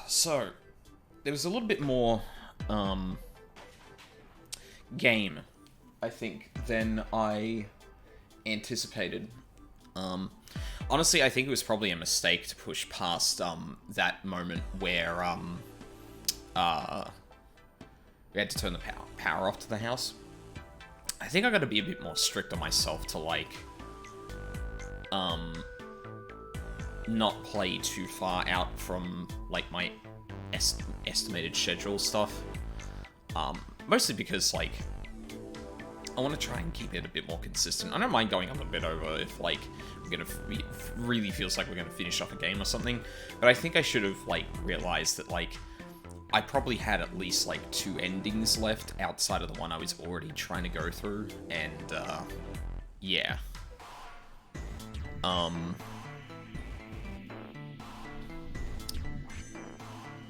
So, there was a little bit more, game, I think, than I anticipated. Honestly, I think it was probably a mistake to push past, that moment where, we had to turn the power off to the house. I think I gotta be a bit more strict on myself to, like, not play too far out from, like, my estimated schedule stuff. Mostly because, like, I want to try and keep it a bit more consistent. I don't mind going up a bit over if, like, it really feels like we're gonna finish off a game or something. But I think I should have, like, realized that, like, I probably had at least, like, 2 endings left outside of the one I was already trying to go through. And, yeah.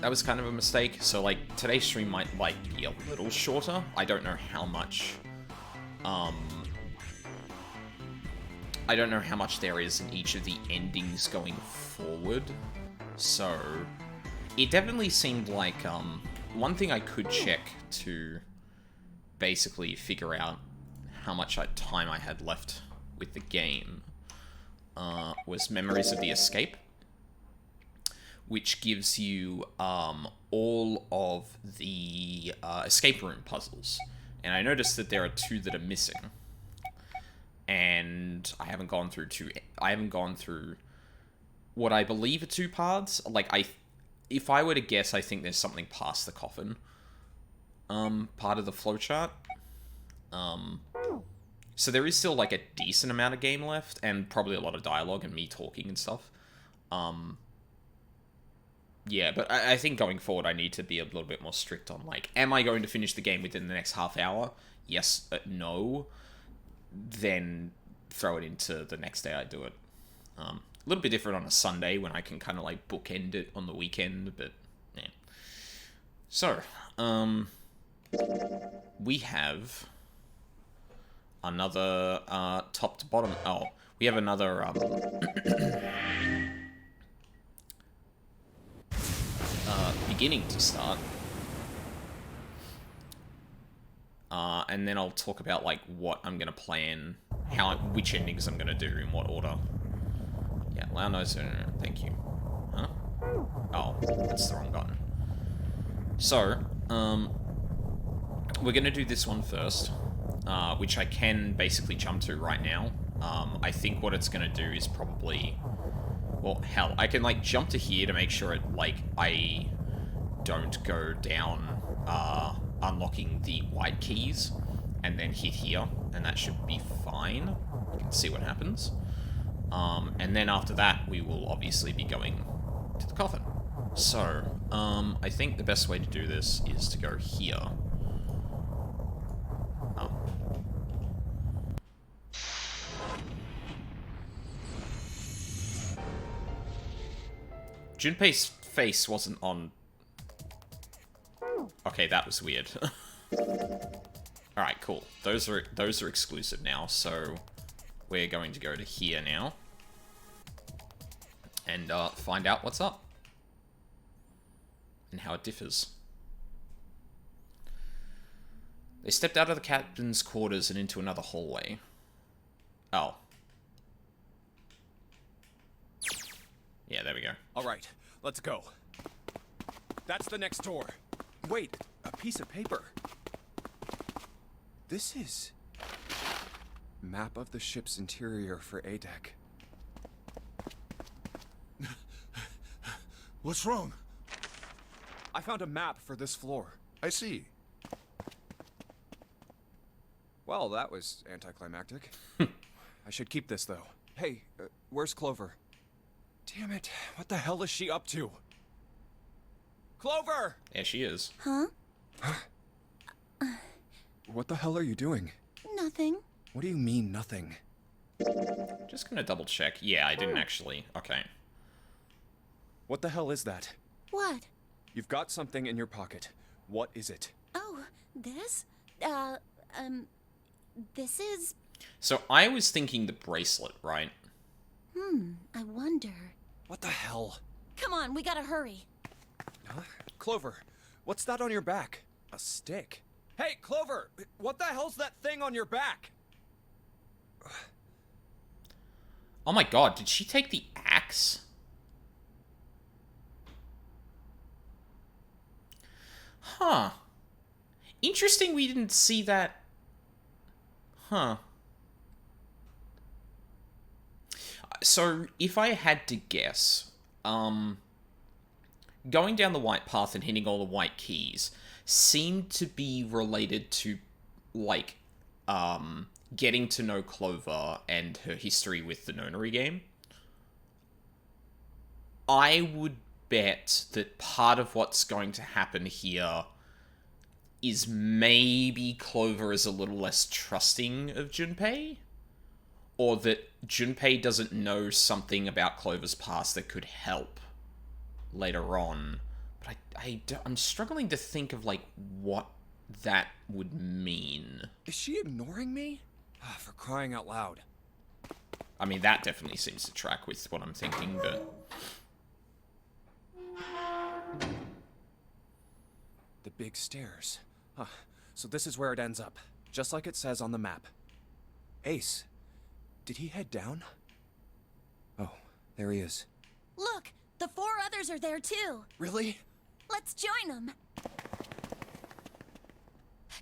That was kind of a mistake. So, like, today's stream might, like, be a little shorter. I don't know how much, I don't know how much there is in each of the endings going forward. So, it definitely seemed like, one thing I could check to basically figure out how much time I had left with the game, was Memories of the Escape, which gives you, all of the, escape room puzzles. And I noticed that there are 2 that are missing. And I haven't gone through what I believe are 2 paths. Like, if I were to guess, I think there's something past the coffin, part of the flowchart. So there is still, like, a decent amount of game left, and probably a lot of dialogue and me talking and stuff. Yeah, but I think going forward I need to be a little bit more strict on, like, am I going to finish the game within the next half hour? Yes, no. Then throw it into the next day I do it. A little bit different on a Sunday when I can kind of, like, bookend it on the weekend, but, yeah. So, we have another, top to bottom, we have another, beginning to start. And then I'll talk about, like, what I'm gonna plan, which endings I'm gonna do, in what order. Yeah, loud noise, thank you. Huh? Oh, that's the wrong button. So, we're gonna do this one first, which I can basically jump to right now. I think what it's gonna do is probably, well, hell, I can, like, jump to here to make sure it, like, I don't go down, unlocking the white keys, and then hit here, and that should be fine. You can see what happens. And then after that, we will obviously be going to the coffin. So, I think the best way to do this is to go here. Junpei's face wasn't on... Okay, that was weird. Alright, cool. Those are exclusive now, so we're going to go to here now and find out what's up and how it differs. They stepped out of the captain's quarters and into another hallway. Oh. Yeah, there we go. Alright, let's go. That's the next door. Wait, a piece of paper. This is... map of the ship's interior for ADEC. What's wrong? I found a map for this floor. I see. Well, that was anticlimactic. I should keep this, though. Hey, where's Clover? Damn it, what the hell is she up to? Clover! There she is. Huh? What the hell are you doing? Nothing. What do you mean, nothing? Just gonna double check. Yeah, I didn't actually. Okay. What the hell is that? What? You've got something in your pocket. What is it? Oh, this? This is... So I was thinking the bracelet, right? I wonder. What the hell? Come on, we gotta hurry. Huh? Clover, what's that on your back? A stick? Hey, Clover! What the hell's that thing on your back? Oh my god, did she take the axe? Huh. Interesting we didn't see that. Huh. So, if I had to guess, going down the white path and hitting all the white keys seemed to be related to, like, getting to know Clover and her history with the Nonary game. I would bet that part of what's going to happen here is maybe Clover is a little less trusting of Junpei, or that Junpei doesn't know something about Clover's past that could help later on. But I'm struggling to think of, like, what that would mean. Is she ignoring me? For crying out loud. I mean, that definitely seems to track with what I'm thinking, but... The big stairs. Huh. So this is where it ends up, just like it says on the map. Ace, did he head down? Oh, there he is. Look, the 4 others are there too. Really? Let's join them.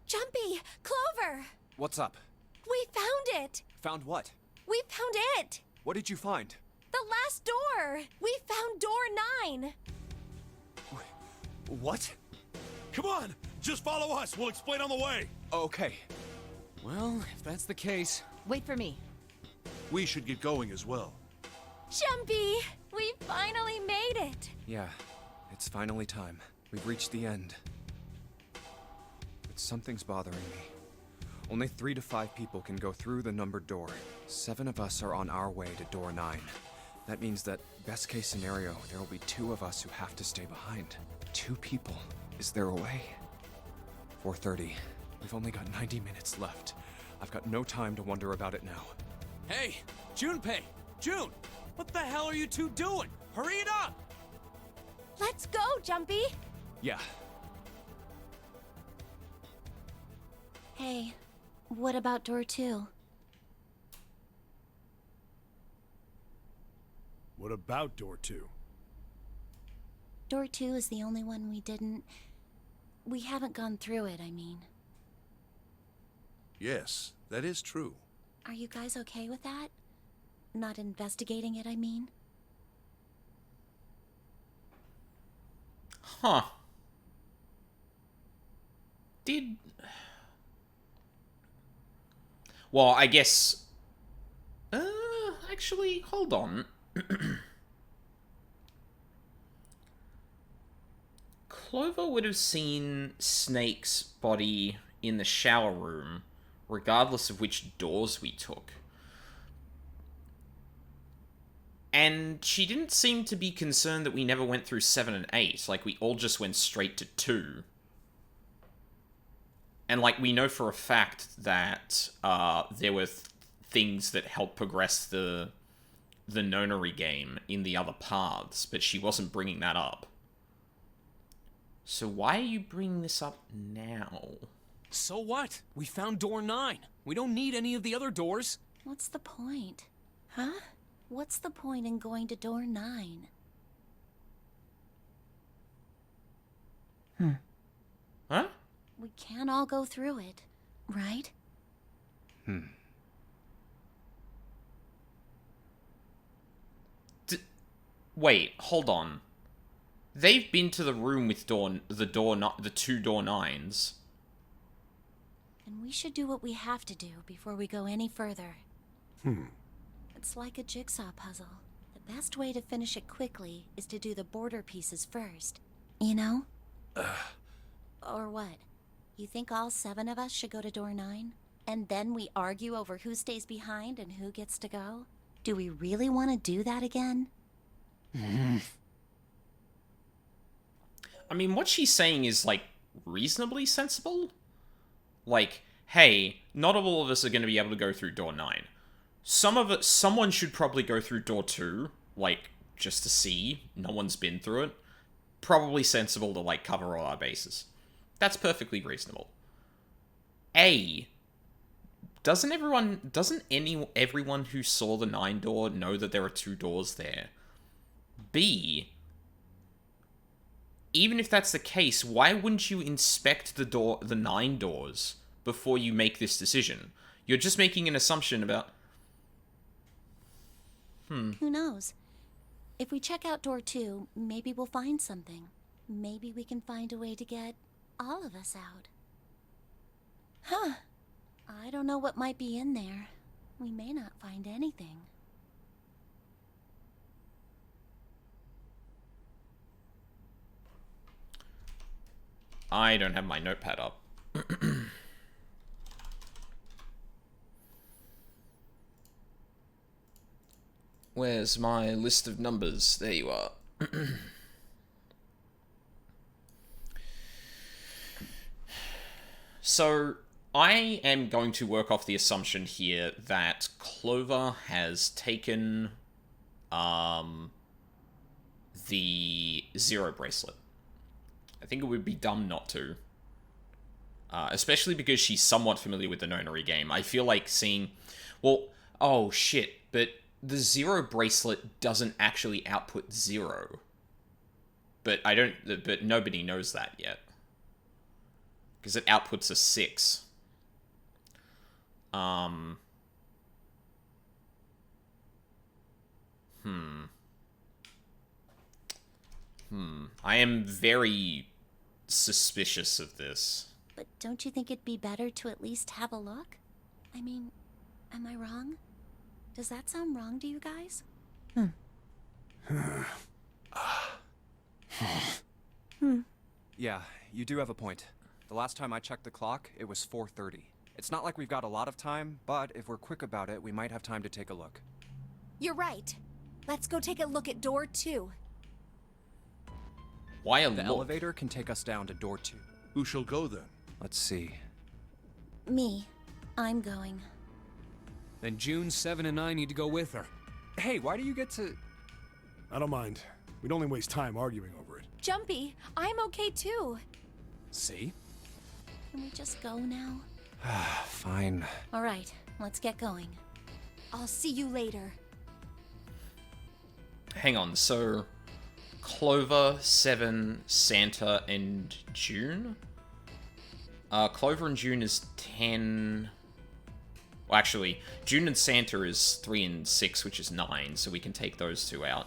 Jumpy, Clover, What's up? we found it. Found what? We found it. What did you find? The last door. We found door 9. What? Come on, just follow us. We'll explain on the way. Okay. Well, if that's the case... Wait for me. We should get going as well. Jumpy, we finally made it. Yeah, it's finally time. We've reached the end. But something's bothering me. Only 3 to 5 people can go through the numbered door. 7 of us are on our way to door 9. That means that, best case scenario, there will be 2 of us who have to stay behind. 2 people. Is there a way? 4:30. We've only got 90 minutes left. I've got no time to wonder about it now. Hey, Junpei! June! What the hell are you two doing? Hurry it up! Let's go, Jumpy. Yeah. Hey, what about door 2? What about door 2? Door 2 is the only one we haven't gone through it, I mean. Yes, that is true. Are you guys okay with that? Not investigating it, I mean. Huh. Did... Well, I guess... Actually, hold on. Clover would have seen Snake's body in the shower room, regardless of which doors we took. And she didn't seem to be concerned that we never went through 7 and 8, like we all just went straight to 2. And, like, we know for a fact that there were things that helped progress the Nonary game in the other paths, but she wasn't bringing that up. So why are you bringing this up now? So what? We found door 9. We don't need any of the other doors. What's the point? Huh? What's the point in going to door 9? Huh? We can't all go through it, right? Wait, hold on. They've been to the room with the 2 door 9s. And we should do what we have to do before we go any further. It's like a jigsaw puzzle. The best way to finish it quickly is to do the border pieces first. You know? Or what? You think all 7 of us should go to door 9? And then we argue over who stays behind and who gets to go? Do we really want to do that again? I mean, what she's saying is, like, reasonably sensible. Like, hey, not all of us are going to be able to go through door 9. Someone should probably go through door 2, like, just to see. No one's been through it. probably sensible to, like, cover all our bases. That's perfectly reasonable. A, doesn't everyone who saw the 9 door know that there are 2 doors there? B, even if that's the case, why wouldn't you inspect the 9 doors before you make this decision? You're just making an assumption about... Who knows? If we check out door 2, maybe we'll find something. Maybe we can find a way to get all of us out. Huh. I don't know what might be in there. We may not find anything. I don't have my notepad up. Where's my list of numbers? There you are. So, I am going to work off the assumption here that Clover has taken the Zero bracelet. I think it would be dumb not to. Especially because she's somewhat familiar with the Nonary game. I feel like seeing... Well, oh shit, but the Zero bracelet doesn't actually output 0. But but nobody knows that yet. Because it outputs a 6. I am very suspicious of this. But don't you think it'd be better to at least have a look? I mean, am I wrong? Does that sound wrong to you guys? Yeah, you do have a point. The last time I checked the clock, it was 4:30. It's not like we've got a lot of time, but if we're quick about it, we might have time to take a look. You're right. Let's go take a look at door 2. Why a The look? elevator can take us down to door 2. Who shall go then? Let's see. Me. I'm going. Then June, 7, and I need to go with her. Hey, why do you get to... I don't mind. We'd only waste time arguing over it. Jumpy, I'm okay too. See? Can we just go now? Fine. All right, let's get going. I'll see you later. Hang on, so... Clover, 7, Santa, and June? Clover and June is 10... Well, actually, June and Santa is 3 and 6, which is 9, so we can take those 2 out.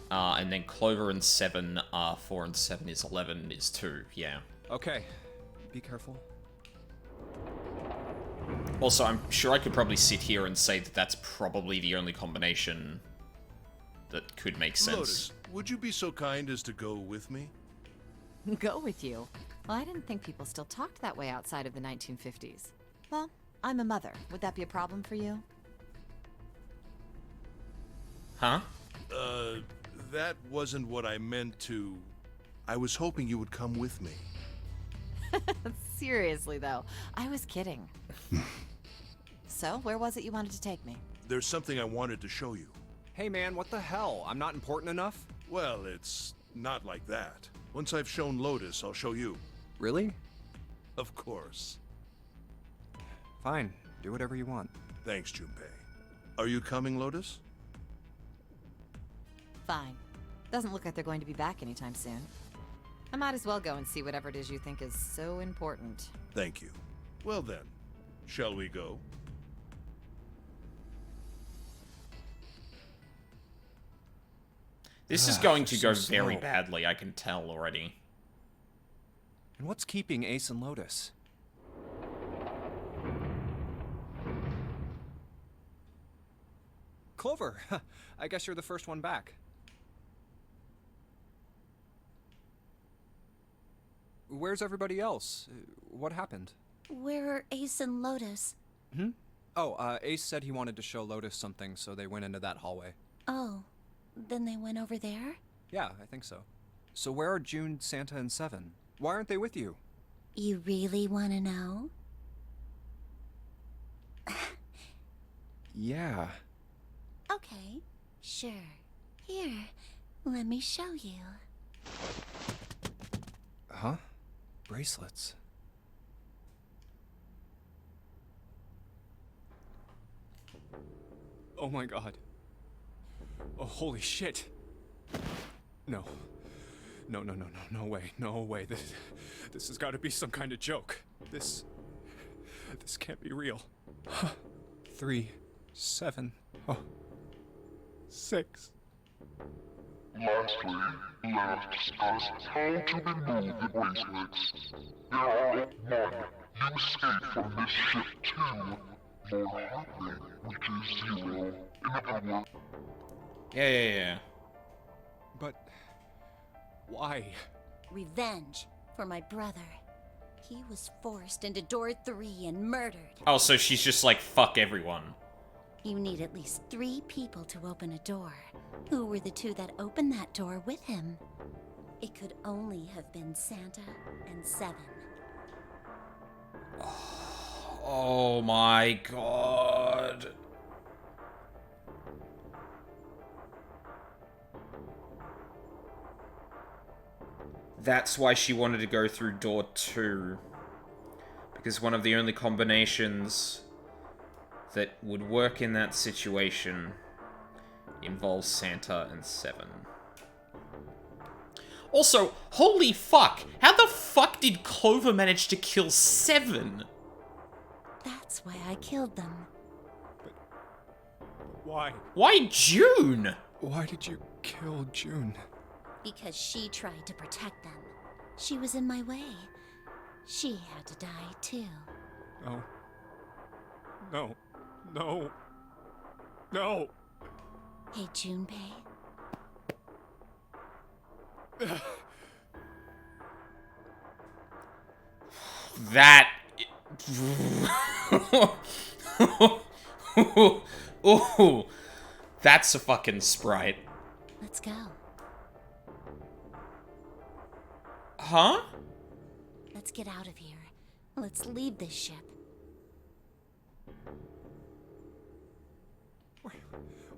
And then Clover and 7, 4 and 7 is 11, is 2, yeah. Okay. Be careful. Also, I'm sure I could probably sit here and say that that's probably the only combination that could make sense. Lotus, would you be so kind as to go with me? Go with you? Well, I didn't think people still talked that way outside of the 1950s. Well, I'm a mother. Would that be a problem for you? Huh? That wasn't what I meant to... I was hoping you would come with me. Seriously, though. I was kidding. So, where was it you wanted to take me? There's something I wanted to show you. Hey man, what the hell? I'm not important enough? Well, it's not like that. Once I've shown Lotus, I'll show you. Really? Of course. Fine. Do whatever you want. Thanks, Junpei. Are you coming, Lotus? Fine. Doesn't look like they're going to be back anytime soon. I might as well go and see whatever it is you think is so important. Thank you. Well then, shall we go? This is going to so go very slow. badly, I can tell already. And what's keeping Ace and Lotus? Clover! I guess you're the first one back. Where's everybody else? What happened? Where are Ace and Lotus? Oh, Ace said he wanted to show Lotus something, so they went into that hallway. Oh, then they went over there? Yeah, I think so. So where are June, Santa, and 7? Why aren't they with you? You really want to know? Yeah. Okay, sure. Here, let me show you. bracelets. Oh my god. Oh, holy shit. No. No way. No way. This has got to be some kind of joke. This can't be real. 3, 7, 6. Lastly, let us discuss how to remove the bracelets. There are 1. You escape from this ship 2. Lord Hartley, which is 0. In other words, Yeah. But why? Revenge for my brother. He was forced into door 3 and murdered. Oh, so she's just like, fuck everyone. You need at least 3 people to open a door. Who were the 2 that opened that door with him? It could only have been Santa and 7. Oh my god. That's why she wanted to go through door 2. Because one of the only combinations that would work in that situation involves Santa and 7. Also, holy fuck! How the fuck did Clover manage to kill 7? That's why I killed them. Why? Why June? Why did you kill June? Because she tried to protect them. She was in my way. She had to die too. No. Hey, Junpei. That... Ooh, that's a fucking sprite. Let's go. Huh? Let's get out of here. Let's leave this ship.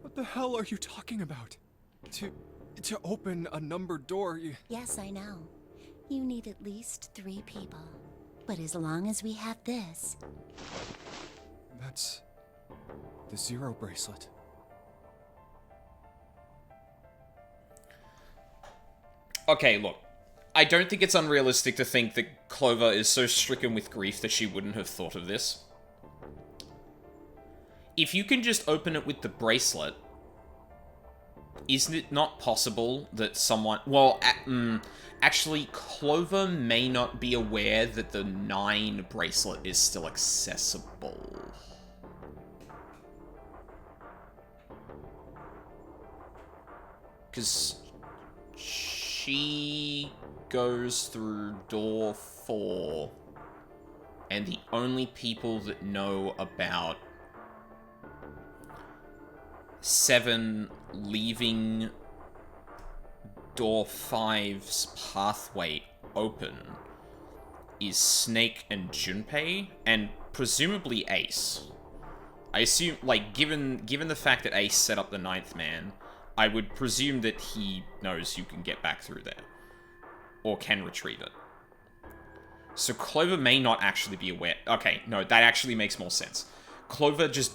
What the hell are you talking about? To open a numbered door, you... Yes, I know. You need at least 3 people. But as long as we have this... That's... the 0 bracelet. Okay, look. I don't think it's unrealistic to think that Clover is so stricken with grief that she wouldn't have thought of this. If you can just open it with the bracelet, isn't it not possible that someone... Well, actually, Clover may not be aware that the 9 bracelet is still accessible. Because she goes through door 4, and the only people that know about 7 leaving door 5's pathway open is Snake and Junpei, and presumably Ace. I assume, like, given the fact that Ace set up the 9th man, I would presume that he knows you can get back through there. Or can retrieve it. So Clover may not actually be aware. Okay, no, that actually makes more sense. Clover just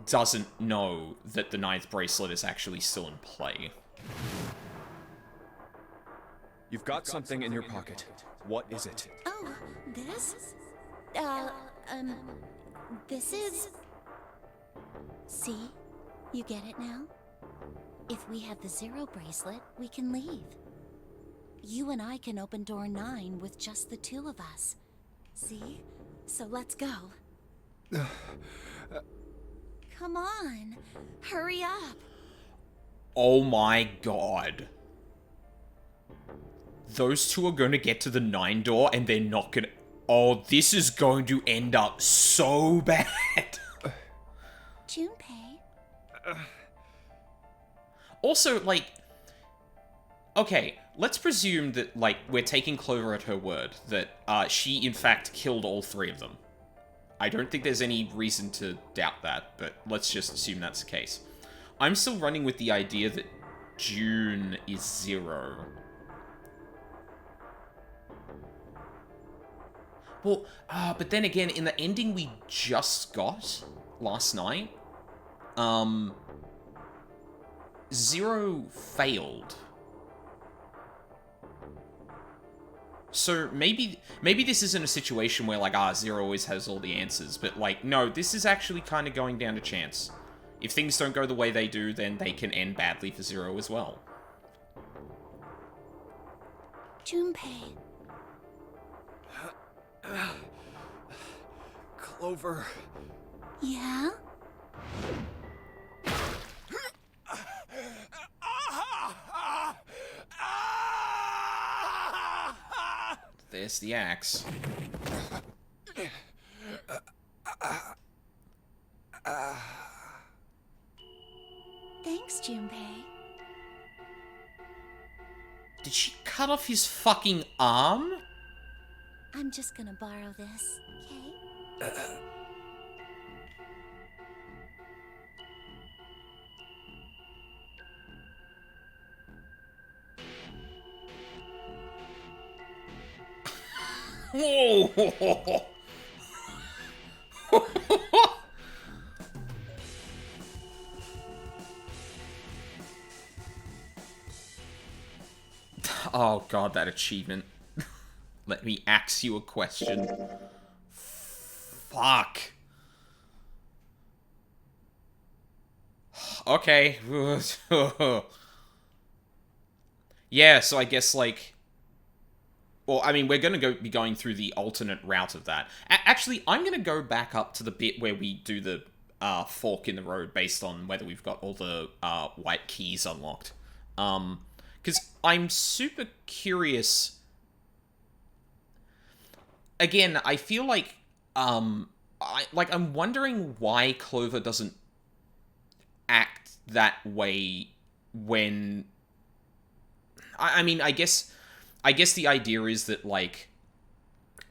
doesn't know that the 9th bracelet is actually still in play. You've got something in your pocket. What is it? Oh, this? This is... See? You get it now? If we have the 0 bracelet, we can leave. You and I can open door 9 with just the 2 of us. See? So let's go. Come on. Hurry up. Oh my god. Those 2 are going to get to the 9 door and they're not going to... Oh, this is going to end up so bad. Junpei. Also, like... Okay, let's presume that, like, we're taking Clover at her word, that she, in fact, killed all 3 of them. I don't think there's any reason to doubt that, but let's just assume that's the case. I'm still running with the idea that June is 0. Well, but then again, in the ending we just got last night, Zero failed. So maybe this isn't a situation where, like, Zero always has all the answers, but, like, no, this is actually kind of going down to chance. If things don't go the way they do, then they can end badly for Zero as well. Junpei. Clover. Yeah? There's the axe. Thanks, Junpei. Did she cut off his fucking arm? I'm just gonna borrow this, okay? Whoa! Oh god, that achievement. Let me ask you a question. Fuck. Okay. Yeah, so I guess, like... Well, I mean, we're going to be going through the alternate route of that. Actually, I'm going to go back up to the bit where we do the fork in the road based on whether we've got all the white keys unlocked. Because I'm super curious. Again, I feel like, I'm wondering why Clover doesn't act that way when... I mean, I guess the idea is that, like,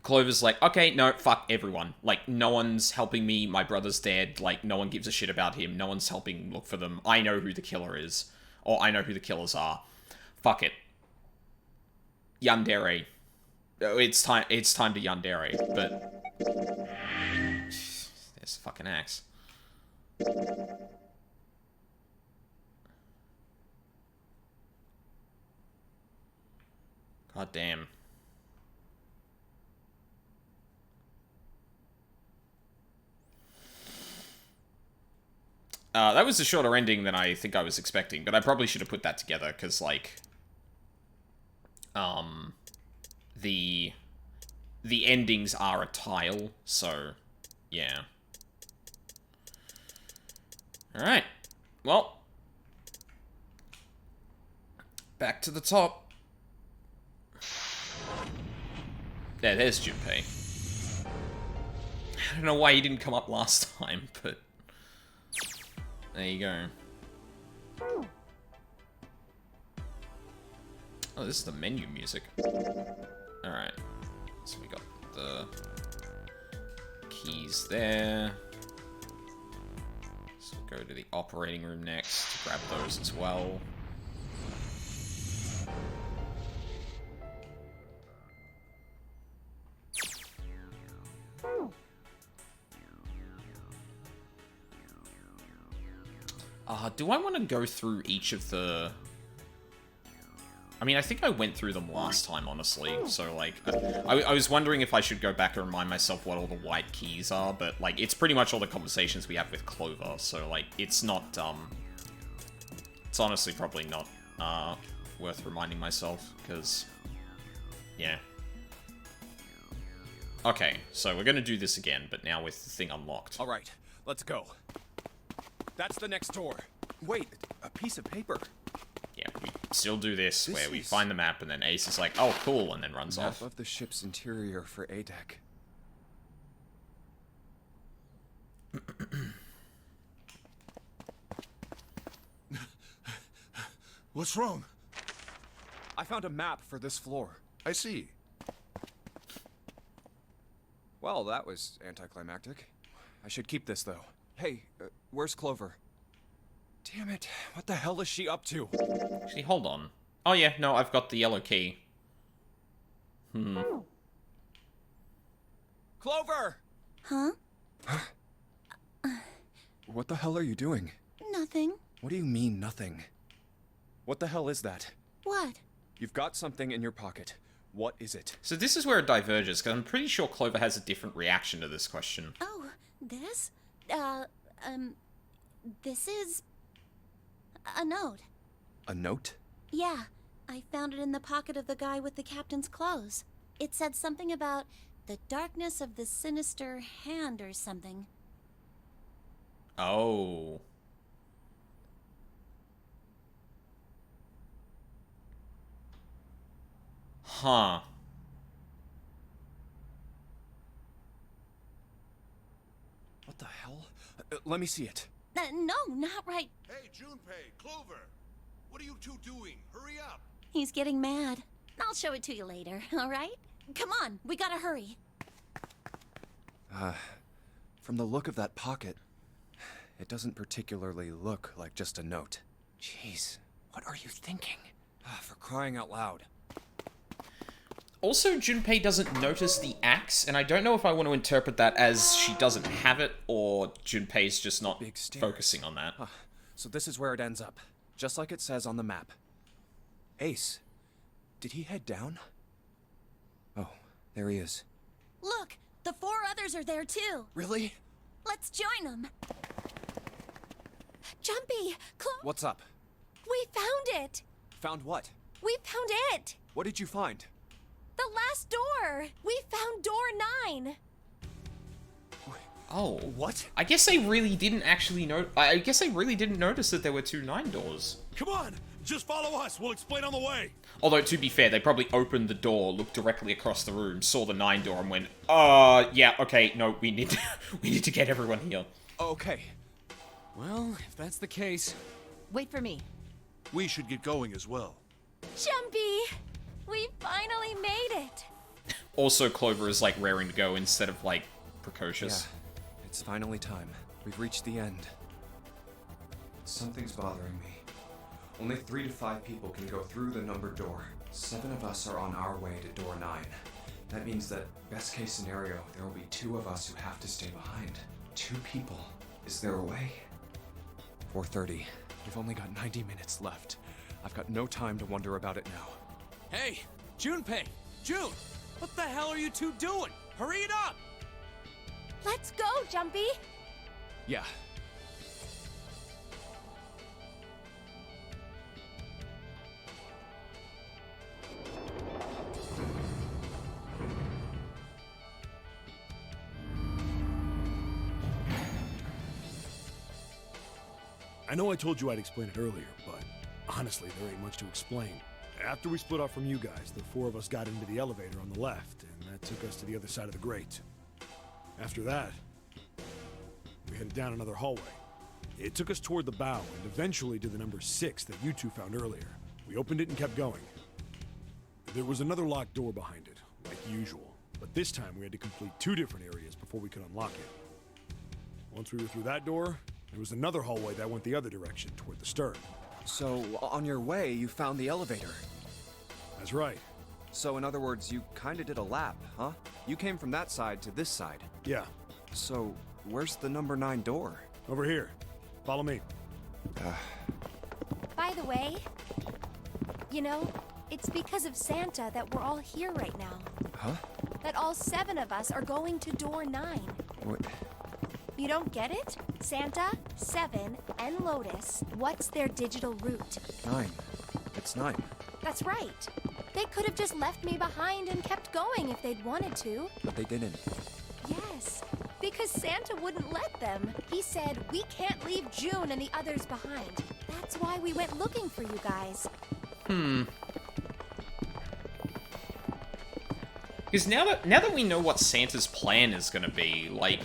Clover's like, okay, no, fuck everyone. Like, no one's helping me, my brother's dead, like, no one gives a shit about him, no one's helping look for them, I know who the killer is, or I know who the killers are. Fuck it. Yandere. It's time to Yandere, but... There's the fucking axe. God damn. That was a shorter ending than I think I was expecting, but I probably should have put that together, because, like... The endings are a tile, so... Yeah. Alright. Well. Back to the top. There's Junpei. I don't know why he didn't come up last time, but... There you go. Oh, this is the menu music. Alright. So we got the keys there. So we'll go to the operating room next, grab those as well. Do I want to go through each of the... I mean, I think I went through them last time, honestly, so, like, I was wondering if I should go back and remind myself what all the white keys are, but, like, it's pretty much all the conversations we have with Clover, so, like, it's not, it's honestly probably not, worth reminding myself, because, yeah. Okay, so we're gonna do this again, but now with the thing unlocked. Alright, let's go. That's the next door. Wait, a piece of paper. Yeah, we still do this where we find the map and then Ace is like, oh, cool, and then runs off. Map of the ship's interior for A-Deck. What's wrong? I found a map for this floor. I see. Well, that was anticlimactic. I should keep this, though. Hey, where's Clover? Damn it, what the hell is she up to? Actually, hold on. Oh yeah, no, I've got the yellow key. Clover! Huh? What the hell are you doing? Nothing. What do you mean, nothing? What the hell is that? What? You've got something in your pocket. What is it? So this is where it diverges, because I'm pretty sure Clover has a different reaction to this question. Oh, this? This is a note. A note? Yeah, I found it in the pocket of the guy with the captain's clothes. It said something about the darkness of the sinister hand or something. Oh. Huh. What the hell? Let me see it. No, not right. Hey, Junpei, Clover! What are you two doing? Hurry up! He's getting mad. I'll show it to you later, all right? Come on, we gotta hurry. From the look of that pocket, it doesn't particularly look like just a note. Jeez, what are you thinking? For crying out loud. Also, Junpei doesn't notice the axe, and I don't know if I want to interpret that as she doesn't have it, or Junpei's just not Big stairs. focusing on that. So this is where it ends up, just like it says on the map. Ace, did he head down? Oh, there he is. Look, the 4 others are there too. Really? Let's join them. Jumpy, What's up? we found it. Found what? We found it. What did you find? The last door. We found door 9. Oh. What? I guess they really didn't actually I guess they really didn't notice that there were 2 9 doors. Come on, just follow us. We'll explain on the way. Although, to be fair, they probably opened the door, looked directly across the room, saw the 9 door, and went, yeah, okay, no, we need to, we need to get everyone here. Okay. Well, if that's the case... Wait for me. We should get going as well. Jumpy, we finally made it. Also, Clover is, like, raring to go instead of, like, precocious. Yeah, it's finally time. We've reached the end. Something's bothering me. Only 3 to 5 people can go through the numbered door. 7 of us are on our way to door 9. That means that, best case scenario, there will be 2 of us who have to stay behind. 2 people. Is there a way? 4:30. We've only got 90 minutes left. I've got no time to wonder about it now. Hey, Junpei! June! What the hell are you two doing? Hurry it up! Let's go, Jumpy. Yeah. I know I told you I'd explain it earlier, but honestly, there ain't much to explain. After we split off from you guys, the 4 of us got into the elevator on the left, and that took us to the other side of the grate. After that, we headed down another hallway. It took us toward the bow, and eventually to the number 6 that you two found earlier. We opened it and kept going. There was another locked door behind it, like usual, but this time we had to complete 2 different areas before we could unlock it. Once we were through that door, there was another hallway that went the other direction, toward the stern. So, on your way, you found the elevator. That's right. So, in other words, you kinda did a lap, huh? You came from that side to this side. Yeah, So, where's the number 9 door? over here. Follow me. By the way, you know, it's because of Santa that we're all here right now. Huh? That all 7 of us are going to door 9. What? You don't get it? Santa, 7, and Lotus. What's their digital route? 9. It's 9. That's right. They could have just left me behind and kept going if they'd wanted to. But they didn't. Yes, because Santa wouldn't let them. He said, we can't leave June and the others behind. That's why we went looking for you guys. Because now that we know what Santa's plan is gonna be, like...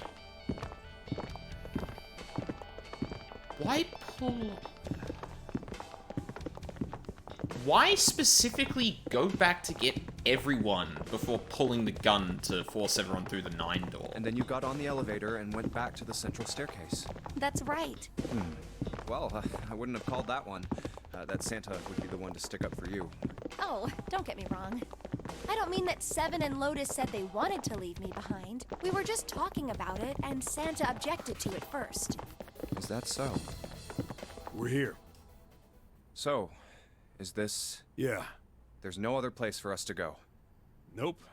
Why specifically go back to get everyone before pulling the gun to force everyone through the 9 door? And then you got on the elevator and went back to the central staircase. That's right. Well, I wouldn't have called that one. that Santa would be the one to stick up for you. Oh, don't get me wrong. I don't mean that Seven and Lotus said they wanted to leave me behind. We were just talking about it, and Santa objected to it first. Is that so? We're here. So, is this... Yeah. There's no other place for us to go. Nope.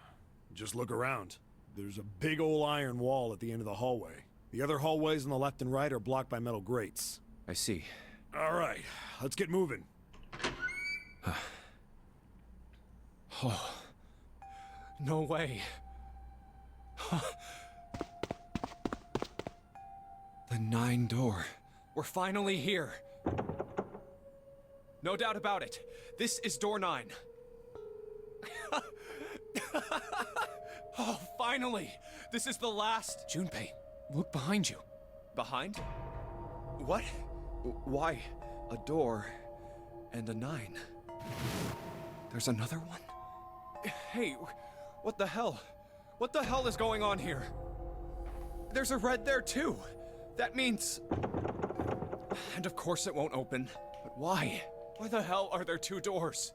Just look around. There's a big old iron wall at the end of the hallway. The other hallways on the left and right are blocked by metal grates. I see. All right, let's get moving. Oh. No way. The 9 door. We're finally here. No doubt about it. This is door 9. Oh, finally! This is the last... Junpei, look behind you. Behind? What? Why? A door and a 9. There's another one? Hey, what the hell? What the hell is going on here? There's a red there too. That means... And of course it won't open. But why? Why the hell are there 2 doors?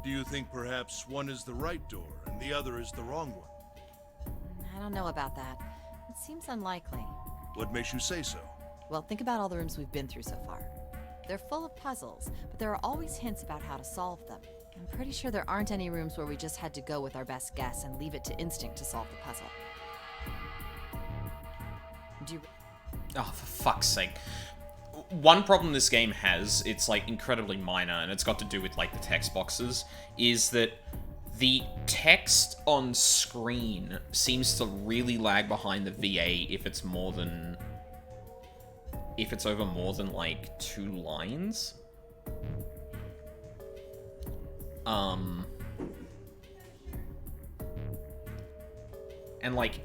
Do you think perhaps one is the right door and the other is the wrong one? I don't know about that. It seems unlikely. What makes you say so? Well, think about all the rooms we've been through so far. They're full of puzzles, but there are always hints about how to solve them. I'm pretty sure there aren't any rooms where we just had to go with our best guess and leave it to instinct to solve the puzzle. Do you... Oh, for fuck's sake. One problem this game has, it's like incredibly minor, and it's got to do with like the text boxes, is that the text on screen seems to really lag behind the VA if it's more than... if it's over more than like 2 lines. And like,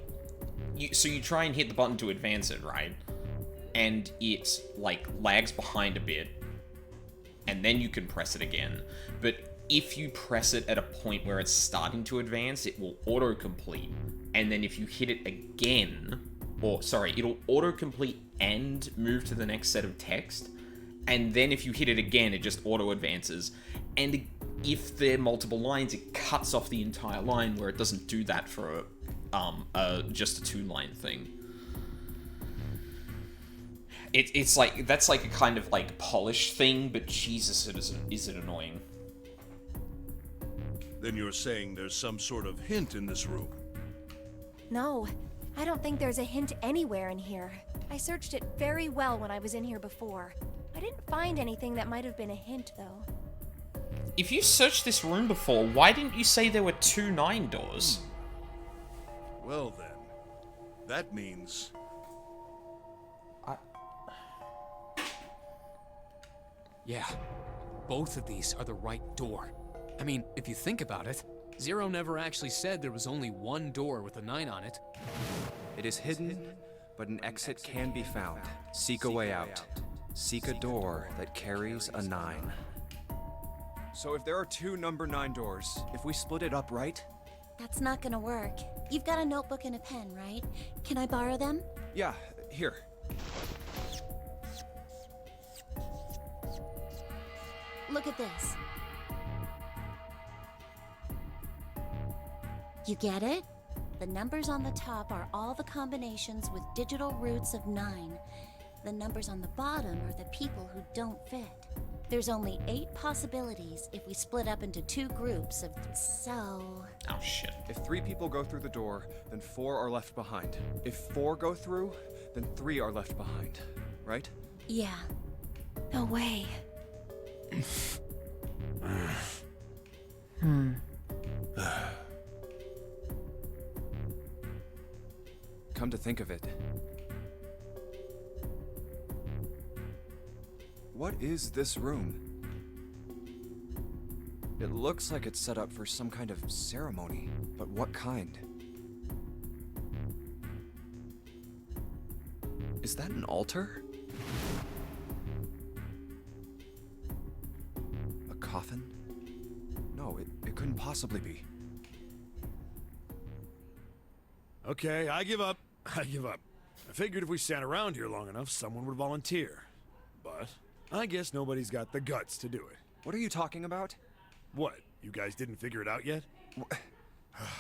so you try and hit the button to advance it, right? And it like lags behind a bit, and then you can press it again. But if you press it at a point where it's starting to advance, it will autocomplete. And then if you hit it again, or sorry, it'll autocomplete and move to the next set of text. And then if you hit it again, it just auto-advances. And if there are multiple lines, it cuts off the entire line, where it doesn't do that for just a 2-line thing. It's like, that's like a kind of like polish thing, but Jesus, is it annoying. Then you're saying there's some sort of hint in this room? No, I don't think there's a hint anywhere in here. I searched it very well when I was in here before. I didn't find anything that might have been a hint, though. If you searched this room before, why didn't you say there were 2 9 doors? Well then, that means... Yeah, both of these are the right door. I mean, if you think about it, Zero never actually said there was only one door with a 9 on it. It is hidden, but an exit can be found. Seek a way out. Seek a door that carries a 9. So if there are 2 number 9 doors, if we split it up right? That's not gonna work. You've got a notebook and a pen, right? Can I borrow them? Yeah, here. Look at this. You get it? The numbers on the top are all the combinations with digital roots of 9. The numbers on the bottom are the people who don't fit. There's only 8 possibilities if we split up into 2 groups of... so... Oh, shit. If 3 people go through the door, then 4 are left behind. If 4 go through, then 3 are left behind. Right? Yeah. No way. Come to think of it, what is this room? It looks like it's set up for some kind of ceremony, but what kind? Is that an altar? A coffin? No, it couldn't possibly be. Okay, I give up. I give up. I figured if we sat around here long enough, someone would volunteer. But I guess nobody's got the guts to do it. What are you talking about? What? You guys didn't figure it out yet?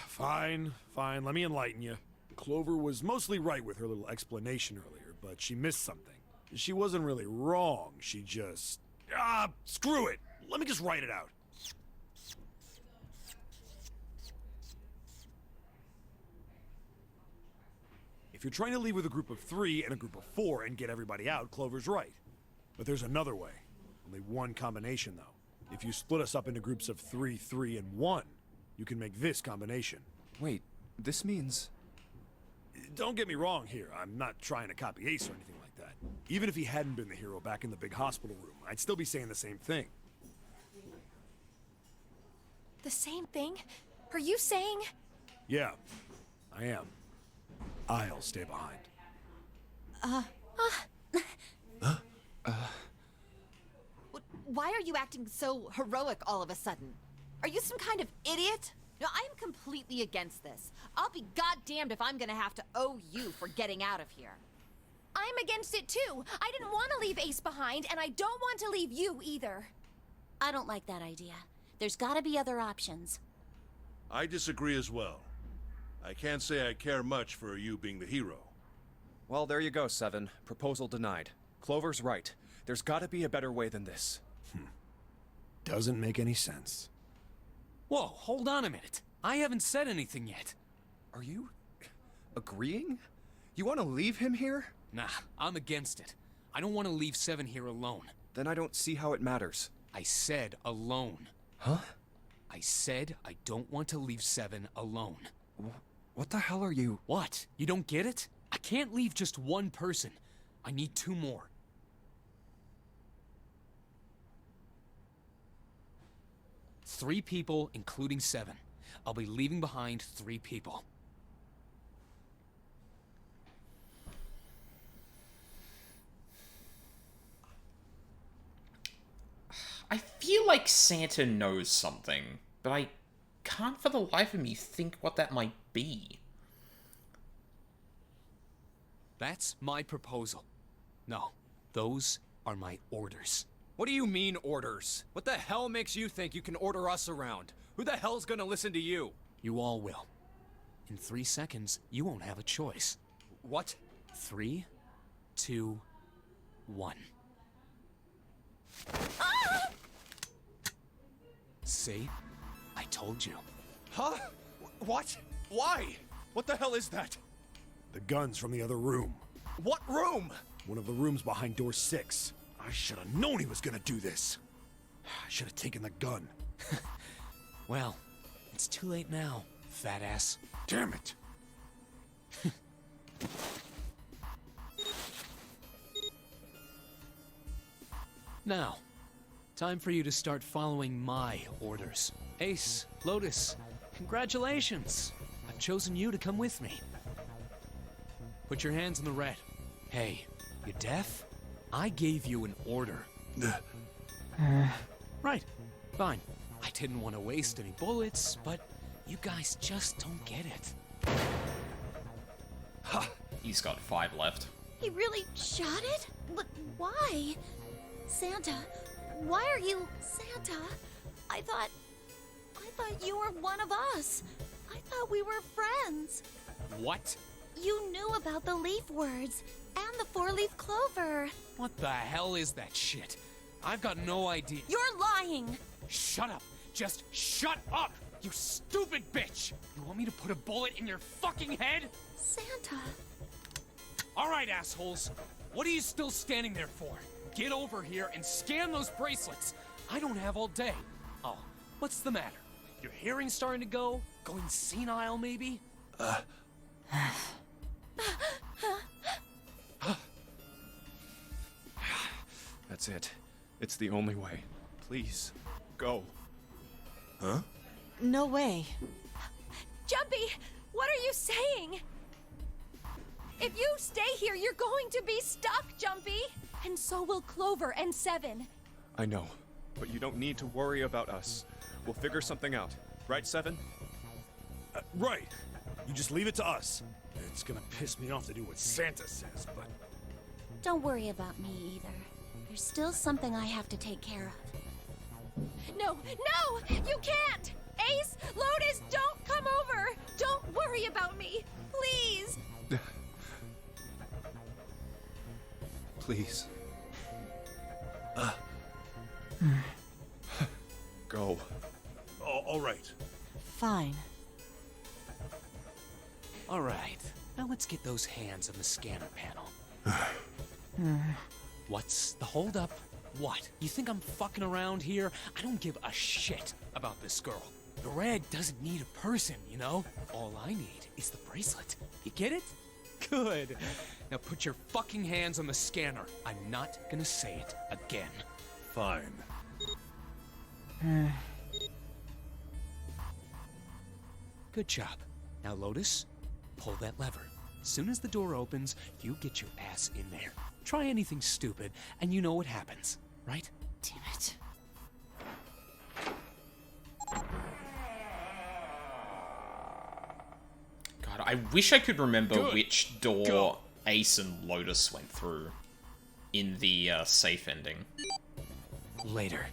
Fine, fine, let me enlighten you. Clover was mostly right with her little explanation earlier, but she missed something. She wasn't really wrong, she just... screw it! Let me just write it out. If you're trying to leave with a group of 3 and a group of 4 and get everybody out, Clover's right. But there's another way. Only one combination, though. If you split us up into groups of 3, 3, and 1, you can make this combination. Wait, this means... Don't get me wrong here, I'm not trying to copy Ace or anything like that. Even if he hadn't been the hero back in the big hospital room, I'd still be saying the same thing. The same thing? Are you saying? Yeah, I am. I'll stay behind. Why are you acting so heroic all of a sudden? Are you some kind of idiot? No, I am completely against this. I'll be goddamned if I'm gonna have to owe you for getting out of here. I'm against it too. I didn't want to leave Ace behind, and I don't want to leave you either. I don't like that idea. There's gotta be other options. I disagree as well. I can't say I care much for you being the hero. Well, there you go, Seven. Proposal denied. Clover's right. There's gotta be a better way than this. Doesn't make any sense. Whoa, hold on a minute. I haven't said anything yet. Are you... agreeing? You want to leave him here? Nah, I'm against it. I don't want to leave Seven here alone. Then I don't see how it matters. I said alone. Huh? I said I don't want to leave Seven alone. What the hell are you... What? You don't get it? I can't leave just one person. I need 2 more. Three people, including Seven. I'll be leaving behind 3 people. I feel like Santa knows something, but I can't for the life of me think what that might be. That's my proposal. No, those are my orders. What do you mean, orders? What the hell makes you think you can order us around? Who the hell's gonna listen to you? You all will. In 3 seconds, you won't have a choice. What? 3, 2, 1. See? I told you. Huh? What? Why? What the hell is that? The gun's from the other room. What room? One of the rooms behind door 6. I should have known he was gonna do this. I should have taken the gun. Well, it's too late now, fat ass. Damn it! Now, time for you to start following my orders. Ace, Lotus, congratulations! I've chosen you to come with me. Put your hands in the red. Hey, you deaf? I gave you an order. Right, fine. I didn't want to waste any bullets, but you guys just don't get it. Ha! He's got 5 left. He really shot it? But why? Santa, why are you Santa? I thought you were one of us. I thought we were friends. What? You knew about the leaf words and the 4-leaf clover. What the hell is that shit? I've got no idea. You're lying. Shut up! Just shut up! You stupid bitch! You want me to put a bullet in your fucking head? Santa. Alright, assholes. What are you still standing there for? Get over here and scan those bracelets. I don't have all day. Oh, what's the matter? Your hearing's starting to go? Going senile, maybe? That's it. It's the only way. Please, go. Huh? No way. Jumpy, what are you saying? If you stay here, you're going to be stuck, Jumpy. And so will Clover and Seven. I know, but you don't need to worry about us. We'll figure something out. Right, Seven? Right. You just leave it to us. It's gonna piss me off to do what Santa says, but... Don't worry about me either. There's still something I have to take care of. No, no! You can't! Ace, Lotus, don't come over! Don't worry about me! Please! Please. Go. All right. Fine. All right, now let's get those hands on the scanner panel. What's the holdup? What? You think I'm fucking around here? I don't give a shit about this girl. The red doesn't need a person, you know? All I need is the bracelet. You get it? Good. Now put your fucking hands on the scanner. I'm not gonna say it again. Fine. Good job. Now, Lotus, pull that lever. Soon as the door opens, you get your ass in there. Try anything stupid, and you know what happens, right? Damn it. God, I wish I could remember Good. which door Go. Ace and Lotus went through in the safe ending. Later.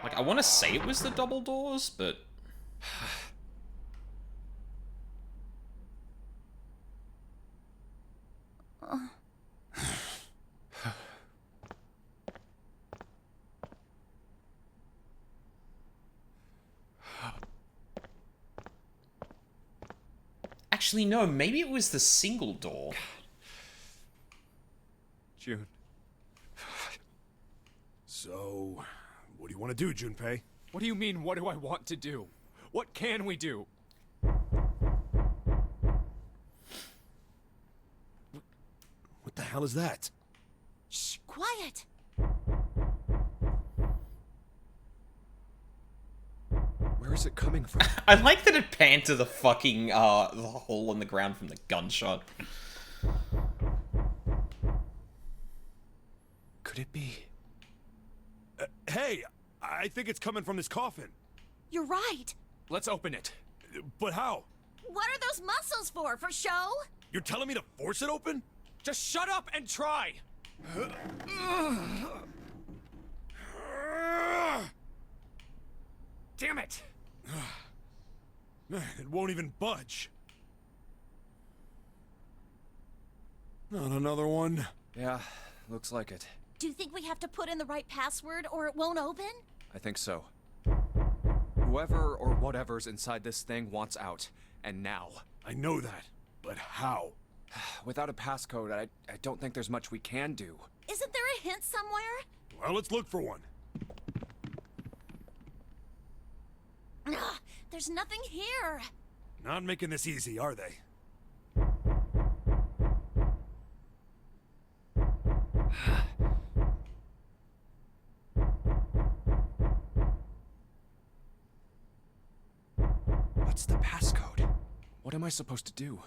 Like, I want to say it was the double doors, but... Actually, no, maybe it was the single door. June. So, what do you want to do, Junpei? What do you mean, what do I want to do? What can we do? What the hell is that? Shh, quiet! Where is it coming from? I like that it panned to the fucking, the hole in the ground from the gunshot. Could it be? Hey, I think it's coming from this coffin. You're right! Let's open it. But how? What are those muscles for? For show? You're telling me to force it open? Just shut up and try! Damn it! Man, it won't even budge. Not another one. Yeah, looks like it. Do you think we have to put in the right password or it won't open? I think so. Whoever or whatever's inside this thing wants out. And now. I know that. But how? Without a passcode, I don't think there's much we can do. Isn't there a hint somewhere? Well, let's look for one. Ugh, there's nothing here. Not making this easy, are they? What's the passcode? What am I supposed to do?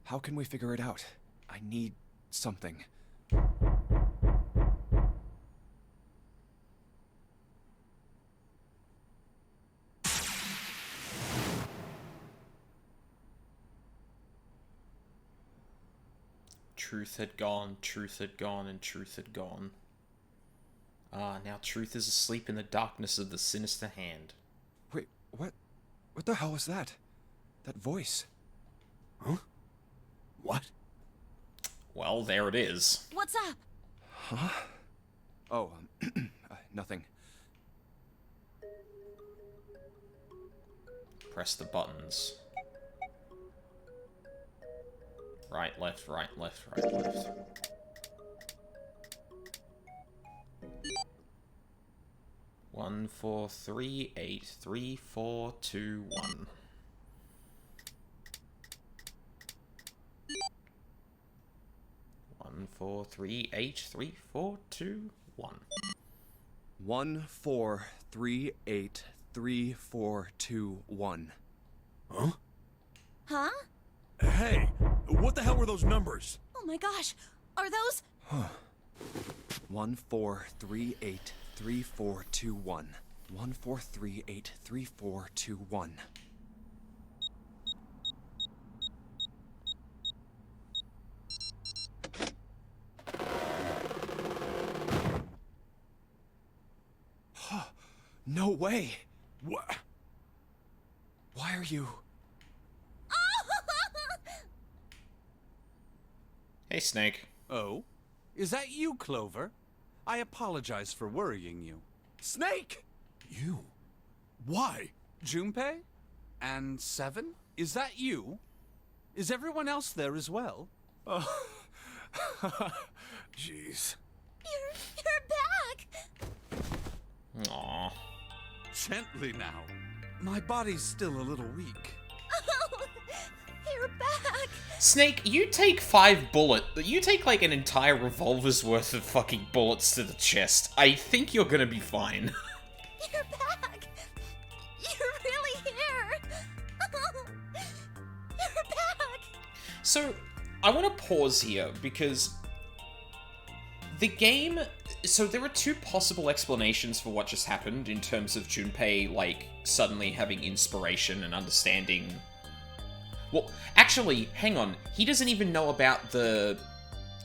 How can we figure it out? I need something. Truth had gone, truth had gone, and truth had gone. Ah, now truth is asleep in the darkness of the sinister hand. Wait, what? What the hell was that? That voice? Huh? What? Well, there it is. What's up? Huh? Oh, nothing. Press the buttons. Right, left, right, left, right, left. One, 4, 3, 8, 3, 4, 2, 1. One, 4, 3, 8, 3, 4, 2, 1. 1, 4, 3, 8, 3, 4, 2, 1. Huh? Huh? Hey, what the hell were those numbers? Oh my gosh. Are those... 1, 4, 3, 8, 3, 4, 2, 1. 1, 4, 3, 8, 3, 4, 2, 1. way. What? Why are you... Hey, Snake. Oh? Is that you, Clover? I apologize for worrying you. Snake! You? Why? Junpei? And Seven? Is that you? Is everyone else there as well? Jeez. You're back! Aw. Gently now. My body's still a little weak. Oh, you're back! Snake, you take 5 bullets. You take like an entire revolver's worth of fucking bullets to the chest. I think you're gonna be fine. You're back! You're really here! You're back! So, I want to pause here because the game. So there are 2 possible explanations for what just happened in terms of Junpei, like, suddenly having inspiration and understanding. Well, actually, hang on. He doesn't even know about the...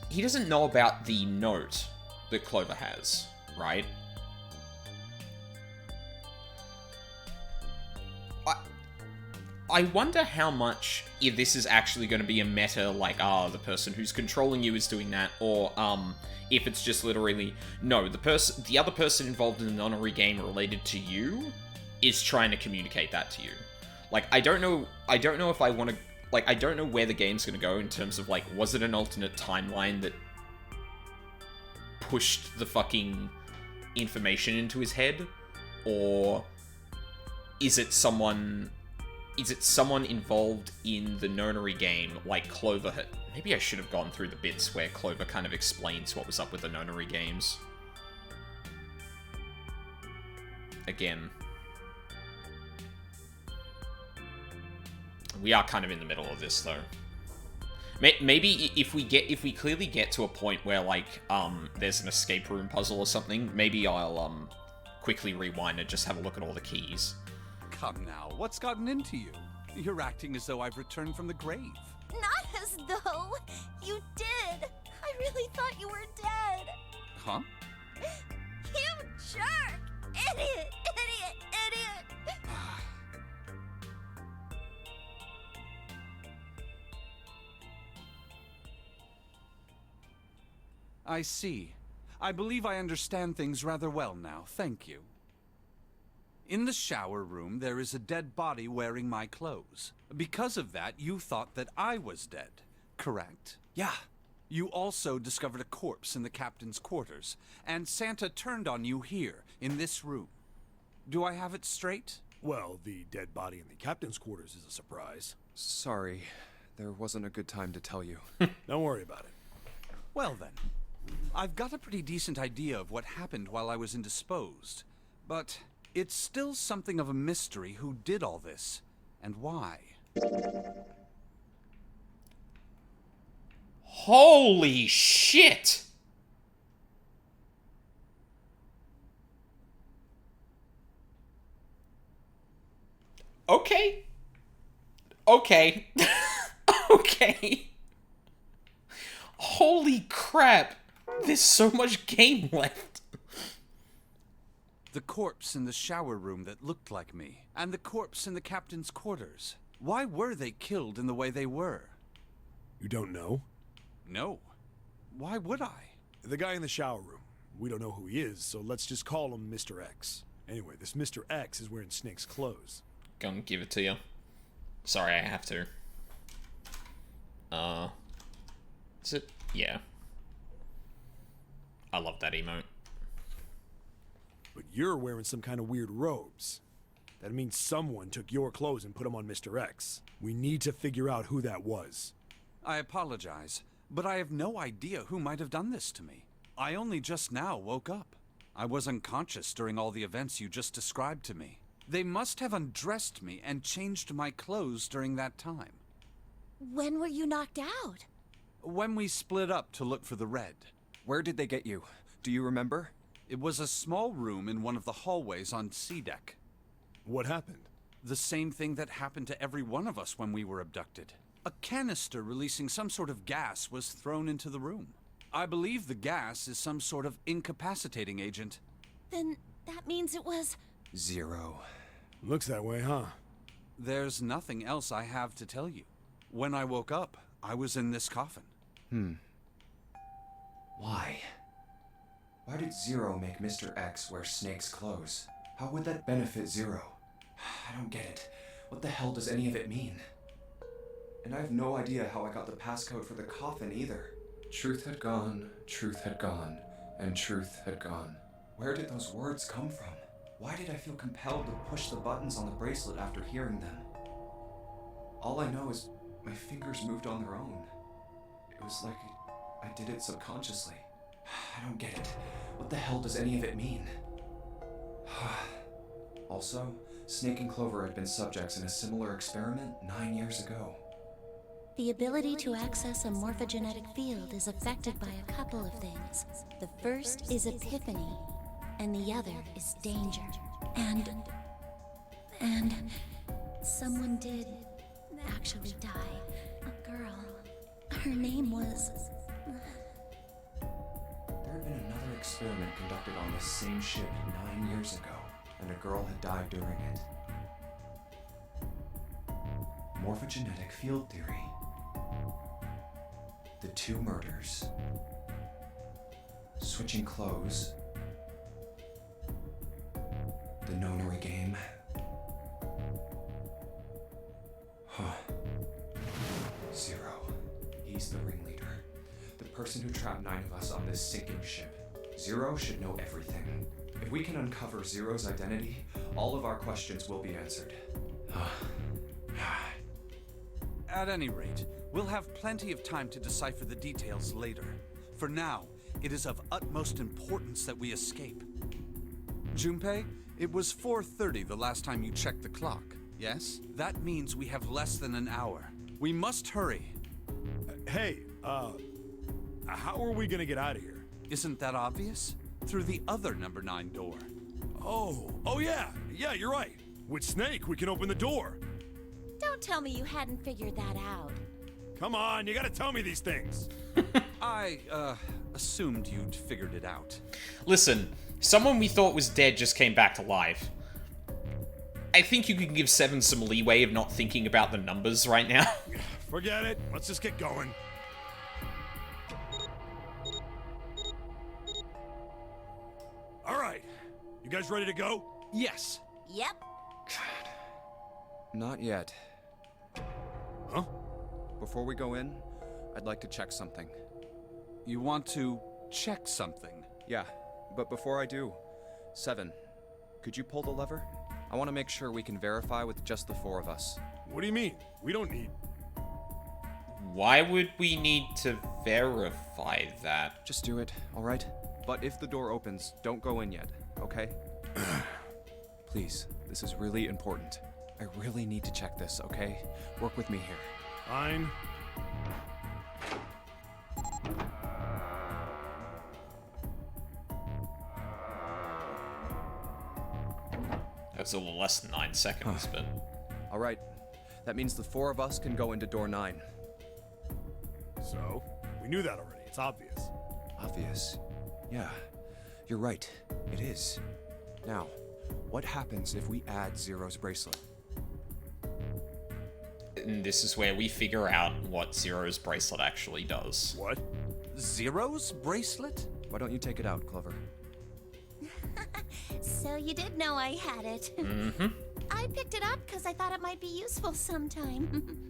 He doesn't know about the note that Clover has, right? I wonder how much, if this is actually going to be a meta, like, the person who's controlling you is doing that, or, if it's just literally, no, the other person involved in the nonary game related to you is trying to communicate that to you. Like, I don't know if I want to, like, I don't know where the game's going to go in terms of, like, was it an alternate timeline that pushed the fucking information into his head? Or is it someone involved in the nonary game, like Clover had? Maybe I should have gone through the bits where Clover kind of explains what was up with the nonary games. Again. We are kind of in the middle of this, though. Maybe if we clearly get to a point where, like, there's an escape room puzzle or something, maybe I'll, quickly rewind and just have a look at all the keys. Come now, what's gotten into you? You're acting as though I've returned from the grave. Not as though. You did. I really thought you were dead. Huh? You jerk! Idiot! Idiot! Idiot! I see. I believe I understand things rather well now, thank you. In the shower room, there is a dead body wearing my clothes. Because of that, you thought that I was dead, correct? Yeah. You also discovered a corpse in the captain's quarters, and Santa turned on you here, in this room. Do I have it straight? Well, the dead body in the captain's quarters is a surprise. Sorry, there wasn't a good time to tell you. Don't worry about it. Well then, I've got a pretty decent idea of what happened while I was indisposed, but it's still something of a mystery who did all this, and why. Holy shit! Okay. Okay. Okay. Holy crap. There's so much game left. The corpse in the shower room that looked like me, and the corpse in the captain's quarters. Why were they killed in the way they were? You don't know? No. Why would I? The guy in the shower room. We don't know who he is, so let's just call him Mr. X. Anyway, this Mr. X is wearing Snake's clothes. Gonna give it to you. Sorry, I have to. Is it? Yeah. I love that emote. But you're wearing some kind of weird robes. That means someone took your clothes and put them on Mr. X. We need to figure out who that was. I apologize, but I have no idea who might have done this to me. I only just now woke up. I was unconscious during all the events you just described to me. They must have undressed me and changed my clothes during that time. When were you knocked out? When we split up to look for the red. Where did they get you? Do you remember? It was a small room in one of the hallways on C deck. What happened? The same thing that happened to every one of us when we were abducted. A canister releasing some sort of gas was thrown into the room. I believe the gas is some sort of incapacitating agent. Then that means it was Zero. Looks that way, huh? There's nothing else I have to tell you. When I woke up, I was in this coffin. Why? Why did Zero make Mr. X wear Snake's clothes? How would that benefit Zero? I don't get it. What the hell does any of it mean? And I have no idea how I got the passcode for the coffin either. Truth had gone, and truth had gone. Where did those words come from? Why did I feel compelled to push the buttons on the bracelet after hearing them? All I know is my fingers moved on their own. It was like I did it subconsciously. I don't get it. What the hell does any of it mean? Also, Snake and Clover had been subjects in a similar experiment 9 years ago. The ability to access a morphogenetic field is affected by a couple of things. The first is epiphany, and the other is danger. And someone did actually die. A girl. Her name was... There had been another experiment conducted on this same ship 9 years ago, and a girl had died during it. Morphogenetic field theory. The two murders. Switching clothes. The nonary game. Zero. He's the ringleader. The person who trapped 9 of us on this sinking ship. Zero should know everything. If we can uncover Zero's identity, all of our questions will be answered. At any rate, we'll have plenty of time to decipher the details later. For now, it is of utmost importance that we escape. Junpei, it was 4:30 the last time you checked the clock, yes? That means we have less than an hour. We must hurry. Hey, how are we gonna get out of here? Isn't that obvious? Through the other number 9 door. Oh yeah, you're right. With Snake, we can open the door. Don't tell me you hadn't figured that out. Come on, you gotta tell me these things. I, assumed you'd figured it out. Listen, someone we thought was dead just came back to life. I think you can give Seven some leeway of not thinking about the numbers right now. Forget it. Let's just get going. All right. You guys ready to go? Yes. Yep. Not yet. Huh? Before we go in, I'd like to check something. You want to check something? Yeah, but before I do, Seven, could you pull the lever? I want to make sure we can verify with just the 4 of us. What do you mean? We don't need... Why would we need to verify that? Just do it, all right? But if the door opens, don't go in yet, okay? Please, this is really important. I really need to check this, okay? Work with me here. Fine. That was a little less than 9 seconds, but... All right. That means the 4 of us can go into door 9. So, we knew that already. It's obvious. Obvious. Yeah, you're right. It is. Now, what happens if we add Zero's bracelet? And this is where we figure out what Zero's bracelet actually does. What? Zero's bracelet? Why don't you take it out, Clover? So you did know I had it. Mm-hmm. I picked it up because I thought it might be useful sometime.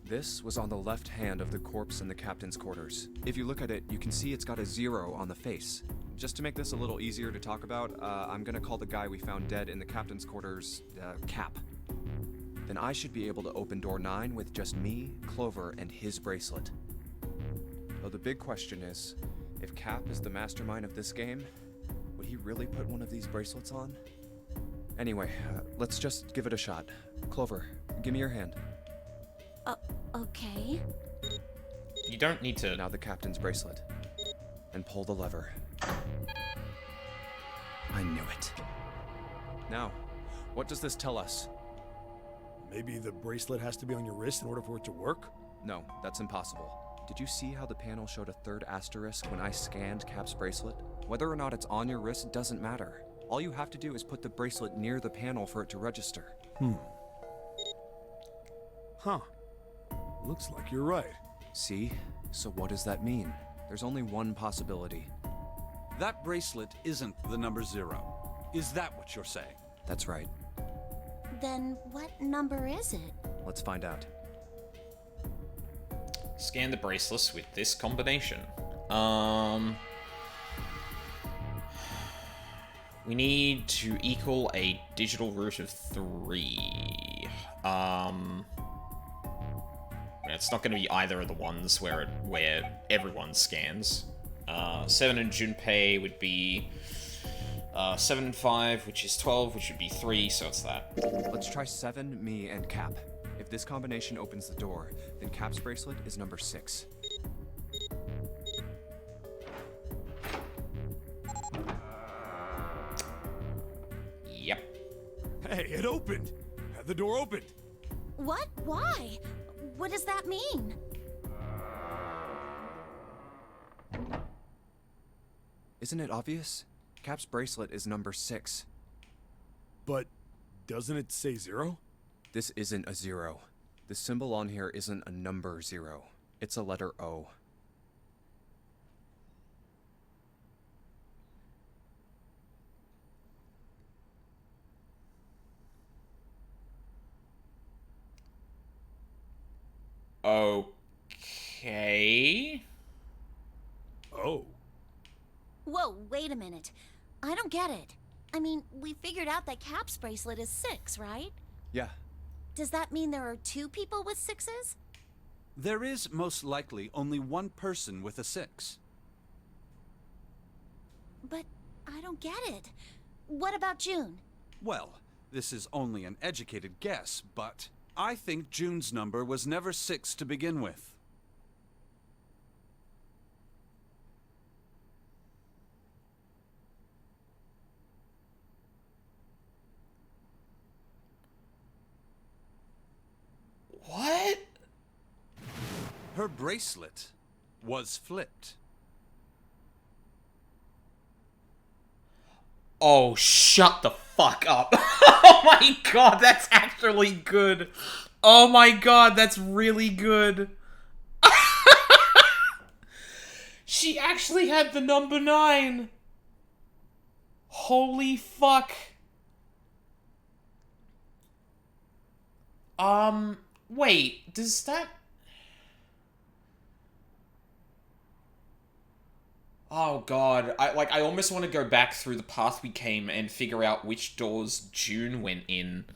This was on the left hand of the corpse in the captain's quarters. If you look at it, you can see it's got a 0 on the face. Just to make this a little easier to talk about, I'm gonna call the guy we found dead in the captain's quarters, Cap. Then I should be able to open door 9 with just me, Clover, and his bracelet. Though the big question is, if Cap is the mastermind of this game, would he really put one of these bracelets on? Anyway, let's just give it a shot. Clover, give me your hand. Okay. You don't need to... Now the captain's bracelet. And pull the lever. I knew it. Now, what does this tell us? Maybe the bracelet has to be on your wrist in order for it to work? No, that's impossible. Did you see how the panel showed a 3rd asterisk when I scanned Cap's bracelet? Whether or not it's on your wrist doesn't matter. All you have to do is put the bracelet near the panel for it to register. Huh. Looks like you're right. See? So what does that mean? There's only one possibility. That bracelet isn't the number 0. Is that what you're saying? That's right. Then what number is it? Let's find out. Scan the bracelets with this combination. We need to equal a digital root of 3. It's not going to be either of the ones where everyone scans. 7 and Junpei would be 7 and 5, which is 12, which would be 3, so it's that. Let's try 7, me, and Cap. If this combination opens the door, then Cap's bracelet is number 6. Yep. Hey, it opened! The door opened! What? Why? What does that mean? Isn't it obvious? Cap's bracelet is number 6. But doesn't it say 0? This isn't a 0. The symbol on here isn't a number 0. It's a letter O. Okay. Oh. Whoa, wait a minute. I don't get it. I mean, we figured out that Cap's bracelet is 6, right? Yeah. Does that mean there are 2 people with 6s? There is most likely only one person with a 6. But I don't get it. What about June? Well, this is only an educated guess, but I think June's number was never 6 to begin with. What? Her bracelet was flipped. Oh, shut the fuck up. Oh my god, that's actually good. Oh my god, that's really good. She actually had the number 9. Holy fuck. Wait, does that... Oh god, I almost want to go back through the path we came and figure out which doors June went in.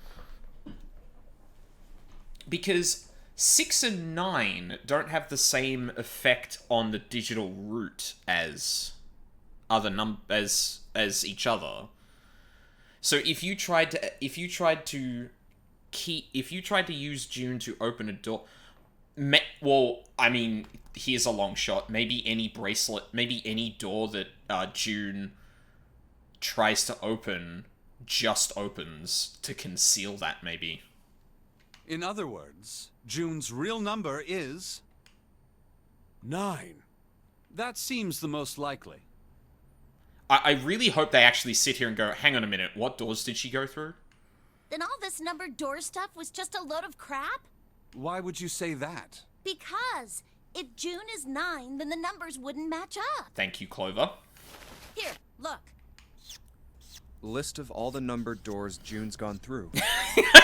Because 6 and 9 don't have the same effect on the digital root as other as each other. So if you tried to use June to open a door, well, I mean, here's a long shot. Maybe any door that June tries to open just opens to conceal that, maybe. In other words, June's real number is 9. That seems the most likely. I really hope they actually sit here and go, hang on a minute, what doors did she go through? Then all this numbered door stuff was just a load of crap? Why would you say that? Because if June is 9, then the numbers wouldn't match up. Thank you, Clover. Here, look. List of all the numbered doors June's gone through.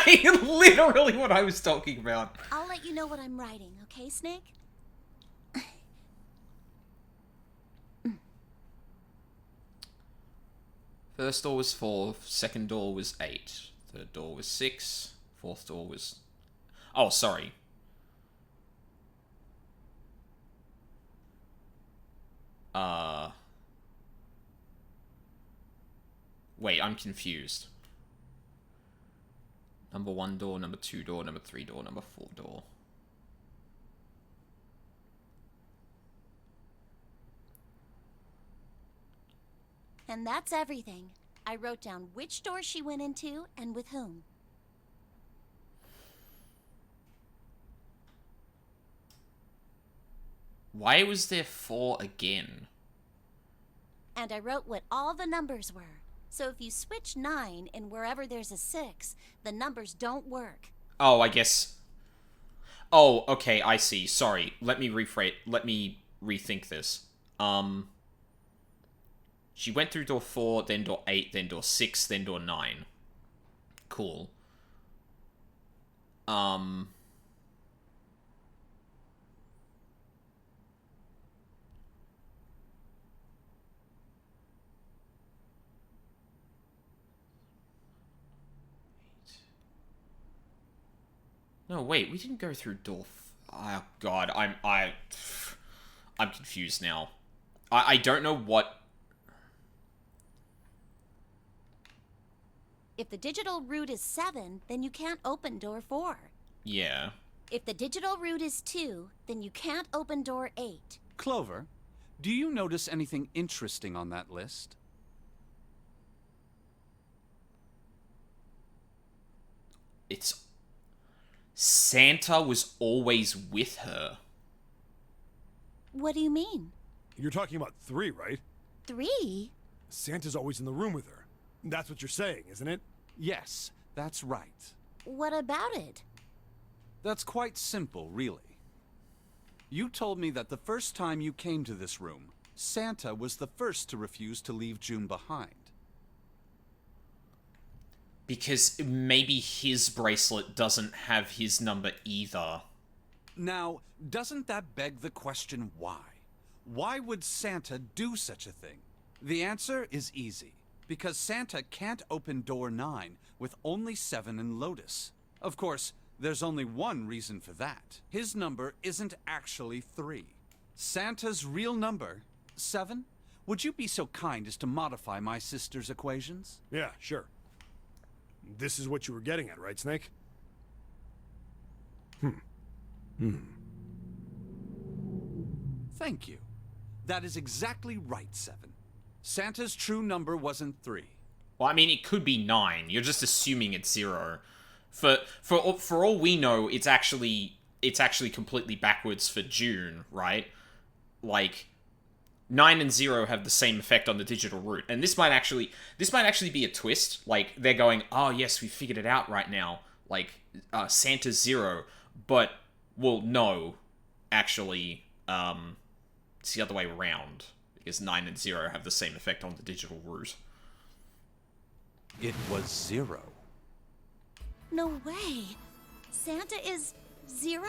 Literally what I was talking about. I'll let you know what I'm writing, okay, Snake? First door was 4, second door was 8, third door was 6, fourth door was... Oh, sorry. Wait, I'm confused. Number 1 door, number 2 door, number 3 door, number 4 door. And that's everything. I wrote down which door she went into and with whom. Why was there 4 again? And I wrote what all the numbers were. So if you switch 9 in wherever there's a 6, the numbers don't work. Oh, I guess... Oh, okay, I see. Sorry. Let me rethink this. She went through door 4, then door 8, then door 6, then door 9. Cool. No, wait, we didn't go through door... Oh, God, I'm confused now. I don't know what... If the digital root is 7, then you can't open door 4. Yeah. If the digital root is 2, then you can't open door 8. Clover, do you notice anything interesting on that list? It's... Santa was always with her. What do you mean? You're talking about 3, right? 3? Santa's always in the room with her. That's what you're saying, isn't it? Yes, that's right. What about it? That's quite simple, really. You told me that the first time you came to this room, Santa was the first to refuse to leave June behind. Because maybe his bracelet doesn't have his number either. Now, doesn't that beg the question why? Why would Santa do such a thing? The answer is easy. Because Santa can't open door 9 with only 7 and Lotus. Of course, there's only one reason for that. His number isn't actually 3. Santa's real number, 7? Would you be so kind as to modify my sister's equations? Yeah, sure. This is what you were getting at, right, Snake? Thank you. That is exactly right, 7. Santa's true number wasn't 3. Well, I mean, it could be 9. You're just assuming it's 0. For all we know, it's actually completely backwards for June, right? Like 9 and 0 have the same effect on the digital root. And this might actually be a twist. Like they're going, "Oh, yes, we figured it out right now." Like Santa's 0, but well, no. Actually, it's the other way around. Because 9 and 0 have the same effect on the digital root. It was 0. No way. Santa is 0?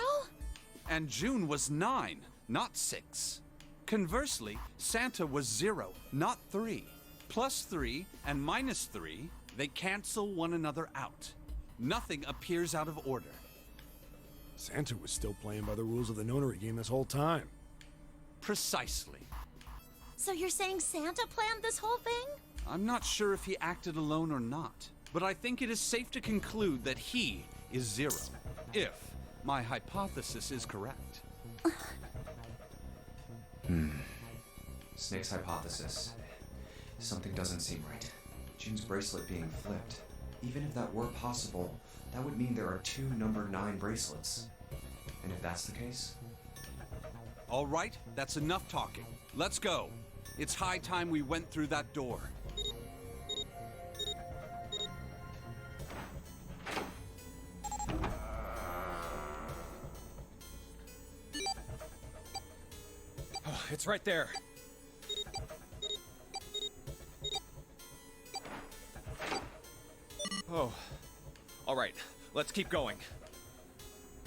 And June was 9, not 6. Conversely, Santa was 0, not 3. Plus 3 and minus 3, they cancel one another out. Nothing appears out of order. Santa was still playing by the rules of the nonary game this whole time. Precisely. So you're saying Santa planned this whole thing? I'm not sure if he acted alone or not, but I think it is safe to conclude that he is 0, if my hypothesis is correct. Snake's hypothesis. Something doesn't seem right. June's bracelet being flipped. Even if that were possible, that would mean there are 2 number 9 bracelets. And if that's the case... All right, that's enough talking. Let's go. It's high time we went through that door. Oh, it's right there. Oh. All right, let's keep going.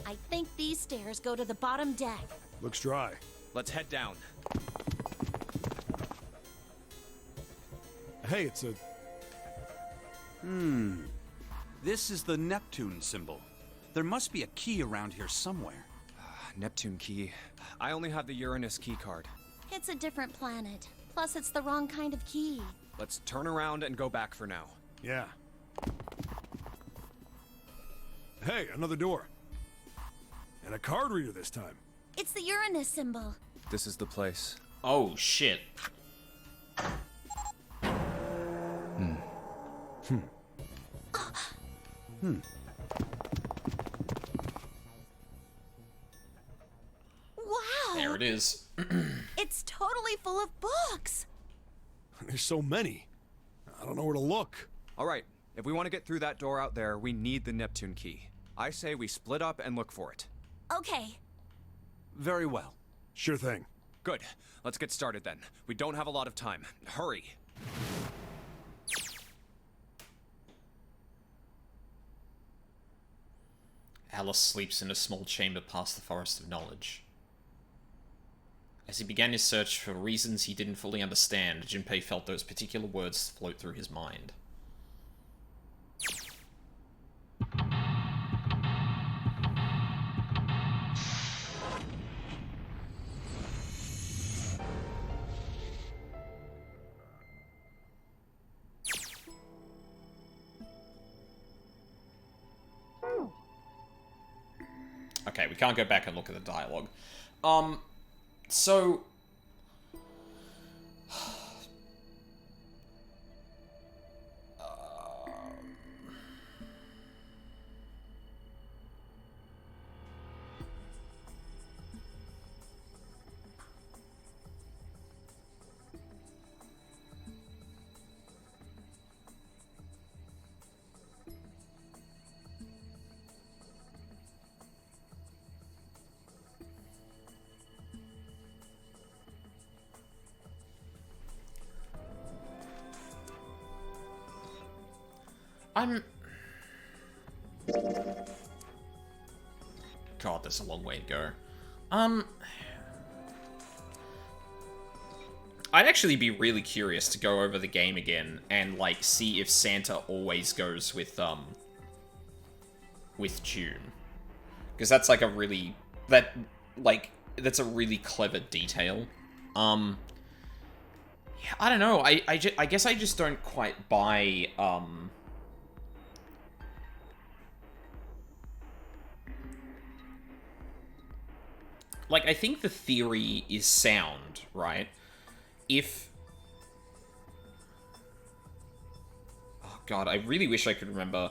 I think these stairs go to the bottom deck. Looks dry. Let's head down. Hey, it's a... This is the Neptune symbol. There must be a key around here somewhere. Neptune key. I only have the Uranus key card. It's a different planet. Plus, it's the wrong kind of key. Let's turn around and go back for now. Yeah. Hey, another door. And a card reader this time. It's the Uranus symbol. This is the place. Oh, shit. Wow! There it is. It's totally full of books. There's so many. I don't know where to look. All right, if we want to get through that door out there, we need the Neptune key. I say we split up and look for it. Okay. Very well. Sure thing. Good. Let's get started then. We don't have a lot of time. Hurry. Alice sleeps in a small chamber past the Forest of Knowledge. As he began his search for reasons he didn't fully understand, Junpei felt those particular words float through his mind. Okay, we can't go back and look at the dialogue. So... God, there's a long way to go. I'd actually be really curious to go over the game again and, like, see if Santa always goes with June. Because that's, like, a really... that's a really clever detail. Yeah, I don't know. I guess I just don't quite buy, like, I think the theory is sound, right? If... Oh, God, I really wish I could remember...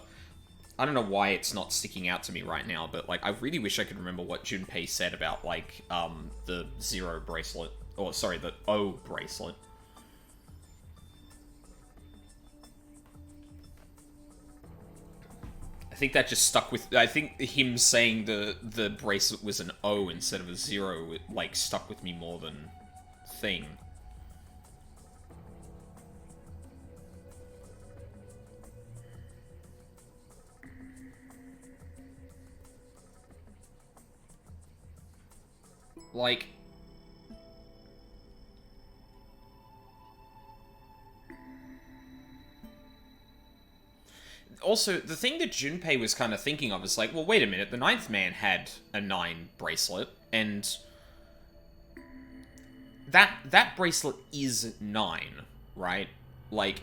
I don't know why it's not sticking out to me right now, but, like, I really wish I could remember what Junpei said about, like, the Zero bracelet. Or, sorry, the O bracelet. I think that just stuck with... I think him saying the bracelet was an O instead of a 0, it, like, stuck with me more than thing. Like... Also, the thing that Junpei was kind of thinking of is like, well, wait a minute, the Ninth Man had a 9 bracelet, and that bracelet is 9, right? Like,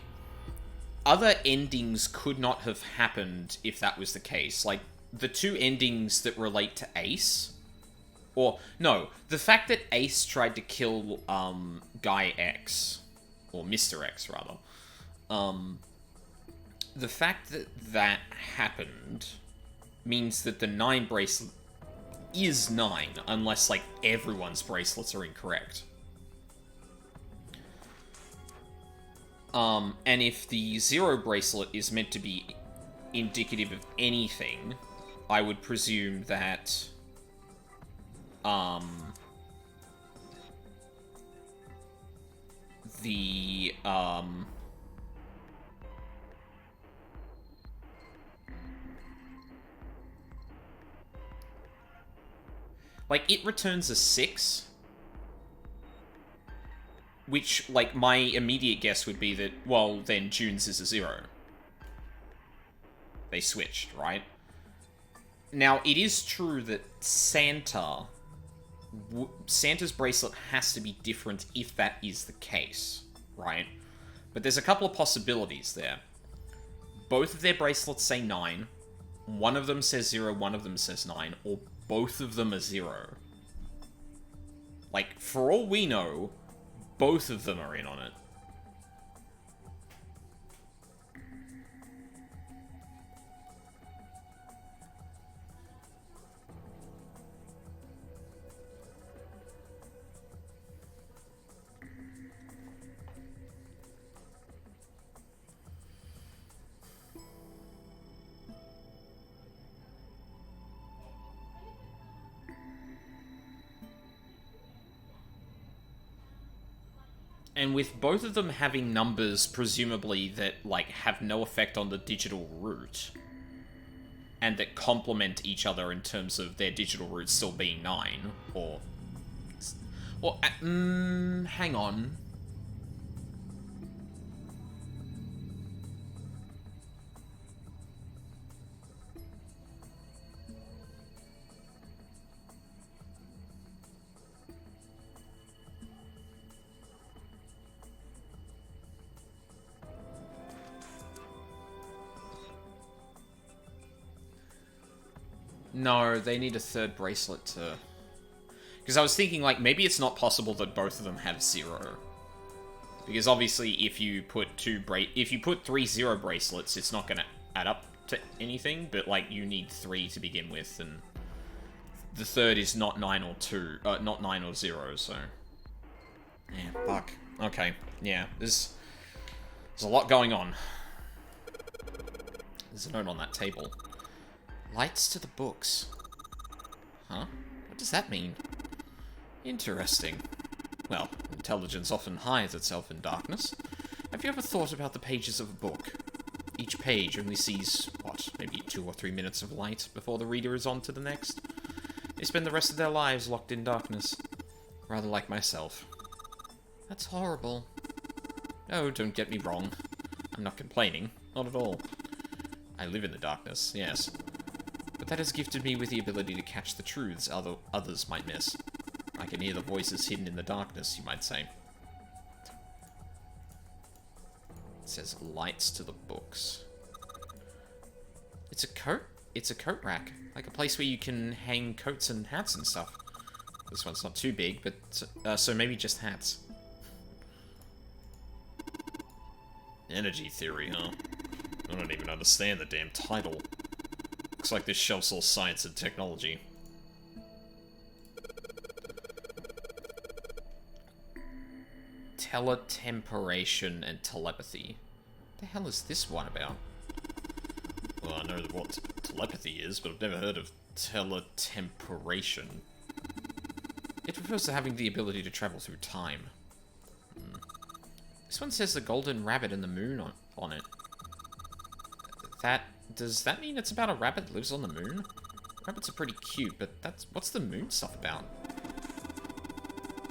other endings could not have happened if that was the case. Like, the 2 endings that relate to Ace, or, no, the fact that Ace tried to kill, Guy X, or Mr. X, rather, the fact that that happened means that the 9 bracelet is 9, unless, like, everyone's bracelets are incorrect. And if the 0 bracelet is meant to be indicative of anything, I would presume that, like, it returns a 6, which, like, my immediate guess would be that, well, then June's is a 0. They switched, right? Now, it is true that Santa's bracelet has to be different if that is the case, right? But there's a couple of possibilities there. Both of their bracelets say 9, one of them says 0, one of them says 9, or both of them are 0. Like, for all we know, both of them are in on it. And with both of them having numbers, presumably, that, like, have no effect on the digital root, and that complement each other in terms of their digital root still being 9, or... Well, hang on. No, they need a third bracelet to... Because I was thinking, like, maybe it's not possible that both of them have 0. Because obviously, if you put 3 0 bracelets, it's not going to add up to anything, but, like, you need 3 to begin with, and the third is not 9 or 2, not 9 or 0, so... Yeah, fuck. Okay, yeah, there's a lot going on. There's a note on that table. Lights to the books. Huh? What does that mean? Interesting. Well, intelligence often hides itself in darkness. Have you ever thought about the pages of a book? Each page only sees, what, maybe 2 or 3 minutes of light before the reader is on to the next? They spend the rest of their lives locked in darkness. Rather like myself. That's horrible. Oh, don't get me wrong. I'm not complaining. Not at all. I live in the darkness, yes. But that has gifted me with the ability to catch the truths others might miss. I can hear the voices hidden in the darkness, you might say. It says lights to the books. It's a coat? It's a coat rack. Like a place where you can hang coats and hats and stuff. This one's not too big, but... so maybe just hats. Energy theory, huh? I don't even understand the damn title. Looks like this shelf's all science and technology. Teletemperation and telepathy. What the hell is this one about? Well, I know what telepathy is, but I've never heard of teletemperation. It refers to having the ability to travel through time. This one says the golden rabbit and the moon on it. Does that mean it's about a rabbit that lives on the moon? Rabbits are pretty cute, but what's the moon stuff about?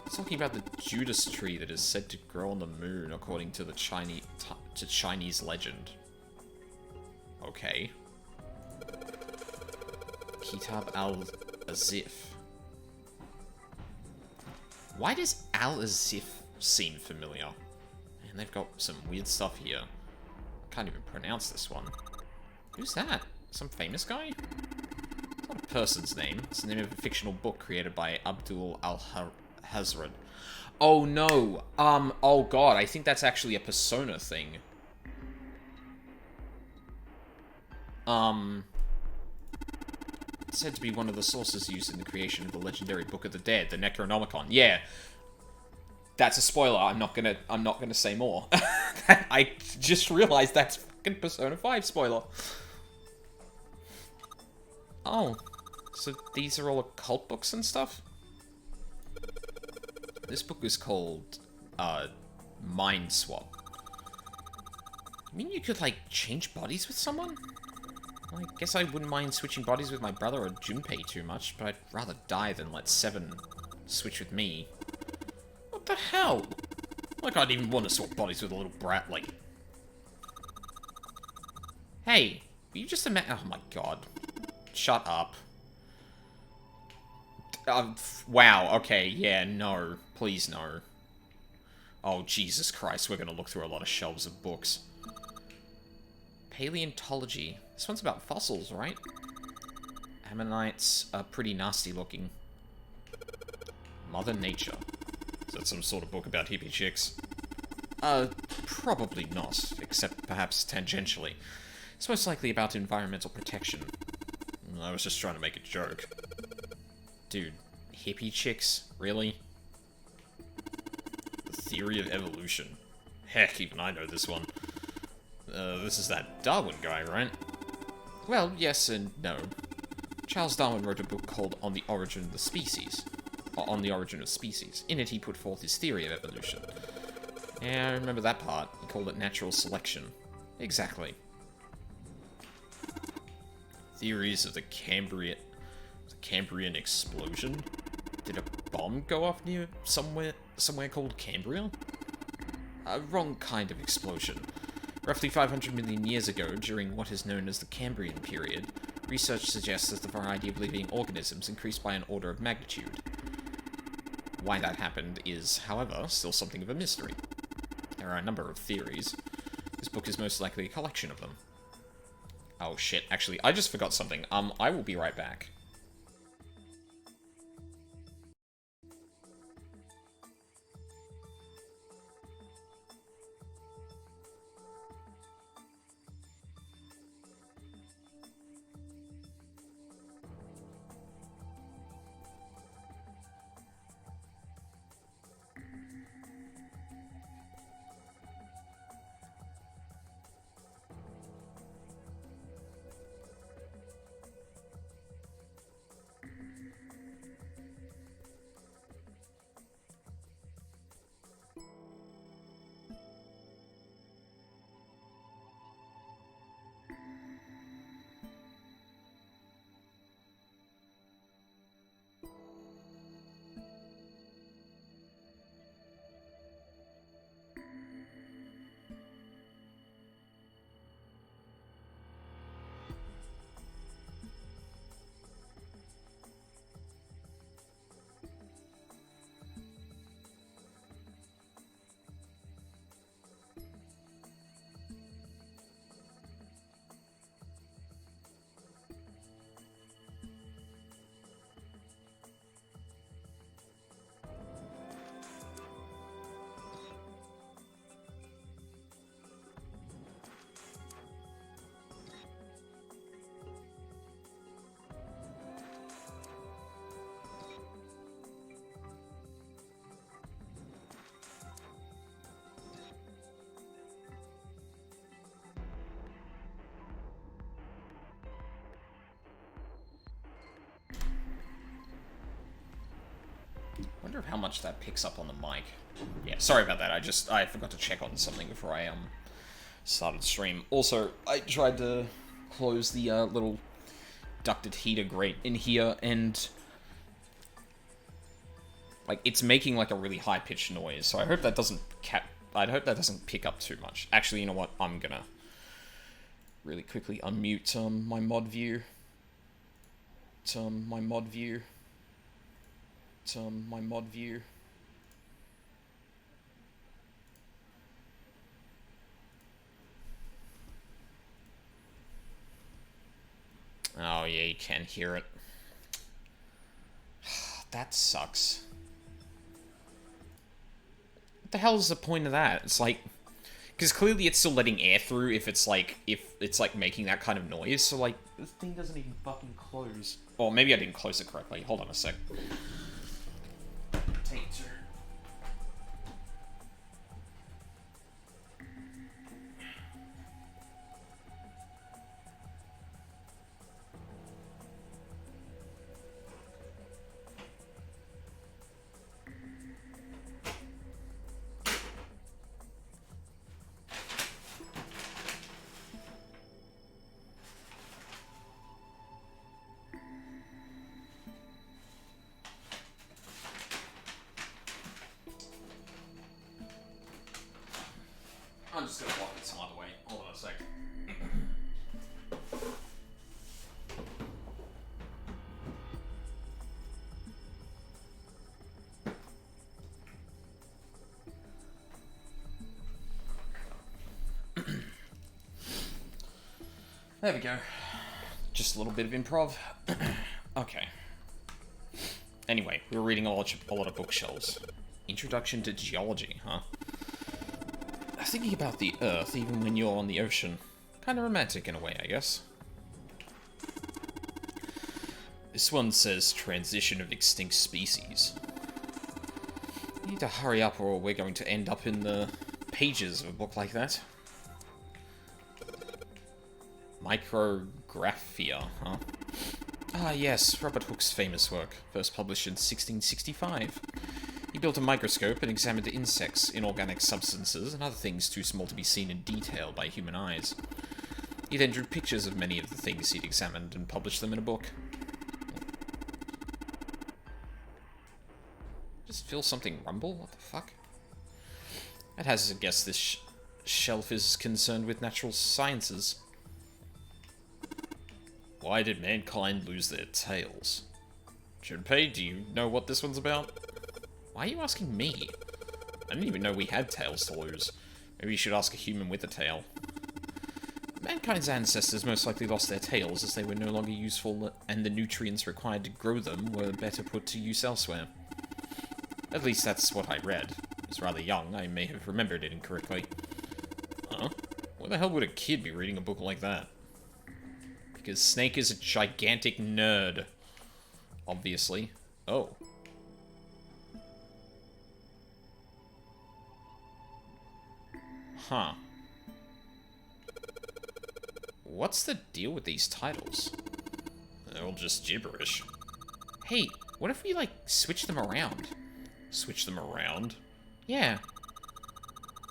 It's talking about the Judas tree that is said to grow on the moon, according to the Chinese legend. Okay. Kitab al-Azif. Why does al-Azif seem familiar? Man, they've got some weird stuff here. Can't even pronounce this one. Who's that? Some famous guy? It's not a person's name. It's the name of a fictional book created by Abdul al-Hazred. Oh no! Oh god, I think that's actually a Persona thing. It's said to be one of the sources used in the creation of the legendary Book of the Dead, the Necronomicon. Yeah. That's a spoiler. I'm not gonna say more. I just realized that's fucking Persona 5 spoiler. Oh. So these are all occult books and stuff? This book is called, Mind Swap. You mean you could, like, change bodies with someone? Well, I guess I wouldn't mind switching bodies with my brother or Junpei too much, but I'd rather die than let Seven switch with me. What the hell? Like, I'd even want to swap bodies with a little brat, like... Hey, were you just a man? Oh my god. Shut up. Wow, okay, yeah, no. Please, no. Oh, Jesus Christ, we're gonna look through a lot of shelves of books. Paleontology. This one's about fossils, right? Ammonites are pretty nasty looking. Mother Nature. Is that some sort of book about hippie chicks? Probably not, except perhaps tangentially. It's most likely about environmental protection. I was just trying to make a joke. Dude, hippie chicks? Really? The Theory of Evolution. Heck, even I know this one. This is that Darwin guy, right? Well, yes and no. Charles Darwin wrote a book called On the Origin of the Species. On the Origin of Species. In it, he put forth his theory of evolution. Yeah, I remember that part. He called it natural selection. Exactly. Theories of the Cambrian explosion? Did a bomb go off near somewhere called Cambria? A wrong kind of explosion. Roughly 500 million years ago, during what is known as the Cambrian period, research suggests that the variety of living organisms increased by an order of magnitude. Why that happened is, however, still something of a mystery. There are a number of theories. This book is most likely a collection of them. Oh shit, actually, I just forgot something. I will be right back. I wonder how much that picks up on the mic. Yeah, sorry about that. I forgot to check on something before I started the stream. Also, I tried to close the little ducted heater grate in here, and like it's making like a really high pitched noise. So I hope that doesn't pick up too much. Actually, you know what? I'm gonna really quickly unmute my mod view. My mod view. Oh yeah, you can hear it. That sucks. What the hell is the point of that? It's like, because clearly it's still letting air through if it's like making that kind of noise. So like, this thing doesn't even fucking close. Or maybe I didn't close it correctly. Hold on a sec. Take two. I'm just gonna walk it some other way. Hold on a sec. There we go. Just a little bit of improv. Okay. Anyway, we were reading a lot of bookshelves. Introduction to Geology, huh? Thinking about the Earth, even when you're on the ocean. Kind of romantic in a way, I guess. This one says transition of extinct species. You need to hurry up or we're going to end up in the pages of a book like that. Micrographia, huh? Ah yes, Robert Hooke's famous work, first published in 1665. He built a microscope and examined insects, inorganic substances, and other things too small to be seen in detail by human eyes. He then drew pictures of many of the things he'd examined and published them in a book. Just feel something rumble? What the fuck? I'd hazard a guess this shelf is concerned with natural sciences. Why did mankind lose their tails? Junpei, do you know what this one's about? Why are you asking me? I didn't even know we had tails to lose. Maybe you should ask a human with a tail. Mankind's ancestors most likely lost their tails as they were no longer useful and the nutrients required to grow them were better put to use elsewhere. At least that's what I read. I was rather young, I may have remembered it incorrectly. Huh? Why the hell would a kid be reading a book like that? Because Snake is a gigantic nerd. Obviously. Oh. Huh. What's the deal with these titles? They're all just gibberish. Hey, what if we, like, switch them around? Switch them around? Yeah.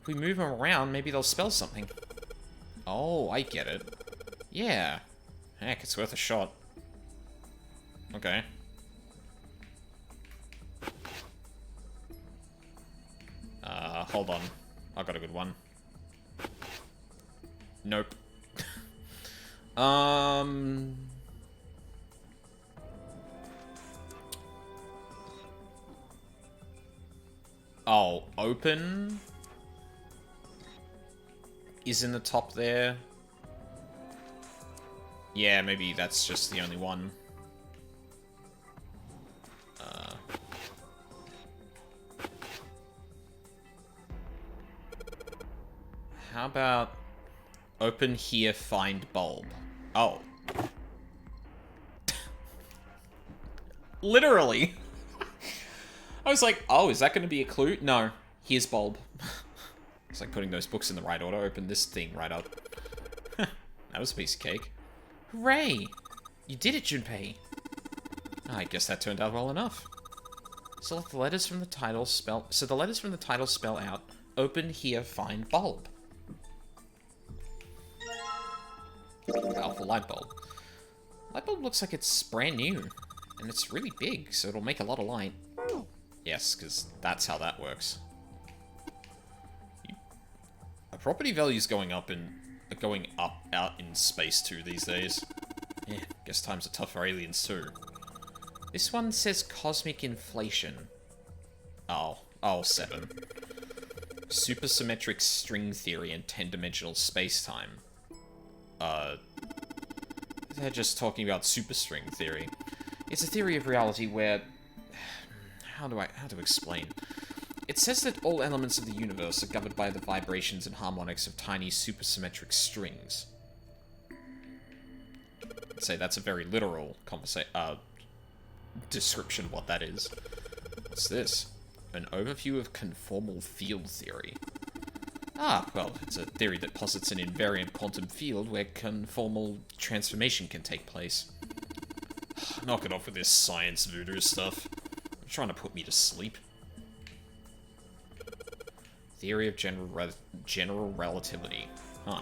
If we move them around, maybe they'll spell something. Oh, I get it. Yeah. Heck, it's worth a shot. Okay. Hold on. I got a good one. Nope. Oh, open is in the top there. Yeah, maybe that's just the only one. How about open here, find bulb? Oh. Literally. I was like, oh, is that going to be a clue? No. Here's bulb. It's like putting those books in the right order. Open this thing right up. That was a piece of cake. Hooray! You did it, Junpei. I guess that turned out well enough. Select the letters from the title spell. So the letters from the title spell out. Open here, find bulb. Powerful light bulb. Light bulb looks like it's brand new, and it's really big, so it'll make a lot of light. Yes, because that's how that works. A property value's going up out in space too these days. Yeah, guess times are tough for aliens too. This one says cosmic inflation. Oh, 7. Supersymmetric string theory and 10-dimensional space-time. They're just talking about superstring theory. It's a theory of reality where... How to explain? It says that all elements of the universe are governed by the vibrations and harmonics of tiny supersymmetric strings. I'd say that's a very literal description of what that is. What's this? An overview of conformal field theory. Ah, well, it's a theory that posits an invariant quantum field where conformal transformation can take place. Knock it off with this science voodoo stuff. You're trying to put me to sleep. Theory of general relativity. Huh.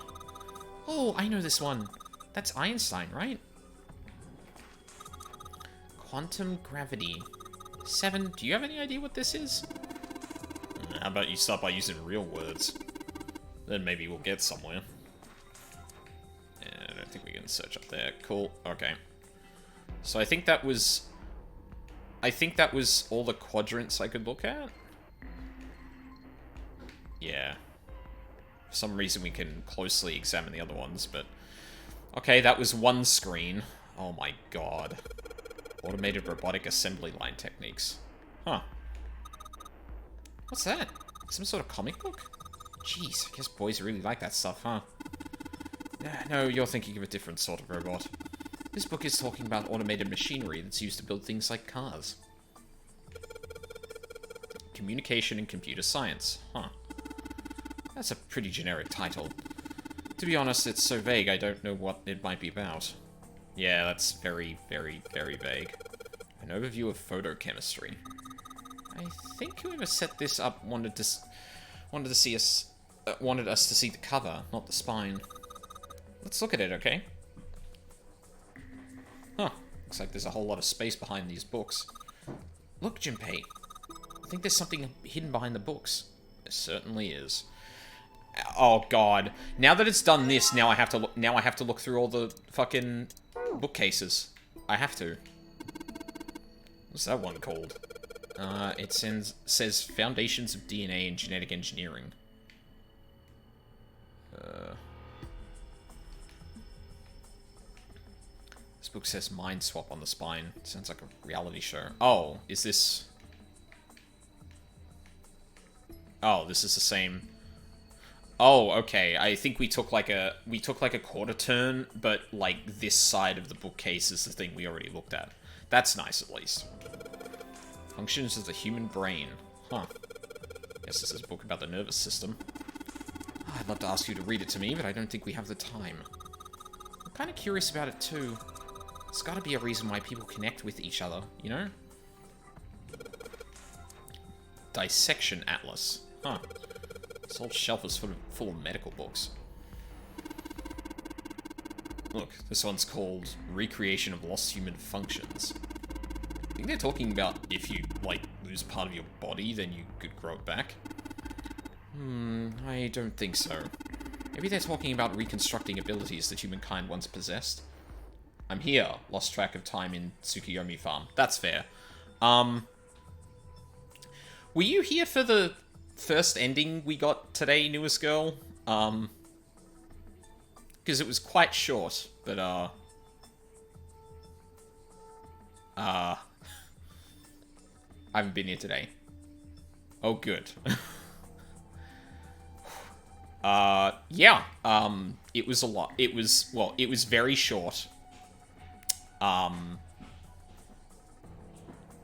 Oh, I know this one. That's Einstein, right? Quantum gravity. 7, do you have any idea what this is? How about you start by using real words? Then maybe we'll get somewhere. I don't think we can search up there. Cool. Okay. So I think that was all the quadrants I could look at. Yeah. For some reason we can closely examine the other ones, but... Okay, that was one screen. Oh my god. Automated robotic assembly line techniques. Huh. What's that? Some sort of comic book? Jeez, I guess boys really like that stuff, huh? No, you're thinking of a different sort of robot. This book is talking about automated machinery that's used to build things like cars. Communication and computer science, huh? That's a pretty generic title. To be honest, it's so vague I don't know what it might be about. Yeah, that's very, very, very vague. An overview of photochemistry. I think whoever set this up wanted to see us wanted us to see the cover, not the spine. Let's look at it, okay? Huh. Looks like there's a whole lot of space behind these books. Look, Junpei. I think there's something hidden behind the books. There certainly is. Oh god. Now that it's done this, now I have to look through all the fucking bookcases. I have to. What's that one called? It says Foundations of DNA and Genetic Engineering. This book says Mind Swap on the spine. Sounds like a reality show. Oh, is this... Oh, this is the same... Oh, okay. I think we took like a quarter turn, but like this side of the bookcase is the thing we already looked at. That's nice, at least. Functions of the human brain. Huh. Guess this is a book about the nervous system. I'd love to ask you to read it to me, but I don't think we have the time. I'm kind of curious about it too. There's got to be a reason why people connect with each other, you know? Dissection Atlas. Huh. This whole shelf is full of medical books. Look, this one's called Recreation of Lost Human Functions. I think they're talking about if you, like, lose part of your body, then you could grow it back. I don't think so. Maybe they're talking about reconstructing abilities that humankind once possessed. I'm here, lost track of time in Tsukiyomi Farm. That's fair. Were you here for the first ending we got today, newest girl? Because it was quite short, but, I haven't been here today. Oh, good. Yeah, it was a lot. It was very short. But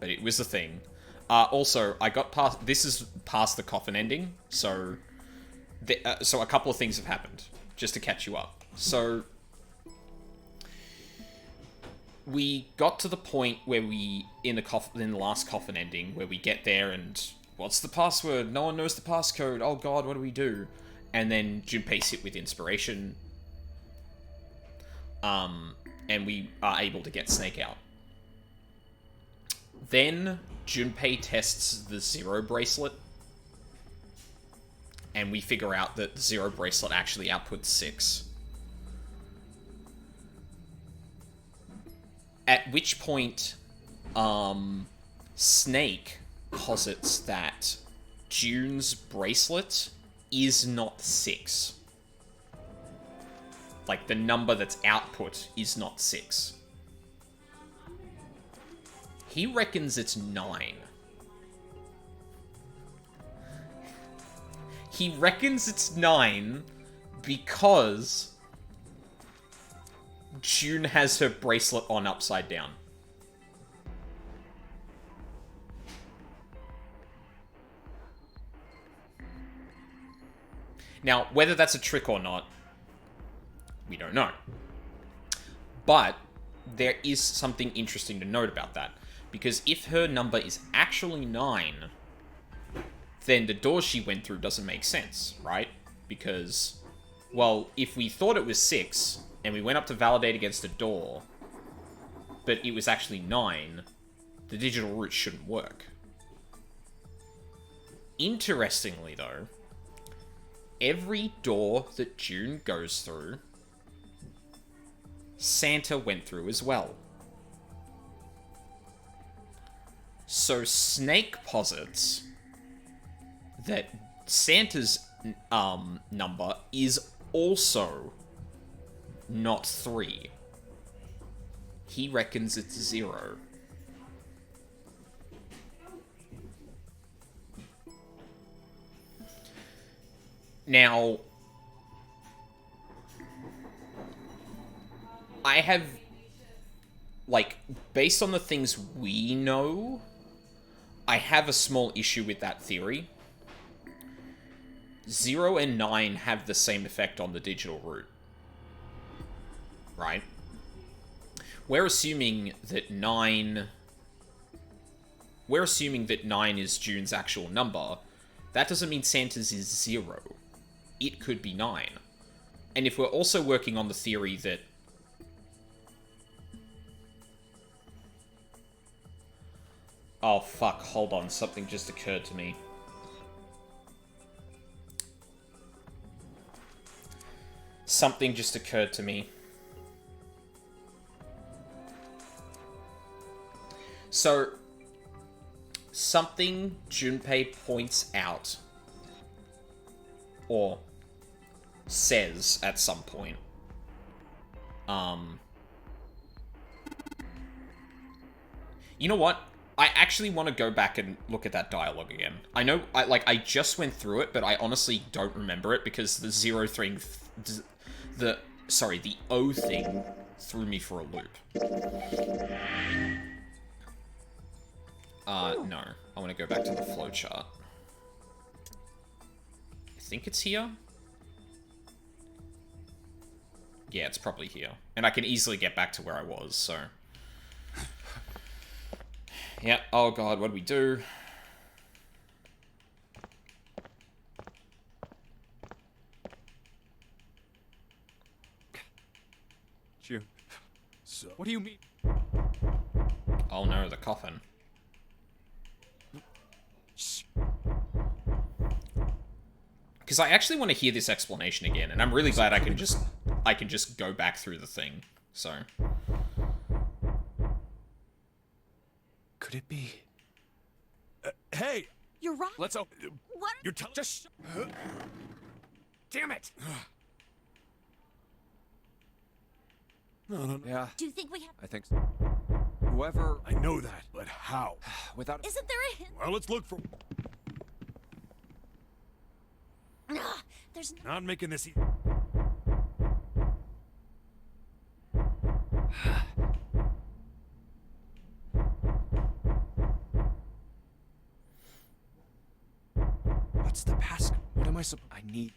it was a thing. Also, I got past... This is past the coffin ending, so... so a couple of things have happened, just to catch you up. So... We got to the point where we... In the last coffin ending, where we get there and... What's the password? No one knows the passcode. Oh god, what do we do? And then Junpei's hit with inspiration. And we are able to get Snake out. Then Junpei tests the Zero Bracelet. And we figure out that the Zero Bracelet actually outputs 6. At which point, Snake posits that June's bracelet is not 6. Like, the number that's output is not 6. He reckons it's 9. He reckons it's 9 because June has her bracelet on upside down. Now, whether that's a trick or not, we don't know. But there is something interesting to note about that. Because if her number is actually 9, then the door she went through doesn't make sense, right? Because, well, if we thought it was 6, and we went up to validate against a door, but it was actually 9, the digital route shouldn't work. Interestingly, though, every door that June goes through, Santa went through as well. So Snake posits that Santa's number is also not 3. He reckons it's 0. Now, I have, like, based on the things we know, I have a small issue with that theory. 0 and 9 have the same effect on the digital route. Right? We're assuming that 9 we're assuming that 9 is June's actual number. That doesn't mean Santa's is 0. It could be 9. And if we're also working on the theory that... Oh, fuck. Hold on. Something just occurred to me. Something just occurred to me. So, something Junpei points out, or says at some point, you know what? I actually want to go back and look at that dialogue again. I know, I just went through it, but I honestly don't remember it because the 0 thing, the O thing threw me for a loop. No. I want to go back to the flowchart. I think it's here? Yeah, it's probably here. And I can easily get back to where I was, so... Yeah, oh god, what do we do? June. So, What do you mean? Oh no, the coffin. Because I actually want to hear this explanation again, and I'm really glad I can just go back through the thing. So, Could it be? hey, You're right. Let's open. What? you're telling... Just. Damn it! No. Yeah, Do you think we have... I think so. Whoever. I know that, but how? Without. Isn't there a hint? Well, let's look for... Ah, there's no... Not making this... What's the pass? What am I supposed? I need.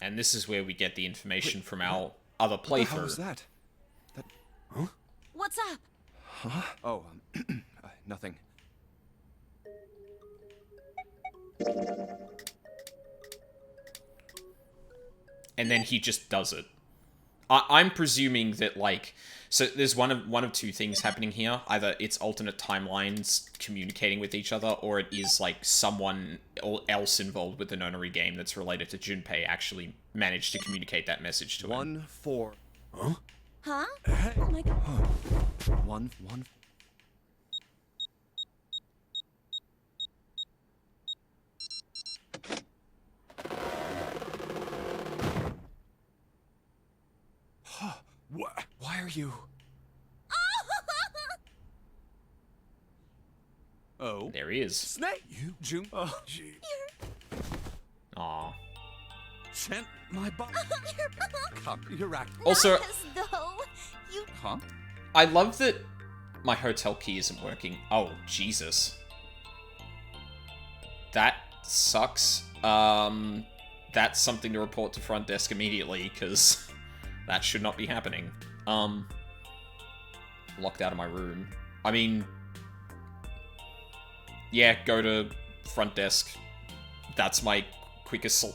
and this is where we get the information from our other What the hell was playthrough. that? That. What's up? Oh, nothing. And then he just does it. I'm presuming that, like, so there's one of two things happening here. Either it's alternate timelines communicating with each other, or it is like someone else involved with the Nonary game that's related to Junpei actually managed to communicate that message to him. 1-4. Huh? Oh my god. 1. Why are you? Oh. There he is. Snake! You? June Gee. Aw. sent my body. You're acting. Also, As though you... Huh? I love that my hotel key isn't working. Oh, Jesus. That sucks. That's something to report to front desk immediately, because that should not be happening. Locked out of my room. I mean, yeah, go to front desk. That's my quickest...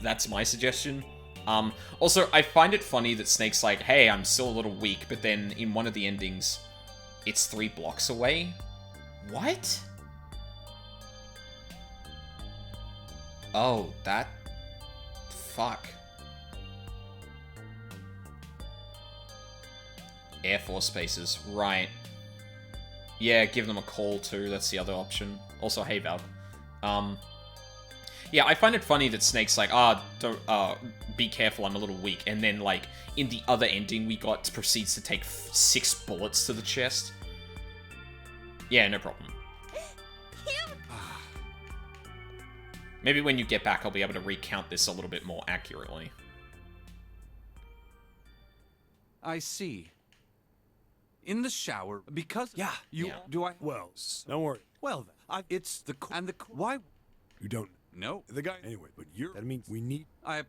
That's my suggestion. Also, I find it funny that Snake's like, hey, I'm still a little weak, but then in one of the endings, it's 3 blocks away? What? Oh, that... Fuck. Air Force bases, right. Yeah, give them a call too, that's the other option. Also, hey Valk. Yeah, I find it funny that Snake's like, don't, be careful, I'm a little weak. And then, like, in the other ending we got, proceeds to take 6 bullets to the chest. Yeah, no problem. Maybe when you get back, I'll be able to recount this a little bit more accurately. I see. In the shower, because... Yeah. You... Yeah. Do I... Well, don't worry. Well, then, it's the... And the... Why... You don't... No. The guy. Anyway, but you're. That means we need. I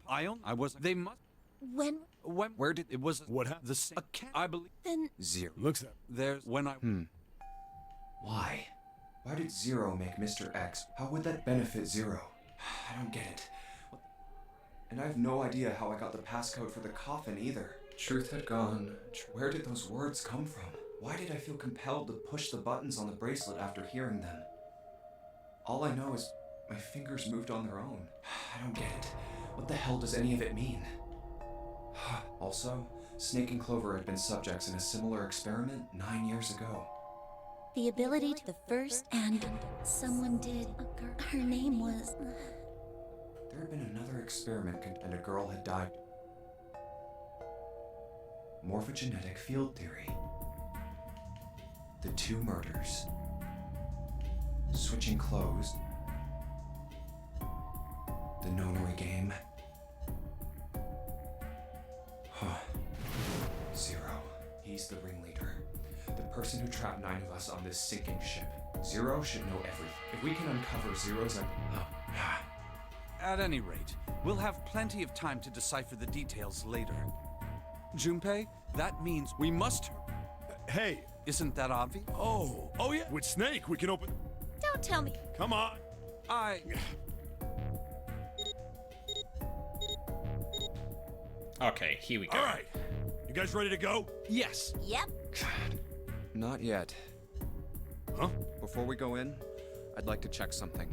was. They must. When? Where did it was What happened? the same? I believe Then Zero. Looks at. there's when I. Why? Why did Zero make Mr. X? How would that benefit Zero? I don't get it. And I have no idea how I got the passcode for the coffin either. Truth had gone. Where did those words come from? Why did I feel compelled to push the buttons on the bracelet after hearing them? All I know is my fingers moved on their own. I don't get it. What the hell does any of it mean? Also, Snake and Clover had been subjects in a similar experiment 9 years ago. the ability to the first, and someone did. Her name was. There had been another experiment and a girl had died. Morphogenetic field theory. The two murders. Switching clothes. The Nonary game. Huh. Zero. He's the ringleader. The person who trapped 9 of us on this sinking ship. Zero should know everything. If we can uncover Zero's... At any rate, we'll have plenty of time to decipher the details later. Junpei, that means we must... Hey. Isn't that obvious? Oh yeah. With Snake, we can open... Don't tell me. Come on. Okay, here we go. All right. You guys ready to go? Yes. Yep. Not yet. Huh? Before we go in, I'd like to check something.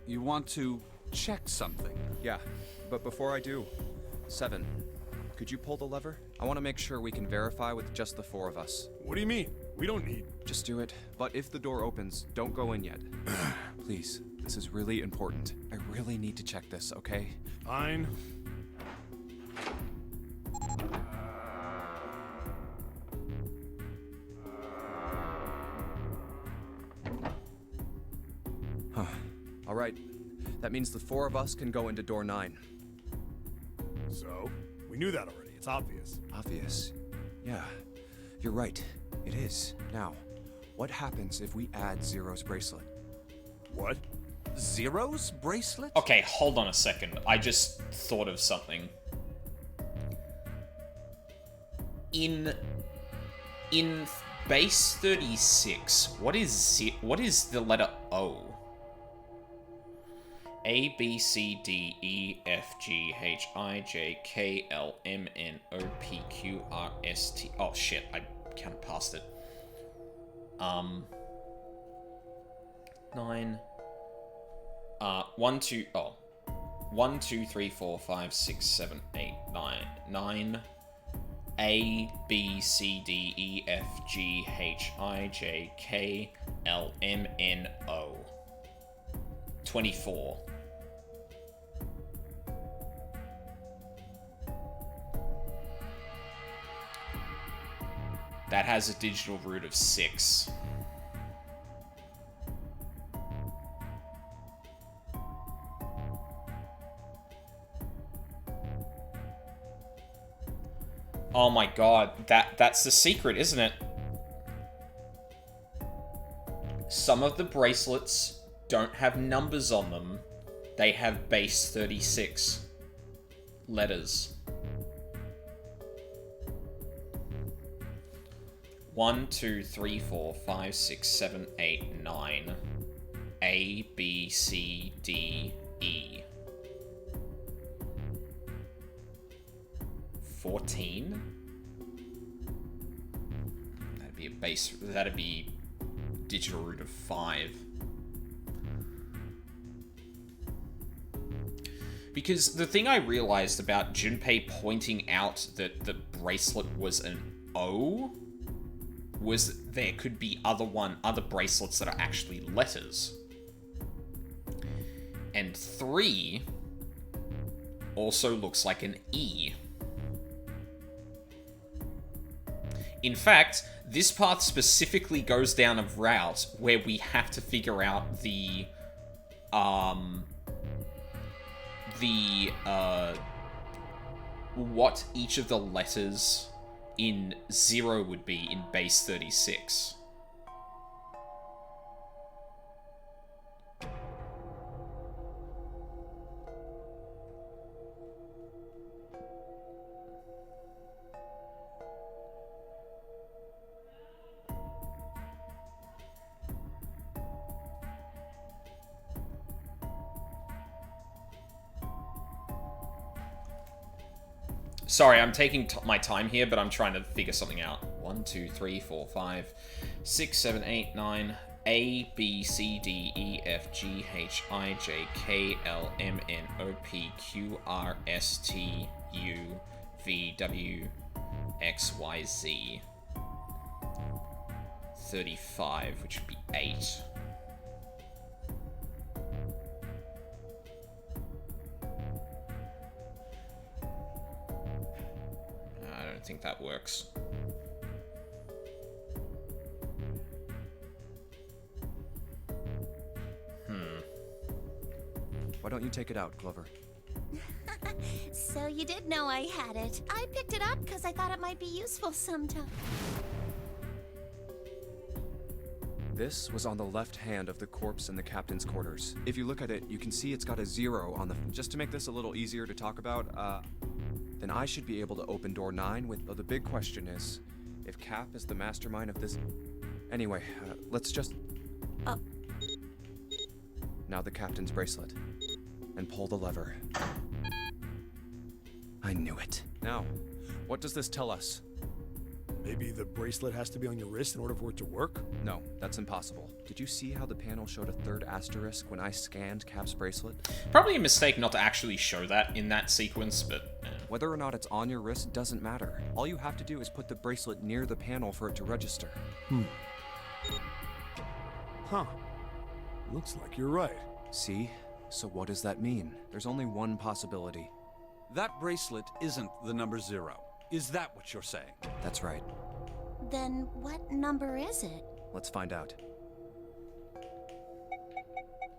You want to check something? Yeah, but before I do, Seven, could you pull the lever? I want to make sure we can verify with just the 4 of us. What do you mean? We don't need... Just do it, but if the door opens, don't go in yet. Please, this is really important. I really need to check this, okay? Fine. Huh. All right. That means the 4 of us can go into door 9. So, we knew that already. It's obvious. Obvious. Yeah, you're right. It is. Now, what happens if we add Zero's bracelet? What? Zero's bracelet? Okay, hold on a second. I just thought of something. In base 36, what is the letter O? A, B, C, D, E, F, G, H, I, J, K, L, M, N, O, P, Q, R, S, T. Oh shit, I kind of passed it. 9. 1, 2, 3, 4, 5, 6, 7, 8, 9. 9. A, B, C, D, E, F, G, H, I, J, K, L, M, N, O. 24. That has a digital root of 6. Oh my god, that's the secret, isn't it? Some of the bracelets don't have numbers on them. They have base 36 letters. 1, 2, 3, 4, 5, 6, 7, 8, 9. A, B, C, D, E. 14? That'd be digital root of 5. Because the thing I realized about Junpei pointing out that the bracelet was an O was that there could be other bracelets that are actually letters. And 3 also looks like an E. In fact, this path specifically goes down a route where we have to figure out what each of the letters in 0 would be in base 36. Sorry, I'm taking my time here, but I'm trying to figure something out. 1, 2, 3, 4, 5, 6, 7, 8, 9. A, B, C, D, E, F, G, H, I, J, K, L, M, N, O, P, Q, R, S, T, U, V, W, X, Y, Z. 35, which would be 8. I don't think that works. Why don't you take it out, Clover? So you did know I had it. I picked it up because I thought it might be useful sometime. This was on the left hand of the corpse in the captain's quarters. If you look at it, you can see it's got a 0 on the... Just to make this a little easier to talk about, then I should be able to open door 9 with... the big question is, if Cap is the mastermind of this... Anyway, let's just... Oh. Now the captain's bracelet. And pull the lever. I knew it. Now, what does this tell us? Maybe the bracelet has to be on your wrist in order for it to work? No, that's impossible. Did you see how the panel showed a 3rd asterisk when I scanned Cap's bracelet? Probably a mistake not to actually show that in that sequence, but... Whether or not it's on your wrist doesn't matter. All you have to do is put the bracelet near the panel for it to register. Huh. Looks like you're right. See? So what does that mean? There's only one possibility. That bracelet isn't the number 0. Is that what you're saying? That's right. Then what number is it? Let's find out.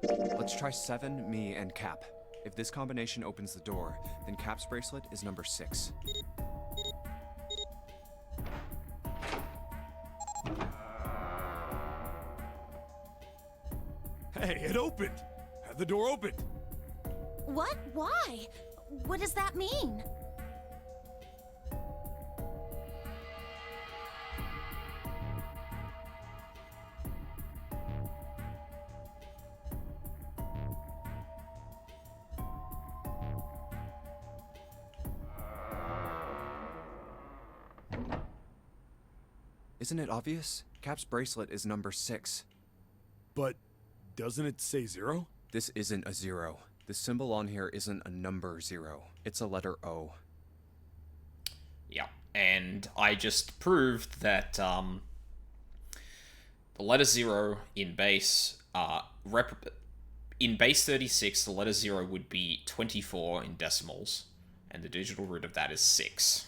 Let's try 7, me, and Cap. If this combination opens the door, then Cap's bracelet is number 6. Hey, it opened! The door opened! What? Why? What does that mean? Isn't it obvious? Cap's bracelet is number 6. But doesn't it say 0? This isn't a 0. The symbol on here isn't a number 0. It's a letter O. Yeah, and I just proved that the letter 0 in base, in base 36, the letter 0 would be 24 in decimals, and the digital root of that is 6.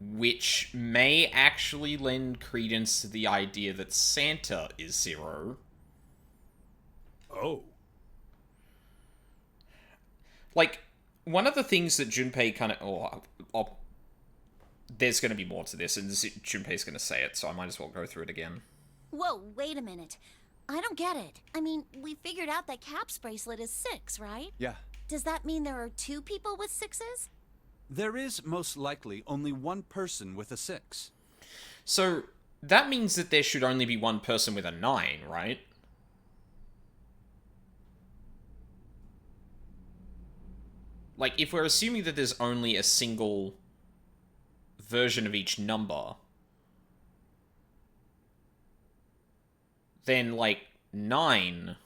Which may actually lend credence to the idea that Santa is 0. Oh. Like, one of the things that Junpei kind of... there's going to be more to this, and Junpei's going to say it, so I might as well go through it again. Whoa, wait a minute. I don't get it. I mean, we figured out that Cap's bracelet is 6, right? Yeah. Does that mean there are 2 people with 6s? There is most likely only one person with a 6. So, that means that there should only be one person with a 9, right? Like, if we're assuming that there's only a single version of each number, then, like, 9...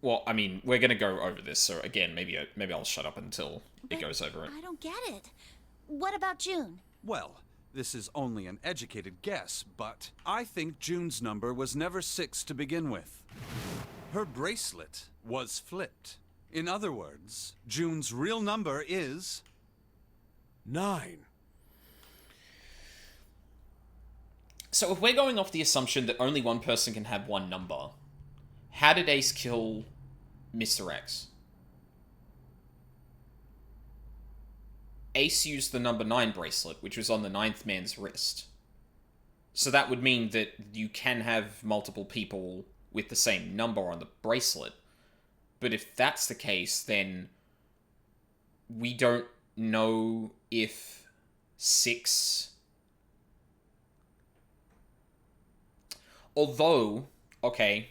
Well, I mean, we're gonna go over this, so again, maybe I'll shut up until it goes over it. I don't get it. What about June? Well, this is only an educated guess, but I think June's number was never 6 to begin with. Her bracelet was flipped. In other words, June's real number is... 9. So if we're going off the assumption that only one person can have one number, how did Ace kill Mr. X? Ace used the number 9 bracelet, which was on the 9th man's wrist. So that would mean that you can have multiple people with the same number on the bracelet. But if that's the case, then we don't know if 6 Although, okay,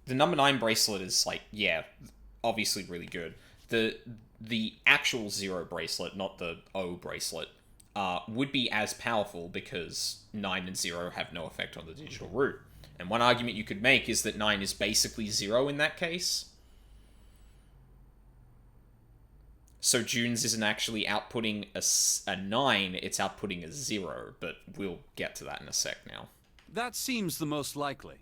the number 9 bracelet is, like, yeah, obviously really good. The actual 0 bracelet, not the O bracelet, would be as powerful because 9 and 0 have no effect on the digital root. And one argument you could make is that 9 is basically 0 in that case. So June's isn't actually outputting a 9, it's outputting a 0, but we'll get to that in a sec now. That seems the most likely.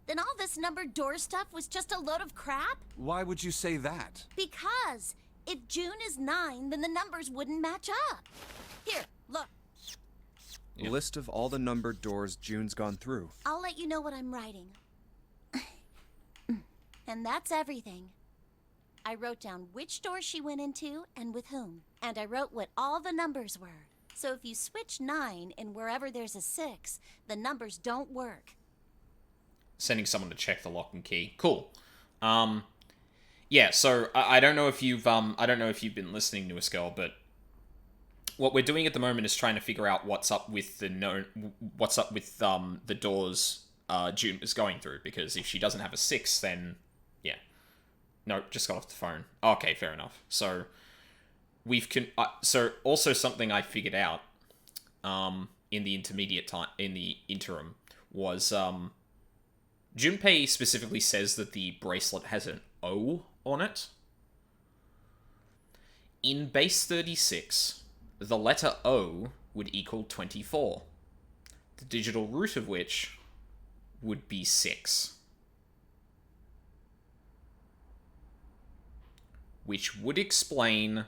Then all this numbered door stuff was just a load of crap? Why would you say that? Because if June is 9, then the numbers wouldn't match up. Here, look. A list of all the numbered doors June's gone through. I'll let you know what I'm writing. And that's everything. I wrote down which door she went into and with whom. And I wrote what all the numbers were. So if you switch 9 and wherever there's a 6, the numbers don't work. Sending someone to check the lock and key. Cool. Yeah, so I don't know if you've been listening to us, girl, but what we're doing at the moment is trying to figure out what's up with the doors June is going through, because if she doesn't have a 6, then yeah. No, just got off the phone. Okay, fair enough. So so also something I figured out in the interim was Junpei specifically says that the bracelet has an O on it. In base 36, the letter O would equal 24, the digital root of which would be 6. Which would explain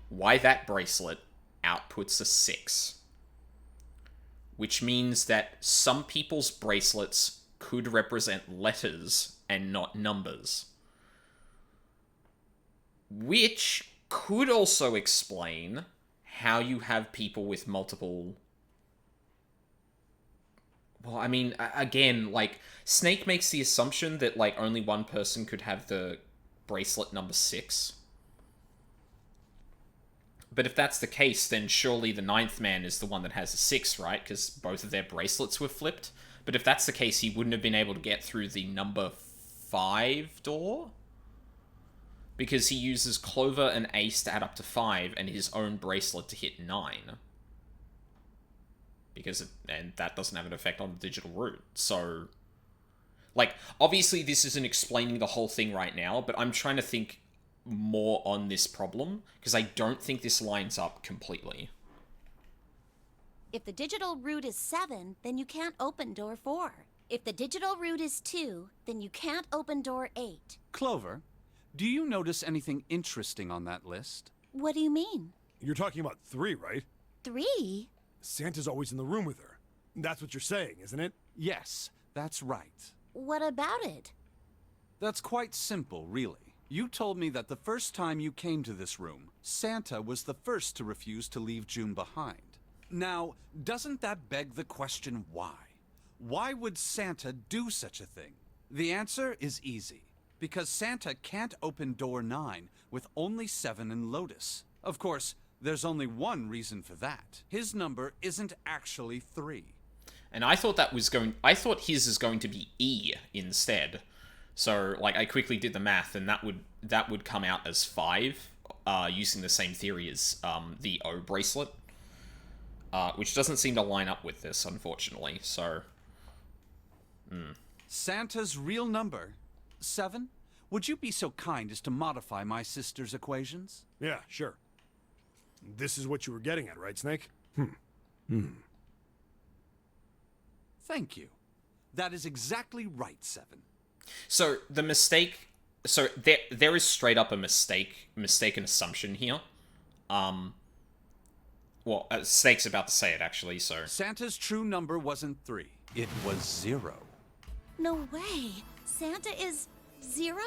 why that bracelet outputs a 6. Which means that some people's bracelets could represent letters and not numbers. Which could also explain how you have people with multiple... Well, I mean, again, like, Snake makes the assumption that, like, only one person could have the bracelet number 6. But if that's the case, then surely the 9th man is the one that has a 6, right? Because both of their bracelets were flipped. But if that's the case, he wouldn't have been able to get through the number 5 door? Because he uses Clover and Ace to add up to 5, and his own bracelet to hit 9. And that doesn't have an effect on the digital root. So, like, obviously this isn't explaining the whole thing right now, but I'm trying to think more on this problem, because I don't think this lines up completely. If the digital root is 7, then you can't open door 4. If the digital root is 2, then you can't open door 8. Clover, do you notice anything interesting on that list? What do you mean? You're talking about 3, right? 3? Santa's always in the room with her. That's what you're saying, isn't it? Yes, that's right. What about it? That's quite simple, really. You told me that the first time you came to this room, Santa was the first to refuse to leave June behind. Now, doesn't that beg the question why? Why would Santa do such a thing? The answer is easy. Because Santa can't open door 9 with only 7 and Lotus. Of course, there's only one reason for that. His number isn't actually 3. And I thought his is going to be E instead. So, like, I quickly did the math, and that would come out as 5, using the same theory as the O bracelet, which doesn't seem to line up with this, unfortunately. So, Santa's real number, 7? Would you be so kind as to modify my sister's equations? Yeah, sure. This is what you were getting at, right, Snake? Thank you. That is exactly right, 7. So the mistake, so there is straight up a mistaken assumption here. Well, Snake's about to say it actually. So Santa's true number wasn't 3; it was 0. No way. Santa is 0?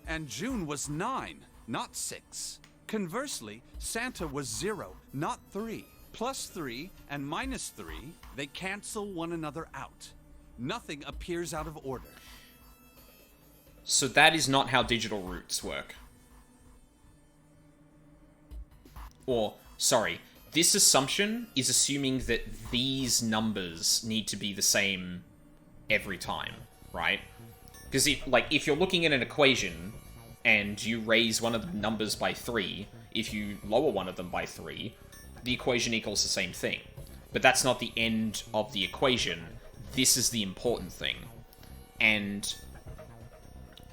And June was 9, not 6. Conversely, Santa was 0, not 3. Plus 3 and minus 3, they cancel one another out. Nothing appears out of order. So that is not how digital roots work. Or, sorry, this assumption is assuming that these numbers need to be the same every time, right? Because if you're looking at an equation and you raise one of the numbers by 3, if you lower one of them by 3, the equation equals the same thing. But that's not the end of the equation. This is the important thing. And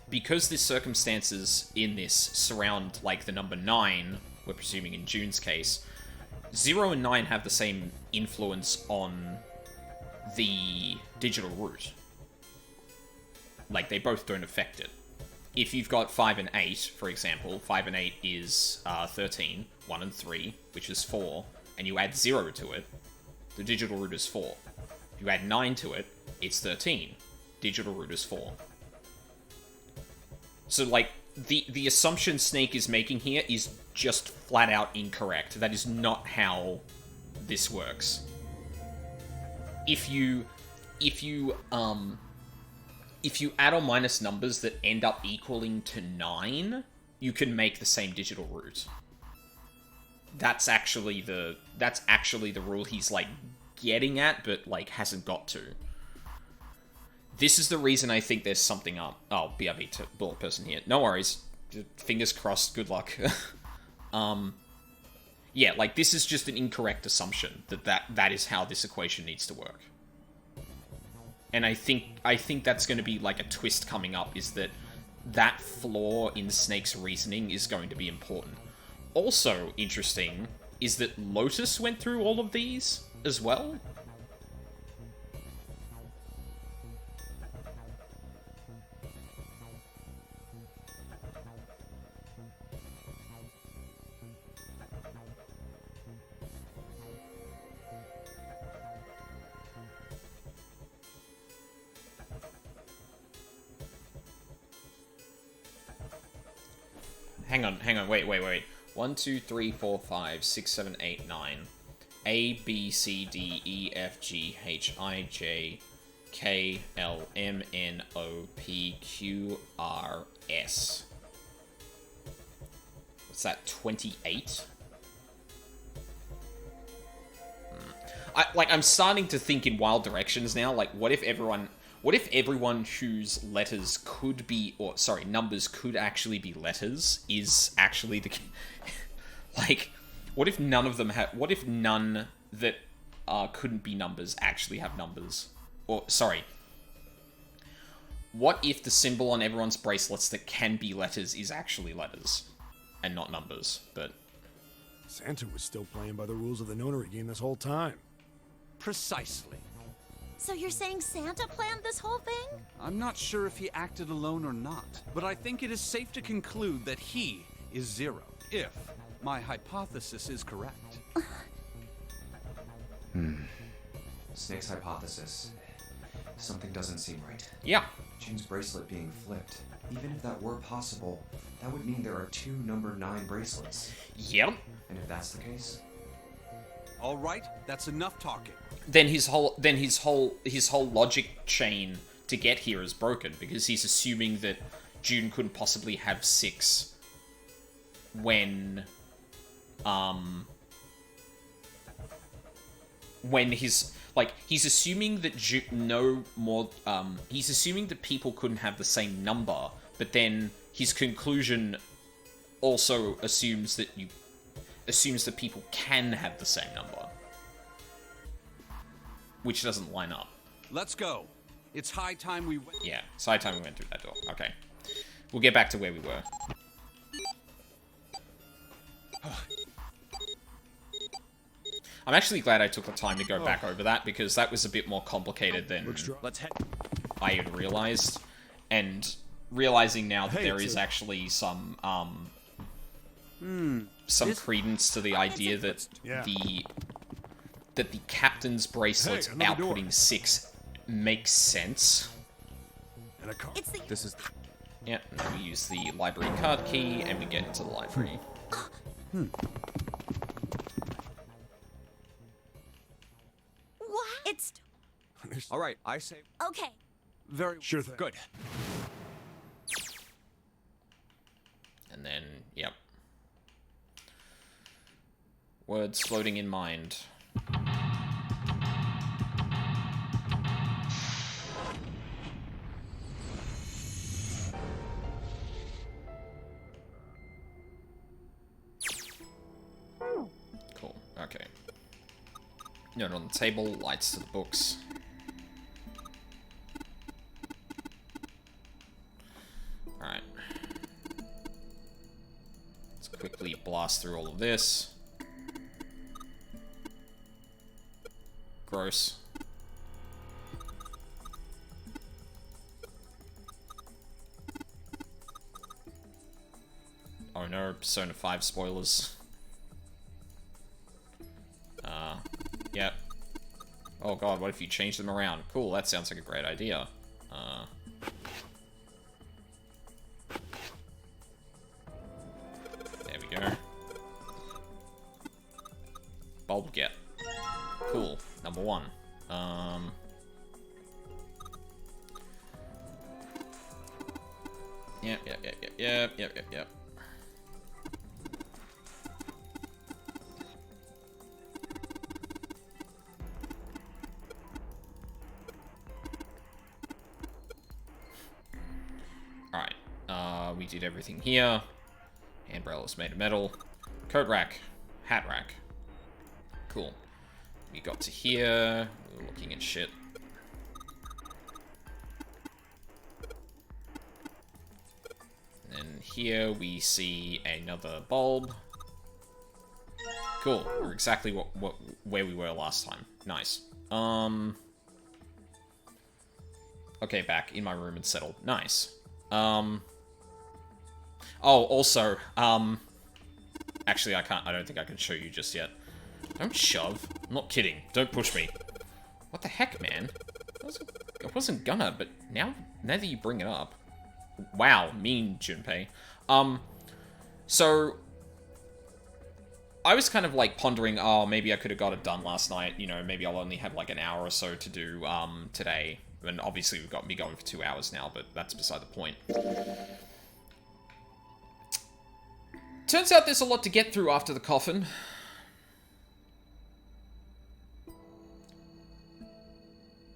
because the circumstances in this surround, like, the number 9, we're presuming in June's case, 0 and 9 have the same influence on the digital root. Like, they both don't affect it. If you've got 5 and 8, for example, 5 and 8 is 13, 1 and 3, which is 4, and you add 0 to it, the digital root is 4. If you add 9 to it, it's 13. Digital root is 4. So, like, the assumption Snake is making here is just flat out incorrect. That is not how this works. If you add or minus numbers that end up equaling to 9, you can make the same digital root. That's actually the rule he's, like, getting at, but, like, hasn't got to. This is the reason I think there's something up. Oh, BRB to bullet person here. No worries. Fingers crossed. Good luck. Yeah, like, this is just an incorrect assumption that is how this equation needs to work. And I think that's going to be, like, a twist coming up, is that flaw in Snake's reasoning is going to be important. Also interesting is that Lotus went through all of these as well. Hang on, wait. 1, 2, 3, 4, 5, 6, 7, 8, 9. A, B, C, D, E, F, G, H, I, J, K, L, M, N, O, P, Q, R, S. What's that, 28? I'm starting to think in wild directions now. Like, what if everyone whose letters could be, or sorry, numbers could actually be letters is actually the, like, what if none of them have, what if none that couldn't be numbers actually have numbers? Or, sorry, what if the symbol on everyone's bracelets that can be letters is actually letters and not numbers? But Santa was still playing by the rules of the nonary game this whole time. Precisely. So you're saying Santa planned this whole thing? I'm not sure if he acted alone or not, but I think it is safe to conclude that he is 0, if my hypothesis is correct. Snake's hypothesis. Something doesn't seem right. yeah, June's bracelet being flipped. Even if that were possible, that would mean there are 2 number 9 bracelets. yep. And if that's the case, All right, that's enough talking. Then his whole logic chain to get here is broken, because he's assuming that June couldn't possibly have 6 when he's assuming that he's assuming that people couldn't have the same number, but then his conclusion also assumes that people can have the same number, which doesn't line up. Let's go. It's high time we went. Yeah, it's high time we went through that door. Okay. We'll get back to where we were. I'm actually glad I took the time to go back over that, because that was a bit more complicated than Let's head. I had realized. And realizing now that Hey, there it's is a- actually some credence to the idea that Yeah. the captain's bracelets Hey, another door. outputting 6 makes sense. And a car. It's the... This is... Yeah, now we use the library card key, and we get into the library. What? It's... all right, I say Okay. Very Sure thing. good. And then, yep. Words floating in mind. Cool, okay. Note on the table, lights to the books. Alright. Let's quickly blast through all of this. Gross. Oh no, Persona 5 spoilers. Yep. Oh god, what if you change them around? Cool, that sounds like a great idea. There we go. Bulb get. Cool. Number 1. Yep. Alright, we did everything here. Handrail is made of metal. Coat rack. Hat rack. Cool. We got to here. We were looking at shit. And then here we see another bulb. Cool. We're exactly where we were last time. Nice. Okay, back in my room and settled. Nice. Oh, also, actually, I don't think I can show you just yet. Don't shove. I'm not kidding. Don't push me. What the heck, man? I wasn't gonna, but now that you bring it up. Wow, mean, Junpei. So, I was kind of, like, pondering, oh, maybe I could have got it done last night. You know, maybe I'll only have, like, an hour or so to do, today. And obviously we've got me going for 2 hours now, but that's beside the point. Turns out there's a lot to get through after the coffin.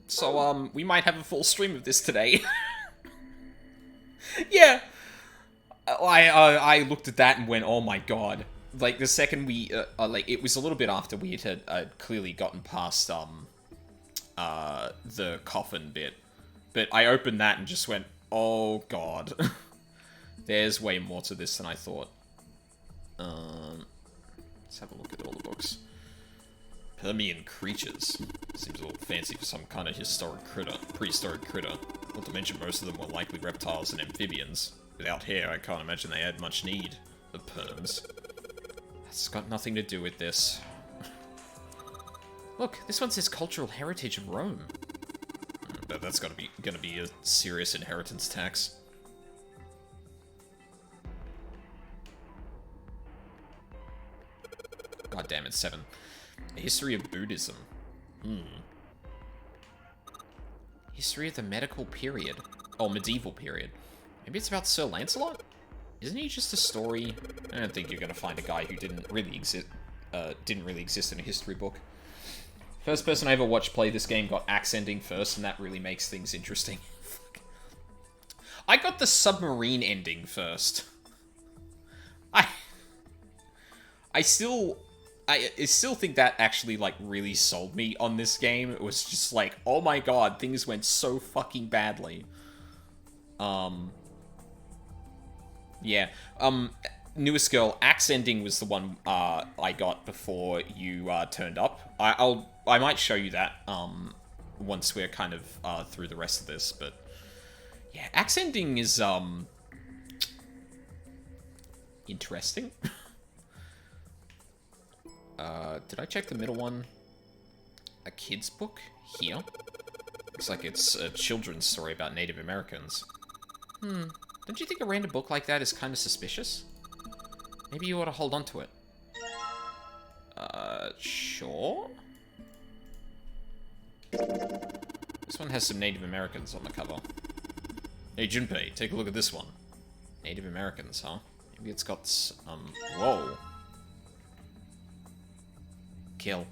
So, we might have a full stream of this today. Yeah. I looked at that and went, oh my god. Like, the second we, like, it was a little bit after we had clearly gotten past, the coffin bit. But I opened that and just went, oh god. There's way more to this than I thought. Let's have a look at all the books. Permian creatures. Seems a little fancy for some kind of prehistoric critter. Not to mention most of them were likely reptiles and amphibians. Without hair, I can't imagine they had much need of perms. That's got nothing to do with this. Look, this one says cultural heritage of Rome. But that's gonna be a serious inheritance tax. God damn it, 7. A history of Buddhism. History of the medical period. Oh, medieval period. Maybe it's about Sir Lancelot? Isn't he just a story? I don't think you're gonna find a guy who didn't really exist in a history book. First person I ever watched play this game got axe ending first, and that really makes things interesting. I got the submarine ending first. I still think that actually, like, really sold me on this game. It was just like, oh my god, things went so fucking badly. Yeah. Newest girl, axe ending was the one I got before you turned up. I might show you that once we're kind of through the rest of this, but yeah, axe ending is interesting. Did I check the middle one? A kid's book? Here? Looks like it's a children's story about Native Americans. Don't you think a random book like that is kind of suspicious? Maybe you ought to hold on to it. Sure? This one has some Native Americans on the cover. Hey, Junpei, take a look at this one. Native Americans, huh? Maybe it's got, whoa. Kill.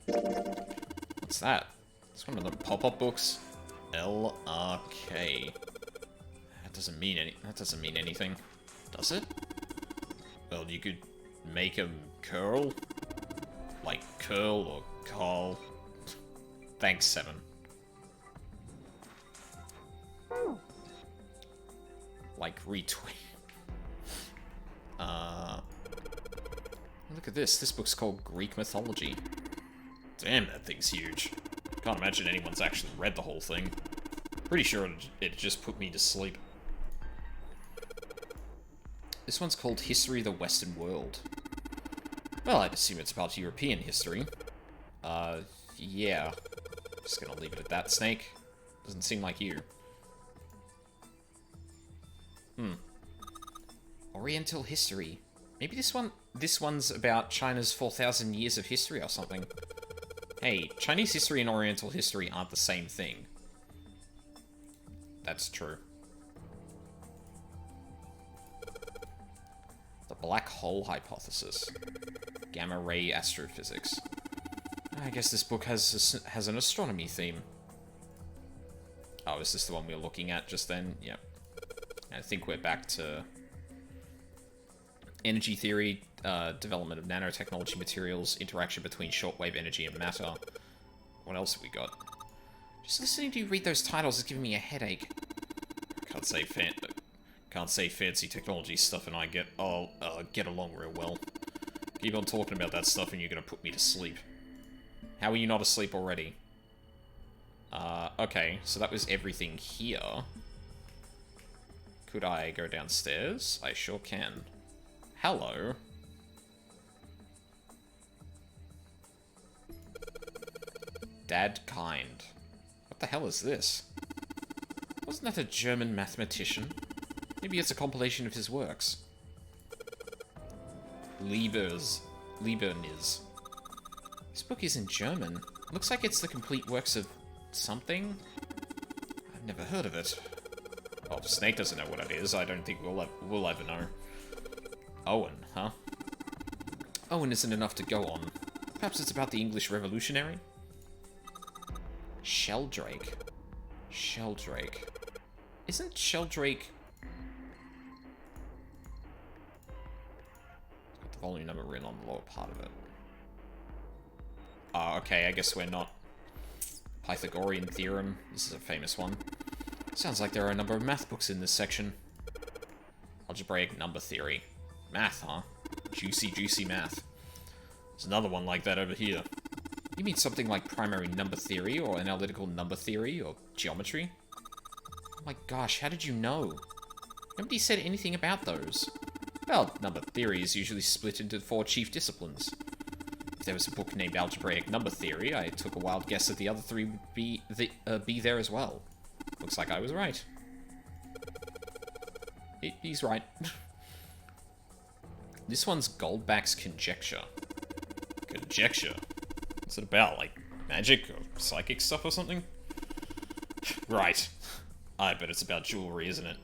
What's that? It's one of the pop-up books. LRK. That doesn't mean anything. Does it? Well, you could make them curl. Like curl or Carl. Thanks, 7. Like retweet. Look at this. This book's called Greek Mythology. Damn, that thing's huge. Can't imagine anyone's actually read the whole thing. Pretty sure it just put me to sleep. This one's called History of the Western World. Well, I'd assume it's about European history. Yeah. Just gonna leave it at that, Snake. Doesn't seem like you. Oriental history. Maybe this one's about China's 4,000 years of history or something. Hey, Chinese history and Oriental history aren't the same thing. That's true. The black hole hypothesis. Gamma ray astrophysics. I guess this book has an astronomy theme. Oh, is this the one we were looking at just then? Yep. I think we're back to energy theory, development of nanotechnology materials, interaction between shortwave energy and matter. What else have we got? Just listening to you read those titles is giving me a headache. Can't say fancy technology stuff and I get along real well. Keep on talking about that stuff and you're gonna put me to sleep. How are you not asleep already? Okay, so that was everything here. Could I go downstairs? I sure can. Hello. Dad Kind. What the hell is this? Wasn't that a German mathematician? Maybe it's a compilation of his works. Leibniz. This book is in German. Looks like it's the complete works of something. I've never heard of it. Well, if Snake doesn't know what it is, I don't think we'll ever know. Owen, huh? Owen isn't enough to go on. Perhaps it's about the English Revolutionary? Sheldrake. Sheldrake. Isn't Sheldrake... It's got the volume number written on the lower part of it. Oh, okay, I guess we're not. Pythagorean theorem. This is a famous one. Sounds like there are a number of math books in this section. Algebraic number theory. Math, huh? Juicy, juicy math. There's another one like that over here. You mean something like primary number theory, or analytical number theory, or geometry? Oh my gosh, how did you know? Nobody said anything about those. Well, number theory is usually split into 4 chief disciplines. If there was a book named Algebraic Number Theory, I took a wild guess that the other 3 would be there as well. Looks like I was right. He's right. This one's Goldback's Conjecture. Conjecture? What's it about? Like, magic or psychic stuff or something? Right. I bet it's about jewelry, isn't it?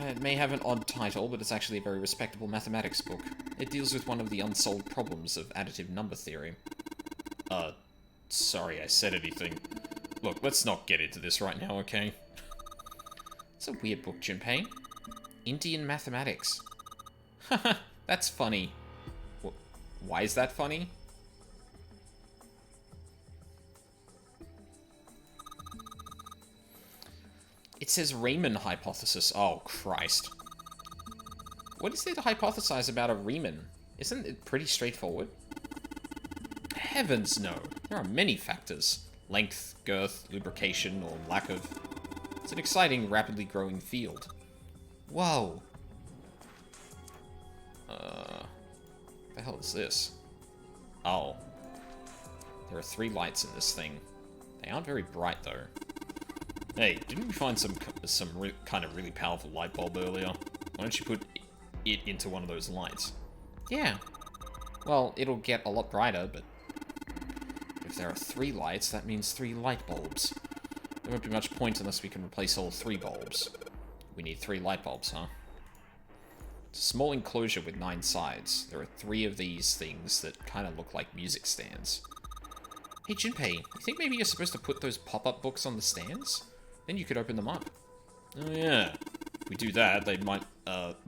It may have an odd title, but it's actually a very respectable mathematics book. It deals with one of the unsolved problems of additive number theory. Sorry I said anything. Look, let's not get into this right now, okay? It's a weird book, Junpei. Indian mathematics. Haha, that's funny. Why is that funny? It says Riemann hypothesis. Oh, Christ. What is there to hypothesize about a Riemann? Isn't it pretty straightforward? Heavens no. There are many factors. Length, girth, lubrication, or lack of. It's an exciting, rapidly growing field. Whoa. What the hell is this? Oh. There are 3 lights in this thing. They aren't very bright, though. Hey, didn't we find some kind of really powerful light bulb earlier? Why don't you put it into one of those lights? Yeah. Well, it'll get a lot brighter, but if there are 3 lights, that means 3 light bulbs. There won't be much point unless we can replace all 3 bulbs. We need 3 light bulbs, huh? It's a small enclosure with 9 sides. There are 3 of these things that kind of look like music stands. Hey, Junpei, you think maybe you're supposed to put those pop-up books on the stands? Then you could open them up. Oh, yeah. If we do that, they might,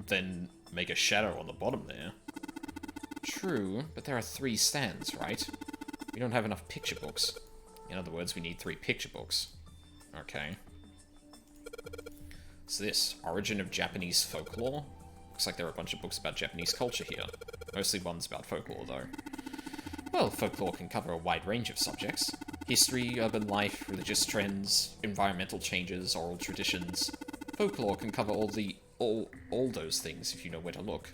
then make a shadow on the bottom there. True, but there are 3 stands, right? We don't have enough picture books. In other words, we need 3 picture books. Okay. What's this? Origin of Japanese folklore? Looks like there are a bunch of books about Japanese culture here. Mostly ones about folklore, though. Well, folklore can cover a wide range of subjects. History, urban life, religious trends, environmental changes, oral traditions. Folklore can cover all those things if you know where to look.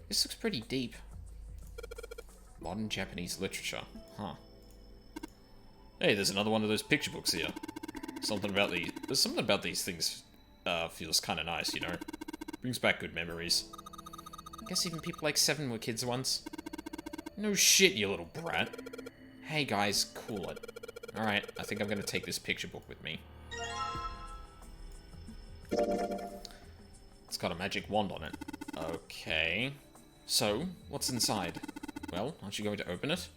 This looks pretty deep. Modern Japanese literature. Huh. Hey, there's another one of those picture books here. There's something about these things feels kind of nice, you know? Brings back good memories. I guess even people like 7 were kids once. No shit, you little brat. Hey guys, cool it. Alright, I think I'm gonna take this picture book with me. It's got a magic wand on it. Okay. So, what's inside? Well, aren't you going to open it?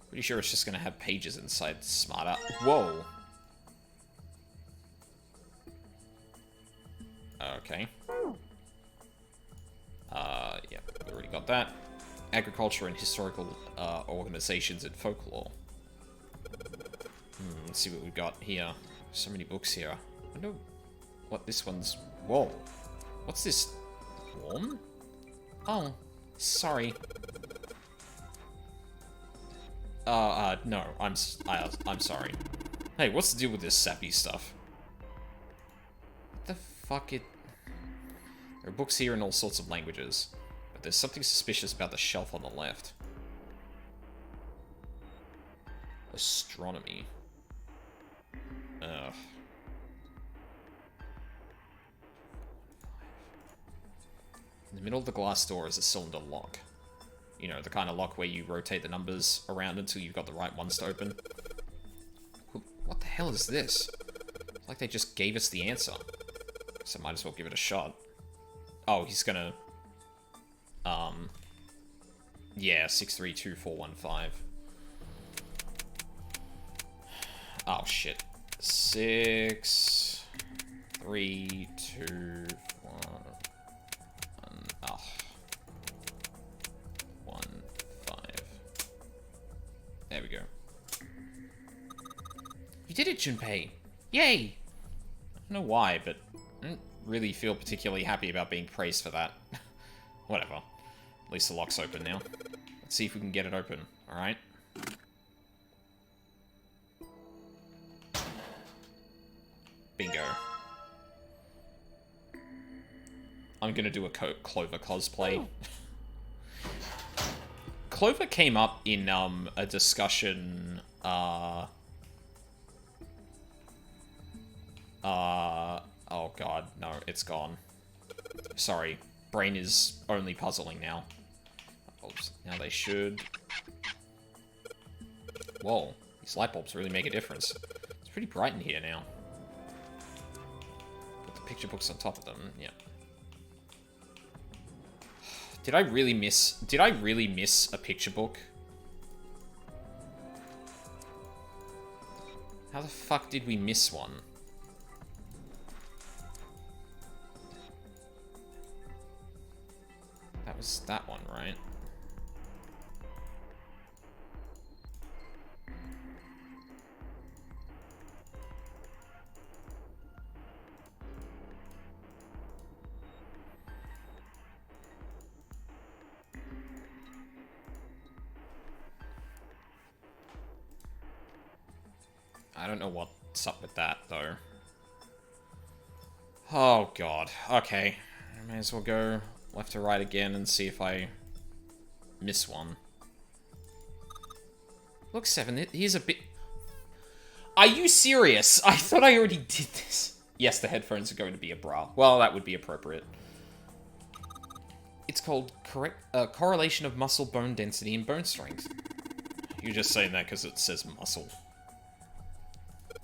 Pretty sure it's just gonna have pages inside. Smarter. Whoa! Okay. Yeah, we already got that. Agriculture and historical organizations and folklore. Let's see what we've got here. So many books here. I wonder what this one's... Whoa. What's this? Warm? Oh, sorry. No, I'm sorry. Hey, what's the deal with this sappy stuff? What the fuck it... There are books here in all sorts of languages, but there's something suspicious about the shelf on the left. Astronomy. Ugh. In the middle of the glass door is a cylinder lock. You know, the kind of lock where you rotate the numbers around until you've got the right ones to open. What the hell is this? It's like they just gave us the answer. So might as well give it a shot. Oh, he's gonna... Yeah, 632415. Oh, shit. 6... 3, 2, 1... Oh. 1, 5. There we go. You did it, Junpei! Yay! I don't know why, but I don't really feel particularly happy about being praised for that. Whatever. At least the lock's open now. Let's see if we can get it open, alright? Bingo. I'm gonna do a Clover cosplay. Clover came up in, a discussion, oh god, no, it's gone. Sorry, brain is only puzzling now. Oops, now they should... Whoa, these light bulbs really make a difference. It's pretty bright in here now. Put the picture books on top of them, yeah. Did I really miss a picture book? How the fuck did we miss one? That was that one, right? I don't know what's up with that, though. Oh, God. Okay. I may as well go left to right again and see if I miss one. Look, 7, here's a bit... Are you serious? I thought I already did this. Yes, the headphones are going to be a bra. Well, that would be appropriate. It's called correlation of muscle bone density and bone strength. You're just saying that because it says muscle.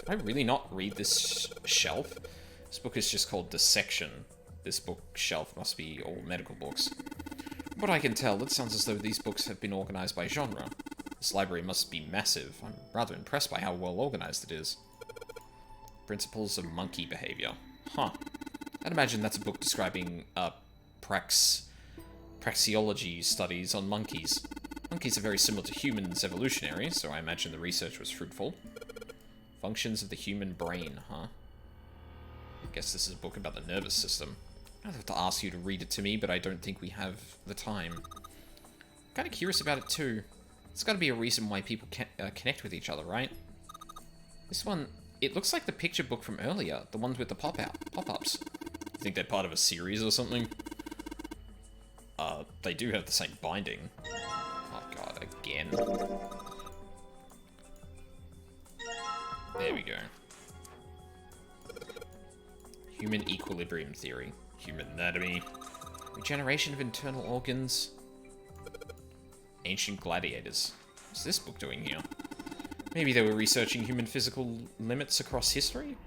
Did I really not read this shelf? This book is just called Dissection. This bookshelf must be all medical books. From what I can tell, it sounds as though these books have been organized by genre. This library must be massive. I'm rather impressed by how well organized it is. Principles of Monkey Behavior. Huh. I'd imagine that's a book describing, praxeology studies on monkeys. Monkeys are very similar to humans evolutionary, so I imagine the research was fruitful. Functions of the human brain, huh? I guess this is a book about the nervous system. I'd have to ask you to read it to me, but I don't think we have the time. I'm kind of curious about it too. There's got to be a reason why people connect with each other, right? This one, it looks like the picture book from earlier, the ones with the pop-ups. You think they're part of a series or something? They do have the same binding. Oh god, again. There we go. Human equilibrium theory. Human anatomy. Regeneration of internal organs. Ancient gladiators. What's this book doing here? Maybe they were researching human physical limits across history?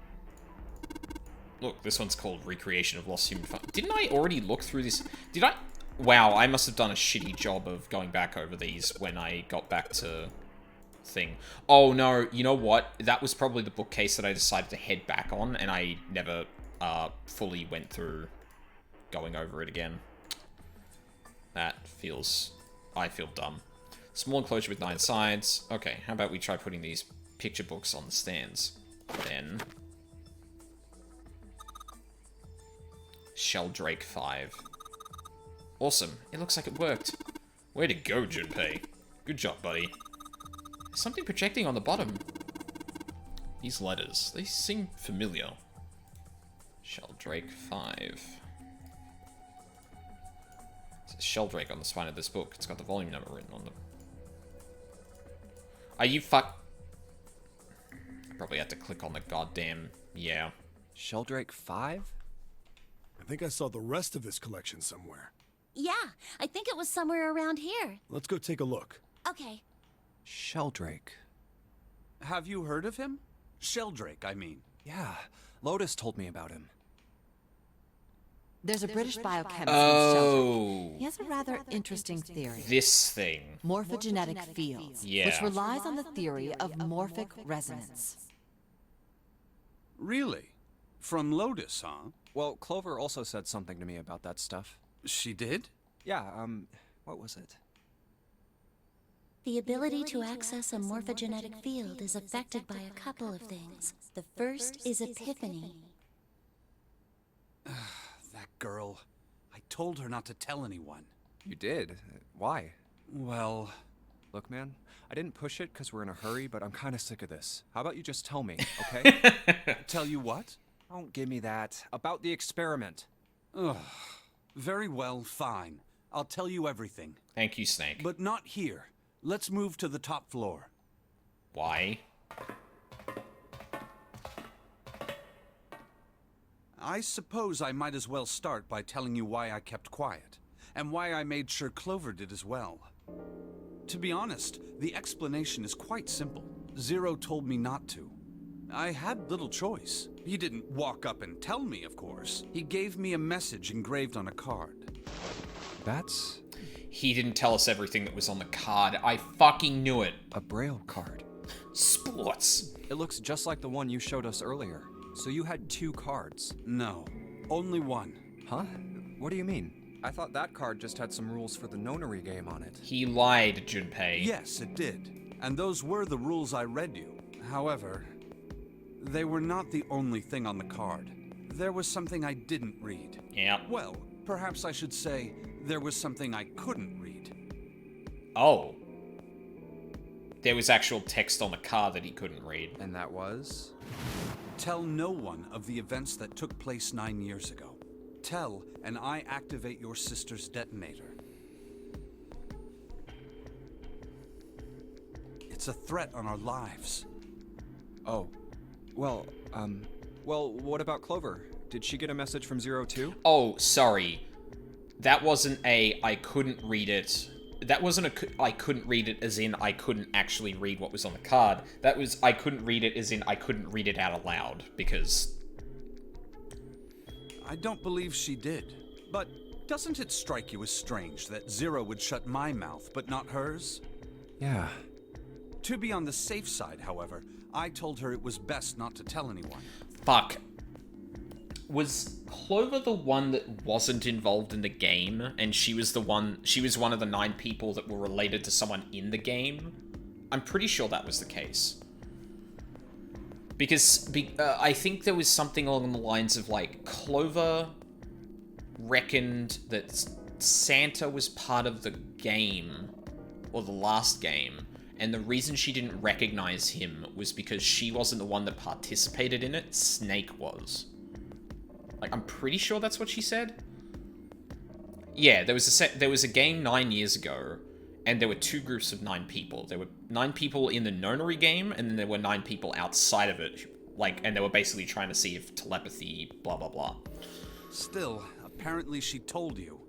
Look, this one's called Recreation of Lost Human Fun. Didn't I already look through this? Did I? Wow, I must have done a shitty job of going back over these when I got back to thing. Oh no, you know what? That was probably the bookcase that I decided to head back on, and I never fully went through going over it again. That feels... I feel dumb. Small enclosure with 9 sides. Okay, how about we try putting these picture books on the stands? Then... Sheldrake 5. Awesome. It looks like it worked. Way to go, Junpei. Good job, buddy. There's something projecting on the bottom. These letters, they seem familiar. Sheldrake 5. It says Sheldrake on the spine of this book. It's got the volume number written on them. Are you fuck... I probably had to click on the goddamn... Yeah. Sheldrake 5? I think I saw the rest of this collection somewhere. Yeah, I think it was somewhere around here. Let's go take a look. Okay. Sheldrake. Have you heard of him? Sheldrake, I mean. Yeah, Lotus told me about him. There's a British biochemist named Sheldrake. Oh. He has a rather interesting theory. This thing. Morphogenetic fields, Yeah. which relies on the theory of morphic resonance. Really? From Lotus, huh? Well, Clover also said something to me about that stuff. She did? Yeah, what was it? The ability to access a morphogenetic field is affected by a couple of things. The first is epiphany. That girl. I told her not to tell anyone. You did? Why? Well... Look, man, I didn't push it because we're in a hurry, but I'm kind of sick of this. How about you just tell me, okay? Tell you what? Don't give me that. About the experiment. Ugh. Very well, fine. I'll tell you everything. Thank you, Snake. But not here. Let's move to the top floor. Why? I suppose I might as well start by telling you why I kept quiet, and why I made sure Clover did as well. To be honest, the explanation is quite simple. Zero told me not to. I had little choice. He didn't walk up and tell me, of course. He gave me a message engraved on a card. That's He didn't tell us everything that was on the card. I fucking knew it. a Braille card. Sports. It looks just like the one you showed us earlier. So you had 2 cards. No, only one. Huh? What do you mean? I thought that card just had some rules for the nonary game on it. He lied, Junpei. Yes, it did. And those were the rules I read you. However, they were not the only thing on the card. There was something I didn't read. Yeah. Well, perhaps I should say there was something I couldn't read. Oh. There was actual text on the card that he couldn't read. And that was? Tell no one of the events that took place 9 years ago. Tell, and I activate your sister's detonator. It's a threat on our lives. Oh. Well, what about Clover? Did she get a message from Zero too? Oh, sorry. That wasn't a I couldn't read it. that wasn't I couldn't read it as in I couldn't actually read what was on the card. That was I couldn't read it as in I couldn't read it out aloud, because... I don't believe she did. But doesn't it strike you as strange that Zero would shut my mouth, but not hers? Yeah. To be on the safe side, however, I told her it was best not to tell anyone. Fuck. Was Clover the one that wasn't involved in the game, and she was one of the 9 people that were related to someone in the game? I'm pretty sure that was the case. Because I think there was something along the lines of, like, Clover reckoned that Santa was part of the game, or the last game, and the reason she didn't recognize him was because she wasn't the one that participated in it, Snake was. Like, I'm pretty sure that's what she said. Yeah, there was a game 9 years ago, and there were 2 groups of 9 people. There were 9 people in the Nonary game, and then there were 9 people outside of it, like, and they were basically trying to see if telepathy, blah blah blah. Still, apparently she told you.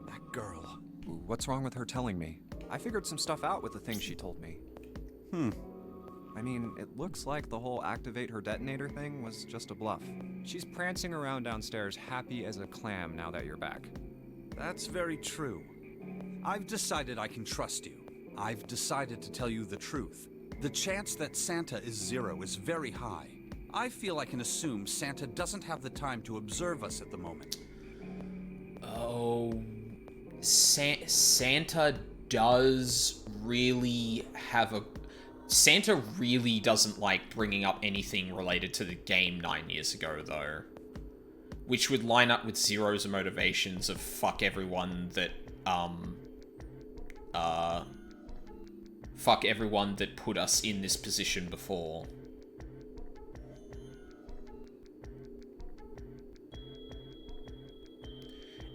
That girl. What's wrong with her telling me? I figured some stuff out with the things she told me. I mean, it looks like the whole activate her detonator thing was just a bluff. She's prancing around downstairs happy as a clam now that you're back. That's very true. I've decided I can trust you. I've decided to tell you the truth. The chance that Santa is Zero is very high. I feel I can assume Santa doesn't have the time to observe us at the moment. Oh... Santa does really have a... Santa really doesn't like bringing up anything related to the game 9 years ago, though. Which would line up with Zero's motivations of fuck everyone that, fuck everyone that put us in this position before.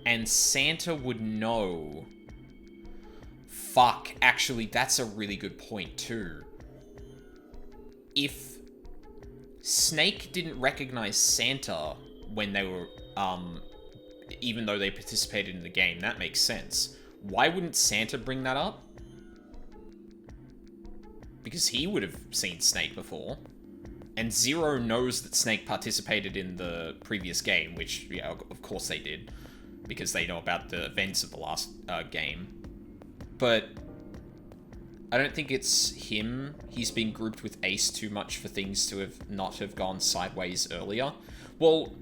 And Santa would know... Fuck, actually, that's a really good point, too. If Snake didn't recognize Santa when they were, even though they participated in the game, that makes sense. Why wouldn't Santa bring that up? Because he would have seen Snake before. And Zero knows that Snake participated in the previous game, which, yeah, of course they did. Because they know about the events of the last game. But I don't think it's him. He's been grouped with Ace too much for things to not have gone sideways earlier. Well,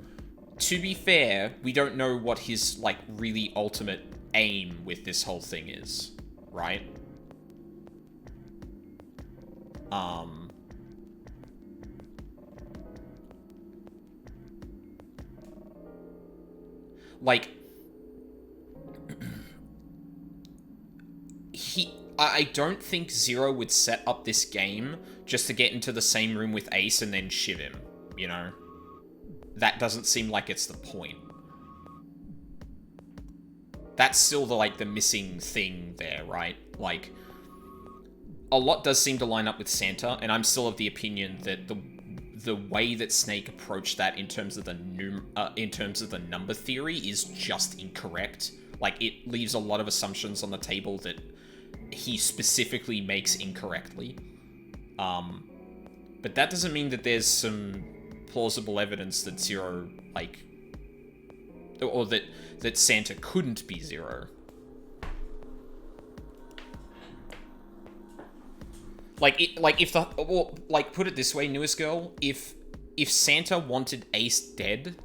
to be fair, we don't know what his, like, really ultimate aim with this whole thing is, right? Like, I don't think Zero would set up this game just to get into the same room with Ace and then shiv him, you know? That doesn't seem like it's the point. That's still the missing thing there, right? Like, a lot does seem to line up with Santa, and I'm still of the opinion that the way that Snake approached that in terms of the number theory is just incorrect. Like, it leaves a lot of assumptions on the table that he specifically makes incorrectly. But that doesn't mean that there's some plausible evidence that Zero, like... Or that Santa couldn't be Zero. Put it this way, Newest Girl, if Santa wanted Ace dead,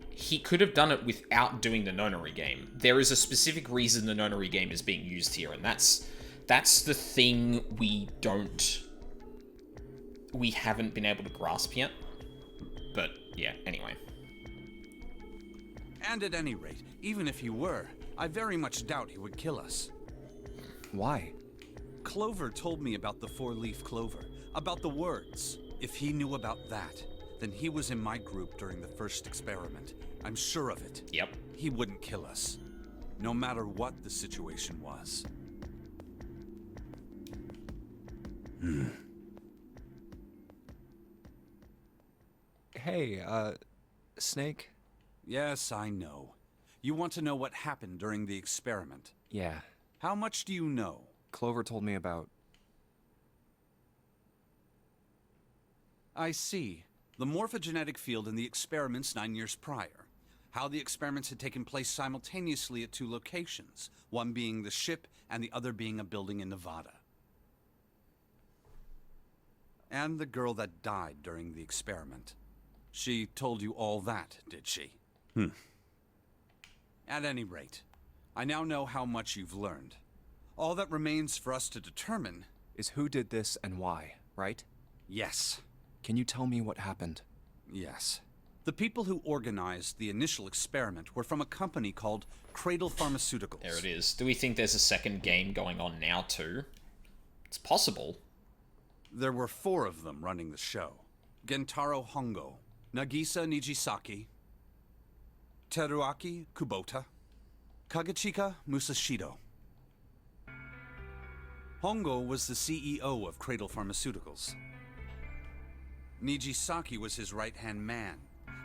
he could have done it without doing the Nonary game. There is a specific reason the Nonary game is being used here, and that's the thing we haven't been able to grasp yet. But, yeah, anyway. And at any rate, even if he were, I very much doubt he would kill us. Why? Clover told me about the 4-leaf clover, about the words. If he knew about that, then he was in my group during the first experiment. I'm sure of it. Yep. He wouldn't kill us, no matter what the situation was. Hey, Snake? Yes, I know. You want to know what happened during the experiment. Yeah. How much do you know? Clover told me about... I see. The morphogenetic field in the experiments 9 years prior. How the experiments had taken place simultaneously at 2 locations, one being the ship and the other being a building in Nevada. And the girl that died during the experiment. She told you all that, did she? At any rate, I now know how much you've learned. All that remains for us to determine is who did this and why, right? Yes. Can you tell me what happened? Yes. The people who organized the initial experiment were from a company called Cradle Pharmaceuticals. There it is. Do we think there's a second game going on now, too? It's possible. There were 4 of them running the show. Gentaro Hongo, Nagisa Nijisaki, Teruaki Kubota, Kagechika Musashido. Hongo was the CEO of Cradle Pharmaceuticals. Nijisaki was his right-hand man,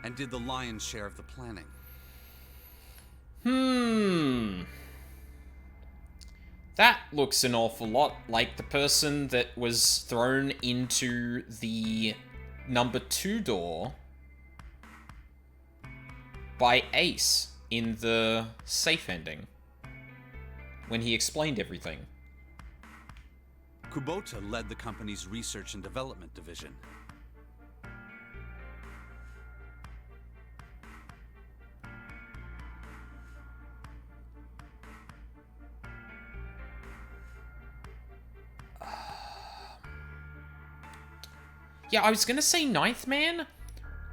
and did the lion's share of the planning. That looks an awful lot like the person that was thrown into the number 2 door by Ace in the safe ending, when he explained everything. Kubota led the company's research and development division. Yeah, I was gonna say Ninth Man.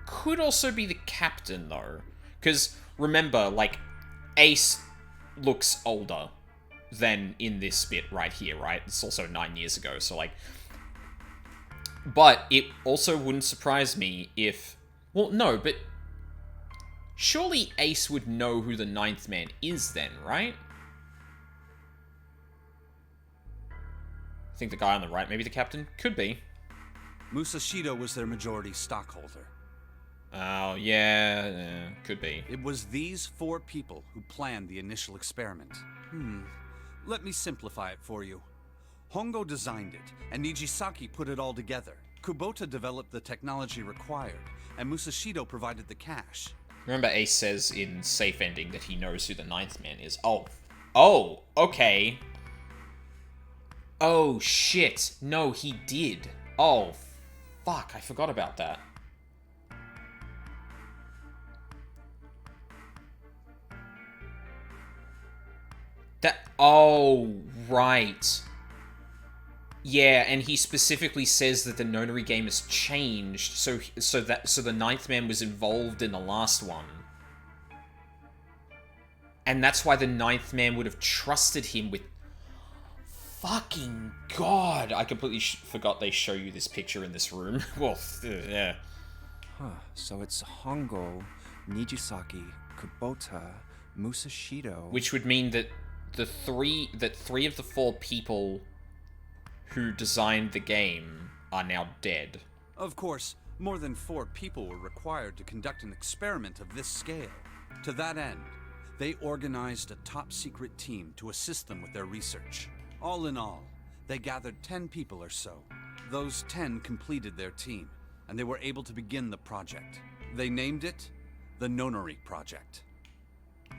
Could also be the captain, though. Because, remember, like, Ace looks older than in this bit right here, right? It's also 9 years ago, so, like... But it also wouldn't surprise me if... Well, no, but... Surely Ace would know who the Ninth Man is then, right? I think the guy on the right, maybe the captain? Could be. Musashido was their majority stockholder. Oh, yeah, could be. It was these 4 people who planned the initial experiment. Let me simplify it for you. Hongo designed it, and Nijisaki put it all together. Kubota developed the technology required, and Musashido provided the cash. Remember Ace says in Safe Ending that he knows who the Ninth Man is. Oh, okay. Oh, shit. No, he did. Oh, fuck, I forgot about that. Oh, right. Yeah, and he specifically says that the Nonary game has changed, so the Ninth Man was involved in the last one. And that's why the Ninth Man would have trusted him with... Fucking God! I completely forgot they show you this picture in this room. Well, yeah. So it's Hongo, Nijisaki, Kubota, Musashido... Which would mean that three of the 4 people who designed the game are now dead. Of course, more than 4 people were required to conduct an experiment of this scale. To that end, they organized a top-secret team to assist them with their research. All in all, they gathered 10 people or so. Those 10 completed their team, and they were able to begin the project. They named it the Nonary Project.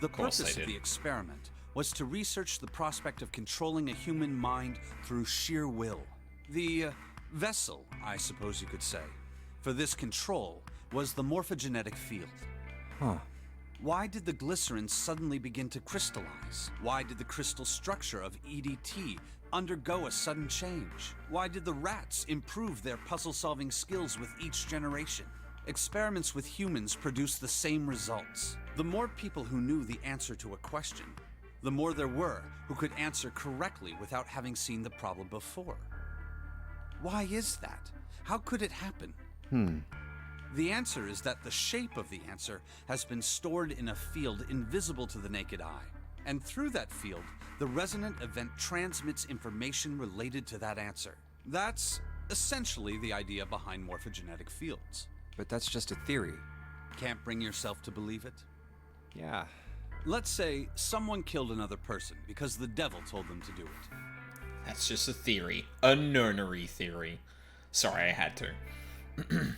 The purpose of the experiment was to research the prospect of controlling a human mind through sheer will. The vessel, I suppose you could say, for this control was the morphogenetic field. Why did the glycerin suddenly begin to crystallize? Why did the crystal structure of EDT undergo a sudden change? Why did the rats improve their puzzle-solving skills with each generation? Experiments with humans produce the same results. The more people who knew the answer to a question, the more there were who could answer correctly without having seen the problem before. Why is that? How could it happen? The answer is that the shape of the answer has been stored in a field invisible to the naked eye. And through that field, the resonant event transmits information related to that answer. That's essentially the idea behind morphogenetic fields. But that's just a theory. Can't bring yourself to believe it? Yeah, Let's say someone killed another person because the devil told them to do it. That's just a theory. A nonary theory. Sorry, I had to.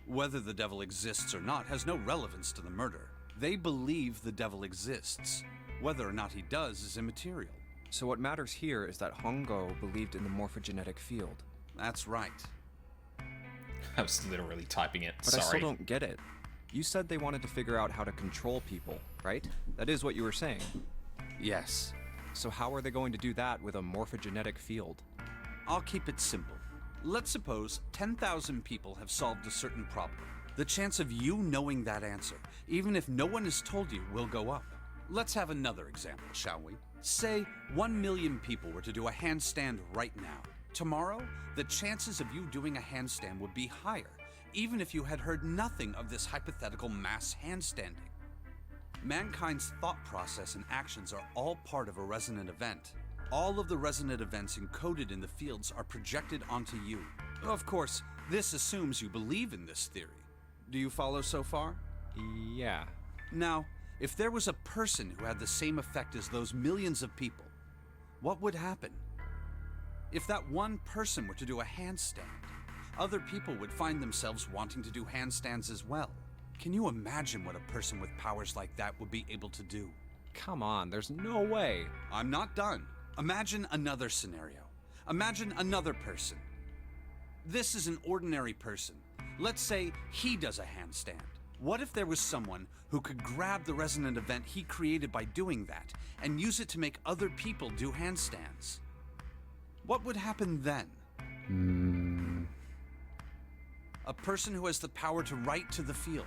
Whether the devil exists or not has no relevance to the murder. They believe the devil exists. Whether or not he does is immaterial. So what matters here is that Hongo believed in the morphogenetic field. That's right. I was literally typing it. But Sorry. I still don't get it. You said they wanted to figure out how to control people, right? That is what you were saying. Yes. So how are they going to do that with a morphogenetic field? I'll keep it simple. Let's suppose 10,000 people have solved a certain problem. The chance of you knowing that answer, even if no one has told you, will go up. Let's have another example, shall we? Say 1 million people were to do a handstand right now. Tomorrow, the chances of you doing a handstand would be higher, even if you had heard nothing of this hypothetical mass handstanding. Mankind's thought process and actions are all part of a resonant event. All of the resonant events encoded in the fields are projected onto you. Of course, this assumes you believe in this theory. Do you follow so far? Yeah. Now, if there was a person who had the same effect as those millions of people, what would happen? If that one person were to do a handstand, other people would find themselves wanting to do handstands as well. Can you imagine what a person with powers like that would be able to do? Come on, there's no way. I'm not done. Imagine another scenario. Imagine another person. This is an ordinary person. Let's say he does a handstand. What if there was someone who could grab the resonant event he created by doing that and use it to make other people do handstands? What would happen then? A person who has the power to write to the field,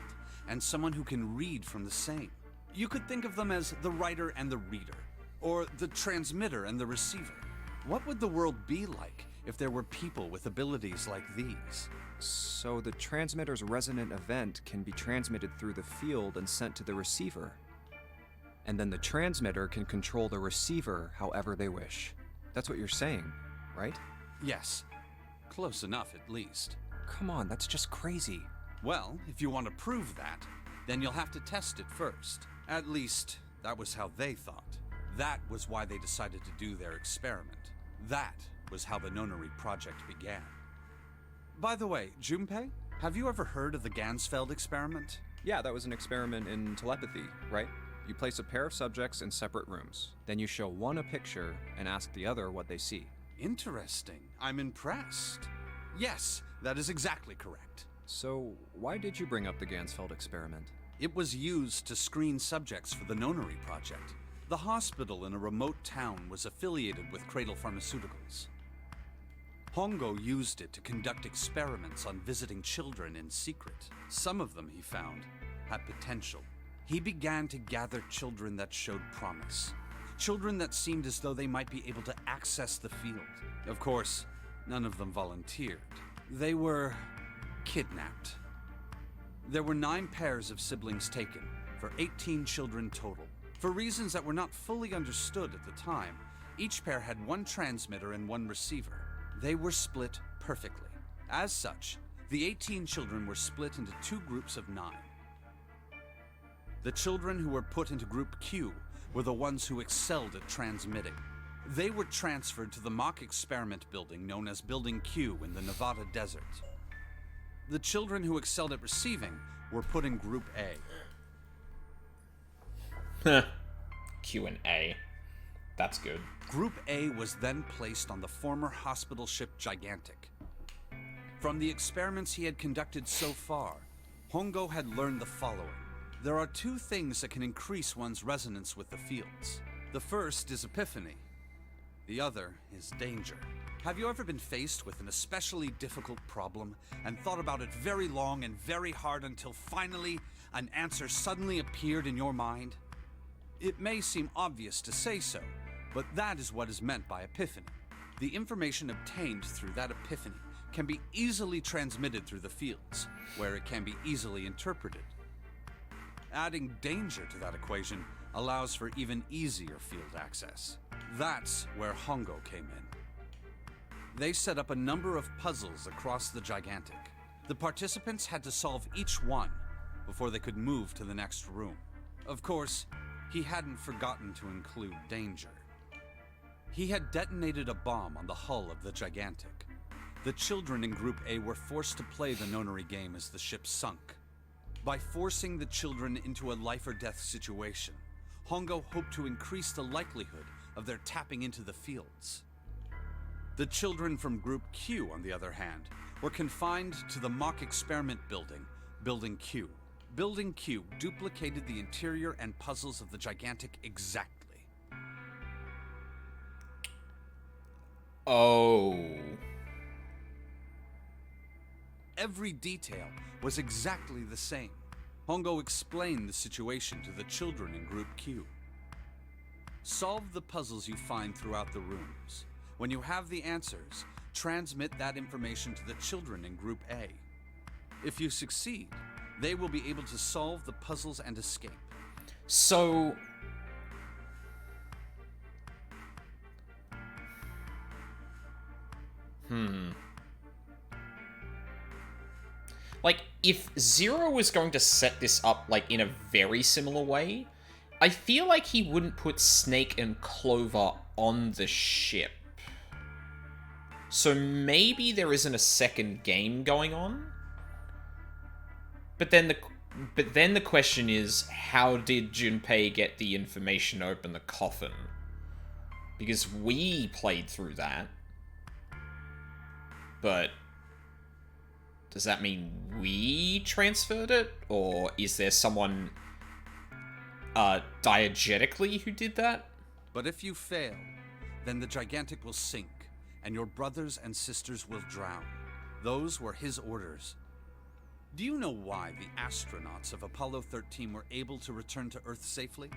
and someone who can read from the same. You could think of them as the writer and the reader, or the transmitter and the receiver. What would the world be like if there were people with abilities like these? So the transmitter's resonant event can be transmitted through the field and sent to the receiver. And then the transmitter can control the receiver however they wish. That's what you're saying, right? Yes. Close enough, at least. Come on, that's just crazy. Well, if you want to prove that, then you'll have to test it first. At least, that was how they thought. That was why they decided to do their experiment. That was how the Nonary project began. By the way, Junpei, have you ever heard of the Gansfeld experiment? Yeah, that was an experiment in telepathy, right? You place a pair of subjects in separate rooms. Then you show one a picture and ask the other what they see. Interesting. I'm impressed. Yes, that is exactly correct. So, why did you bring up the Gansfeld experiment? It was used to screen subjects for the Nonary project. The hospital in a remote town was affiliated with Cradle Pharmaceuticals. Hongo used it to conduct experiments on visiting children in secret. Some of them, he found, had potential. He began to gather children that showed promise. Children that seemed as though they might be able to access the field. Of course, none of them volunteered. They were kidnapped. There were 9 pairs of siblings taken, for 18 children total. For reasons that were not fully understood at the time, each pair had 1 transmitter and 1 receiver. They were split perfectly. As such, the 18 children were split into 2 groups of 9. The children who were put into Group Q were the ones who excelled at transmitting. They were transferred to the mock experiment building known as Building Q in the Nevada desert. The children who excelled at receiving were put in Group A. Q and A. That's good. Group A was then placed on the former hospital ship Gigantic. From the experiments he had conducted so far, Hongo had learned the following. There are 2 things that can increase one's resonance with the fields. The first is epiphany. The other is danger. Have you ever been faced with an especially difficult problem and thought about it very long and very hard until finally an answer suddenly appeared in your mind? It may seem obvious to say so, but that is what is meant by epiphany. The information obtained through that epiphany can be easily transmitted through the fields, where it can be easily interpreted. Adding danger to that equation allows for even easier field access. That's where Hongo came in. They set up a number of puzzles across the Gigantic. The participants had to solve each one before they could move to the next room. Of course, he hadn't forgotten to include danger. He had detonated a bomb on the hull of the Gigantic. The children in Group A were forced to play the nonary game as the ship sunk. By forcing the children into a life-or-death situation, Hongo hoped to increase the likelihood of their tapping into the fields. The children from Group Q, on the other hand, were confined to the mock experiment building, Building Q. Building Q duplicated the interior and puzzles of the Gigantic exactly. Oh. Every detail was exactly the same. Hongo explained the situation to the children in Group Q. Solve the puzzles you find throughout the rooms. When you have the answers, transmit that information to the children in Group A. If you succeed, they will be able to solve the puzzles and escape. So... Like, if Zero was going to set this up, like, in a very similar way, I feel like he wouldn't put Snake and Clover on the ship. So maybe there isn't a second game going on? But then the question is, how did Junpei get the information to open the coffin? Because we played through that. But does that mean we transferred it? Or is there someone diegetically who did that? But if you fail, then the Gigantic will sink, and your brothers and sisters will drown. Those were his orders. Do you know why the astronauts of Apollo 13 were able to return to Earth safely?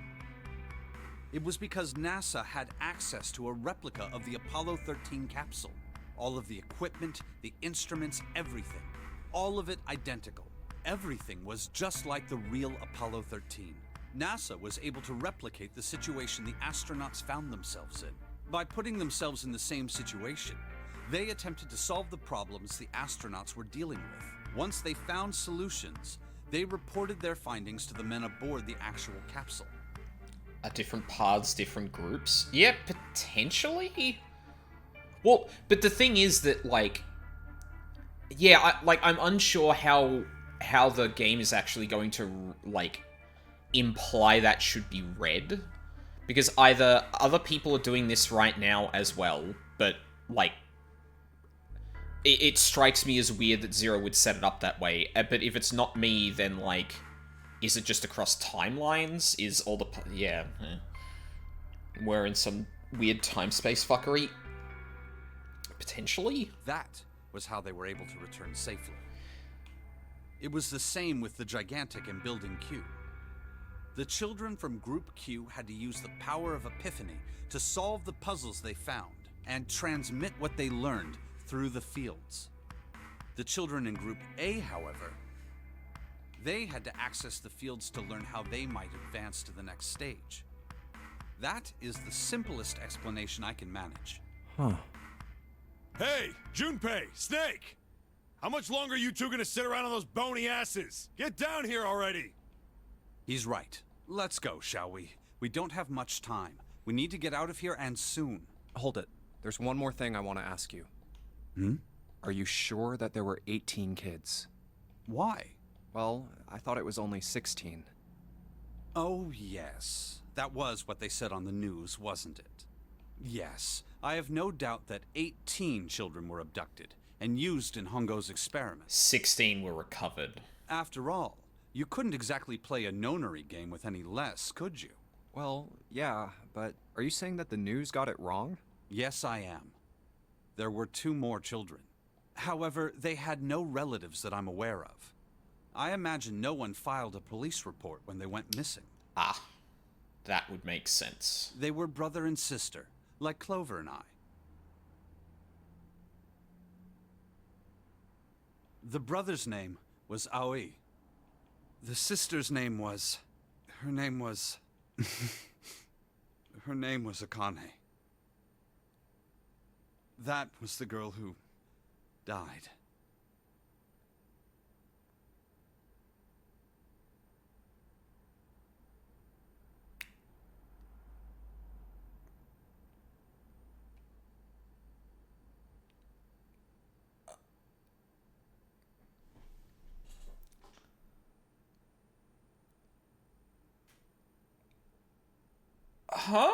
It was because NASA had access to a replica of the Apollo 13 capsule. All of the equipment, the instruments, everything. All of it identical. Everything was just like the real Apollo 13. NASA was able to replicate the situation the astronauts found themselves in. By putting themselves in the same situation, they attempted to solve the problems the astronauts were dealing with. Once they found solutions, they reported their findings to the men aboard the actual capsule. Different paths, different groups? Yeah, potentially? Well, but the thing is that, like... Yeah, I'm unsure how the game is actually going to, like, imply that should be read. Because either other people are doing this right now as well, but, like... It strikes me as weird that Zero would set it up that way. But if it's not me, then, like... Is it just across timelines? Is all the... Yeah. We're in some weird time-space fuckery. Potentially? That was how they were able to return safely. It was the same with the Gigantic in Building Q. The children from Group Q had to use the power of Epiphany to solve the puzzles they found and transmit what they learned through the fields. The children in Group A, however, they had to access the fields to learn how they might advance to the next stage. That is the simplest explanation I can manage. Huh. Hey, Junpei, Snake! How much longer are you two gonna sit around on those bony asses? Get down here already! He's right. Let's go, shall we? We don't have much time. We need to get out of here, and soon. Hold it. There's one more thing I want to ask you. Are you sure that there were 18 kids? Why? Well, I thought it was only 16. Oh, yes. That was what they said on the news, wasn't it? Yes, I have no doubt that 18 children were abducted and used in Hongo's experiment. 16 were recovered. After all, you couldn't exactly play a nonary game with any less, could you? Well, yeah, but are you saying that the news got it wrong? Yes, I am. There were 2 more children. However, they had no relatives that I'm aware of. I imagine no one filed a police report when they went missing. Ah, that would make sense. They were brother and sister, like Clover and I. The brother's name was Aoi. The sister's name was... Her name was Akane. That was the girl who died. Huh?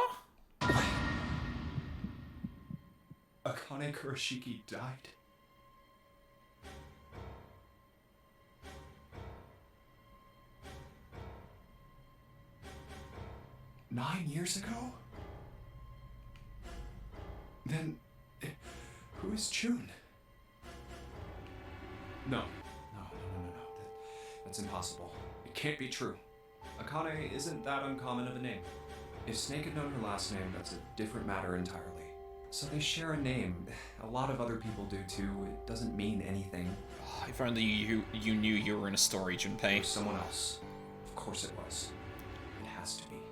Akane Kurashiki died? "9 years ago? Then, who is June?" No. That's impossible. It can't be true. Akane isn't that uncommon of a name. If Snake had known her last name, that's a different matter entirely. So they share a name. A lot of other people do too. It doesn't mean anything. If only you knew you were in a story, It Junpei. was someone else. Of course it was. It has to be.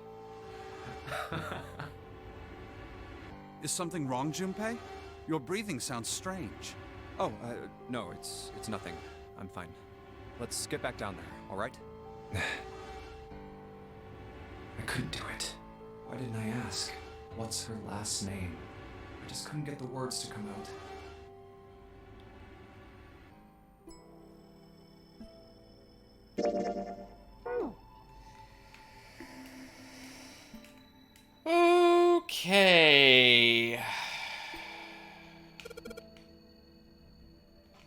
Is something wrong, Junpei? Your breathing sounds strange. Oh, no, it's nothing. I'm fine. Let's get back down there, all right? I couldn't do it. Why didn't I ask? What's her last name? I just couldn't get the words to come out. Okay. That's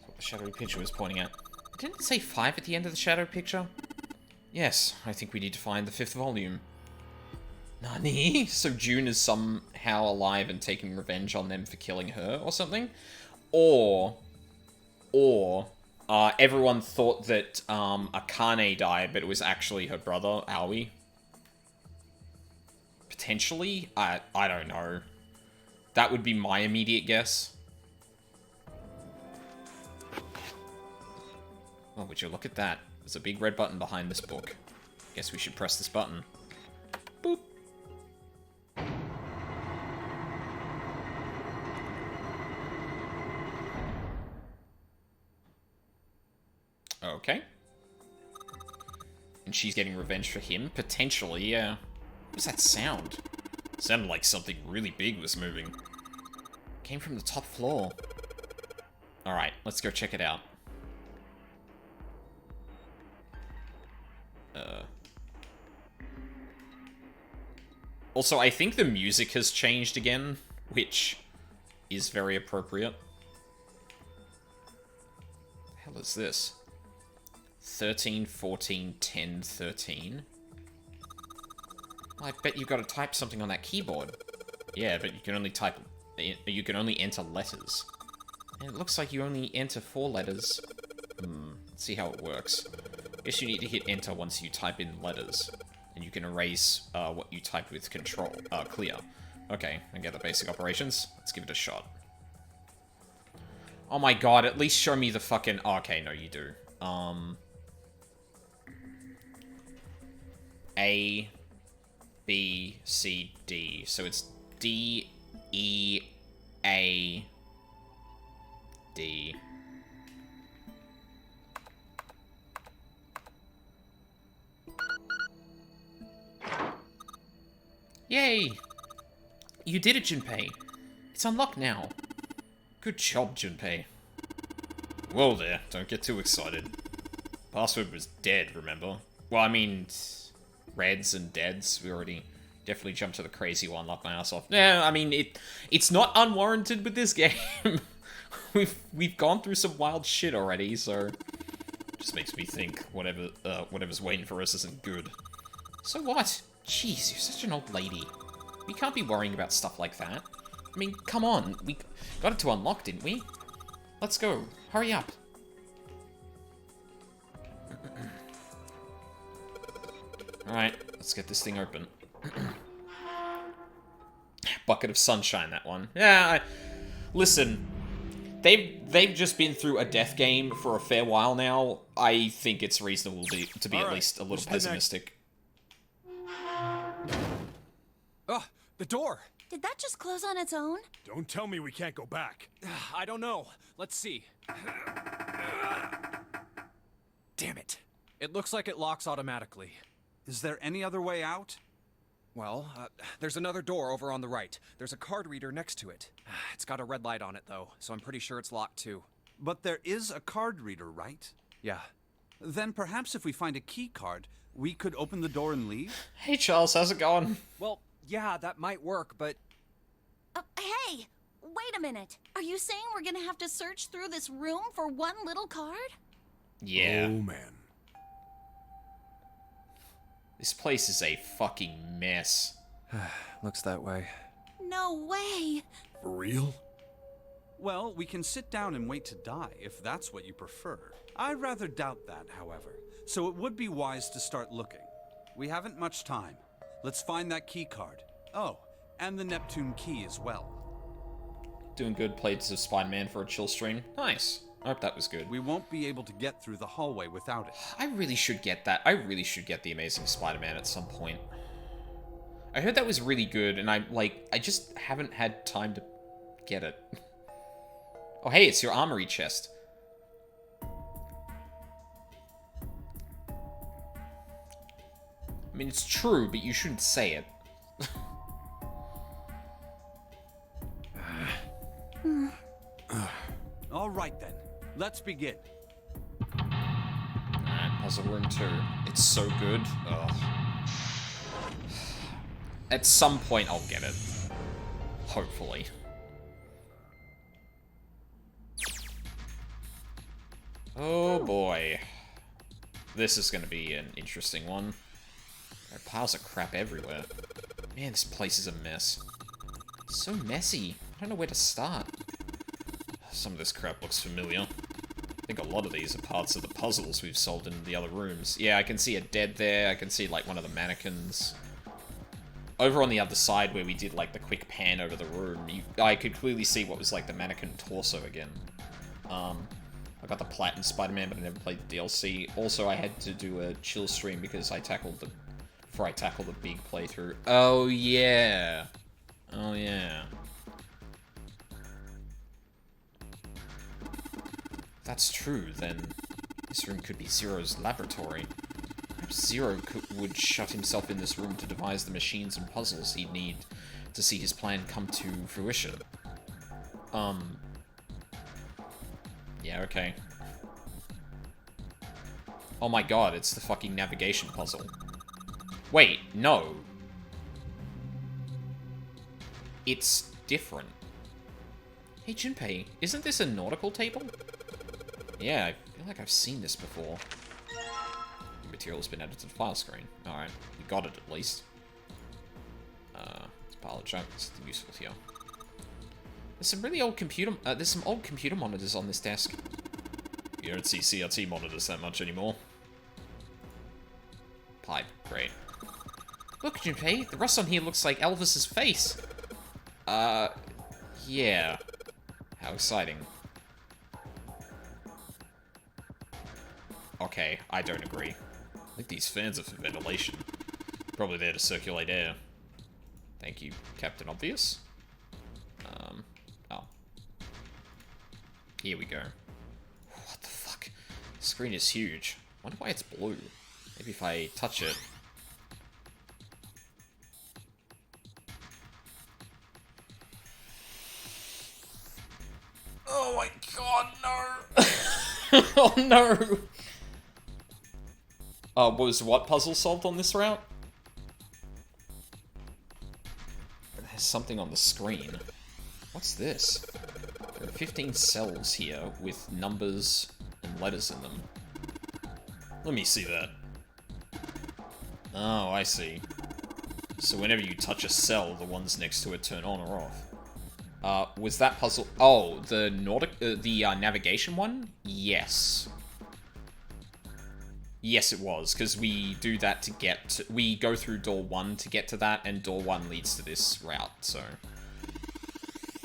what the shadowy picture was pointing at. Didn't it say 5 at the end of the shadow picture? Yes, I think we need to find the 5th volume. Nani? So June is somehow alive and taking revenge on them for killing her or something? Or everyone thought that Akane died, but it was actually her brother, Aoi. Potentially? I don't know. That would be my immediate guess. Oh, would you look at that? There's a big red button behind this book. Guess we should press this button. Boop. Okay. And she's getting revenge for him? Potentially, yeah. What was that sound? It sounded like something really big was moving. Came from the top floor. Alright, let's go check it out. Also, I think the music has changed again, which is very appropriate. The hell is this? 13, 14, 10, 13. I bet you've got to type something on that keyboard. Yeah, but you can only type... You can only enter letters. And it looks like you only enter 4 letters. Let's see how it works. Guess you need to hit enter once you type in letters. And you can erase what you typed with control. Clear. Okay, I get the basic operations. Let's give it a shot. Oh my god, at least show me the fucking... Oh, okay, no, you do. A, B, C, D. So it's D, E, A, D. Yay! You did it, Junpei. It's unlocked now. Good job, Junpei. Whoa there, don't get too excited. Password was dead, remember? Well, I mean, reds and deads. We already definitely jumped to the crazy one, locked my ass off. Yeah, I mean, it's not unwarranted with this game. we've gone through some wild shit already, so just makes me think whatever's waiting for us isn't good. So what? Jeez, you're such an old lady. We can't be worrying about stuff like that. I mean, come on. We got it to unlock, didn't we? Let's go. Hurry up. Alright, let's get this thing open. Bucket of sunshine, that one. Yeah, listen. They've just been through a death game for a fair while now. I think it's reasonable to be at least a little pessimistic. Oh, the door! Did that just close on its own? Don't tell me we can't go back. I don't know. Let's see. Damn it. It looks like it locks automatically. Is there any other way out? Well, there's another door over on the right. There's a card reader next to it. It's got a red light on it, though, so I'm pretty sure it's locked, too. But there is a card reader, right? Yeah. Then perhaps if we find a key card, we could open the door and leave? Hey, Charles, how's it going? Well, Yeah, that might work, but Hey! Wait a minute. Are you saying we're gonna have to search through this room for one little card? Yeah. Oh, man. This place is a fucking mess. looks that way. No way! For real? Well, we can sit down and wait to die, if that's what you prefer. I rather doubt that, however. So it would be wise to start looking. We haven't much time. Let's find that key card. Oh, and the Neptune key as well. Doing good plates of Spider-Man for a chill stream. Nice. I hope that was good. We won't be able to get through the hallway without it. I really should get that. I really should get the Amazing Spider-Man at some point. I heard that was really good, and I just haven't had time to get it. Oh, hey, it's your armory chest. I mean, it's true, but you shouldn't say it. All right then, let's begin. Alright, puzzle room 2. It's so good. Ugh. At some point, I'll get it. Hopefully. Oh boy. This is gonna be an interesting one. There are piles of crap everywhere. Man, this place is a mess. It's so messy. I don't know where to start. Some of this crap looks familiar. I think a lot of these are parts of the puzzles we've solved in the other rooms. Yeah, I can see a dead there. I can see, like, one of the mannequins. Over on the other side where we did, like, the quick pan over the room, I could clearly see what was, like, the mannequin torso again. I got the Platinum Spider-Man, but I never played the DLC. Also, I had to do a chill stream because before I tackled the big playthrough. Oh, yeah. Oh, yeah. If that's true, then this room could be Zero's laboratory. Perhaps Zero would shut himself in this room to devise the machines and puzzles he'd need to see his plan come to fruition. Yeah, okay. Oh my god, it's the fucking navigation puzzle. Wait, no. It's different. Hey, Junpei, isn't this a nautical table? Yeah, I feel like I've seen this before. The material has been added to the file screen. Alright, we got it at least. It's a pile of junk. There's something useful here. There's some really old computer... there's some old computer monitors on this desk. You don't see CRT monitors that much anymore. Pipe, great. Look, Junpei, the rust on here looks like Elvis's face. Yeah. How exciting. Okay, I don't agree. I think these fans are for ventilation. Probably there to circulate air. Thank you, Captain Obvious. Oh. Here we go. What the fuck? The screen is huge. I wonder why it's blue. Maybe if I touch it... Oh my god, no! Oh no! Was what puzzle solved on this route? There's something on the screen. What's this? There are 15 cells here with numbers and letters in them. Let me see that. Oh, I see. So whenever you touch a cell, the ones next to it turn on or off. Was that puzzle... Oh, the navigation one? Yes. Yes, it was, because we do that to get to... We go through door 1 to get to that, and door 1 leads to this route, so...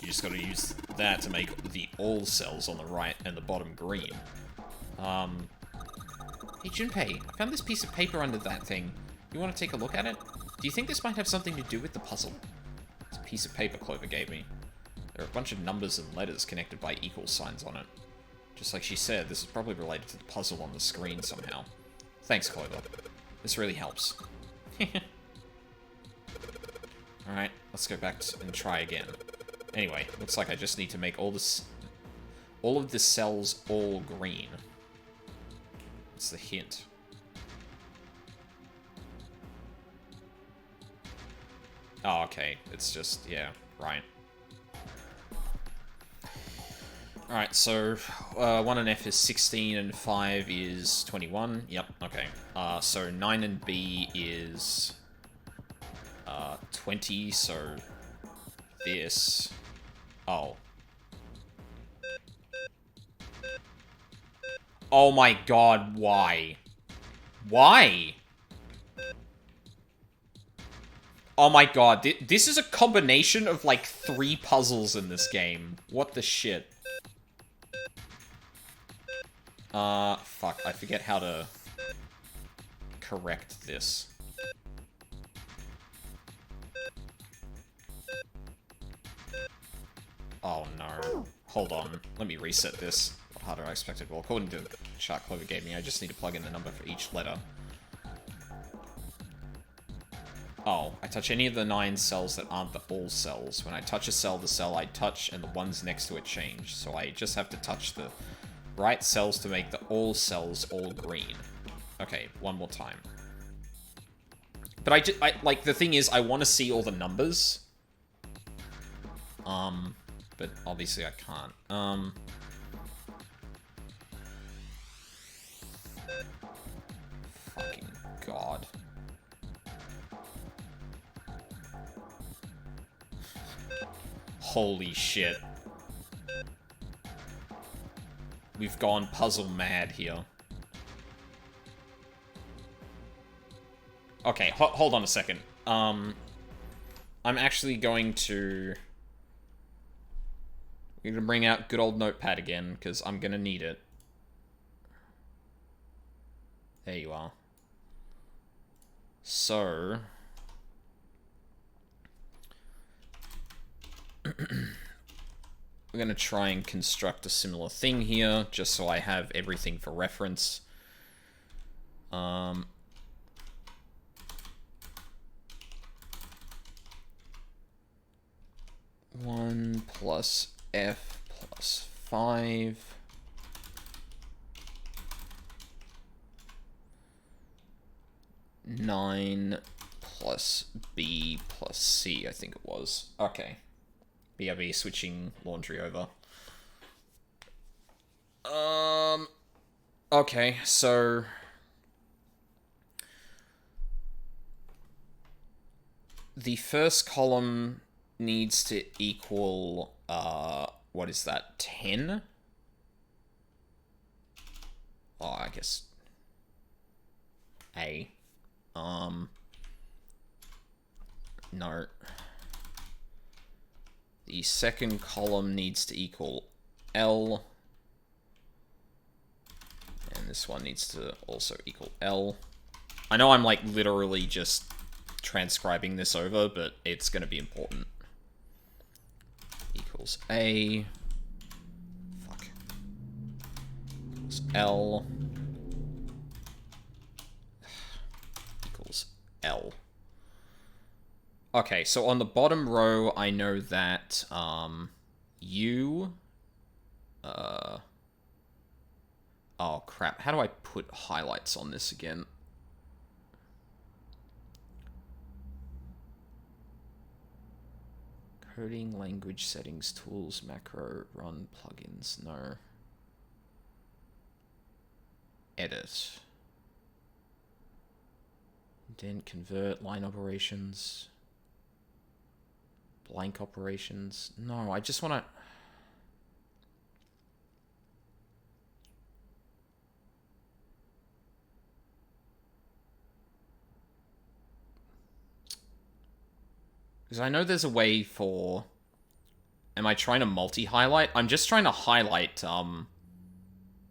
You just gotta use that to make the all cells on the right and the bottom green. Hey, Junpei, I found this piece of paper under that thing. You want to take a look at it? Do you think this might have something to do with the puzzle? It's a piece of paper Clover gave me. There are a bunch of numbers and letters connected by equal signs on it. Just like she said, this is probably related to the puzzle on the screen somehow. Thanks, Clover. This really helps. Alright, let's go back and try again. Anyway, looks like I just need to make all of the cells all green. What's the hint? Oh, okay. It's just, yeah, right. Alright, so 1 and F is 16 and 5 is 21. Yep, okay. So 9 and B is 20, so this... Oh. Oh my god, why? Why? Oh my god, this is a combination of like 3 puzzles in this game. What the shit? Fuck, I forget how to correct this. Oh no. Hold on, let me reset this. What harder I expected. Well, according to the chart Clover gave me, I just need to plug in the number for each letter. Oh, I touch any of the 9 cells that aren't the all cells. When I touch a cell, the cell I touch and the ones next to it change. So I just have to touch the right cells to make the all cells all green. Okay, one more time. But I like, the thing is, I want to see all the numbers. But obviously I can't. Fucking god. Holy shit. We've gone puzzle mad here. Okay, hold on a second. I'm actually going to... We're gonna bring out good old Notepad again, because I'm gonna need it. There you are. So... We're going to try and construct a similar thing here, just so I have everything for reference. 1 plus F plus 5. Nine plus B plus C, I think it was. Okay. BRB switching laundry over. Okay, so... The first column needs to equal, what is that, 10? Oh, I guess... A. No. The second column needs to equal L. And this one needs to also equal L. I know I'm like literally just transcribing this over, but it's going to be important. Equals A. Fuck. Equals L. Equals L. Okay, so on the bottom row, I know that, U... Oh, crap. How do I put highlights on this again? Coding, language settings, tools, macro, run, plugins, no. Edit. Indent, convert, line operations... Blank operations. No, I just want to... Because I know there's a way for... Am I trying to multi-highlight? I'm just trying to highlight,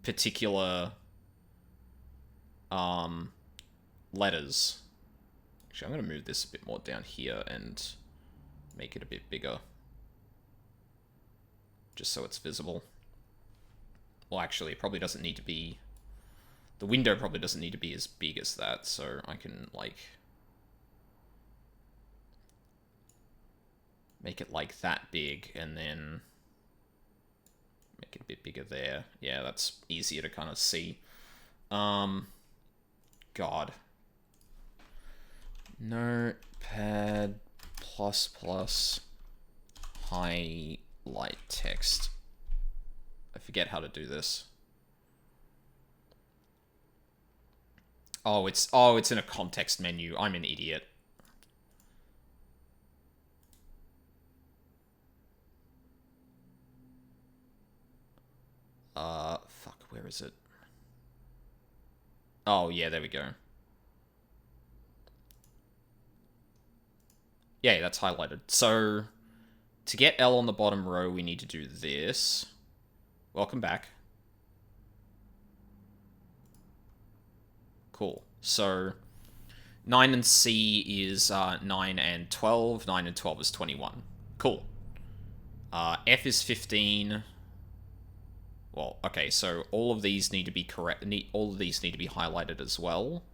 particular, letters. Actually, I'm going to move this a bit more down here and... make it a bit bigger. Just so it's visible. Well, actually, it probably doesn't need to be... The window probably doesn't need to be as big as that, so I can, like... make it, like, that big, and then... make it a bit bigger there. Yeah, that's easier to kind of see. God. Notepad... highlight text. I forget how to do this. Oh, it's in a context menu. I'm an idiot. Fuck, where is it? Oh, yeah, there we go. Yeah, that's highlighted. So, to get L on the bottom row, we need to do this. Welcome back. Cool. So, 9 and C is 9 and 12. 9 and 12 is 21. Cool. F is 15. Well, okay, so all of these need to be correct. All of these need to be highlighted as well.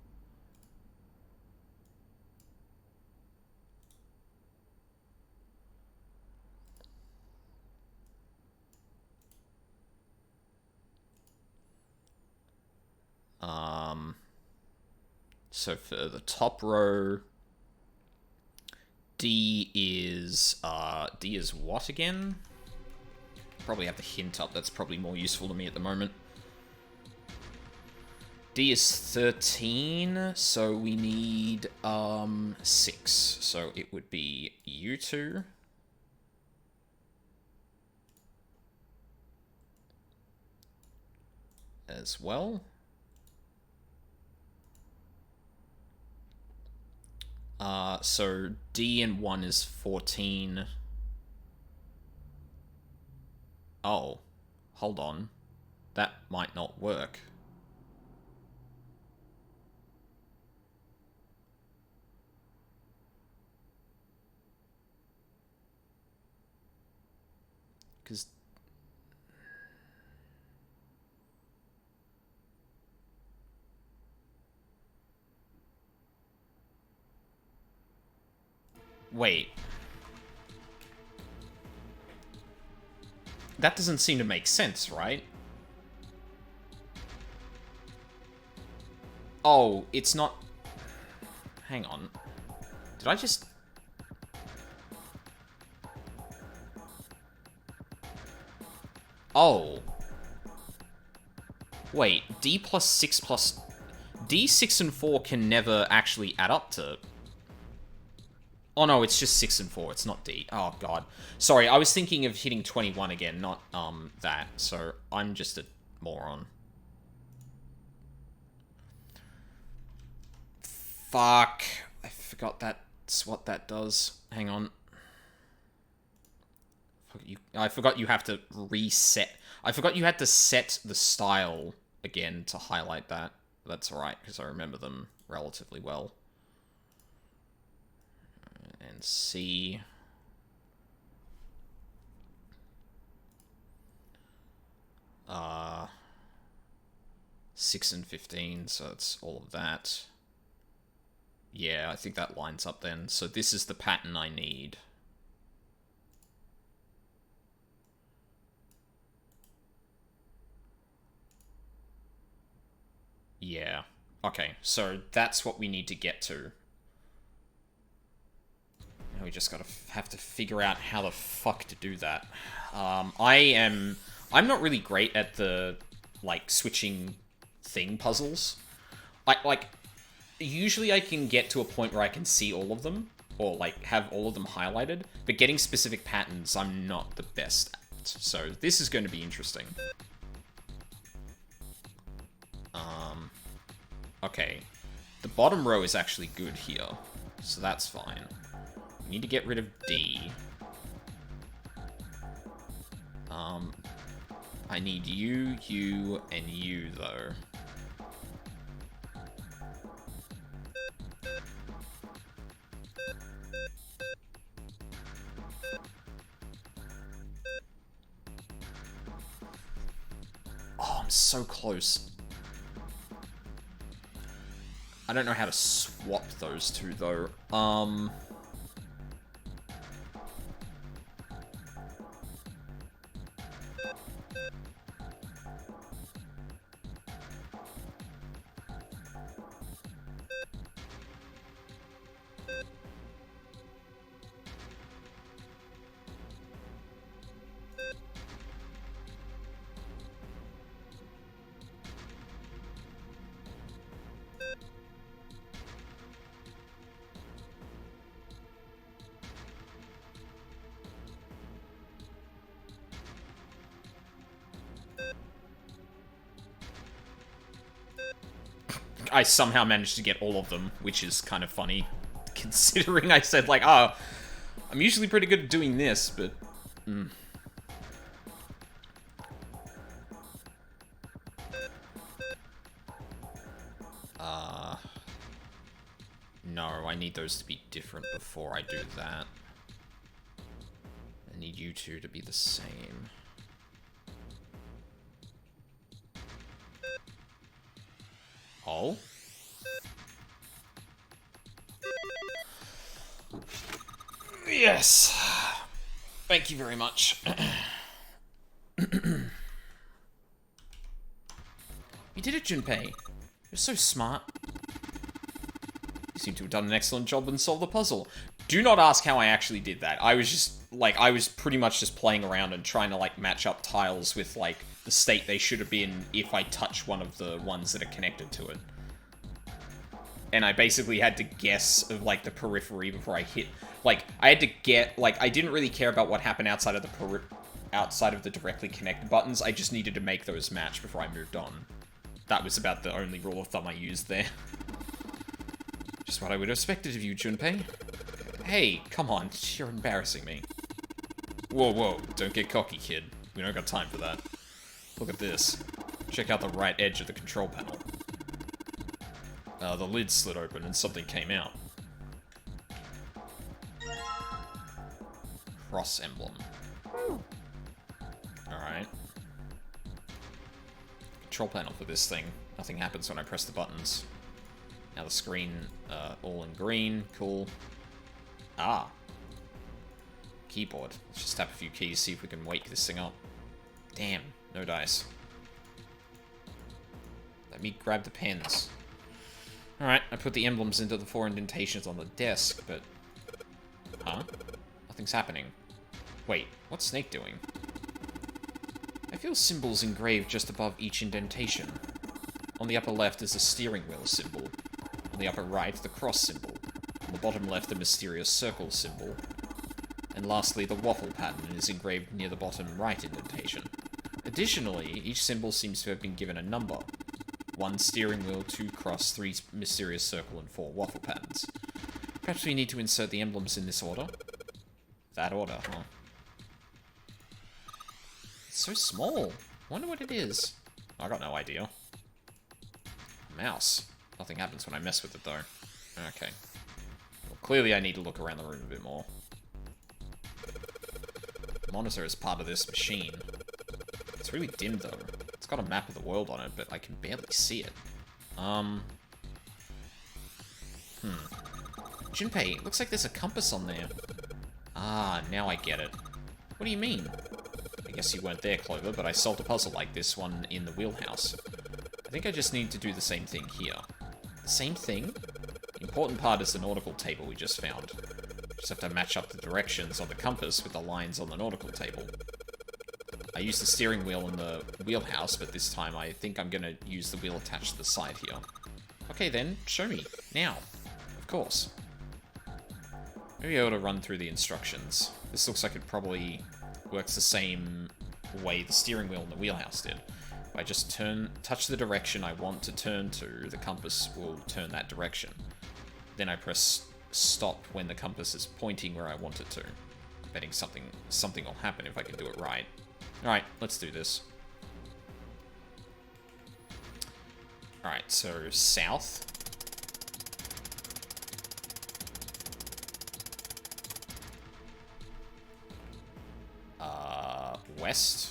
So for the top row, D is what again? Probably have the hint up. That's probably more useful to me at the moment. D is 13, so we need 6. So it would be U2. As well. So D and 1 is 14. Oh, hold on. That might not work. Because... Wait. That doesn't seem to make sense, right? Oh, it's not... Hang on. Did I just... Oh. Wait, D plus 6 plus... D, 6, and 4 can never actually add up to... Oh no, it's just 6 and 4, it's not D. Oh god. Sorry, I was thinking of hitting 21 again, not, that. So, I'm just a moron. Fuck. I forgot that's what that does. Hang on. I forgot you have to reset. I forgot you had to set the style again to highlight that. That's alright, because I remember them relatively well. And C. Uh, 6 and 15, so it's all of that. Yeah, I think that lines up then. So this is the pattern I need. Yeah. Okay, so that's what we need to get to. Now we just have to figure out how the fuck to do that. I'm not really great at the, like, switching thing puzzles. Usually I can get to a point where I can see all of them, or, like, have all of them highlighted, but getting specific patterns I'm not the best at. So this is going to be interesting. Okay. The bottom row is actually good here, so that's fine. We need to get rid of D. I need you, you, and you, though. Oh, I'm so close. I don't know how to swap those two, though. I somehow managed to get all of them, which is kind of funny, considering I said, like, oh, I'm usually pretty good at doing this, but... No, I need those to be different before I do that. I need you two to be the same. Oh? Yes! Thank you very much. You did it, Junpei. You're so smart. You seem to have done an excellent job and solved the puzzle. Do not ask how I actually did that. I was just, like, I was pretty much just playing around and trying to, like, match up tiles with, like, the state they should have been if I touch one of the ones that are connected to it. And I basically had to guess of, like, the periphery before I hit. Like, I had to get, like, I didn't really care about what happened outside of the directly connected buttons. I just needed to make those match before I moved on. That was about the only rule of thumb I used there. Just what I would have expected of you, Junpei. Hey, come on, you're embarrassing me. Whoa, whoa, don't get cocky, kid. We don't got time for that. Look at this. Check out the right edge of the control panel. The lid slid open and something came out. Cross emblem. Alright. Control panel for this thing. Nothing happens when I press the buttons. Now the screen, all in green. Cool. Ah. Keyboard. Let's just tap a few keys, see if we can wake this thing up. Damn, no dice. Let me grab the pens. Alright, I put the emblems into the 4 indentations on the desk, but... Huh? Nothing's happening. Wait, what's Snake doing? I feel symbols engraved just above each indentation. On the upper left is the steering wheel symbol. On the upper right, the cross symbol. On the bottom left, the mysterious circle symbol. And lastly, the waffle pattern is engraved near the bottom right indentation. Additionally, each symbol seems to have been given a number. 1 steering wheel, 2 cross, 3 mysterious circle, and 4 waffle patterns. Perhaps we need to insert the emblems in this order? That order, huh? It's so small. Wonder what it is. I got no idea. Mouse. Nothing happens when I mess with it, though. Okay. Well, clearly I need to look around the room a bit more. The monitor is part of this machine. It's really dim, though. It's got a map of the world on it, but I can barely see it. Junpei, looks like there's a compass on there. Ah, now I get it. What do you mean? I guess you weren't there, Clover, but I solved a puzzle like this one in the wheelhouse. I think I just need to do the same thing here. The same thing? The important part is the nautical table we just found. Just have to match up the directions on the compass with the lines on the nautical table. I used the steering wheel in the wheelhouse, but this time I think I'm gonna use the wheel attached to the side here. Okay then, show me. Now. Of course. Maybe I ought to run through the instructions. This looks like it probably works the same way the steering wheel in the wheelhouse did. If I just touch the direction I want to turn to, the compass will turn that direction. Then I press stop when the compass is pointing where I want it to. Betting something will happen if I can do it right. Alright, let's do this. Alright, so south. West.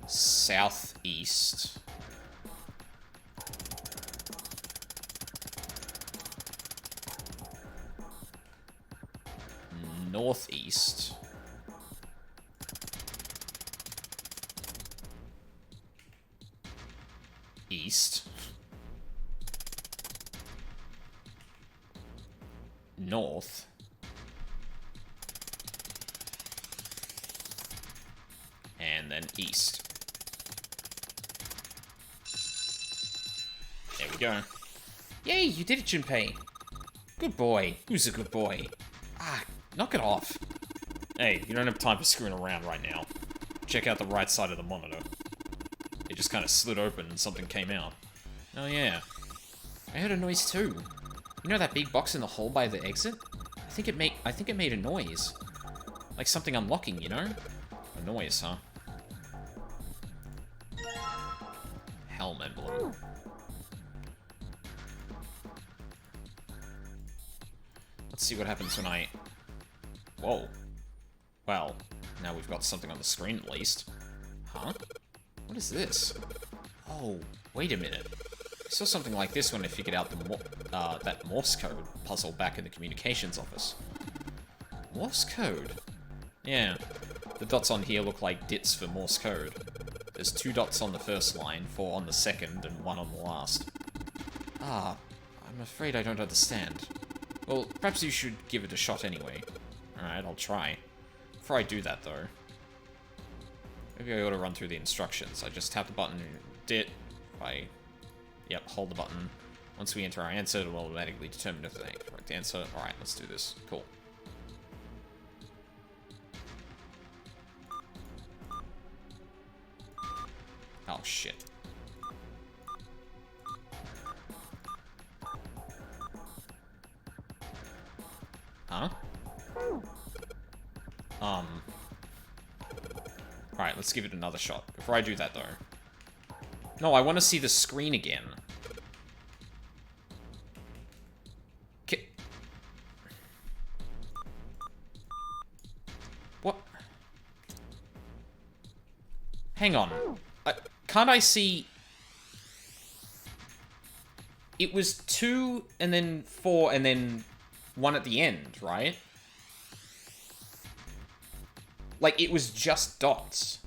Southeast. Northeast. East. North. And then east. There we go. Yay, you did it, Junpei. Good boy. Who's a good boy? Ah, knock it off. Hey, you don't have time for screwing around right now. Check out the right side of the monitor. It just kind of slid open and something came out. Oh yeah. I heard a noise too. You know that big box in the hall by the exit? I think it made a noise. Like something unlocking, you know? A noise, huh? Helm emblem. Let's see what happens when I... Whoa. Well, now we've got something on the screen at least. Huh? What is this? Oh, wait a minute. I saw something like this when I figured out that Morse code puzzle back in the communications office. Morse code? Yeah. The dots on here look like dits for Morse code. There's 2 dots on the first line, 4 on the second, and 1 on the last. Ah, I'm afraid I don't understand. Well, perhaps you should give it a shot anyway. Alright, I'll try. Before I do that, though, maybe I ought to run through the instructions. I just tap the button, dit, yep, hold the button. Once we enter our answer, it will automatically determine if the correct answer. Alright, let's do this. Cool. Oh, shit. Huh? Alright, let's give it another shot. Before I do that, though. No, I want to see the screen again. What? Hang on. Can't I see... It was 2, and then 4, and then 1 at the end, right? Like, it was just dots.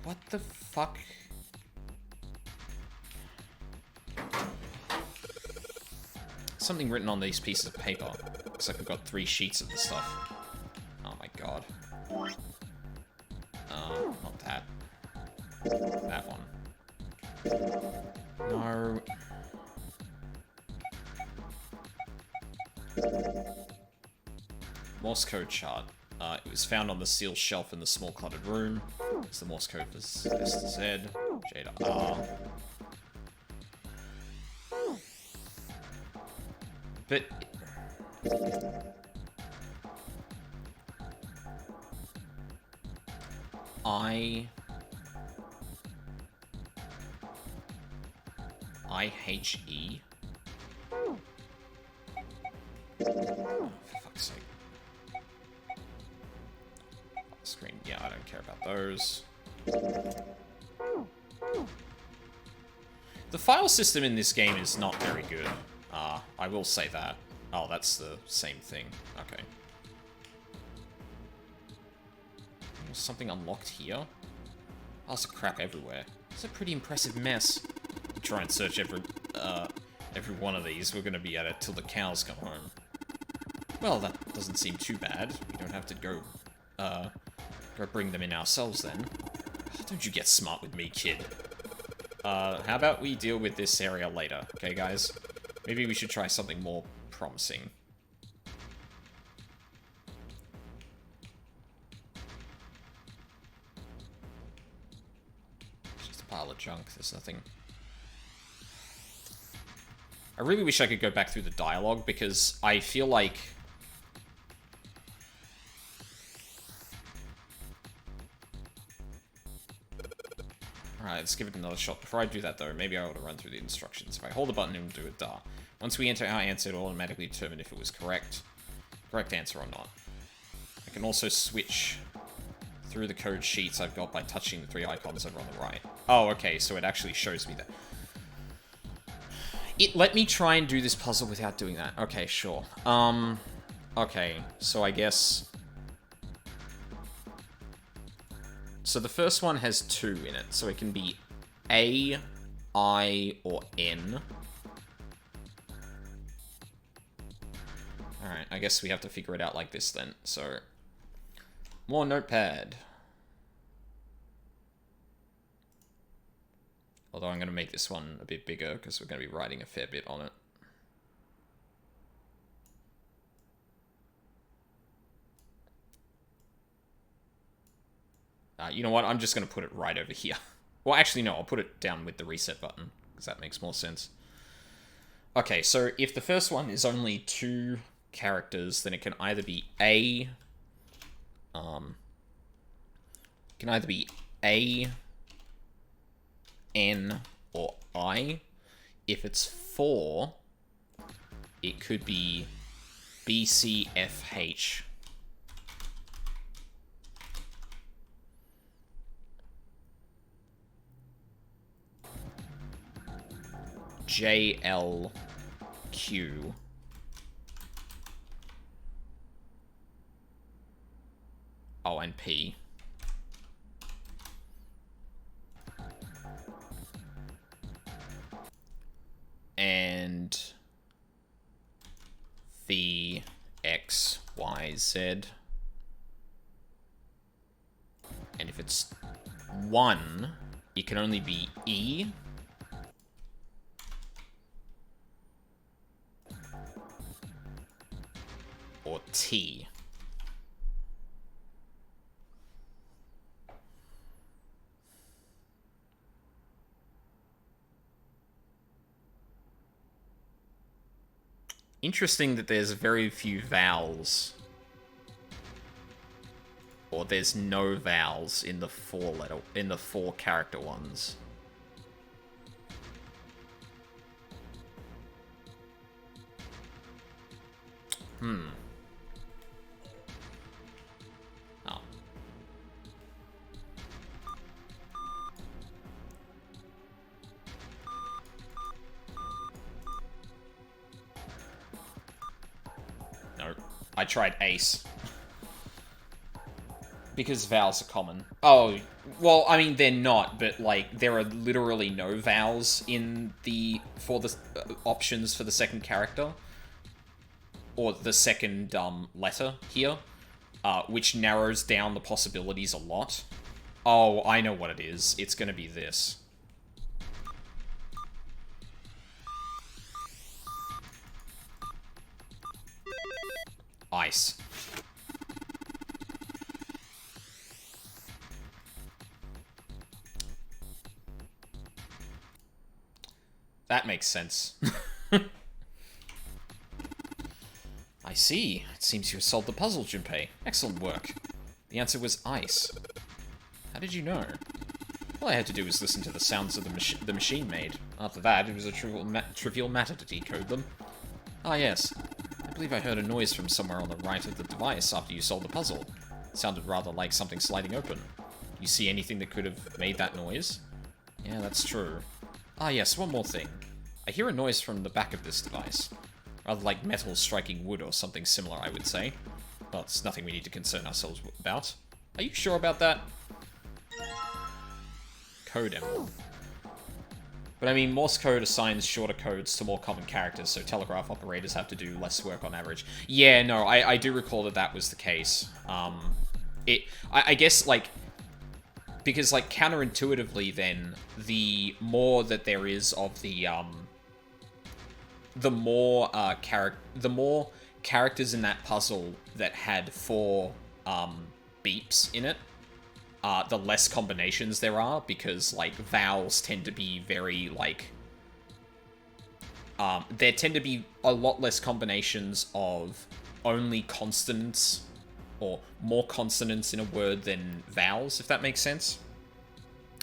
What the fuck? Something written on these pieces of paper. Looks like I've got 3 sheets of the stuff. Oh my god. Not that. That one. No. Morse code chart. It was found on the sealed shelf in the small cluttered room. It's the Morse code for S to Z, J to R. But... I-H-E? Oh, for fuck's sake. Screen, yeah, I don't care about those. The file system in this game is not very good. I will say that. Oh, that's the same thing. Okay. There's something unlocked here? Lots of crap everywhere. It's a pretty impressive mess. Try and search every one of these. We're gonna be at it till the cows come home. Well, that doesn't seem too bad. We don't have to go bring them in ourselves then. Don't you get smart with me, kid. How about we deal with this area later, okay, guys? Maybe we should try something more promising. It's just a pile of junk. There's nothing... I really wish I could go back through the dialogue, because I feel like... Alright, let's give it another shot. Before I do that, though, maybe I ought to run through the instructions. If I hold the button, it will do a da. Once we enter our answer, it will automatically determine if it was correct answer or not. I can also switch through the code sheets I've got by touching the 3 icons over on the right. Oh, okay, so it actually shows me that. It let me try and do this puzzle without doing that. Okay, sure. Okay, so I guess... So the first one has 2 in it, so it can be A, I, or N. Alright, I guess we have to figure it out like this then, so... More notepad. Although I'm going to make this one a bit bigger, because we're going to be writing a fair bit on it. You know what? I'm just going to put it right over here. Well, actually, no. I'll put it down with the reset button, because that makes more sense. Okay, so if the first one is only 2 characters, then it can either be A... N, or I. If it's 4, it could be B, C, F, H. J, L, Q. Oh, and P. And the X, Y, Z. And if it's 1, it can only be E. Or T. Interesting that there's very few vowels. Or there's no vowels in the 4 character ones. Hmm. Oh. No, I tried ace. Because vowels are common. Oh, well, I mean, they're not, but, like, there are literally no vowels in for the options for the second character. Or the second, letter here. Which narrows down the possibilities a lot. Oh, I know what it is. It's gonna be this. Ice. That makes sense. I see. It seems you have solved the puzzle, Junpei. Excellent work. The answer was ice. How did you know? All I had to do was listen to the sounds of the machine made. After that, it was a trivial matter to decode them. Ah, yes. I believe I heard a noise from somewhere on the right of the device after you solved the puzzle. It sounded rather like something sliding open. You see anything that could have made that noise? Yeah, that's true. Ah, yes, one more thing. I hear a noise from the back of this device. Rather like metal striking wood or something similar, I would say. Well, it's nothing we need to concern ourselves about. Are you sure about that? Code emblem. But I mean, Morse code assigns shorter codes to more common characters, so telegraph operators have to do less work on average. Yeah, no, I do recall that that was the case. I guess, like, because, like, counterintuitively, then, the more that there is of the more characters in that puzzle that had 4 beeps in it, the less combinations there are, because, like, vowels tend to be very, like... there tend to be a lot less combinations of only consonants, or more consonants in a word than vowels, if that makes sense.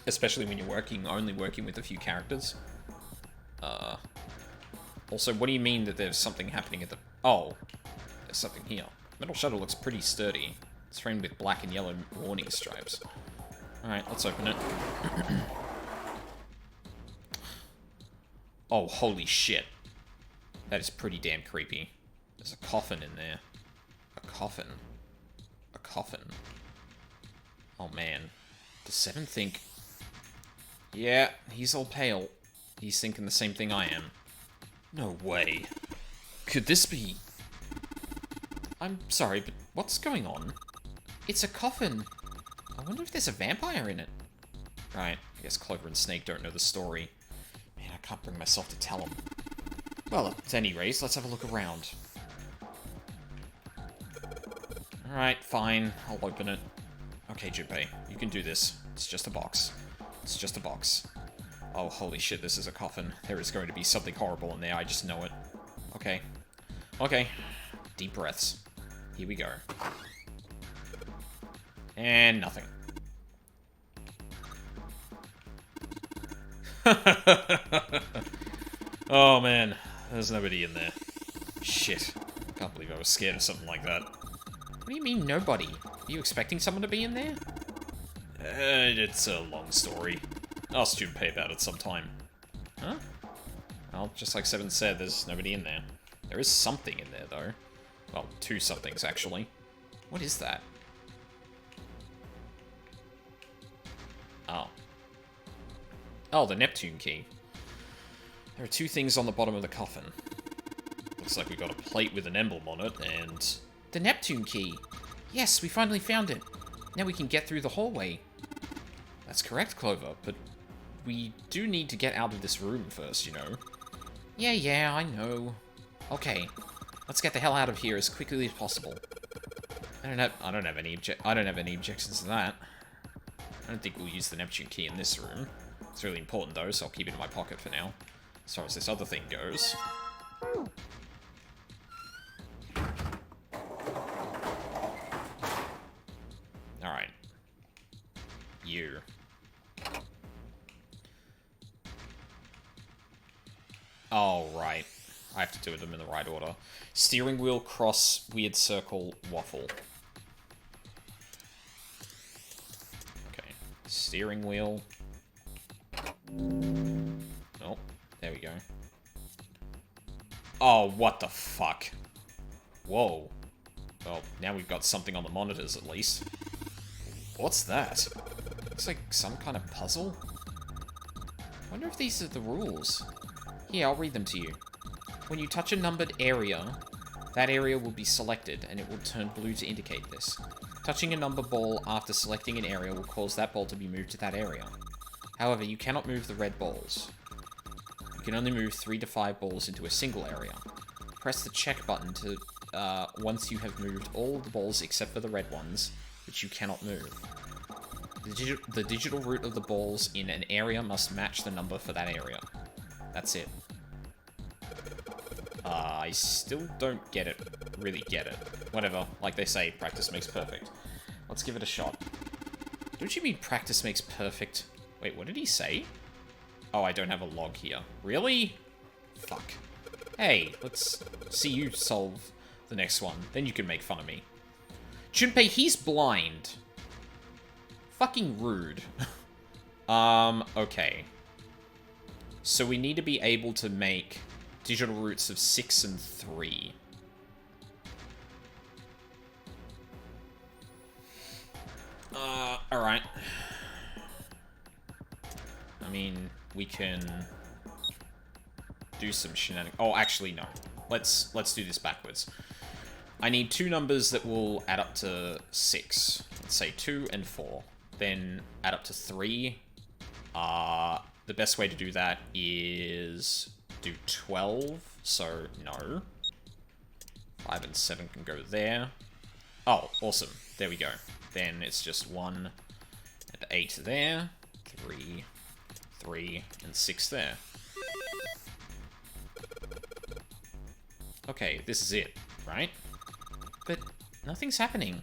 Especially when you're only working with a few characters. Also, what do you mean that there's something happening at the... Oh, there's something here. Metal Shuttle looks pretty sturdy. It's framed with black and yellow warning stripes. Alright, let's open it. Oh, holy shit. That is pretty damn creepy. There's a coffin in there. A coffin. A coffin. Oh, man. Does Seven think... Yeah, he's all pale. He's thinking the same thing I am. No way. Could this be... I'm sorry, but what's going on? It's a coffin. I wonder if there's a vampire in it. Right, I guess Clover and Snake don't know the story. Man, I can't bring myself to tell them. Well, at any rate, let's have a look around. Alright, fine. I'll open it. Okay, Junpei, you can do this. It's just a box. It's just a box. Oh, holy shit, this is a coffin. There is going to be something horrible in there, I just know it. Okay. Okay. Deep breaths. Here we go. And nothing. Oh, man. There's nobody in there. Shit. Can't believe I was scared of something like that. What do you mean, nobody? Are you expecting someone to be in there? It's a long story. Ask Junpei about it sometime. Huh? Well, just like Seven said, there's nobody in there. There is something in there, though. Well, two somethings, actually. What is that? Oh. Oh, the Neptune key. There are two things on the bottom of the coffin. Looks like we got a plate with an emblem on it, and... The Neptune key! Yes, we finally found it! Now we can get through the hallway. That's correct, Clover, but we do need to get out of this room first, you know. Yeah, I know. Okay, let's get the hell out of here as quickly as possible. I don't have any objections to that. I don't think we'll use the Neptune key in this room. It's really important though, so I'll keep it in my pocket for now. As far as this other thing goes. Alright. You. Oh, right. I have to do them in the right order. Steering wheel, cross, weird circle, waffle. Okay. Steering wheel. Oh, there we go. Oh, what the fuck? Whoa. Well, now we've got something on the monitors, at least. What's that? Looks like some kind of puzzle? Wonder if these are the rules. Here, I'll read them to you. When you touch a numbered area, that area will be selected, and it will turn blue to indicate this. Touching a number ball after selecting an area will cause that ball to be moved to that area. However, you cannot move the red balls. You can only move 3 to 5 balls into a single area. Press the check button to once you have moved all the balls except for the red ones, which you cannot move. The digital root of the balls in an area must match the number for that area. That's it. I still don't really get it. Whatever, like they say, practice makes perfect. Let's give it a shot. Don't you mean practice makes perfect? Wait, what did he say? Oh, I don't have a log here. Really? Fuck. Hey, let's see you solve the next one. Then you can make fun of me. Junpei, he's blind. Fucking rude. Okay. So we need to be able to make digital roots of 6 and 3. Alright. I mean, we can do some shenanigans. Oh, actually, no. Let's do this backwards. I need two numbers that will add up to 6. Let's say 2 and 4. Then add up to 3. The best way to do that is do 12. So, no. 5 and 7 can go there. Oh, awesome. There we go. Then it's just 1 and 8 there. 3, 3, and 6 there. Okay, this is it, right? But nothing's happening.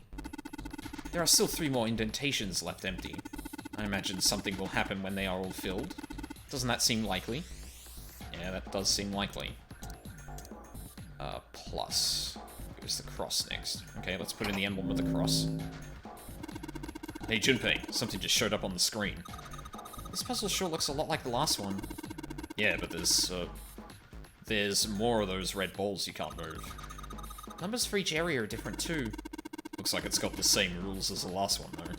There are still 3 more indentations left empty. I imagine something will happen when they are all filled. Doesn't that seem likely? Yeah, that does seem likely. Plus. Here's the cross next. Okay, let's put in the emblem of the cross. Hey, Junpei, something just showed up on the screen. This puzzle sure looks a lot like the last one. Yeah, but there's more of those red balls you can't move. Numbers for each area are different too. Looks like it's got the same rules as the last one, though.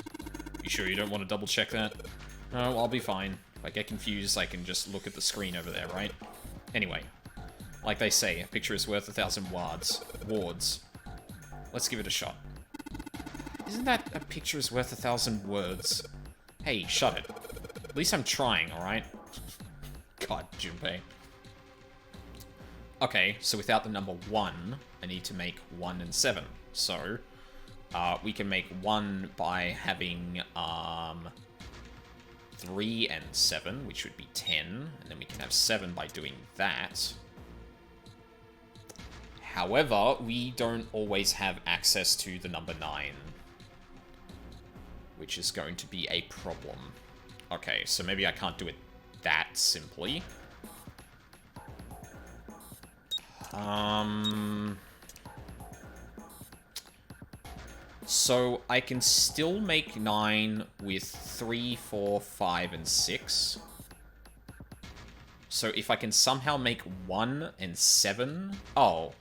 You sure you don't want to double check that? No, I'll be fine. If I get confused, I can just look at the screen over there, right? Anyway, like they say, a picture is worth 1,000 words. Let's give it a shot. Isn't that a picture is worth 1,000 words? Hey, shut it. At least I'm trying, alright? God, Junpei. Okay, so without the number 1, I need to make 1 and 7. So, We can make 1 by having 3 and 7, which would be 10, and then we can have 7 by doing that. However, we don't always have access to the number 9, which is going to be a problem. Okay, so maybe I can't do it that simply. So I can still make 9 with 3, 4, 5, and 6. So if I can somehow make 1 and 7... Oh.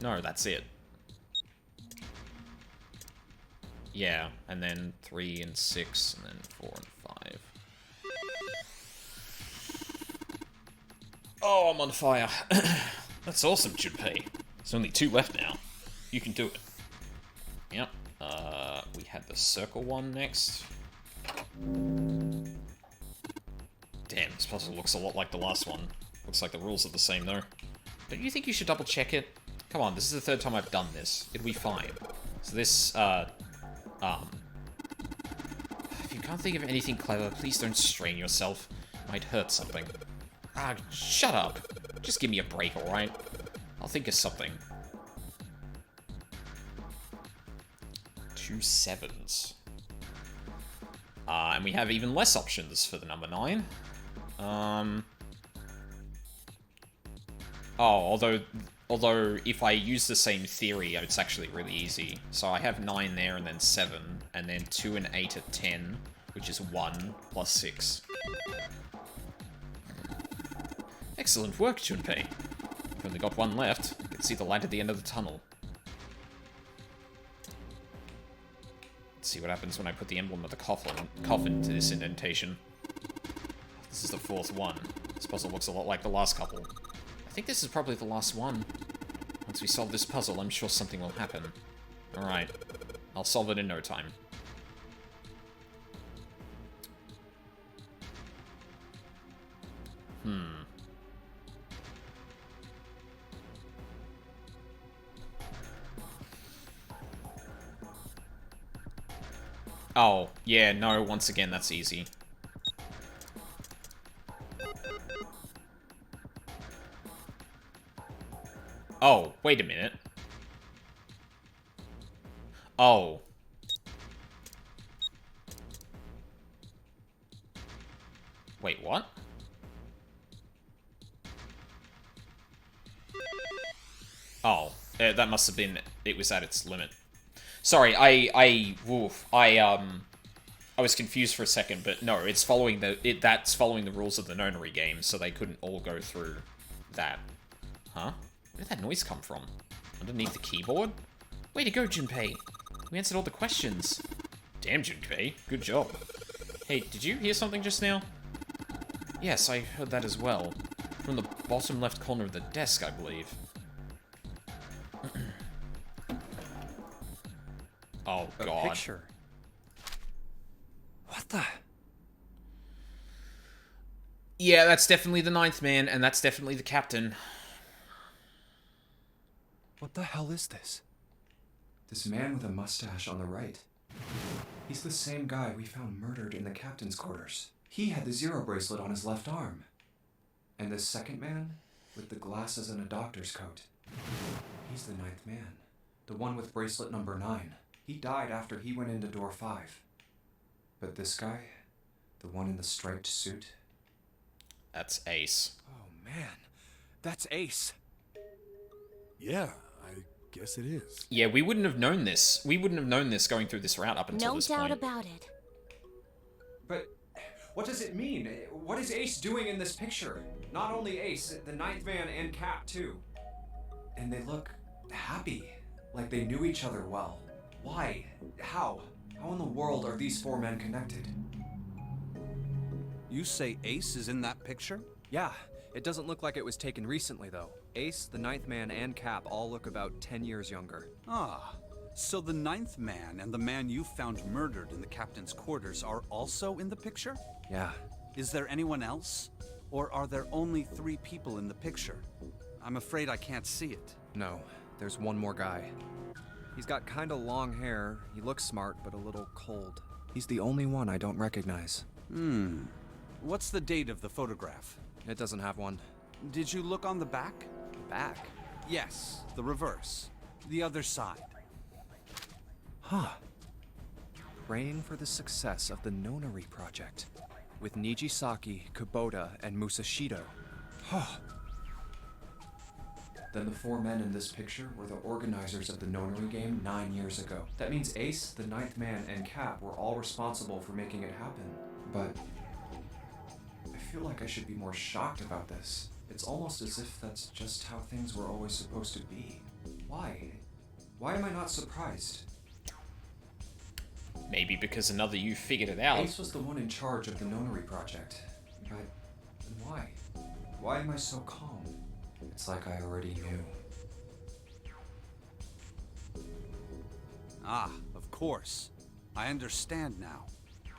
No, that's it. Yeah, and then 3 and 6, and then 4 and 5. Oh, I'm on fire. That's awesome, Junpei. There's only 2 left now. You can do it. Yep. We had the circle one next. Damn, this puzzle looks a lot like the last one. Looks like the rules are the same, though. Don't you think you should double check it? Come on, this is the 3rd time I've done this. It'll be fine. So this, if you can't think of anything clever, please don't strain yourself. It might hurt something. Ah, shut up. Just give me a break, alright? I'll think of something. 2 7s. And we have even less options for the number 9. Although if I use the same theory, it's actually really easy. So I have 9 there, and then 7, and then 2 and 8 at 10, which is 1 plus 6. Excellent work, Junpei. You've only got 1 left. You can see the light at the end of the tunnel. Let's see what happens when I put the emblem of the coffin to this indentation. This is the 4th one. This puzzle looks a lot like the last couple. I think this is probably the last one. Once we solve this puzzle, I'm sure something will happen. Alright. I'll solve it in no time. Oh, yeah, no, once again, that's easy. Oh, wait a minute. Oh. Wait, what? Oh, that must have been, it was at its limit. Sorry, I was confused for a second, but no, it's following that's following the rules of the Nonary game, so they couldn't all go through that. Huh? Where did that noise come from? Underneath the keyboard? Way to go, Junpei! We answered all the questions. Damn, Junpei, good job. Hey, did you hear something just now? Yes, I heard that as well. From the bottom left corner of the desk, I believe. Oh, God. A picture. What the? Yeah, that's definitely the 9th man, and that's definitely the captain. What the hell is this? This man with a mustache on the right. He's the same guy we found murdered in the captain's quarters. He had the Zero bracelet on his left arm. And this second man, with the glasses and a doctor's coat. He's the 9th man. The one with bracelet number 9. He died after he went into door 5. But this guy, the one in the striped suit? That's Ace. Oh man, that's Ace. Yeah, I guess it is. Yeah, we wouldn't have known this. We wouldn't have known this going through this route up until this point. No doubt about it. But what does it mean? What is Ace doing in this picture? Not only Ace, the 9th man and Cap too. And they look happy, like they knew each other well. Why? How? How in the world are these 4 men connected? You say Ace is in that picture? Yeah, it doesn't look like it was taken recently though. Ace, the 9th man, and Cap all look about 10 years younger. Ah, so the 9th man and the man you found murdered in the captain's quarters are also in the picture? Yeah. Is there anyone else? Or are there only 3 people in the picture? I'm afraid I can't see it. No, there's one more guy. He's got kinda long hair. He looks smart, but a little cold. He's the only one I don't recognize. What's the date of the photograph? It doesn't have one. Did you look on the back? Back? Yes, the reverse. The other side. Huh. Praying for the success of the Nonary project. With Nijisaki, Kubota, and Musashido. Huh. Then the 4 men in this picture were the organizers of the Nonary game 9 years ago. That means Ace, the 9th man, and Cap were all responsible for making it happen. But I feel like I should be more shocked about this. It's almost as if that's just how things were always supposed to be. Why? Why am I not surprised? Maybe because another you figured it out. Ace was the one in charge of the Nonary project. But then why? Why am I so calm? It's like I already knew. Ah, of course. I understand now.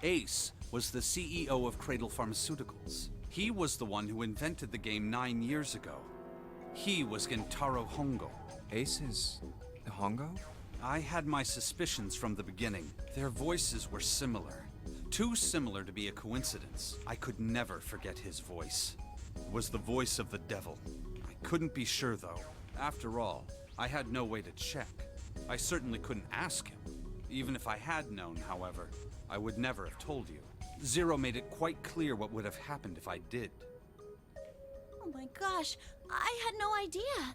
Ace was the CEO of Cradle Pharmaceuticals. He was the one who invented the game 9 years ago. He was Gentaro Hongo. Ace is Hongo? I had my suspicions from the beginning. Their voices were similar. Too similar to be a coincidence. I could never forget his voice. It was the voice of the devil. I couldn't be sure, though. After all, I had no way to check. I certainly couldn't ask him. Even if I had known, however, I would never have told you. Zero made it quite clear what would have happened if I did. Oh my gosh, I had no idea.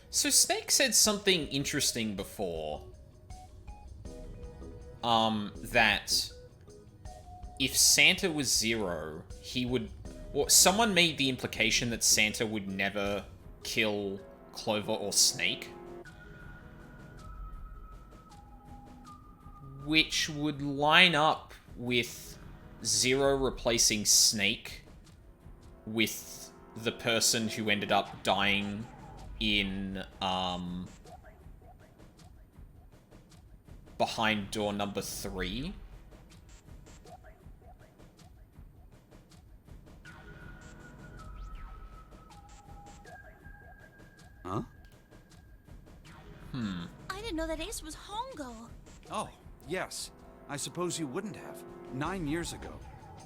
So Snake said something interesting before. That if Santa was Zero, he would... Well, someone made the implication that Santa would never kill Clover or Snake. Which would line up with Zero replacing Snake with the person who ended up dying in, behind door number 3. Huh? I didn't know that Ace was Hongo. Oh, yes. I suppose you wouldn't have. 9 years ago.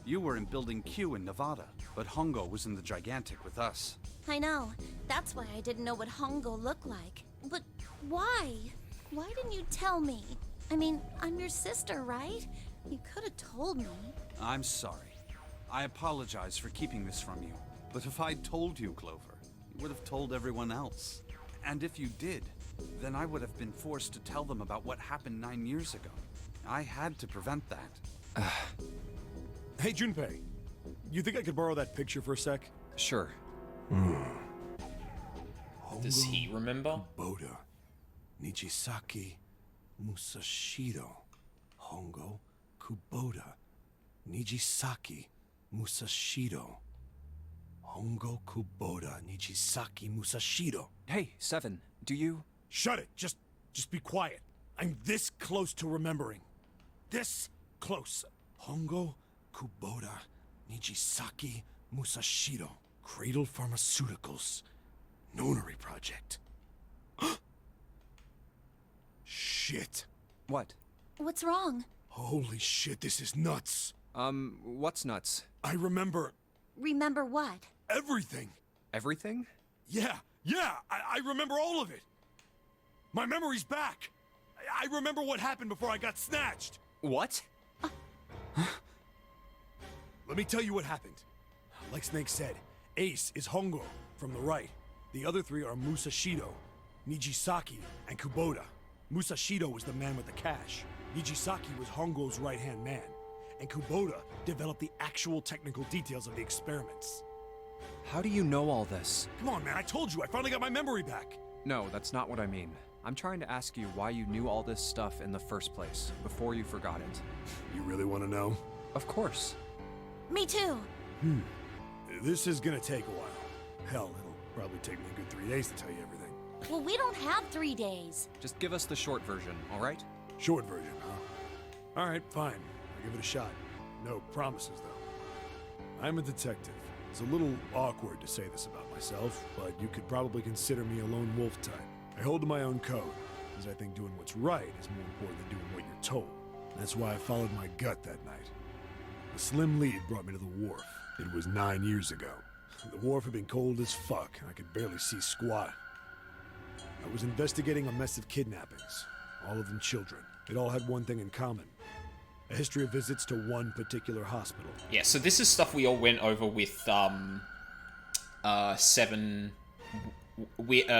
You were in Building Q in Nevada, but Hongo was in the Gigantic with us. I know. That's why I didn't know what Hongo looked like. But why? Why didn't you tell me? I mean, I'm your sister, right? You could have told me. I'm sorry. I apologize for keeping this from you. But if I'd told you, Clover, you would have told everyone else. And if you did, then I would have been forced to tell them about what happened 9 years ago. I had to prevent that. Hey, Junpei. You think I could borrow that picture for a sec? Sure. Does he remember? Kubota, Nijisaki, Musashido. Hongo, Kubota, Nijisaki, Musashido. Hongo, Kubota, Nijisaki, Musashido. Hey, Seven, do you... Shut it! Just be quiet. I'm this close to remembering. This close. Hongo, Kubota, Nijisaki, Musashido. Cradle Pharmaceuticals. Nonary project. Shit. What? What's wrong? Holy shit, this is nuts. What's nuts? I remember Remember what? everything. Everything? Yeah, I remember all of it. My memory's back. I remember what happened before I got snatched. What? Let me tell you what happened. Like Snake said, Ace is Hongo from the right. The other 3 are Musashido, Nijisaki, and Kubota. Musashido was the man with the cash. Nijisaki was Hongo's right-hand man. And Kubota developed the actual technical details of the experiments. How do you know all this? Come on, man, I told you, I finally got my memory back. No, that's not what I mean. I'm trying to ask you why you knew all this stuff in the first place, before you forgot it. You really want to know? Of course. Me too. This is gonna take a while. Hell, it'll probably take me a good 3 days to tell you everything. Well, we don't have 3 days. Just give us the short version, all right? Short version, huh? All right, fine. I'll give it a shot. No promises, though. I'm a detective. It's a little awkward to say this about myself, but you could probably consider me a lone wolf type. I hold to my own code, because I think doing what's right is more important than doing what you're told. That's why I followed my gut that night. A slim lead brought me to the wharf. It was 9 years ago. The wharf had been cold as fuck, and I could barely see squat. I was investigating a mess of kidnappings, all of them children. It all had one thing in common. A history of visits to one particular hospital. Yeah, so this is stuff we all went over with, Seven...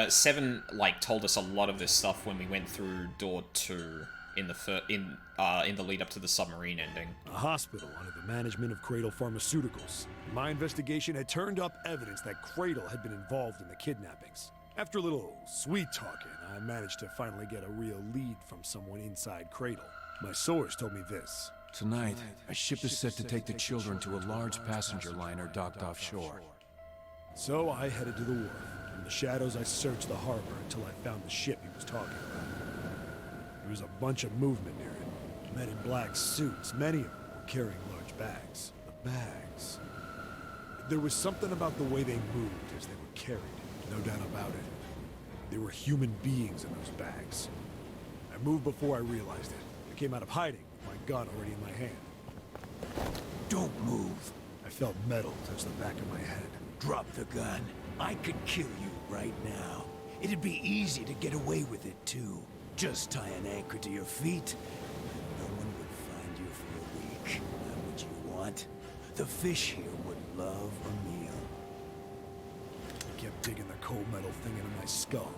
Seven, like, told us a lot of this stuff when we went through Door 2 in the lead up to the submarine ending. A hospital under the management of Cradle Pharmaceuticals. My investigation had turned up evidence that Cradle had been involved in the kidnappings. After a little sweet-talking, I managed to finally get a real lead from someone inside Cradle. My source told me this. Tonight, a ship is set to take the children to a large passenger liner docked offshore. So I headed to the wharf. In the shadows, I searched the harbor until I found the ship he was talking about. There was a bunch of movement near it. Men in black suits, many of them were carrying large bags. The bags... There was something about the way they moved as they were carried. No doubt about it. There were human beings in those bags. I moved before I realized it. I came out of hiding with my gun already in my hand. Don't move. I felt metal touch the back of my head. Drop the gun. I could kill you right now. It'd be easy to get away with it, too. Just tie an anchor to your feet. No one would find you for a week. Now what you want? The fish here would love a meal. I kept digging the cold metal thing into my skull.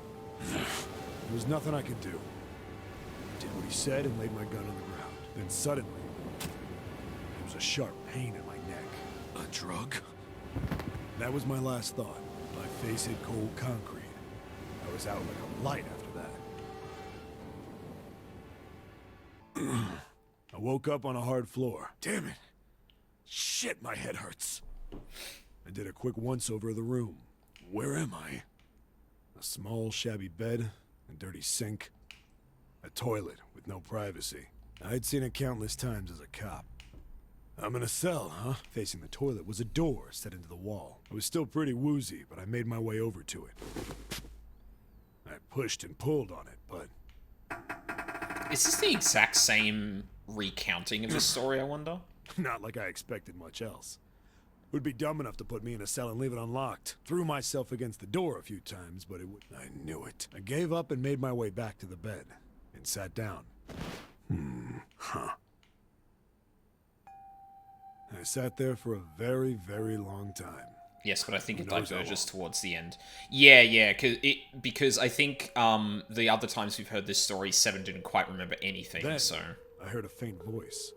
There was nothing I could do. I did what he said and laid my gun on the ground. Then suddenly, there was a sharp pain in my neck. A drug? That was my last thought. My face hit cold concrete. I was out like a light after that. I woke up on a hard floor. Damn it! Shit, my head hurts. I did a quick once-over of the room. Where am I? A small, shabby bed, a dirty sink, a toilet with no privacy. I'd seen it countless times as a cop. I'm in a cell, huh? Facing the toilet was a door set into the wall. I was still pretty woozy, but I made my way over to it. I pushed and pulled on it, but... Is this the exact same recounting of the story, I wonder? Not like I expected much else. Would be dumb enough to put me in a cell and leave it unlocked. Threw myself against the door a few times, but it would... I knew it. I gave up and made my way back to the bed. And sat down. I sat there for a very, very long time. Yes, but I think it diverges towards the end. Yeah, because I think the other times we've heard this story, Seven didn't quite remember anything, Then, so... I heard a faint voice.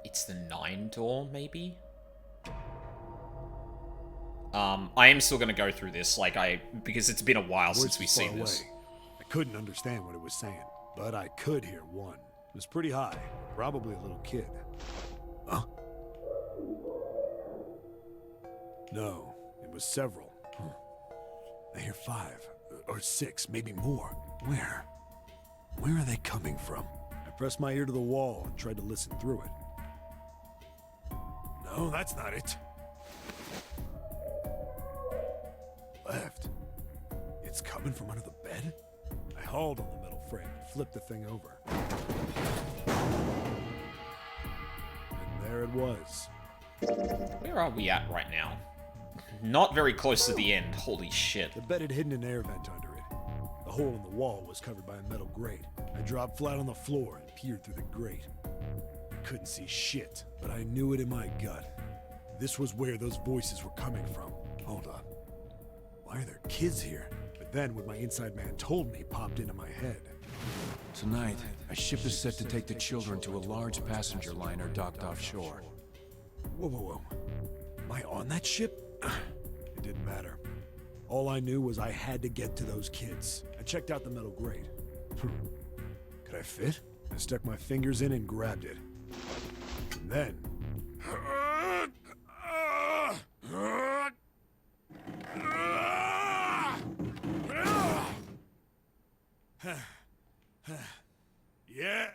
It's the 9 door, maybe? I am still gonna go through this, because it's been a while since we've seen this. I couldn't understand what it was saying, but I could hear one. It was pretty high, probably a little kid. Huh? No, it was several. I hear 5, or 6, maybe more. Where? Where are they coming from? I pressed my ear to the wall and tried to listen through it. No, that's not it. Left. It's coming from under the bed? I hauled on the metal frame and flipped the thing over. And there it was. Where are we at right now? Not very close to the end. Holy shit. The bed had hidden an air vent under it. The hole in the wall was covered by a metal grate. I dropped flat on the floor and peered through the grate. I couldn't see shit, but I knew it in my gut. This was where those voices were coming from. Hold up. Why are there kids here? But then what my inside man told me popped into my head. Tonight, a ship is set to take the children to a large passenger liner docked offshore. Whoa, whoa, whoa. Am I on that ship? It didn't matter. All I knew was I had to get to those kids. I checked out the metal grate. Could I fit? I stuck my fingers in and grabbed it. And then... Yeah?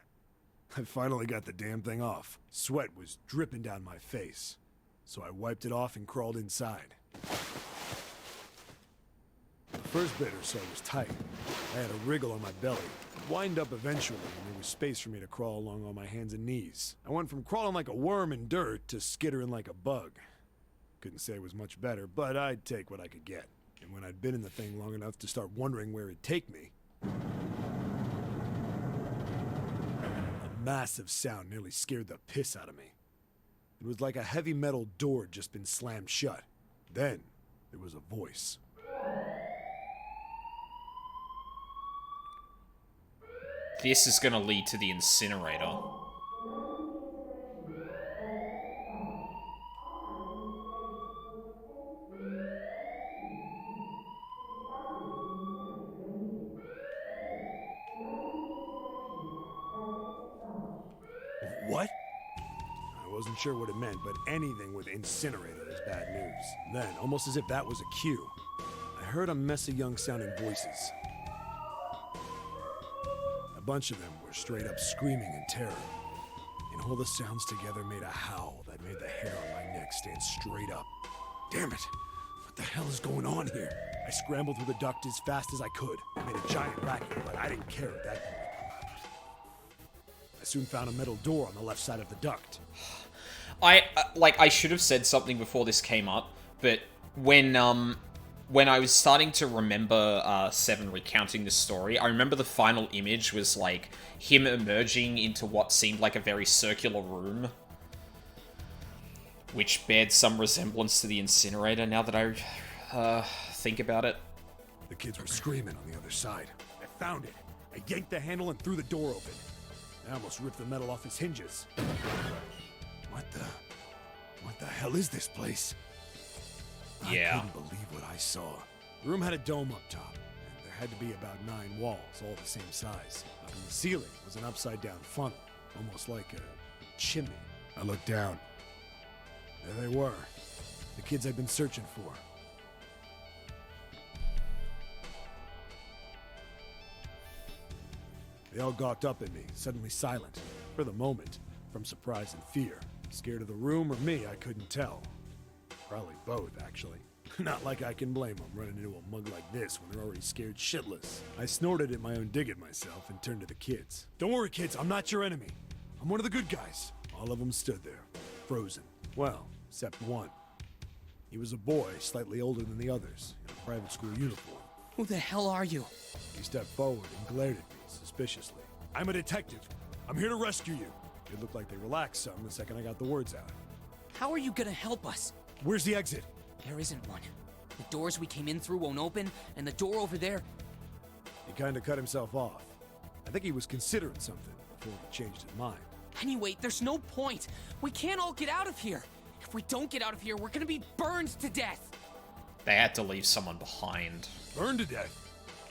I finally got the damn thing off. Sweat was dripping down my face. so I wiped it off and crawled inside. The first bit or so was tight. I had a wriggle on my belly. Wind up eventually, and there was space for me to crawl along on my hands and knees. I went from crawling like a worm in dirt to skittering like a bug. Couldn't say it was much better, but I'd take what I could get. And when I'd been in the thing long enough to start wondering where it'd take me, a massive sound nearly scared the piss out of me. It was like a heavy metal door had just been slammed shut. Then, there was a voice. This is gonna lead to the incinerator. What? I wasn't sure what it meant, but anything with incinerator is bad news. Then, almost as if that was a cue, I heard a mess of young-sounding voices. A bunch of them were straight up screaming in terror. And all the sounds together made a howl that made the hair on my neck stand straight up. Damn it! What the hell is going on here? I scrambled through the duct as fast as I could. I made a giant racket, but I didn't care at that point. I soon found a metal door on the left side of the duct. I should have said something before this came up, but when I was starting to remember Seven recounting this story, I remember the final image was like him emerging into what seemed like a very circular room, which bared some resemblance to the incinerator now that I think about it. The kids were screaming on the other side. I found it. I yanked the handle and threw the door open. I almost ripped the metal off its hinges. What the hell is this place? Yeah. I couldn't believe what I saw. The room had a dome up top, and there had to be about 9 walls, all the same size. Up in the ceiling was an upside-down funnel, almost like a chimney. I looked down. There they were, the kids I'd been searching for. They all gawked up at me, suddenly silent. For the moment, from surprise and fear. Scared of the room or me, I couldn't tell. Probably both, actually. Not like I can blame them running into a mug like this when they're already scared shitless. I snorted at my own dig at myself and turned to the kids. Don't worry, kids, I'm not your enemy. I'm one of the good guys. All of them stood there, frozen. Well, except one. He was a boy, slightly older than the others, in a private school uniform. Who the hell are you? He stepped forward and glared at me suspiciously. I'm a detective. I'm here to rescue you. It looked like they relaxed some the second I got the words out. How are you gonna help us? Where's the exit? There isn't one. The doors we came in through won't open, and the door over there... He kinda cut himself off. I think he was considering something before he changed his mind. Anyway, there's no point. We can't all get out of here. If we don't get out of here, we're gonna be burned to death. They had to leave someone behind. Burned to death?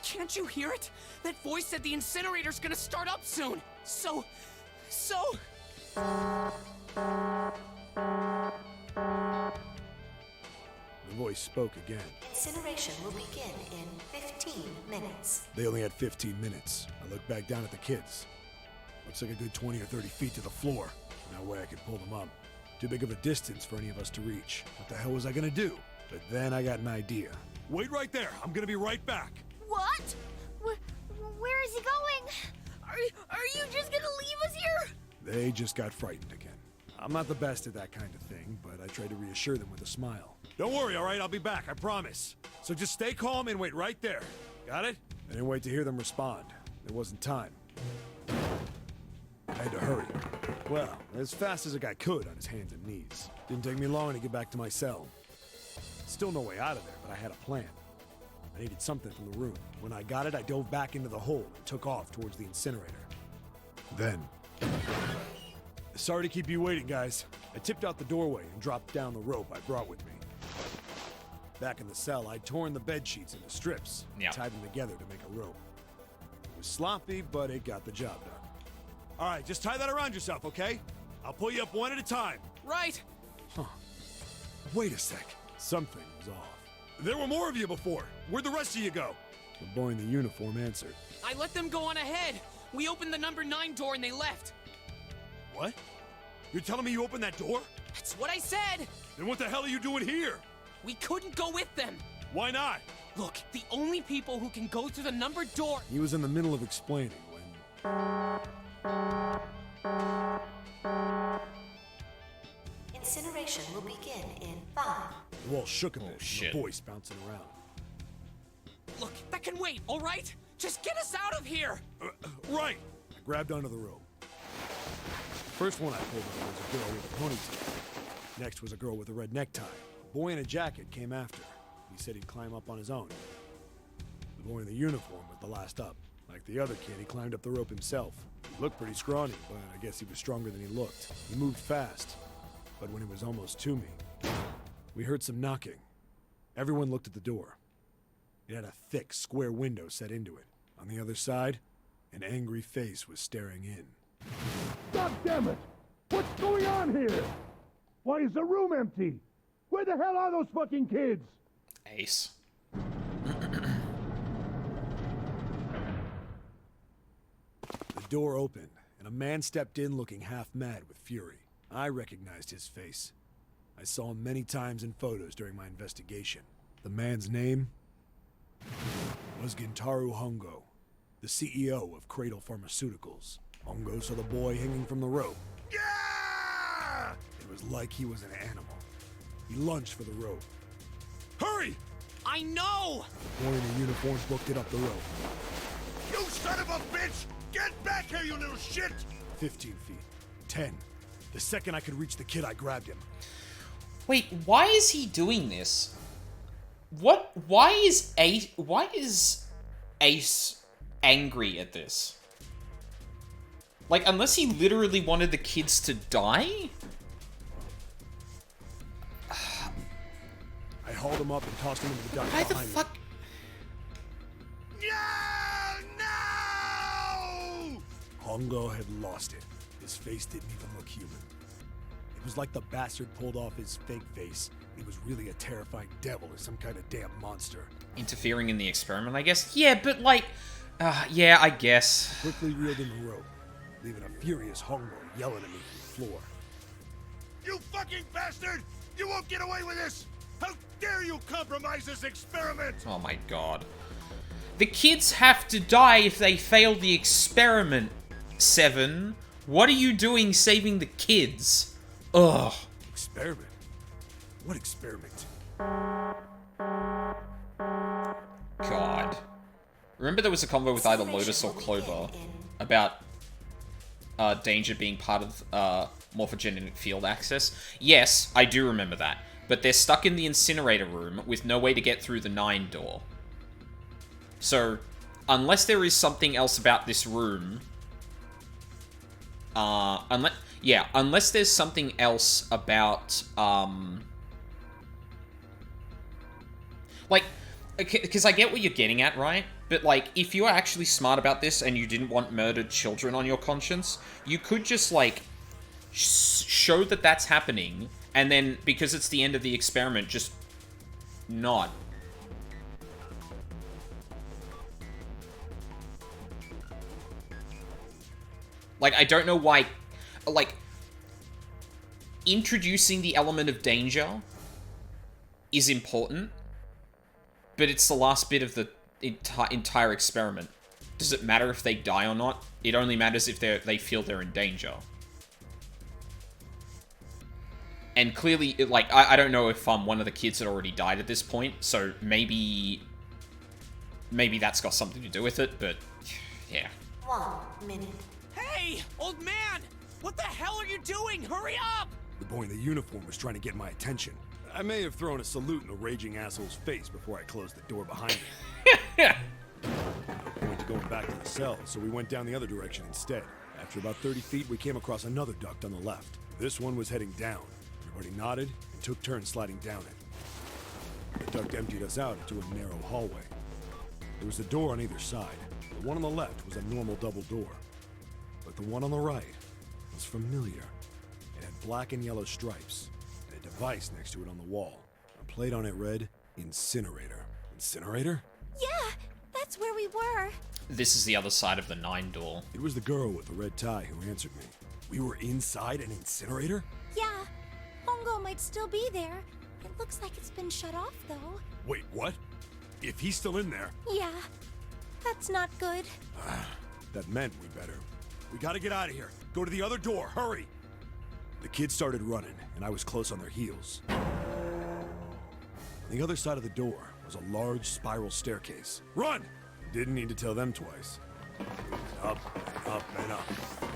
Can't you hear it? That voice said the incinerator's gonna start up soon. So... The voice spoke again. Incineration will begin in 15 minutes. They only had 15 minutes. I looked back down at the kids. Looks like a good 20 or 30 feet to the floor. No way I could pull them up. Too big of a distance for any of us to reach. What the hell was I gonna do? But then I got an idea. Wait right there. I'm gonna be right back. What? Where is he going? Are you just gonna leave us here? They just got frightened again. I'm not the best at that kind of thing, but I tried to reassure them with a smile. Don't worry, all right? I'll be back, I promise. So just stay calm and wait right there. Got it? I didn't wait to hear them respond. There wasn't time. I had to hurry. Well, as fast as a guy could on his hands and knees. Didn't take me long to get back to my cell. Still no way out of there, but I had a plan. I needed something from the room. When I got it, I dove back into the hole and took off towards the incinerator. Then... Sorry to keep you waiting, guys. I tipped out the doorway and dropped down the rope I brought with me. Back in the cell, I'd torn the bed sheets into strips and tied them together to make a rope. It was sloppy, but it got the job done. All right, just tie that around yourself, okay? I'll pull you up one at a time. Right. Huh. Wait a sec. Something was off. There were more of you before. Where'd the rest of you go? The boy in the uniform answered. I let them go on ahead. We opened the number 9 door and they left. What? You're telling me you opened that door? That's what I said! Then what the hell are you doing here? We couldn't go with them! Why not? Look, the only people who can go through the numbered door... He was in the middle of explaining when... Incineration will begin in 5. The wall shook a bit, and shit. the voice bouncing around. Look, that can wait, alright? Just get us out of here! Right. I grabbed onto the rope. First one I pulled on was a girl with a ponytail. Next was a girl with a red necktie. A boy in a jacket came after. He said he'd climb up on his own. The boy in the uniform was the last up. Like the other kid, he climbed up the rope himself. He looked pretty scrawny, but I guess he was stronger than he looked. He moved fast, but when he was almost to me, we heard some knocking. Everyone looked at the door. It had a thick, square window set into it. On the other side, an angry face was staring in. God damn it! What's going on here? Why is the room empty? Where the hell are those fucking kids? Ace. The door opened, and a man stepped in looking half mad with fury. I recognized his face. I saw him many times in photos during my investigation. The man's name was Gintaro Hongo, the CEO of Cradle Pharmaceuticals. Hongo saw the boy hanging from the rope. Yeah! It was like he was an animal. He lunged for the rope. Hurry! I know! The boy in the uniform booked it up the rope. You son of a bitch! Get back here, you little shit! 15 feet. 10. The second I could reach the kid, I grabbed him. Wait, why is he doing this? What? Why is Ace angry at this? Like, unless he literally wanted the kids to die? I hauled him up and tossed him into the duct Why the behind me. fuck? No! Hongo had lost it. His face didn't even look human. It was like the bastard pulled off his fake face. He was really a terrifying devil or some kind of damn monster. Interfering in the experiment, I guess? Yeah, but like... yeah, I guess. Quickly reeled in the rope, leaving a furious Hongo yelling at me from the floor. You fucking bastard! You won't get away with this! How dare you compromise this experiment! Oh my god. The kids have to die if they fail the experiment, Seven. What are you doing saving the kids? Ugh. Experiment? What experiment? God. Remember there was a convo with either Lotus or Clover about Danger being part of morphogenetic field access? Yes, I do remember that. But they're stuck in the incinerator room with no way to get through the 9 door. So, unless there is something else about this room... unless there's something else about, like, because I get what you're getting at, right? But, like, if you are actually smart about this and you didn't want murdered children on your conscience, you could just, like, show that that's happening, and then, because it's the end of the experiment, just not. Like, I don't know why, like, introducing the element of danger is important, but it's the last bit of the entire experiment. Does it matter if they die or not? It only matters if they feel they're in danger. And clearly, like, I don't know if one of the kids had already died at this point, so maybe that's got something to do with it, but yeah. 1 minute. Hey, old man! What the hell are you doing? Hurry up! The boy in the uniform was trying to get my attention. I may have thrown a salute in a raging asshole's face before I closed the door behind me. No point to going back to the cell, so we went down the other direction instead. After about 30 feet, we came across another duct on the left. This one was heading down. Everybody nodded and took turns sliding down it. The duct emptied us out into a narrow hallway. There was a door on either side. The one on the left was a normal double door. But the one on the right was familiar. It had black and yellow stripes, and a device next to it on the wall. A plate on it read, Incinerator. Incinerator? Yeah, that's where we were. This is the other side of the 9 door. It was the girl with the red tie who answered me. We were inside an incinerator? Yeah. Hongo might still be there. It looks like it's been shut off, though. Wait, what? If he's still in there, Yeah, that's not good. That meant we better. we gotta get out of here. Go to the other door, hurry! The kids started running, and I was close on their heels. On the other side of the door was a large spiral staircase. Run! Didn't need to tell them twice. We went up and up and up.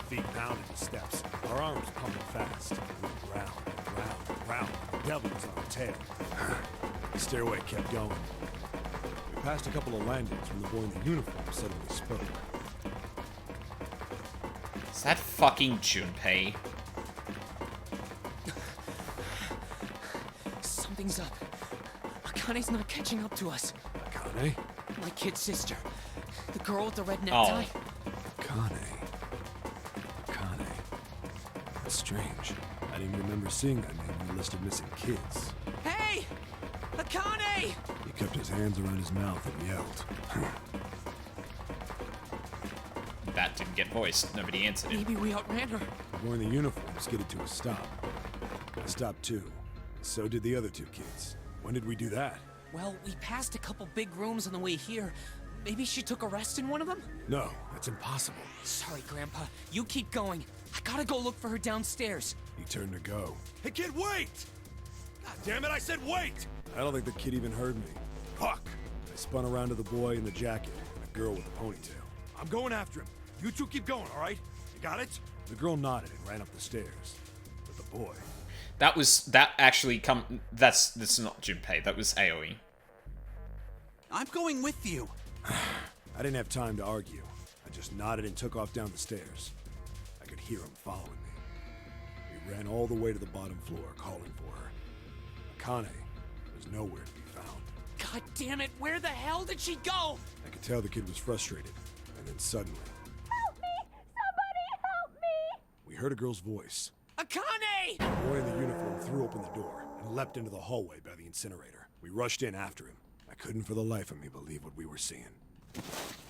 Feet pounded the steps. Our arms pumping fast. We went round and round and round. The devil was on our tail. The stairway kept going. We passed a couple of landings when the boy in the uniform suddenly spoke. Is that fucking Junpei? Something's up. Akane's not catching up to us. Akane? My kid sister. The girl with the red Oh. necktie. Akane. That's strange. I didn't remember seeing that name on the list of missing kids. Hey! Akane! He kept his hands around his mouth and yelled. That didn't get voiced. Nobody answered it. Maybe we outran her. The boy in the uniform skidded to a stop. I stopped too. So did the other two kids. When did we do that? Well, we passed a couple big rooms on the way here. Maybe she took a rest in one of them? No, that's impossible. Sorry, Grandpa. You keep going. I gotta go look for her downstairs. He turned to go. Hey, kid, wait! God damn it, I said wait! I don't think the kid even heard me. Fuck! I spun around to the boy in the jacket and a girl with a ponytail. I'm going after him. You two keep going, all right? You got it? The girl nodded and ran up the stairs. But the boy... That's not Junpei, that was Aoi. I'm going with you. I didn't have time to argue. I just nodded and took off down the stairs. I could hear him following me. We ran all the way to the bottom floor, calling for her. Akane was nowhere to be found. God damn it, where the hell did she go? I could tell the kid was frustrated, and then suddenly... Help me! Somebody help me! We heard a girl's voice. Akane! The boy in the uniform threw open the door and leapt into the hallway by the incinerator. We rushed in after him. I couldn't for the life of me believe what we were seeing.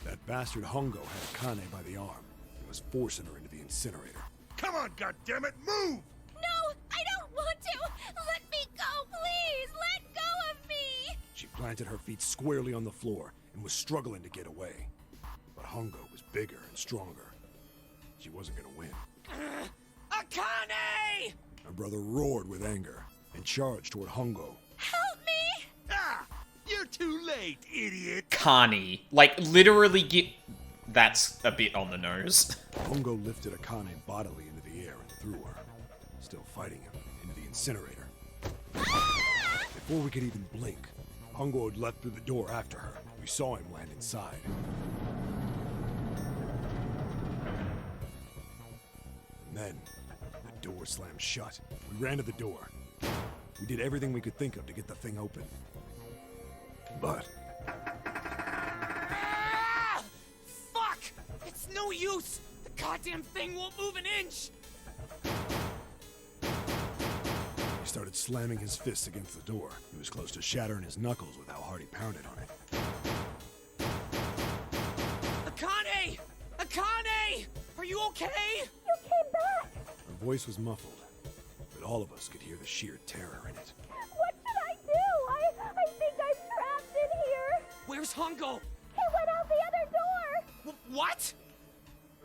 That bastard Hongo had Akane by the arm and was forcing her into the incinerator. Come on, goddammit, move! No, I don't want to! Let me go, please! Let go of me! She planted her feet squarely on the floor and was struggling to get away. But Hongo was bigger and stronger. She wasn't gonna win. Akane! My brother roared with anger and charged toward Hongo. Help me! Ah! You're too late, idiot! Kani. Like, literally get... That's a bit on the nose. Hongo lifted Akane bodily into the air and threw her, still fighting him, into the incinerator. Before we could even blink, Hongo had leapt through the door after her. We saw him land inside. And then, the door slammed shut. We ran to the door. We did everything we could think of to get the thing open. But... Ah! Fuck! It's no use! The goddamn thing won't move an inch! He started slamming his fists against the door. He was close to shattering his knuckles with how hard he pounded on it. Akane! Akane! Are you okay? You came back! Her voice was muffled, but all of us could hear the sheer terror in it. What should I do? I think I'm trapped in here! Where's Hongo? He went out the other door! What?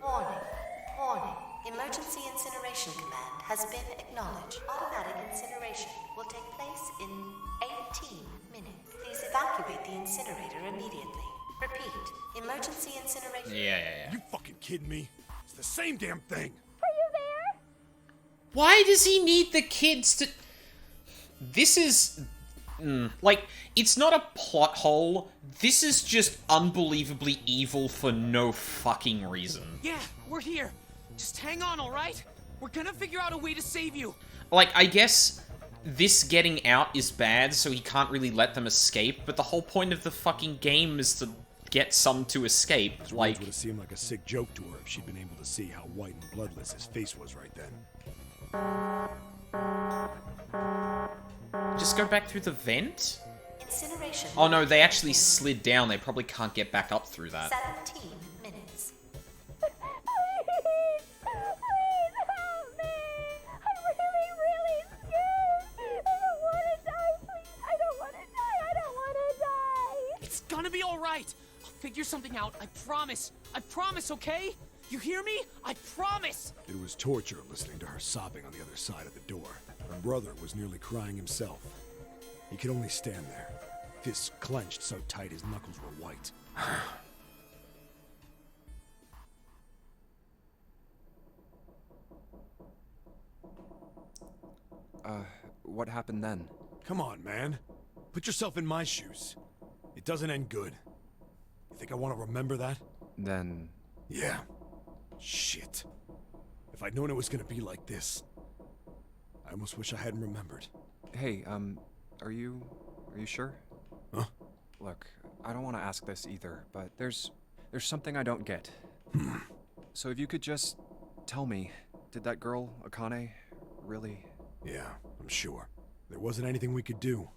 Warning. Warning. Emergency incineration command has been acknowledged. Automatic incineration will take place in 18 minutes. Please evacuate the incinerator immediately. Repeat. Emergency incineration. Yeah. You fucking kidding me? It's the same damn thing! Are you there? Why does he need the kids to... This is... like, it's not a plot hole. This is just unbelievably evil for no fucking reason. Yeah, we're here. Just hang on, alright? We're gonna figure out a way to save you. Like, I guess this getting out is bad, so he can't really let them escape, but the whole point of the fucking game is to get some to escape. His Like, words would have seemed like a sick joke to her if she'd been able to see how white and bloodless his face was right then. just go back through the vent? Incineration. Oh no, they actually slid down. They probably can't get back up through that. 17 minutes. Please help me! I'm really, really scared! all right. I'll figure something out. I promise. I promise, okay? You hear me? I promise! It was torture listening to her sobbing on the other side of the door. Her brother was nearly crying himself. He could only stand there, fists clenched so tight his knuckles were white. What happened then? Come on, man. Put yourself in my shoes. It doesn't end good. You think I want to remember that? Then... Yeah. Shit. If I'd known it was gonna be like this, I almost wish I hadn't remembered. Hey, are you sure? Huh? Look, I don't want to ask this either, but there's something I don't get. So if you could just tell me, did that girl, Akane, really... Yeah, I'm sure. There wasn't anything we could do.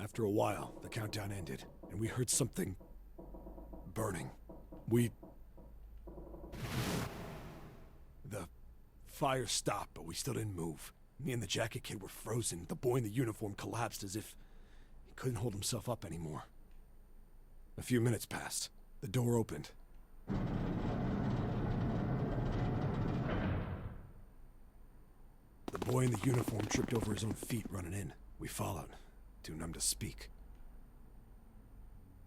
After a while, the countdown ended, and we heard something... burning. The fire stopped, but we still didn't move. Me and the jacket kid were frozen. The boy in the uniform collapsed as if he couldn't hold himself up anymore. A few minutes passed. The door opened. The boy in the uniform tripped over his own feet running in. We followed, too numb to speak.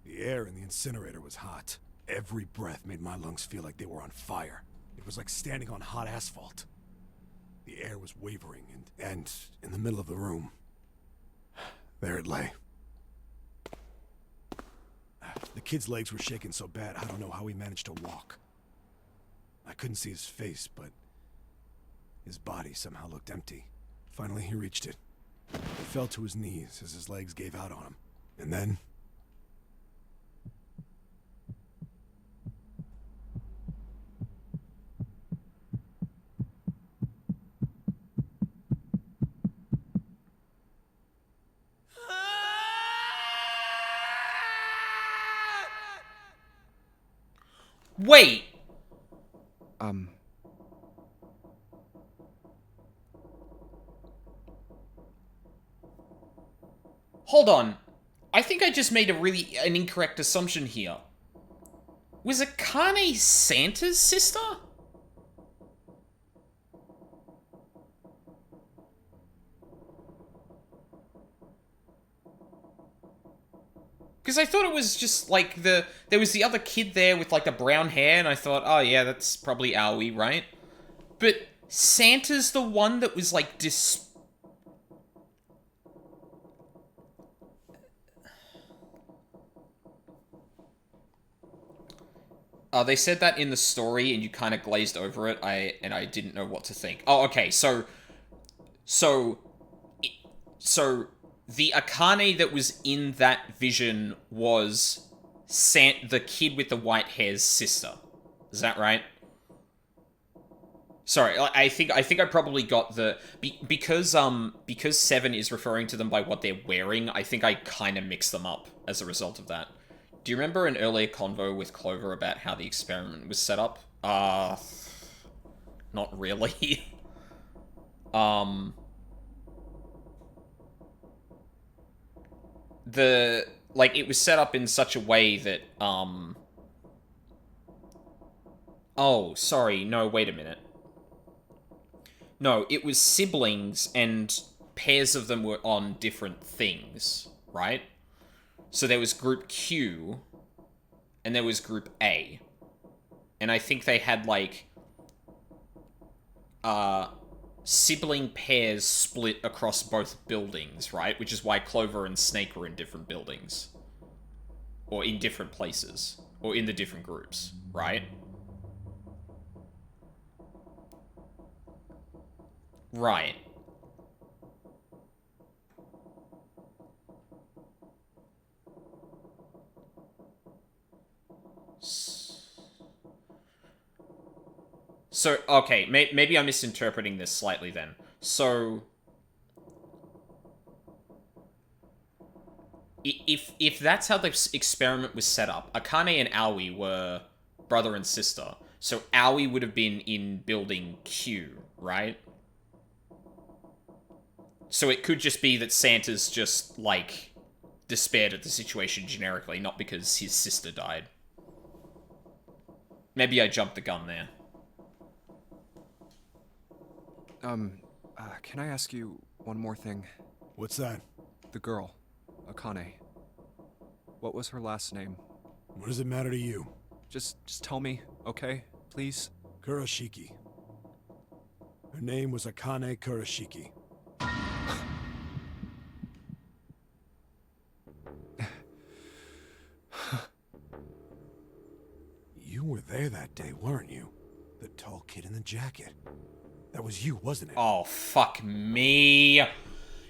The air in the incinerator was hot. Every breath made my lungs feel like they were on fire. It was like standing on hot asphalt. The air was wavering, and in the middle of the room, there it lay. The kid's legs were shaking so bad, I don't know how he managed to walk. I couldn't see his face, but his body somehow looked empty. Finally, he reached it. He fell to his knees as his legs gave out on him. And then... Wait! Hold on. I think I just made an incorrect assumption here. Was Akane Santa's sister? Because I thought it was just, like, there was the other kid there with, like, the brown hair, and I thought, oh, yeah, that's probably Aoi, right? But Santa's the one that was, like, they said that in the story, and you kind of glazed over it, and I didn't know what to think. Oh, okay, so the Akane that was in that vision was the kid with the white hair's sister. Is that right? Sorry, I think I probably got the... Because 7 is referring to them by what they're wearing, I think I kind of mixed them up as a result of that. Do you remember an earlier convo with Clover about how the experiment was set up? Not really. It was set up in such a way that, Oh, sorry, no, wait a minute. No, it was siblings, and pairs of them were on different things, right? So there was Group Q, and there was Group A. And I think they had, like, sibling pairs split across both buildings, right? Which is why Clover and Snake were in different buildings. Or in different places. Or in the different groups, right? Right. So, okay, maybe I'm misinterpreting this slightly then. So, if that's how the experiment was set up, Akane and Aoi were brother and sister. So Aoi would have been in building Q, right? So it could just be that Santa's just, like, despaired at the situation generically, not because his sister died. Maybe I jumped the gun there. Can I ask you one more thing? What's that? The girl, Akane. What was her last name? What does it matter to you? Just tell me, okay? Please? Kurashiki. Her name was Akane Kurashiki. You were there that day, weren't you? The tall kid in the jacket. That was you, wasn't it? Oh, fuck me.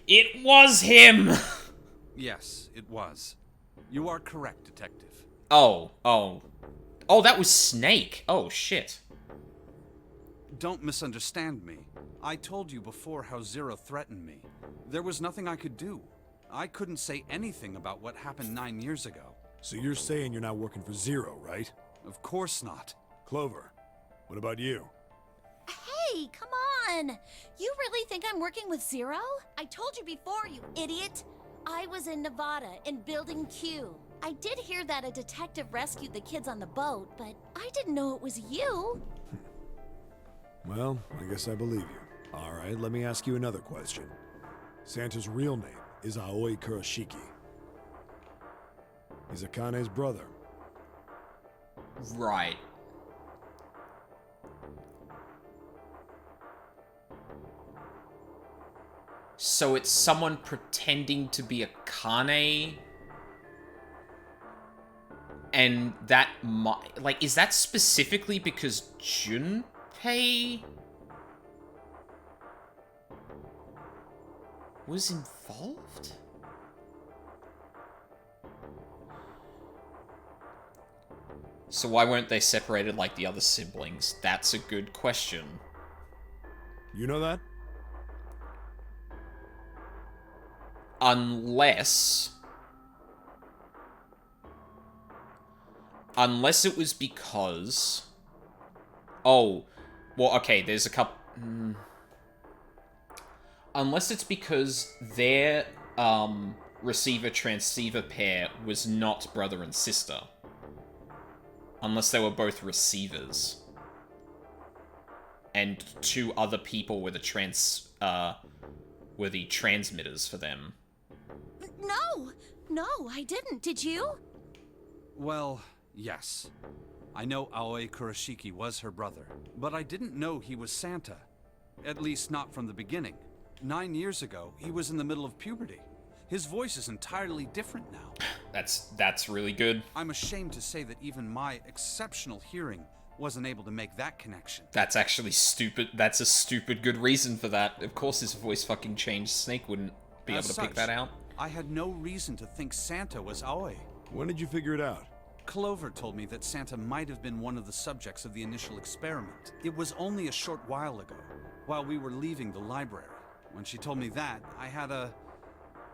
It was him! Yes, it was. You are correct, Detective. Oh, that was Snake. Oh, shit. Don't misunderstand me. I told you before how Zero threatened me. There was nothing I could do. I couldn't say anything about what happened 9 years ago. So you're saying you're not working for Zero, right? Of course not. Clover, what about you? Hey, come on! You really think I'm working with Zero? I told you before, you idiot! I was in Nevada, in Building Q. I did hear that a detective rescued the kids on the boat, but I didn't know it was you. Well, I guess I believe you. Alright, let me ask you another question. Santa's real name is Aoi Kurashiki. He's Akane's brother. Right. So it's someone pretending to be Akane? And that might... Like, is that specifically because Junpei was involved? So why weren't they separated like the other siblings? That's a good question. You know that? Unless it was because... Oh, well, okay, there's a couple... Unless it's because their receiver-transceiver pair was not brother and sister. Unless they were both receivers. And two other people were the transmitters for them. No, I didn't. Did you? Well, yes. I know Aoi Kurashiki was her brother, but I didn't know he was Santa. At least not from the beginning. 9 years ago, he was in the middle of puberty. His voice is entirely different now. That's really good. I'm ashamed to say that even my exceptional hearing wasn't able to make that connection. That's actually stupid. That's a stupid good reason for that. Of course his voice fucking changed. Snake wouldn't be able to pick that out. I had no reason to think Santa was Aoi. When did you figure it out? Clover told me that Santa might have been one of the subjects of the initial experiment. It was only a short while ago, while we were leaving the library. When she told me that, I had a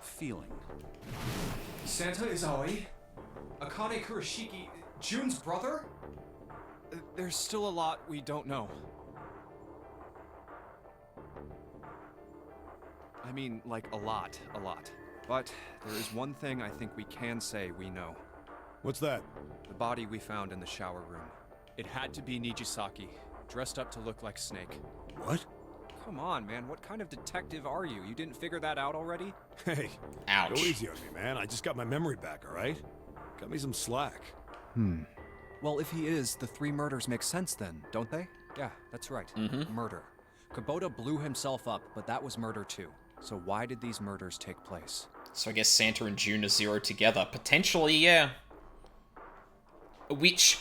feeling. Santa is Aoi? Akane Kurashiki, June's brother? There's still a lot we don't know. I mean, like, a lot. But there is one thing I think we can say we know. What's that? The body we found in the shower room. It had to be Nijisaki, dressed up to look like Snake. What? Come on, man. What kind of detective are you? You didn't figure that out already? Hey, ouch. Go easy on me, man. I just got my memory back, all right? Cut me some slack. Well, if he is, the 3 murders make sense then, don't they? Yeah, that's right. Murder. Kubota blew himself up, but that was murder too. So why did these murders take place? So I guess Santa and June are Zero together. Potentially, yeah. Which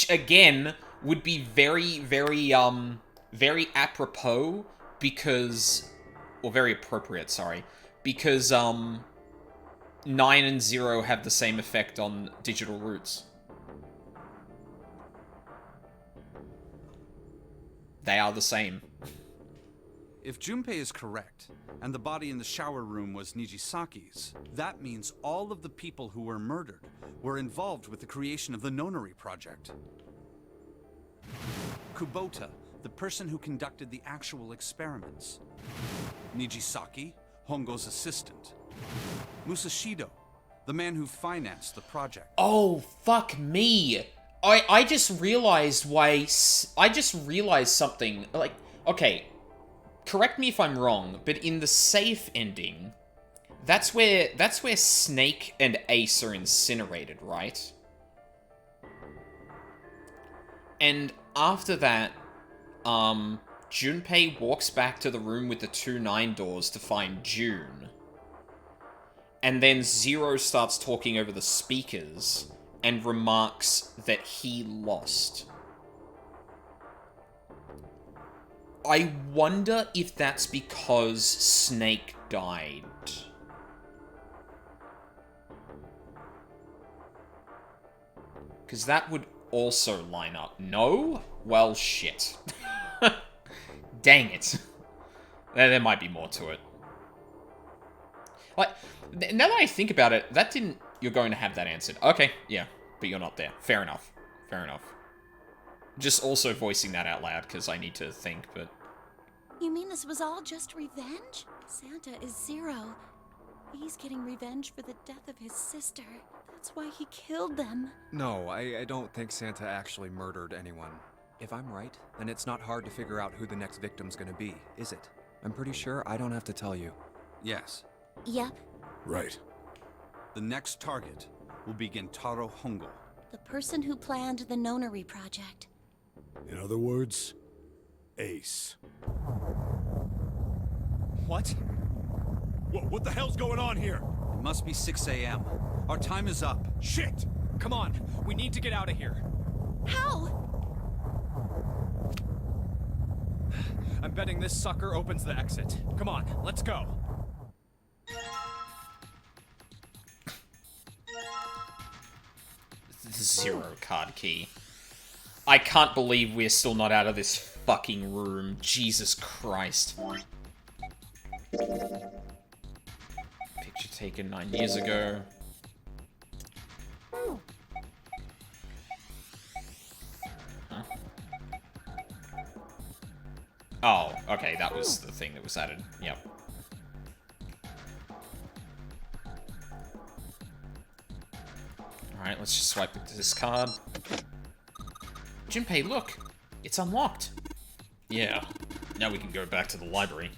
again, would be very, very apropos because... Or very appropriate, sorry. Because, 9 and 0 have the same effect on Digital Roots. They are the same. If Junpei is correct, and the body in the shower room was Nijisaki's, that means all of the people who were murdered were involved with the creation of the Nonary Project. Kubota, the person who conducted the actual experiments. Nijisaki, Hongo's assistant. Musashido, The man who financed the project. Oh, fuck me. I just realized I just realized something. Like, okay, correct me if I'm wrong, but in the safe ending, that's where Snake and Ace are incinerated, right? And after that, Junpei walks back to the room with the 2 9 doors to find June. And then Zero starts talking over the speakers and remarks that he lost. I wonder if that's because Snake died. Because that would also line up. No? Well, shit. Dang it. There might be more to it. Like, now that I think about it, that didn't... You're going to have that answered. Okay, yeah, but you're not there. Fair enough. Fair enough. Just also voicing that out loud, because I need to think, but... You mean this was all just revenge? Santa is Zero. He's getting revenge for the death of his sister. That's why he killed them. No, I don't think Santa actually murdered anyone. If I'm right, then it's not hard to figure out who the next victim's gonna be, is it? I'm pretty sure I don't have to tell you. Yes. Yep. Right. The next target will be Gentaro Hongo. The person who planned the Nonary project. In other words, Ace. What? What the hell's going on here? It must be 6 a.m. Our time is up. Shit! Come on, we need to get out of here. How? I'm betting this sucker opens the exit. Come on, let's go. Zero card key. I can't believe we're still not out of this fucking room. Jesus Christ. Picture taken 9 years ago. Huh? Oh, okay, that was the thing that was added. Yep. Alright, let's just swipe this card. Junpei, look! It's unlocked! Yeah. Now we can go back to the library.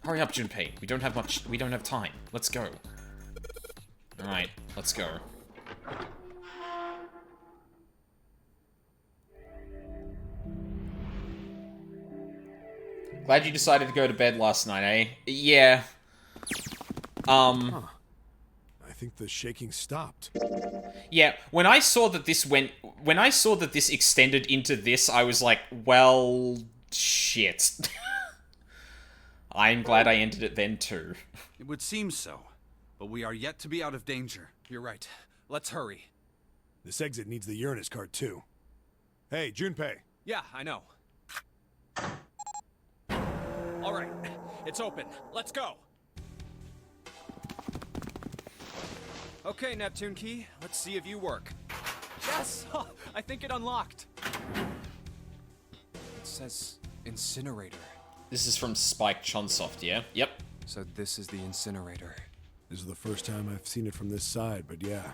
Hurry up, Junpei. We don't have time. Let's go. Alright, let's go. Glad you decided to go to bed last night, eh? Yeah. Huh. I think the shaking stopped. Yeah, when I saw that this extended into this, I was like, well, shit. I'm glad I ended it then too. It would seem so, but we are yet to be out of danger. You're right. Let's hurry. This exit needs the Uranus card too. Hey, Junpei. Yeah, I know. All right, it's open. Let's go. Okay, Neptune Key, let's see if you work. Yes! I think it unlocked. It says incinerator. This is from Spike Chunsoft, yeah? Yep. So this is the incinerator. This is the first time I've seen it from this side, but yeah,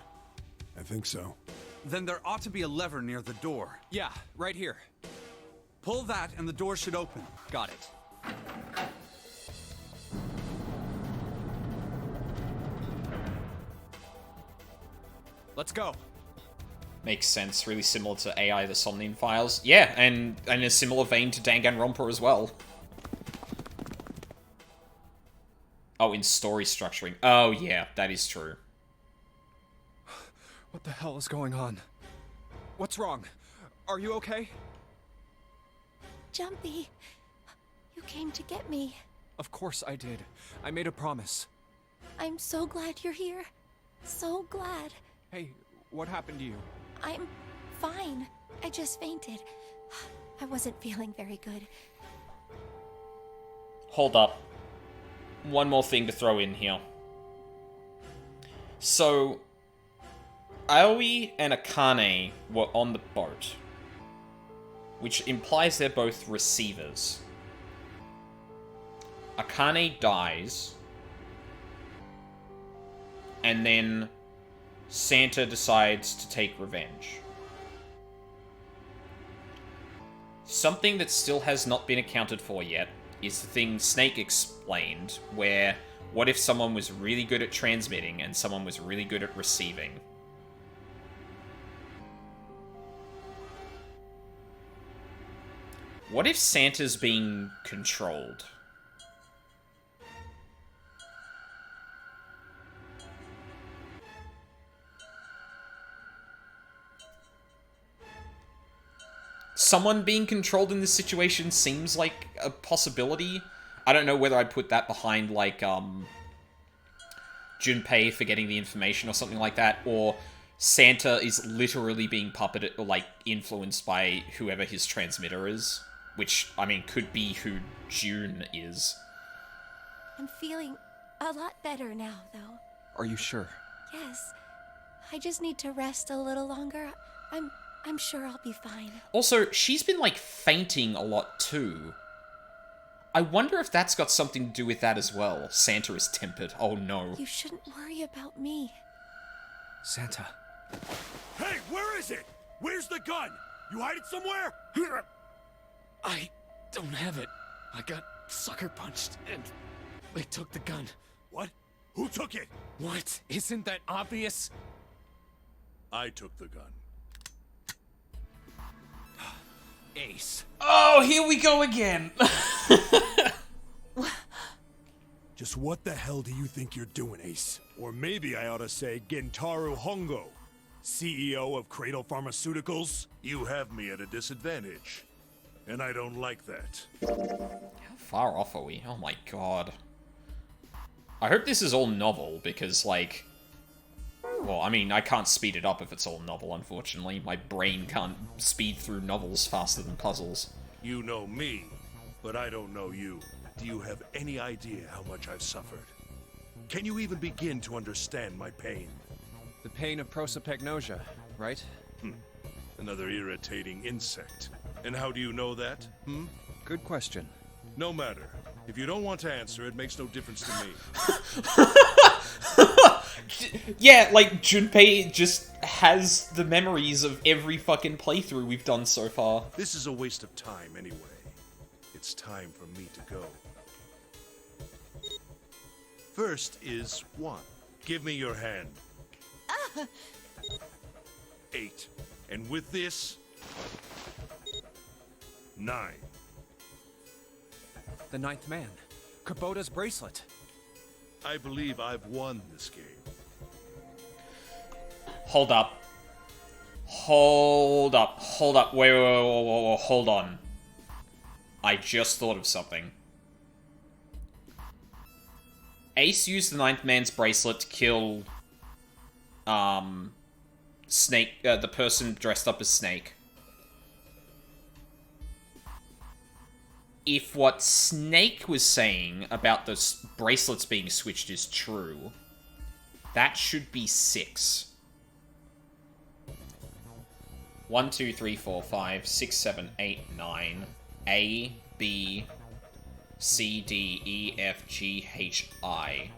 I think so. Then there ought to be a lever near the door. Yeah, right here. Pull that and the door should open. Got it. Let's go. Makes sense. Really similar to AI the Somnium Files. Yeah, and in a similar vein to Danganronpa as well. Oh, in story structuring. Oh, yeah, that is true. What the hell is going on? What's wrong? Are you okay? Jumpy, you came to get me. Of course I did. I made a promise. I'm so glad you're here. So glad. Hey, what happened to you? I'm fine. I just fainted. I wasn't feeling very good. Hold up. One more thing to throw in here. So, Aoi and Akane were on the boat, which implies they're both receivers. Akane dies, and then Santa decides to take revenge. Something that still has not been accounted for yet is the thing Snake explained, where what if someone was really good at transmitting and someone was really good at receiving? What if Santa's being controlled? Someone being controlled in this situation seems like a possibility. I don't know whether I'd put that behind, like, Junpei forgetting the information or something like that, or Santa is literally being puppeted, or, like, influenced by whoever his transmitter is. Which, I mean, could be who June is. I'm feeling a lot better now, though. Are you sure? Yes. I just need to rest a little longer. I'm sure I'll be fine. Also, she's been, like, fainting a lot, too. I wonder if that's got something to do with that as well. Santa is tempered. Oh, no. You shouldn't worry about me. Santa. Hey, where is it? Where's the gun? You hide it somewhere? I don't have it. I got sucker punched, and they took the gun. What? Who took it? What? Isn't that obvious? I took the gun. Ace. Oh, here we go again. Just what the hell do you think you're doing, Ace? Or maybe I ought to say Gentaro Hongo, CEO of Cradle Pharmaceuticals. You have me at a disadvantage. And I don't like that. How far off are we? Oh my god. I hope this is all novel, because, like... Well, I mean, I can't speed it up if it's all novel, unfortunately. My brain can't speed through novels faster than puzzles. You know me, but I don't know you. Do you have any idea how much I've suffered? Can you even begin to understand my pain? The pain of prosopagnosia, right? Another irritating insect. And how do you know that? Good question. No matter. If you don't want to answer, it makes no difference to me. Yeah, like, Junpei just has the memories of every fucking playthrough we've done so far. This is a waste of time anyway. It's time for me to go. First is 1. Give me your hand. 8. And with this... 9. The ninth man. Kubota's bracelet. I believe I've won this game. Hold up. Hold up. Hold up. Wait, hold on. I just thought of something. Ace used the ninth man's bracelet to kill... Snake... the person dressed up as Snake. If what Snake was saying about the bracelets being switched is true, that should be 6. 1, 2, 3, 4, 5, 6, 7, 8, 9. A, B, C, D, E, F, G, H, I.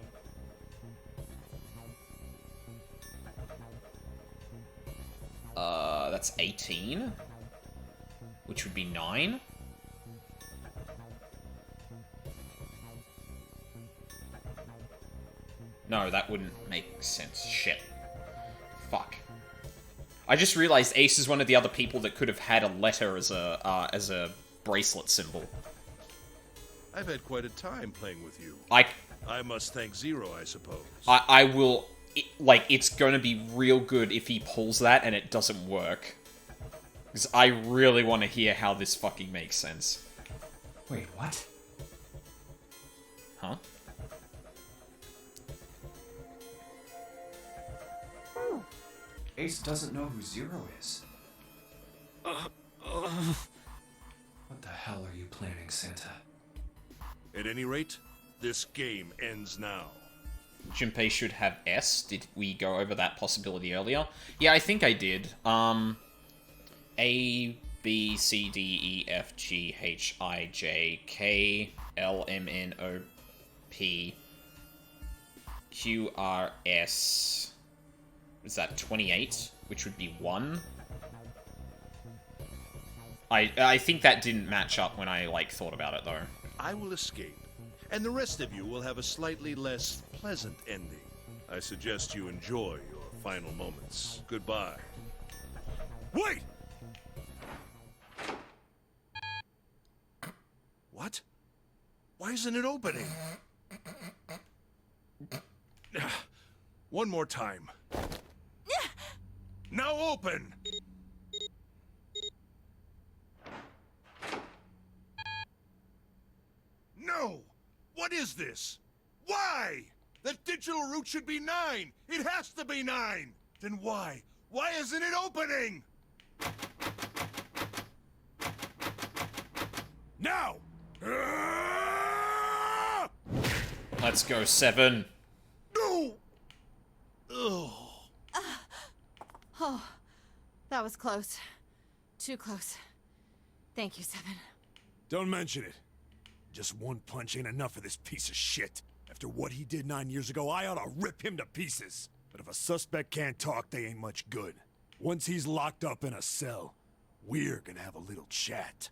That's 18? Which would be 9? No, that wouldn't make sense. Shit. Fuck. I just realized Ace is one of the other people that could have had a letter as a bracelet symbol. I've had quite a time playing with you. I must thank Zero, I suppose. I will... like, it's going to be real good if he pulls that and it doesn't work. Because I really want to hear how this fucking makes sense. Wait, what? Huh? Ace doesn't know who Zero is. What the hell are you planning, Santa? At any rate, this game ends now. Junpei should have S. Did we go over that possibility earlier? Yeah, I think I did. A, B, C, D, E, F, G, H, I, J, K, L, M, N, O, P, QRS... Is that 28? Which would be 1? I think that didn't match up when I, like, thought about it, though. I will escape, and the rest of you will have a slightly less pleasant ending. I suggest you enjoy your final moments. Goodbye. Wait! What? Why isn't it opening? One more time. Now open! No! What is this? Why? The digital route should be 9! It has to be 9! Then why? Why isn't it opening? Now! Let's go, 7. No! Ugh. Oh, that was close. Too close. Thank you, 7. Don't mention it. Just one punch ain't enough for this piece of shit. After what he did 9 years ago, I ought to rip him to pieces. But if a suspect can't talk, they ain't much good. Once he's locked up in a cell, we're gonna have a little chat.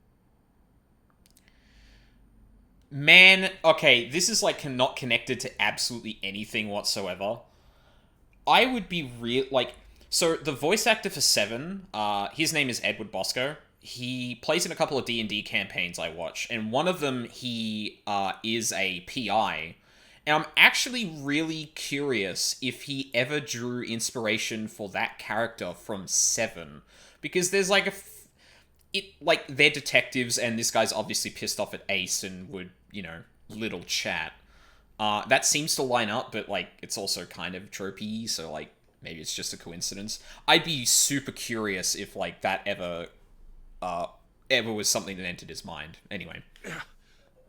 Man, okay, this is, like, not connected to absolutely anything whatsoever. I would be so, the voice actor for 7, his name is Edward Bosco. He plays in a couple of D&D campaigns I watch, and one of them, he is a PI. And I'm actually really curious if he ever drew inspiration for that character from 7. Because there's, like, they're detectives, and this guy's obviously pissed off at Ace and would, you know, little chat. That seems to line up, but, like, it's also kind of tropey, so, like, maybe it's just a coincidence. I'd be super curious if, like, that ever was something that entered his mind. Anyway.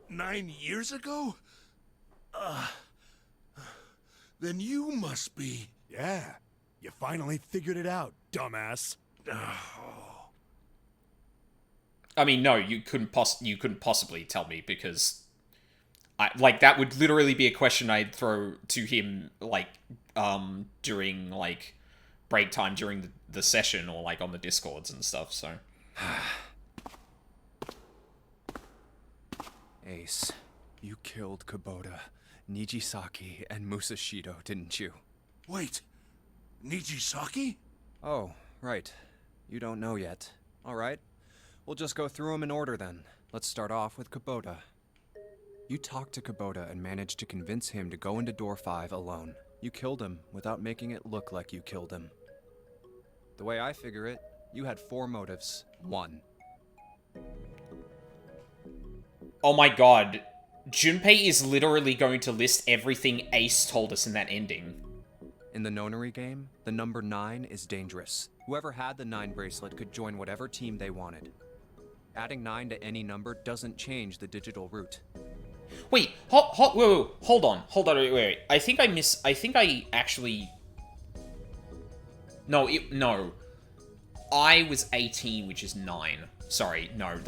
9 years ago? Then you must be... Yeah, you finally figured it out, dumbass. I mean, no, you couldn't possibly tell me, because that would literally be a question I'd throw to him, like, during, like, break time during the session, or, like, on the Discords and stuff, so. Ace, you killed Kubota, Nijisaki, and Musashido, didn't you? Wait, Nijisaki? Oh, right. You don't know yet. Alright. We'll just go through them in order then. Let's start off with Kubota. You talked to Kubota and managed to convince him to go into door 5 alone. You killed him without making it look like you killed him. The way I figure it, you had 4 motives. 1. Oh my god. Junpei is literally going to list everything Ace told us in that ending. In the Nonary game, the number 9 is dangerous. Whoever had the 9 bracelet could join whatever team they wanted. Adding 9 to any number doesn't change the digital route. Wait, hold on, wait. I think I actually... No, I was 18, which is 9. Sorry, no,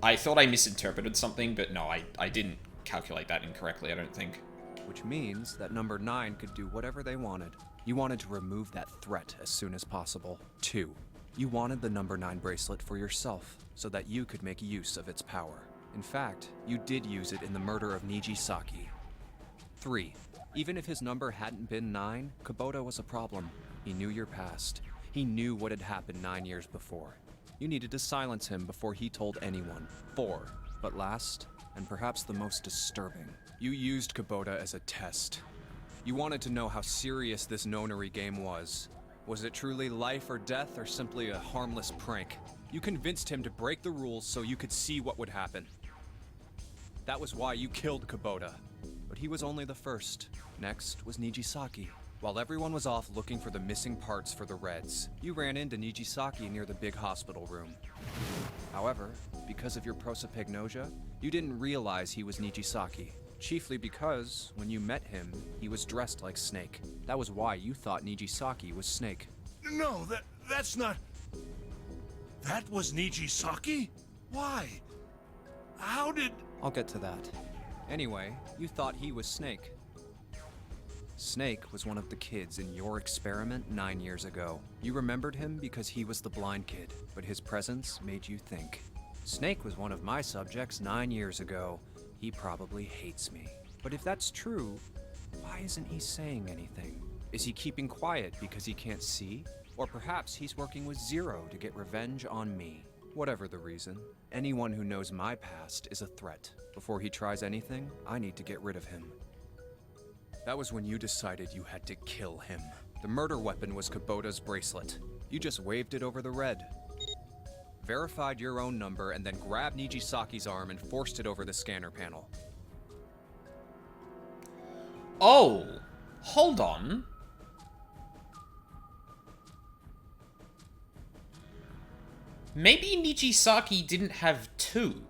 I thought I misinterpreted something, but no, I didn't calculate that incorrectly, I don't think. Which means that number 9 could do whatever they wanted. You wanted to remove that threat as soon as possible. 2. You wanted the number 9 bracelet for yourself, so that you could make use of its power. In fact, you did use it in the murder of Nijisaki. 3. Even if his number hadn't been 9, Kubota was a problem. He knew your past. He knew what had happened 9 years before. You needed to silence him before he told anyone. 4. But last, and perhaps the most disturbing, you used Kubota as a test. You wanted to know how serious this Nonary game was. Was it truly life or death, or simply a harmless prank? You convinced him to break the rules so you could see what would happen. That was why you killed Kubota. But he was only the first. Next was Nijisaki. While everyone was off looking for the missing parts for the Reds, you ran into Nijisaki near the big hospital room. However, because of your prosopagnosia, you didn't realize he was Nijisaki. Chiefly because, when you met him, he was dressed like Snake. That was why you thought Nijisaki was Snake. No, that's not... That was Nijisaki? Why? How did... I'll get to that. Anyway, you thought he was Snake. Snake was one of the kids in your experiment 9 years ago. You remembered him because he was the blind kid, but his presence made you think. Snake was one of my subjects 9 years ago. He probably hates me. But if that's true, why isn't he saying anything? Is he keeping quiet because he can't see? Or perhaps he's working with Zero to get revenge on me. Whatever the reason, anyone who knows my past is a threat. Before he tries anything, I need to get rid of him. That was when you decided you had to kill him. The murder weapon was Kubota's bracelet. You just waved it over the red. Verified your own number and then grabbed Nijisaki's arm and forced it over the scanner panel. Oh, hold on. Maybe Nijisaki didn't have two.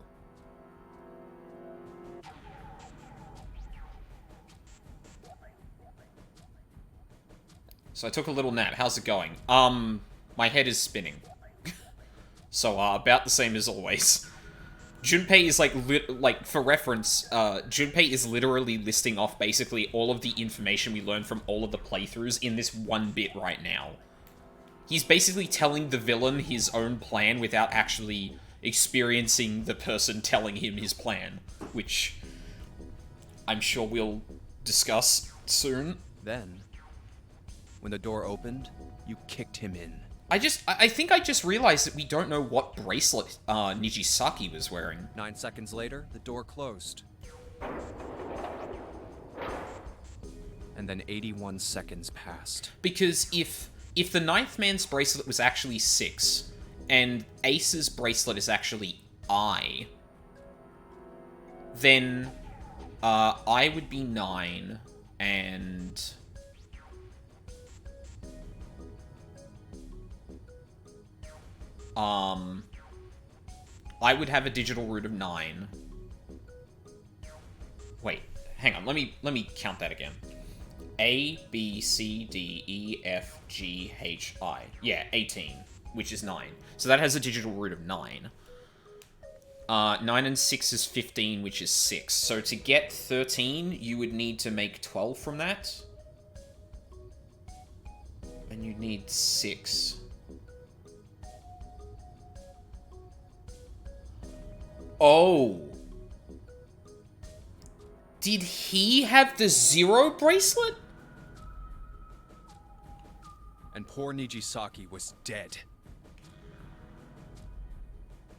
So I took a little nap. How's it going? My head is spinning. So, about the same as always. Junpei is like, for reference, Junpei is literally listing off basically all of the information we learned from all of the playthroughs in this one bit right now. He's basically telling the villain his own plan without actually experiencing the person telling him his plan, which I'm sure we'll discuss soon. Then, when the door opened, you kicked him in. I think I just realized that we don't know what bracelet Nijisaki was wearing. 9 seconds later, the door closed. And then 81 seconds passed. Because if the ninth man's bracelet was actually 6, and Ace's bracelet is actually I, then I would be 9, and I would have a digital root of 9. Wait, hang on, let me count that again. A, B, C, D, E, F, G, H, I. Yeah, 18, which is 9. So that has a digital root of 9. 9 and 6 is 15, which is 6. So to get 13, you would need to make 12 from that. And you'd need 6. Oh. Did he have the 0 bracelet? And poor Nijisaki was dead.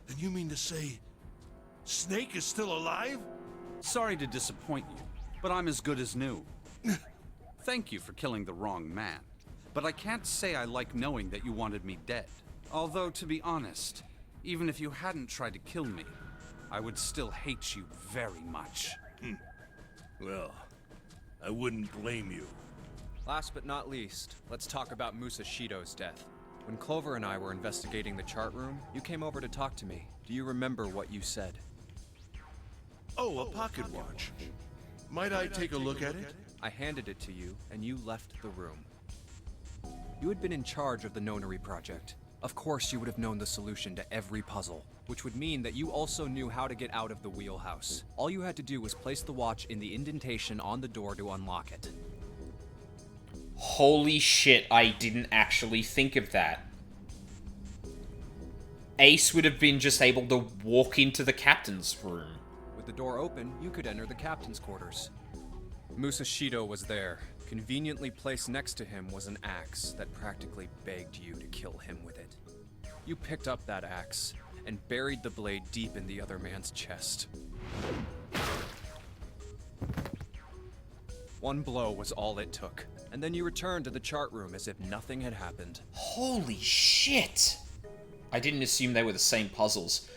Then you mean to say Snake is still alive? Sorry to disappoint you, but I'm as good as new. Thank you for killing the wrong man, but I can't say I like knowing that you wanted me dead. Although, to be honest, even if you hadn't tried to kill me, I would still hate you very much. Well, I wouldn't blame you. Last but not least, let's talk about Musashido's death. When Clover and I were investigating the chart room, you came over to talk to me. Do you remember what you said? Oh, a pocket watch. Might I take a look at it? I handed it to you, and you left the room. You had been in charge of the Nonary project. Of course you would have known the solution to every puzzle, which would mean that you also knew how to get out of the wheelhouse. All you had to do was place the watch in the indentation on the door to unlock it. Holy shit, I didn't actually think of that. Ace would have been just able to walk into the captain's room. With the door open, you could enter the captain's quarters. Musashido was there. Conveniently placed next to him was an axe that practically begged you to kill him with it. You picked up that axe and buried the blade deep in the other man's chest. One blow was all it took, and then you returned to the chart room as if nothing had happened. Holy shit! I didn't assume they were the same puzzles.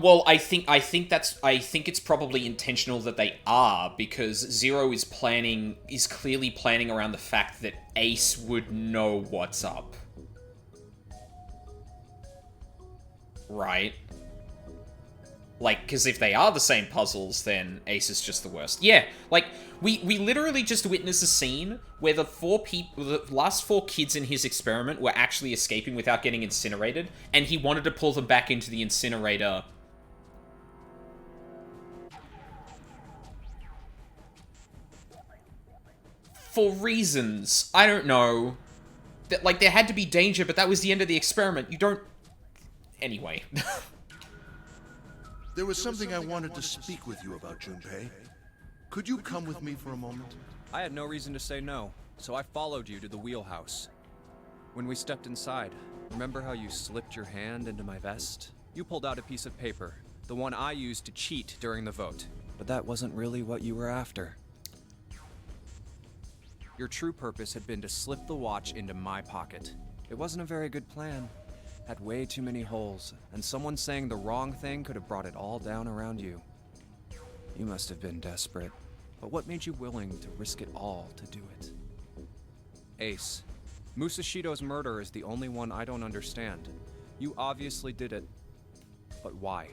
Well, I think it's probably intentional that they are, because Zero is clearly planning around the fact that Ace would know what's up. Right? Like, because if they are the same puzzles, then Ace is just the worst. Yeah, like, we literally just witnessed a scene where the last 4 kids in his experiment were actually escaping without getting incinerated, and he wanted to pull them back into the incinerator. for reasons, I don't know, that, like, there had to be danger, but that was the end of the experiment. You don't... Anyway. There was something I wanted to speak with you about, Junpei. Could you come with me for a moment? I had no reason to say no, so I followed you to the wheelhouse. When we stepped inside, remember how you slipped your hand into my vest? You pulled out a piece of paper, the one I used to cheat during the vote. But that wasn't really what you were after. Your true purpose had been to slip the watch into my pocket. It wasn't a very good plan. Had way too many holes, and someone saying the wrong thing could have brought it all down around you. You must have been desperate. But what made you willing to risk it all to do it? Ace, Musashido's murder is the only one I don't understand. You obviously did it. But why?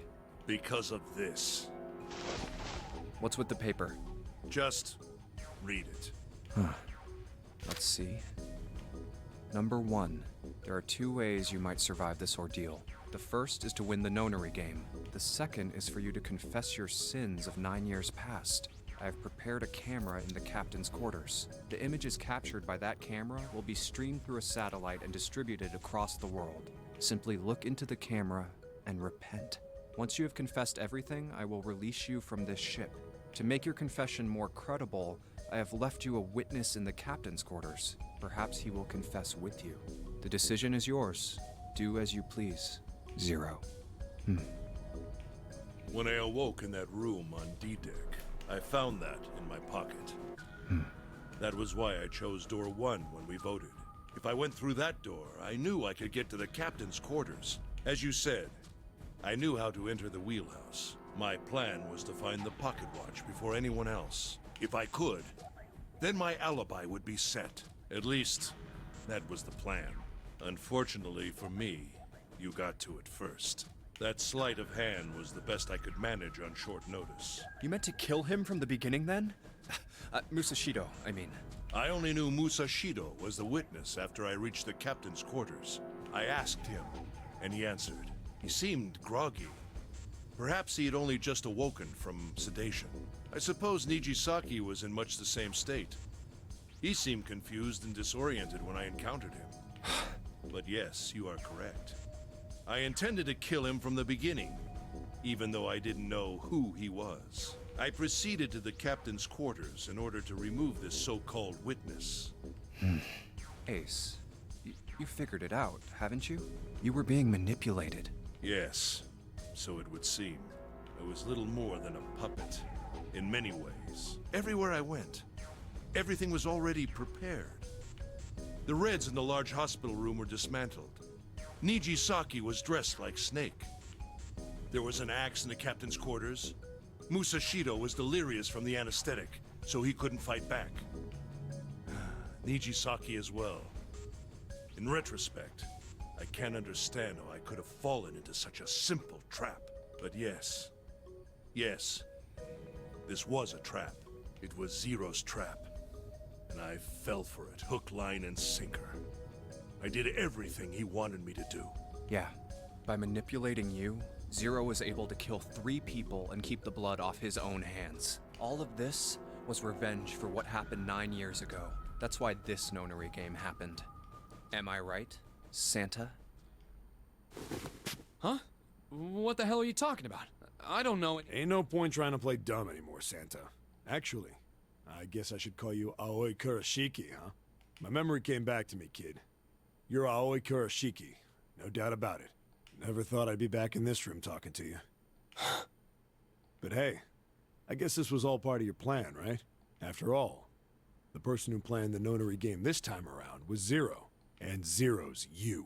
Because of this. What's with the paper? Just read it. Let's see. Number 1. There are 2 ways you might survive this ordeal. The first is to win the nonary game. The second is for you to confess your sins of 9 years past. I have prepared a camera in the captain's quarters. The images captured by that camera will be streamed through a satellite and distributed across the world. Simply look into the camera and repent. Once you have confessed everything, I will release you from this ship. To make your confession more credible, I have left you a witness in the captain's quarters. Perhaps he will confess with you. The decision is yours. Do as you please. 0. When I awoke in that room on D-Deck, I found that in my pocket. That was why I chose door 1 when we voted. If I went through that door, I knew I could get to the captain's quarters. As you said, I knew how to enter the wheelhouse. My plan was to find the pocket watch before anyone else. If I could, then my alibi would be set. At least, that was the plan. Unfortunately for me, you got to it first. That sleight of hand was the best I could manage on short notice. You meant to kill him from the beginning then? Musashido, I mean. I only knew Musashido was the witness after I reached the captain's quarters. I asked him, and he answered. He seemed groggy. Perhaps he had only just awoken from sedation. I suppose Nijisaki was in much the same state. He seemed confused and disoriented when I encountered him. But yes, you are correct. I intended to kill him from the beginning, even though I didn't know who he was. I proceeded to the captain's quarters in order to remove this so-called witness. Ace, you figured it out, haven't you? You were being manipulated. Yes, so it would seem. I was little more than a puppet, in many ways. Everywhere I went, everything was already prepared. The Reds in the large hospital room were dismantled. Nijisaki was dressed like Snake. There was an axe in the captain's quarters. Musashido was delirious from the anesthetic, so he couldn't fight back. Nijisaki as well. In retrospect, I can't understand how I could have fallen into such a simple trap. But yes, this was a trap. It was Zero's trap. And I fell for it, hook, line, and sinker. I did everything he wanted me to do. Yeah, by manipulating you, Zero was able to kill 3 people and keep the blood off his own hands. All of this was revenge for what happened 9 years ago. That's why this nonary game happened. Am I right, Santa? Huh? What the hell are you talking about? I don't know. Ain't no point trying to play dumb anymore, Santa. Actually, I guess I should call you Aoi Kurashiki, huh? My memory came back to me, kid. You're Aoi Kurashiki, no doubt about it. Never thought I'd be back in this room talking to you. But hey, I guess this was all part of your plan, right? After all, the person who planned the nonary game this time around was Zero, and Zero's you.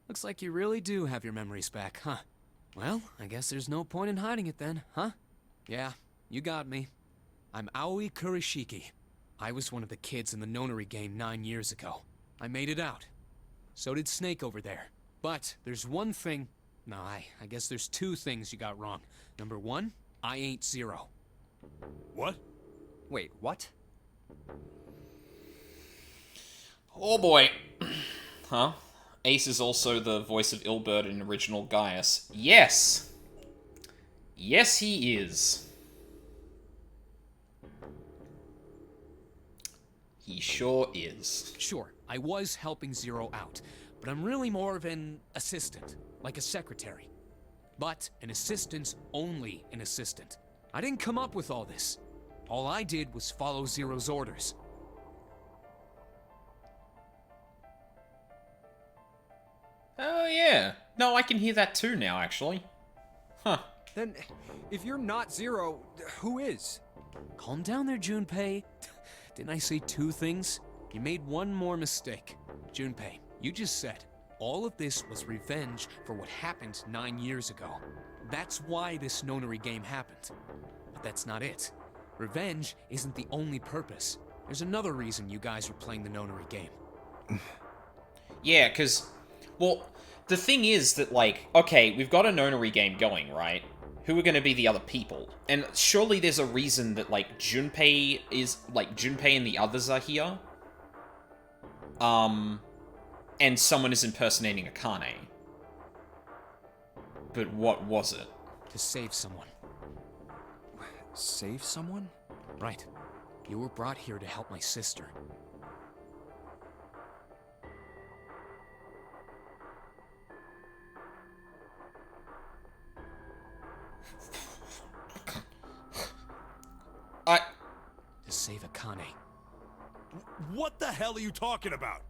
Looks like you really do have your memories back, huh? Well, I guess there's no point in hiding it then, huh? Yeah, you got me. I'm Aoi Kurashiki. I was one of the kids in the nonary game 9 years ago. I made it out. So did Snake over there. But there's one thing... No, I guess there's 2 things you got wrong. Number 1, I ain't Zero. What? Wait, what? Oh boy. Huh? Ace is also the voice of Ilbert in original Gaius. Yes! Yes, he is. He sure is. Sure, I was helping Zero out, but I'm really more of an assistant, like a secretary. But an assistant's only an assistant. I didn't come up with all this. All I did was follow Zero's orders. Oh, yeah. No, I can hear that too now, actually. Huh. Then, if you're not Zero, who is? Calm down there, Junpei. Didn't I say two things? You made one more mistake. Junpei, you just said all of this was revenge for what happened 9 years ago. That's why this nonary game happened. But that's not it. Revenge isn't the only purpose. There's another reason you guys are playing the nonary game. Yeah, because, well, the thing is that, like, okay, we've got a nonary game going, right? Who are going to be the other people? And surely there's a reason that, like, Junpei and the others are here. And someone is impersonating Akane. But what was it? To save someone. Save someone? Right. You were brought here to help my sister. To save Akane. What the hell are you talking about?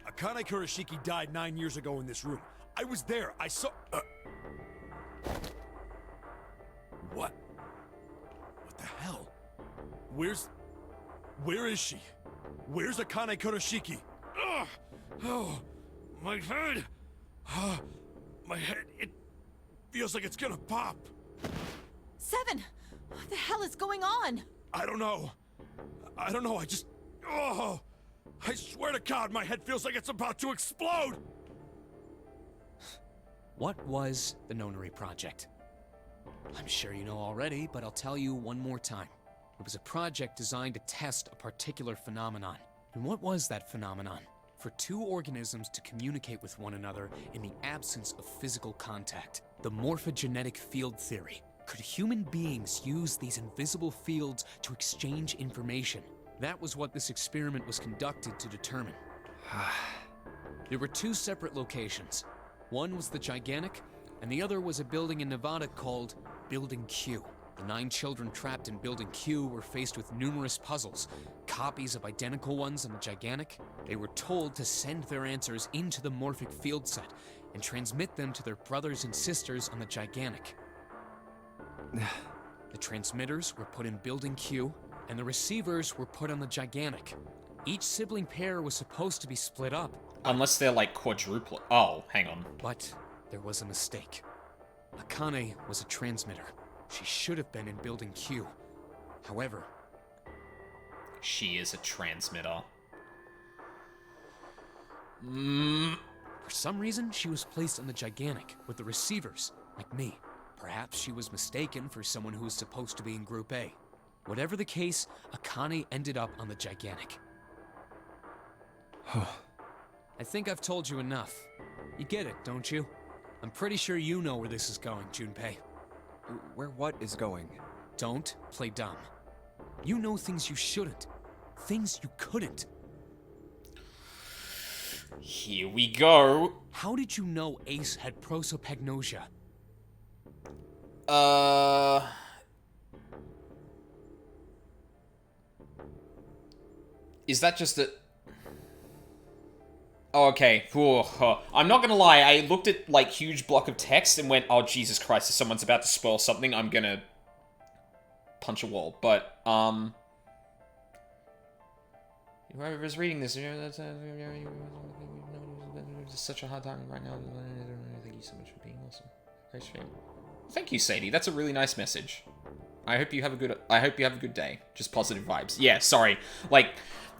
Akane Kurashiki died 9 years ago in this room. I was there. I saw... What? What the hell? Where is she? Where's Akane Kurashiki? Ugh! Oh, my head! My head, it feels like it's gonna pop. Seven! What the hell is going on? I don't know, I just... Oh! I swear to God, my head feels like it's about to explode! What was the Nonary Project? I'm sure you know already, but I'll tell you one more time. It was a project designed to test a particular phenomenon. And what was that phenomenon? For two organisms to communicate with one another in the absence of physical contact. The morphogenetic field theory. Could human beings use these invisible fields to exchange information? That was what this experiment was conducted to determine. There were two separate locations. One was the Gigantic, and the other was a building in Nevada called Building Q. The 9 children trapped in Building Q were faced with numerous puzzles, copies of identical ones in the Gigantic. They were told to send their answers into the morphic field set and transmit them to their brothers and sisters on the Gigantic. The transmitters were put in Building Q, and the receivers were put on the Gigantic. Each sibling pair was supposed to be split up. Unless they're like quadruplet. Oh, hang on. But there was a mistake. Akane was a transmitter. She should have been in Building Q. However... she is a transmitter. For some reason, she was placed on the Gigantic with the receivers, like me. Perhaps she was mistaken for someone who was supposed to be in Group A. Whatever the case, Akane ended up on the Gigantic. I think I've told you enough. You get it, don't you? I'm pretty sure you know where this is going, Junpei. Where what is going? Don't play dumb. You know things you shouldn't. Things you couldn't. Here we go. How did you know Ace had prosopagnosia? Is that just a... Oh, okay. I'm not gonna lie, I looked at, like, huge block of text and went, oh, Jesus Christ, if someone's about to spoil something, I'm gonna punch a wall. But, whoever's reading this, it's such a hard time right now. Thank you so much for being awesome. Great stream. Thank you, Sadie. That's a really nice message. I hope you have a good day. Just positive vibes. Yeah, sorry. Like,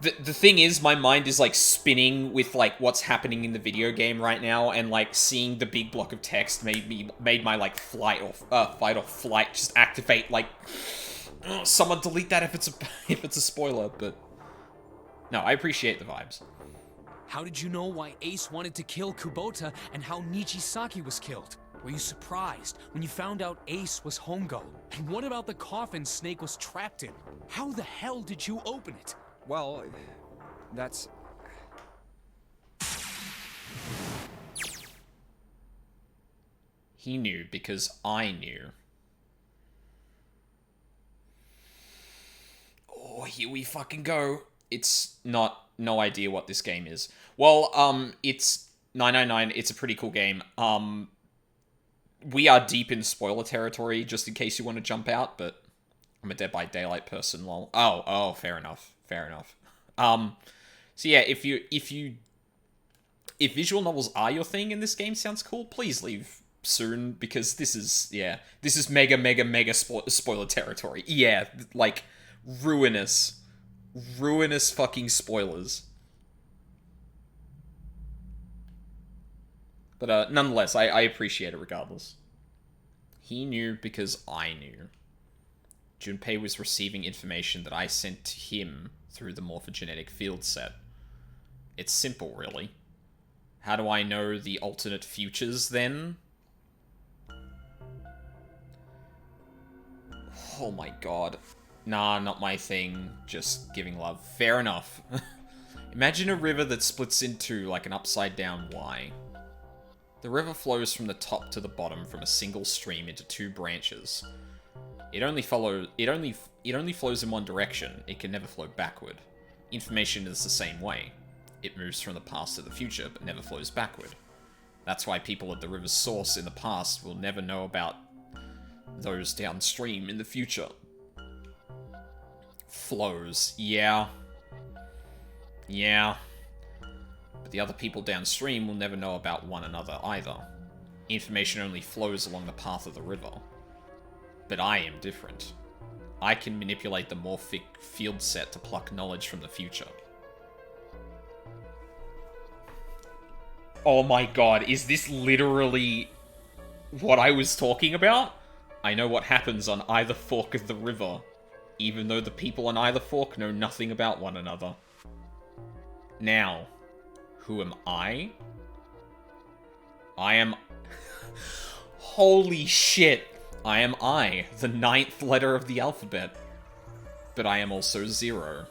the thing is, my mind is, like, spinning with, like, what's happening in the video game right now, and, like, seeing the big block of text made my, like, fight or flight just activate, like, someone delete that if it's a spoiler, but... No, I appreciate the vibes. How did you know why Ace wanted to kill Kubota and how Nichisaki was killed? Were you surprised when you found out Ace was Hongo? And what about the coffin Snake was trapped in? How the hell did you open it? Well, that's... He knew because I knew. Oh, here we fucking go. It's no idea what this game is. Well, it's 999. It's a pretty cool game. We are deep in spoiler territory, just in case you want to jump out, but I'm a Dead by Daylight person, lol. Oh, fair enough. Fair enough. So yeah, if visual novels are your thing and this game sounds cool, please leave soon, because this is mega spoiler territory. Yeah, like, ruinous fucking spoilers. But nonetheless, I appreciate it regardless. He knew because I knew. Junpei was receiving information that I sent to him through the morphogenetic field set. It's simple, really. How do I know the alternate futures, then? Oh my god. Nah, not my thing. Just giving love. Fair enough. Imagine a river that splits into, like, an upside-down Y. The river flows from the top to the bottom from a single stream into two branches. It only flows in one direction. It can never flow backward. Information is the same way. It moves from the past to the future, but never flows backward. That's why people at the river's source in the past will never know about those downstream in the future. Flows. Yeah. But the other people downstream will never know about one another either. Information only flows along the path of the river. But I am different. I can manipulate the morphic field set to pluck knowledge from the future. Oh my god, is this literally what I was talking about? I know what happens on either fork of the river, even though the people on either fork know nothing about one another. Now, who am I? I am... Holy shit! I am I, the 9th letter of the alphabet. But I am also 0.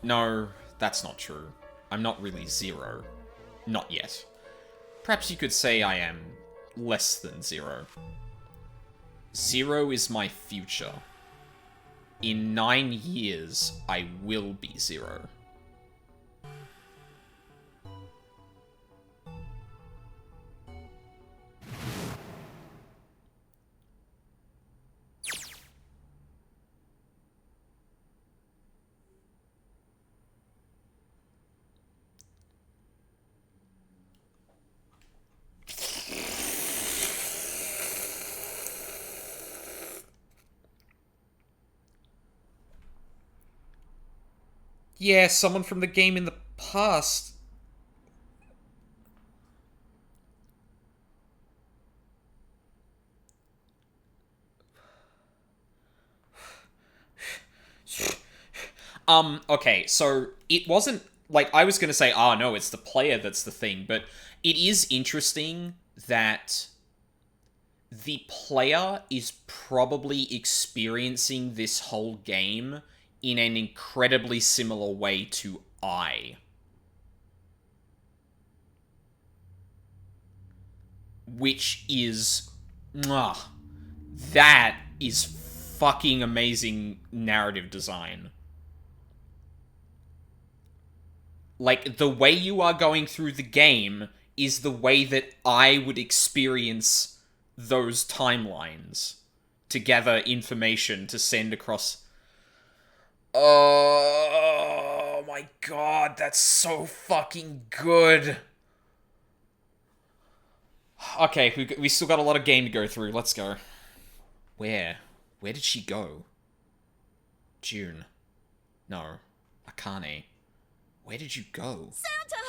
No, that's not true. I'm not really 0. Not yet. Perhaps you could say I am less than 0. 0 is my future. In 9 years, I will be 0. Yeah, someone from the game in the past. Okay, so it wasn't, like, I was gonna say, oh no, it's the player that's the thing, but it is interesting that the player is probably experiencing this whole game in an incredibly similar way to I. Which is... that is fucking amazing narrative design. Like, the way you are going through the game is the way that I would experience those timelines to gather information to send across... Oh my god, that's so fucking good. Okay, we still got a lot of game to go through. Let's go. Where? Where did she go? June. No. Akane. Where did you go? Santa!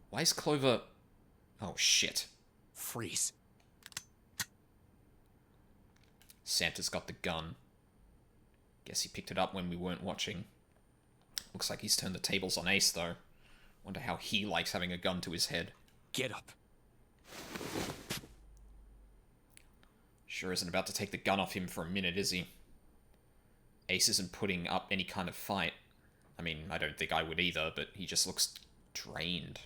Why is Clover... Oh, shit. Freeze. Santa's got the gun. Guess he picked it up when we weren't watching. Looks like he's turned the tables on Ace, though. Wonder how he likes having a gun to his head. Get up. Sure isn't about to take the gun off him for a minute, is he? Ace isn't putting up any kind of fight. I mean, I don't think I would either, but he just looks drained.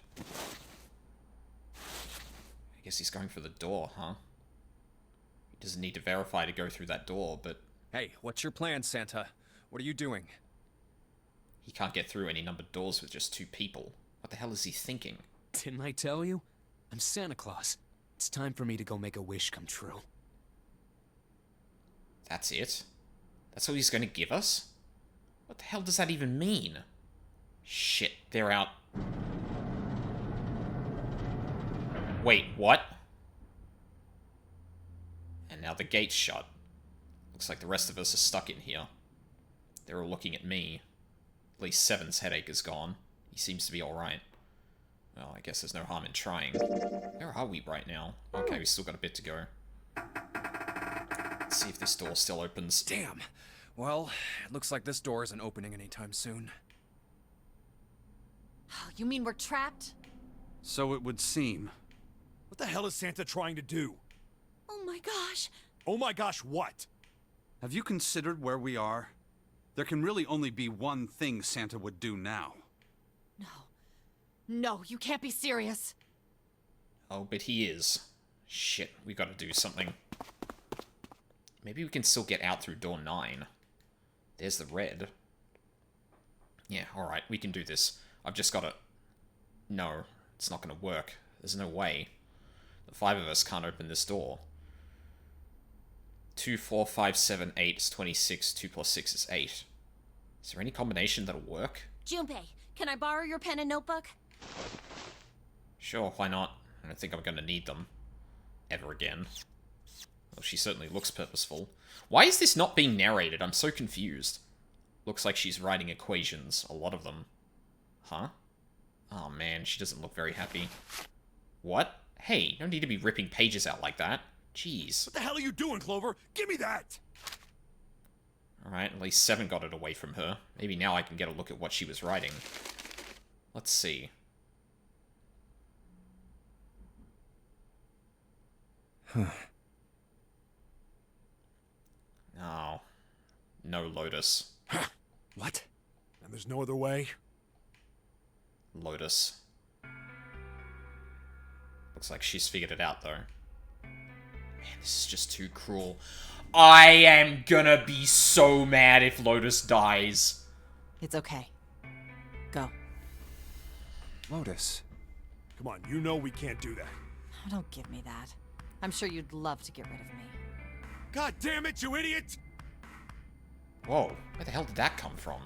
I guess he's going for the door, huh? He doesn't need to verify to go through that door, but... Hey, what's your plan, Santa? What are you doing? He can't get through any numbered doors with just 2 people. What the hell is he thinking? Didn't I tell you? I'm Santa Claus. It's time for me to go make a wish come true. That's it? That's all he's going to give us? What the hell does that even mean? Shit, they're out. Wait, what? And now the gate's shut. Looks like the rest of us are stuck in here. They're all looking at me. At least Seven's headache is gone. He seems to be alright. Well, I guess there's no harm in trying. Where are we right now? Okay, we still got a bit to go. Let's see if this door still opens. Damn. Well, it looks like this door isn't opening anytime soon. Oh, you mean we're trapped? So it would seem. What the hell is Santa trying to do? Oh my gosh! Oh my gosh, what? Have you considered where we are? There can really only be one thing Santa would do now. No. No, you can't be serious. Oh, but he is. Shit, we gotta do something. Maybe we can still get out through door 9. There's the red. Yeah, alright, we can do this. I've just gotta... No, it's not gonna work. There's no way. The 5 of us can't open this door. 2, 4, 5, 7, 8 is 26. 2 plus 6 is 8. Is there any combination that'll work? Junpei, can I borrow your pen and notebook? Sure, why not? I don't think I'm gonna need them. Ever again. Well, she certainly looks purposeful. Why is this not being narrated? I'm so confused. Looks like she's writing equations. A lot of them. Huh? Oh man, she doesn't look very happy. What? Hey, no need to be ripping pages out like that. Jeez. What the hell are you doing, Clover? Give me that! Alright, at least 7 got it away from her. Maybe now I can get a look at what she was writing. Let's see. Oh. No Lotus. What? And there's no other way? Lotus. Looks like she's figured it out, though. Man, this is just too cruel. I am gonna be so mad if Lotus dies. It's okay. Go. Lotus. Come on, you know we can't do that. Oh, don't give me that. I'm sure you'd love to get rid of me. God damn it, you idiot! Whoa, where the hell did that come from?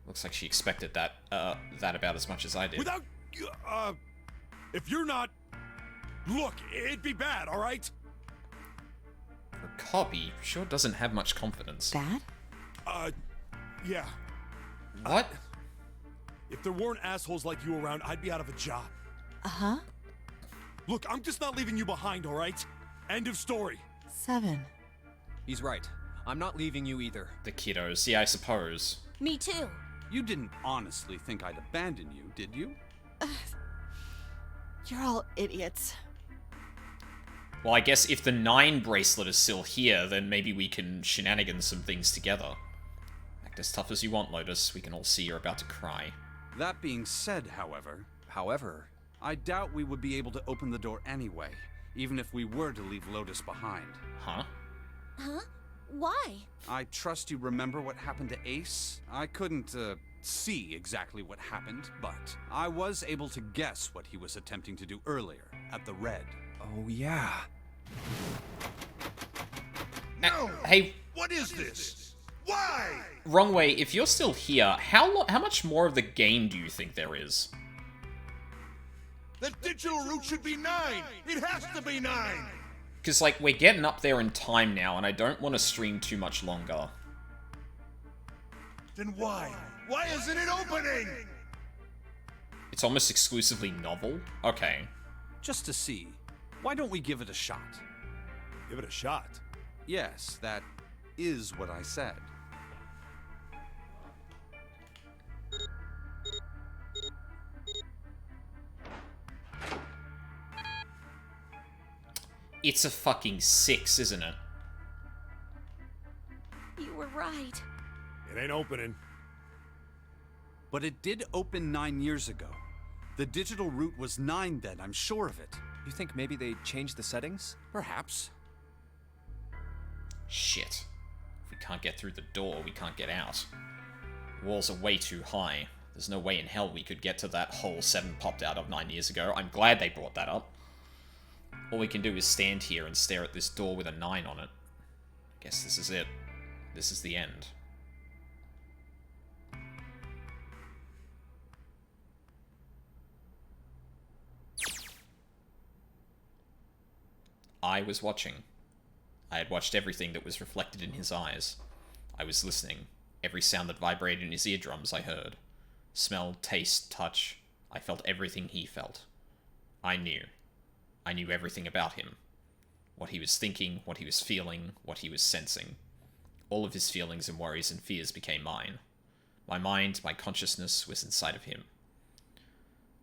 Looks like she expected that about as much as I did. Without, if you're not... Look, it'd be bad, alright? Her copy sure doesn't have much confidence. Bad? Yeah. What? If there weren't assholes like you around, I'd be out of a job. Uh-huh. Look, I'm just not leaving you behind, alright? End of story. 7. He's right. I'm not leaving you either. The kiddos, yeah, I suppose. Me too. You didn't honestly think I'd abandon you, did you? You're all idiots. Well, I guess if the 9 bracelet is still here, then maybe we can shenanigans some things together. Act as tough as you want, Lotus. We can all see you're about to cry. That being said, however, I doubt we would be able to open the door anyway, even if we were to leave Lotus behind. Huh? Huh? Why? I trust you remember what happened to Ace? I couldn't, see exactly what happened, but I was able to guess what he was attempting to do earlier, at the Red. Oh, yeah. No! Hey... What is this? Why? Wrong way, if you're still here, how much more of the game do you think there is? The digital route should be 9! It has to be 9! Because, like, we're getting up there in time now, and I don't want to stream too much longer. Then why? Why isn't it opening? It's almost exclusively novel? Okay. Just to see, why don't we give it a shot? Give it a shot? Yes, that is what I said. It's a fucking 6, isn't it? You were right. It ain't opening. But it did open 9 years ago. The digital route was 9 then, I'm sure of it. You think maybe they changed the settings? Perhaps. Shit. If we can't get through the door, we can't get out. The walls are way too high. There's no way in hell we could get to that hole 7 popped out of 9 years ago. I'm glad they brought that up. All we can do is stand here and stare at this door with a 9 on it. I guess this is it. This is the end. I was watching. I had watched everything that was reflected in his eyes. I was listening. Every sound that vibrated in his eardrums I heard. Smell, taste, touch. I felt everything he felt. I knew. I knew everything about him. What he was thinking, what he was feeling, what he was sensing. All of his feelings and worries and fears became mine. My mind, my consciousness was inside of him.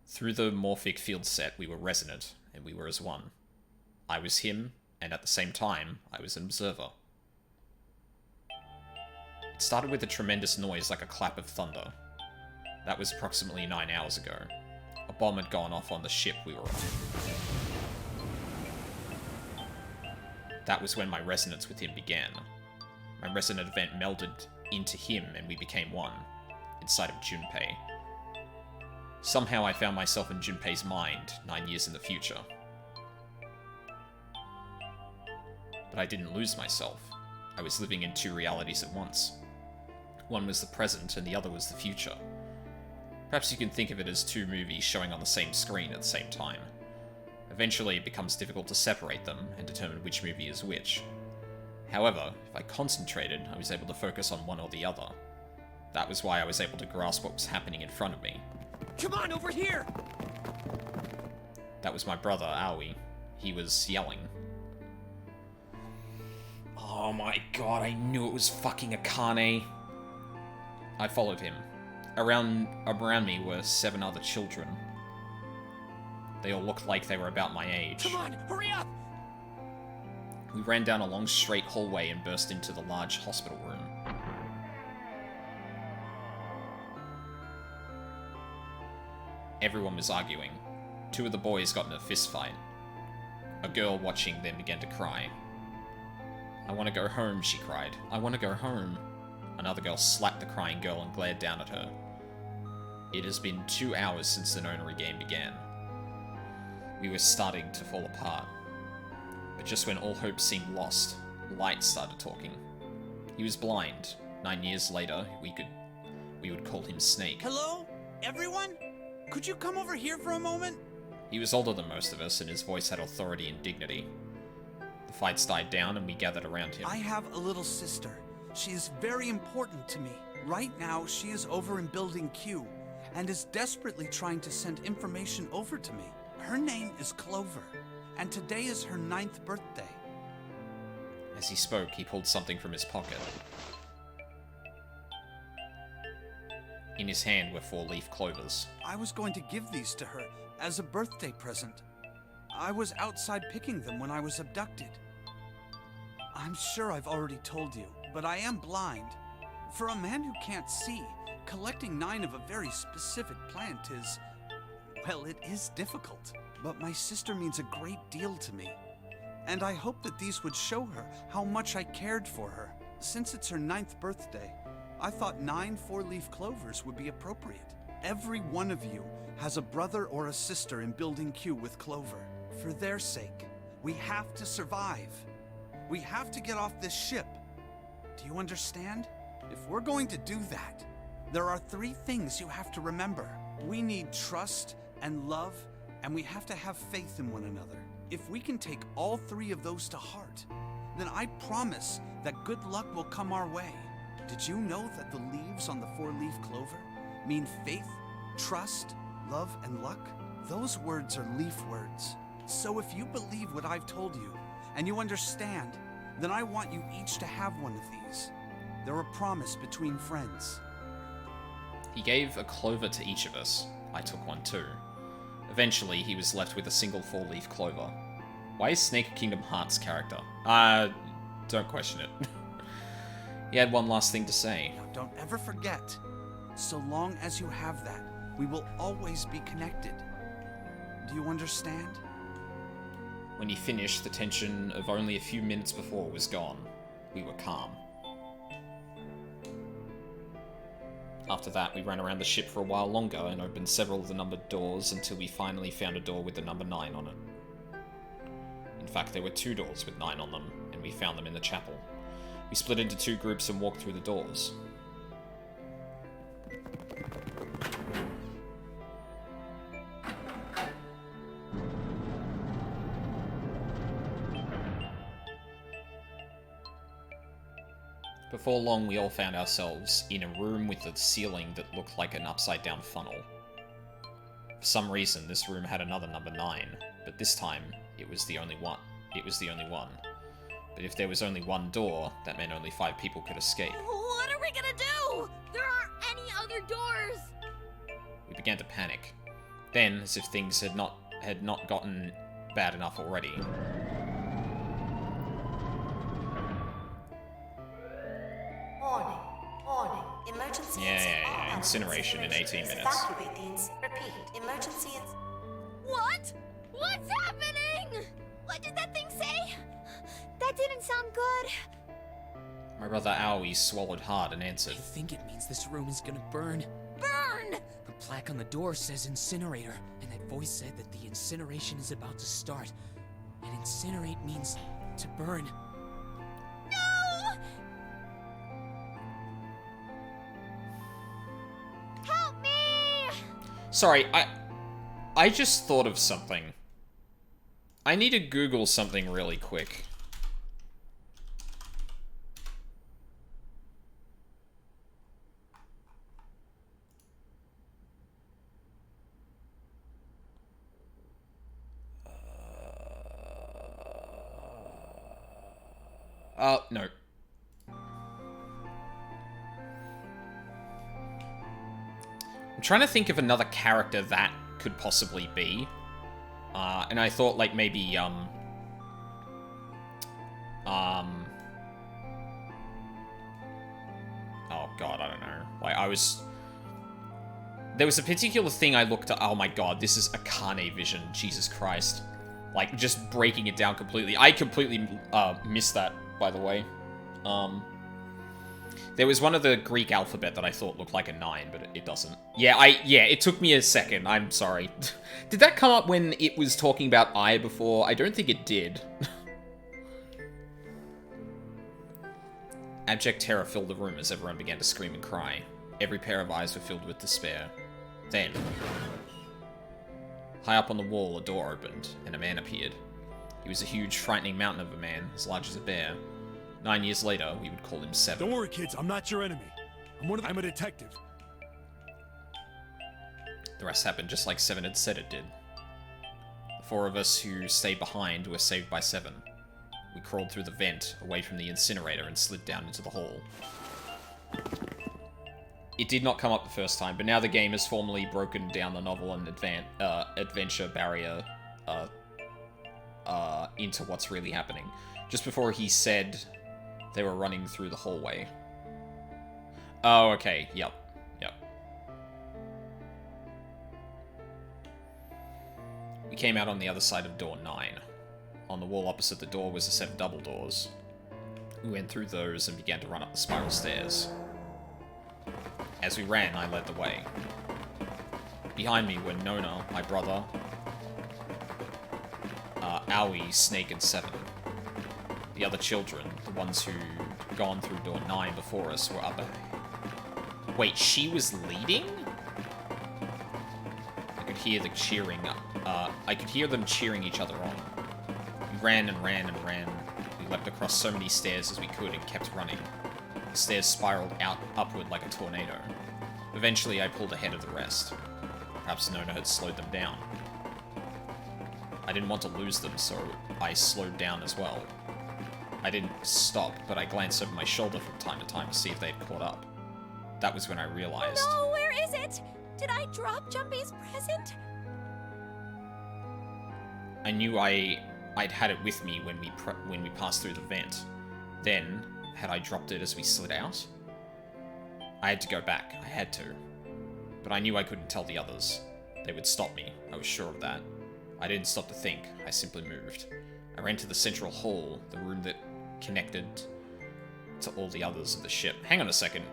Through the morphic field set, we were resonant, and we were as one. I was him, and at the same time, I was an observer. It started with a tremendous noise like a clap of thunder. That was approximately 9 hours ago. A bomb had gone off on the ship we were on. That was when my resonance with him began. My resonant event melded into him and we became one, inside of Junpei. Somehow I found myself in Junpei's mind, 9 years in the future. But I didn't lose myself. I was living in 2 realities at once. One was the present and the other was the future. Perhaps you can think of it as 2 movies showing on the same screen at the same time. Eventually it becomes difficult to separate them and determine which movie is which. However, if I concentrated, I was able to focus on one or the other. That was why I was able to grasp what was happening in front of me. Come on, over here! That was my brother, Aoi. He was yelling. Oh my god, I knew it was fucking Akane. I followed him. Around me were 7 other children. They all looked like they were about my age. Come on, hurry up! We ran down a long straight hallway and burst into the large hospital room. Everyone was arguing. 2 of the boys got in a fist fight. A girl watching them began to cry. "I want to go home," she cried. "I want to go home." Another girl slapped the crying girl and glared down at her. It has been 2 hours since the Nonary game began. We were starting to fall apart. But just when all hope seemed lost, Light started talking. He was blind. 9 years later, we would call him Snake. Hello? Everyone? Could you come over here for a moment? He was older than most of us, and his voice had authority and dignity. The fights died down, and we gathered around him. I have a little sister. She is very important to me. Right now, she is over in Building Q, and is desperately trying to send information over to me. Her name is Clover, and today is her 9th birthday. As he spoke, he pulled something from his pocket. In his hand were 4-leaf clovers. I was going to give these to her as a birthday present. I was outside picking them when I was abducted. I'm sure I've already told you, but I am blind. For a man who can't see, collecting 9 of a very specific plant is... well, it is difficult. But my sister means a great deal to me. And I hope that these would show her how much I cared for her. Since it's her 9th birthday, I thought 9 4-leaf clovers would be appropriate. Every one of you has a brother or a sister in Building Q with Clover. For their sake, we have to survive. We have to get off this ship. Do you understand? If we're going to do that, there are 3 things you have to remember. We need trust and love, and we have to have faith in one another. If we can take all 3 of those to heart, then I promise that good luck will come our way. Did you know that the leaves on the 4-leaf clover mean faith, trust, love, and luck? Those words are leaf words. So if you believe what I've told you, and you understand, then I want you each to have one of these. They're a promise between friends. He gave a clover to each of us. I took one too. Eventually, he was left with a single 4-leaf clover. Why is Snake a Kingdom Hearts character? Don't question it. He had one last thing to say. Now, don't ever forget. So long as you have that, we will always be connected. Do you understand? When he finished, the tension of only a few minutes before was gone. We were calm. After that, we ran around the ship for a while longer and opened several of the numbered doors until we finally found a door with the number 9 on it. In fact, there were 2 doors with 9 on them, and we found them in the chapel. We split into 2 groups and walked through the doors. Before long, we all found ourselves in a room with a ceiling that looked like an upside-down funnel. For some reason, this room had another number 9, but this time, it was the only one. But if there was only one door, that meant only 5 people could escape. What are we gonna do? There aren't any other doors! We began to panic. Then, as if things had not gotten bad enough already, Warning. Emergency yeah, incineration in 18 minutes. Evacuate repeat, emergency What? What's happening? What did that thing say? That didn't sound good. My brother Aoi swallowed hard and answered. I think it means this room is gonna burn. Burn! The plaque on the door says incinerator, and that voice said that the incineration is about to start. And incinerate means to burn. No! Help me! Sorry, I just thought of something. I need to Google something really quick. No. I'm trying to think of another character that could possibly be. And I thought, like, maybe, oh god, I don't know. Like, there was a particular thing I looked at. Oh my god, this is Akane Vision. Jesus Christ. Like, just breaking it down completely. I completely, missed that, by the way. There was one of the Greek alphabet that I thought looked like a 9, but it doesn't. Yeah, it took me a second. I'm sorry. Did that come up when it was talking about I before? I don't think it did. Abject terror filled the room as everyone began to scream and cry. Every pair of eyes were filled with despair. Then, high up on the wall, a door opened, and a man appeared. He was a huge, frightening mountain of a man, as large as a bear. 9 years later, we would call him 7. Don't worry, kids. I'm not your enemy. I'm a detective. The rest happened just like 7 had said it did. The 4 of us who stayed behind were saved by 7. We crawled through the vent, away from the incinerator, and slid down into the hall. It did not come up the first time, but now the game has formally broken down the novel and adventure barrier into what's really happening. Just before he said they were running through the hallway. Oh, okay. Yep. We came out on the other side of door 9. On the wall opposite the door was a set of double doors. We went through those and began to run up the spiral stairs. As we ran, I led the way. Behind me were Nona, my brother, Aoi, Snake, and 7. The other children, the ones who gone through door 9 before us, were up ahead. Wait, she was leading? I could hear the cheering. I could hear them cheering each other on. We ran and ran and ran. We leapt across so many stairs as we could and kept running. The stairs spiraled upward like a tornado. Eventually, I pulled ahead of the rest. Perhaps Nona had slowed them down. I didn't want to lose them, so I slowed down as well. I didn't stop, but I glanced over my shoulder from time to time to see if they had caught up. That was when I realized... Oh no, where is it? Did I drop Jumpy's present? I knew I I'd had it with me when we passed through the vent. Then, had I dropped it as we slid out? I had to go back. I had to. But I knew I couldn't tell the others. They would stop me. I was sure of that. I didn't stop to think. I simply moved. I ran to the central hall, the room that connected to all the others of the ship. Hang on a second.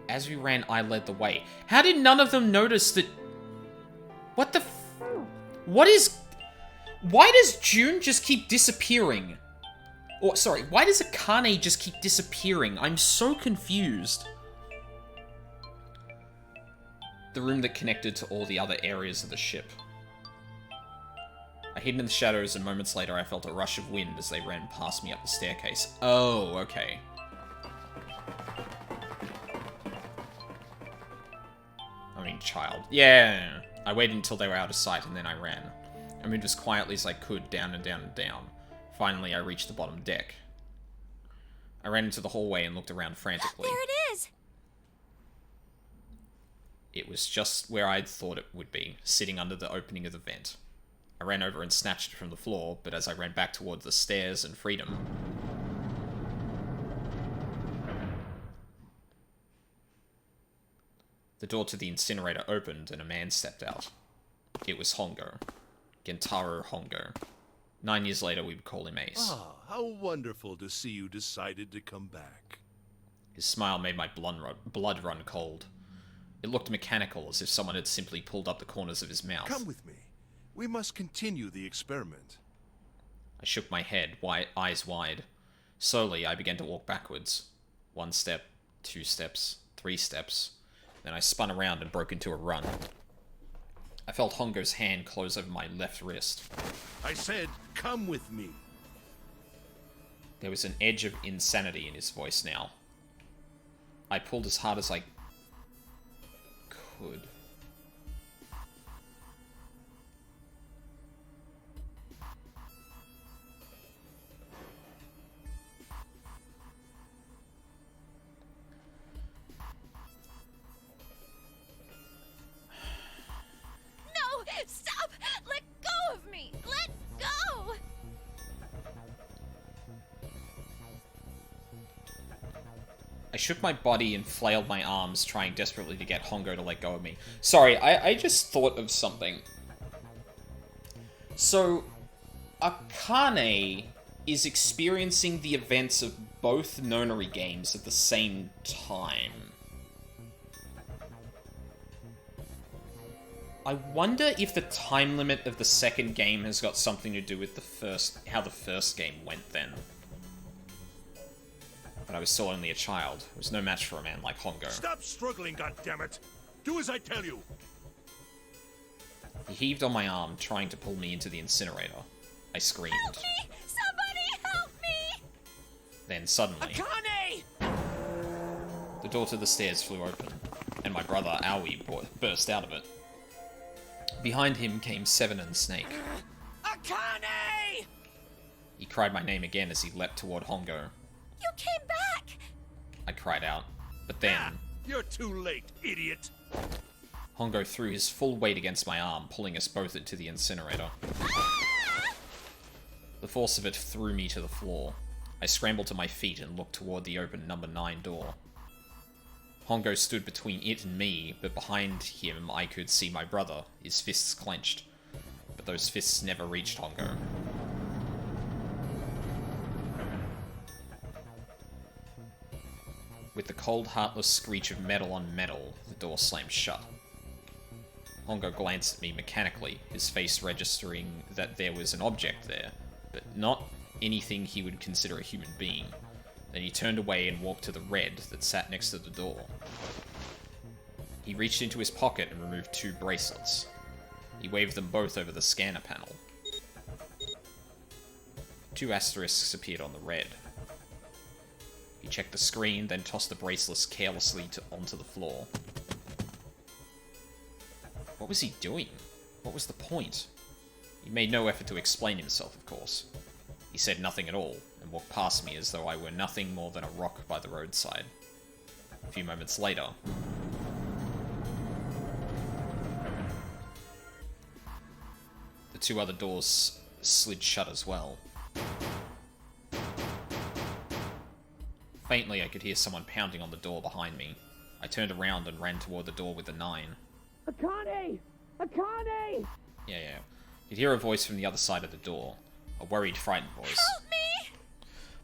As we ran, I led the way. How did none of them notice that... What the What is... Why does June just keep disappearing? Or, sorry, why does Akane just keep disappearing? I'm so confused. The room that connected to all the other areas of the ship. I hid in the shadows, and moments later I felt a rush of wind as they ran past me up the staircase. Oh, okay. I mean, child. Yeah. I waited until they were out of sight, and then I ran. I moved as quietly as I could, down and down and down. Finally, I reached the bottom deck. I ran into the hallway and looked around frantically. There it is! It was just where I'd thought it would be, sitting under the opening of the vent. I ran over and snatched it from the floor, but as I ran back towards the stairs and freedom... The door to the incinerator opened and a man stepped out. It was Hongo. Gentaro Hongo. 9 years later, we would call him Ace. Ah, how wonderful to see you decided to come back. His smile made my blood run cold. It looked mechanical, as if someone had simply pulled up the corners of his mouth. Come with me. We must continue the experiment. I shook my head, eyes wide. Slowly, I began to walk backwards. 1 step, 2 steps, 3 steps. Then I spun around and broke into a run. I felt Hongo's hand close over my left wrist. I said, come with me. There was an edge of insanity in his voice now. I pulled as hard as I could. Stop! Let go of me! Let go! I shook my body and flailed my arms, trying desperately to get Hongo to let go of me. Sorry, I just thought of something. So, Akane is experiencing the events of both Nonary games at the same time. I wonder if the time limit of the second game has got something to do with how the first game went then. But I was still only a child. It was no match for a man like Hongo. Stop struggling, goddammit! Do as I tell you! He heaved on my arm, trying to pull me into the incinerator. I screamed. Help me! Somebody help me! Then suddenly... Akane! The door to the stairs flew open, and my brother, Aoi, burst out of it. Behind him came Seven and Snake. Akane! He cried my name again as he leapt toward Hongo. You came back! I cried out, but then... You're too late, idiot! Hongo threw his full weight against my arm, pulling us both into the incinerator. The force of it threw me to the floor. I scrambled to my feet and looked toward the open number 9 door. Hongo stood between it and me, but behind him I could see my brother, his fists clenched. But those fists never reached Hongo. With the cold, heartless screech of metal on metal, the door slammed shut. Hongo glanced at me mechanically, his face registering that there was an object there, but not anything he would consider a human being. Then he turned away and walked to the red that sat next to the door. He reached into his pocket and removed 2 bracelets. He waved them both over the scanner panel. 2 asterisks appeared on the red. He checked the screen, then tossed the bracelets carelessly onto the floor. What was he doing? What was the point? He made no effort to explain himself, of course. He said nothing at all, and walked past me as though I were nothing more than a rock by the roadside. A few moments later... two other doors slid shut as well. Faintly, I could hear someone pounding on the door behind me. I turned around and ran toward the door with the 9. Akane! Akane! Yeah. You'd hear a voice from the other side of the door. A worried, frightened voice. Help me!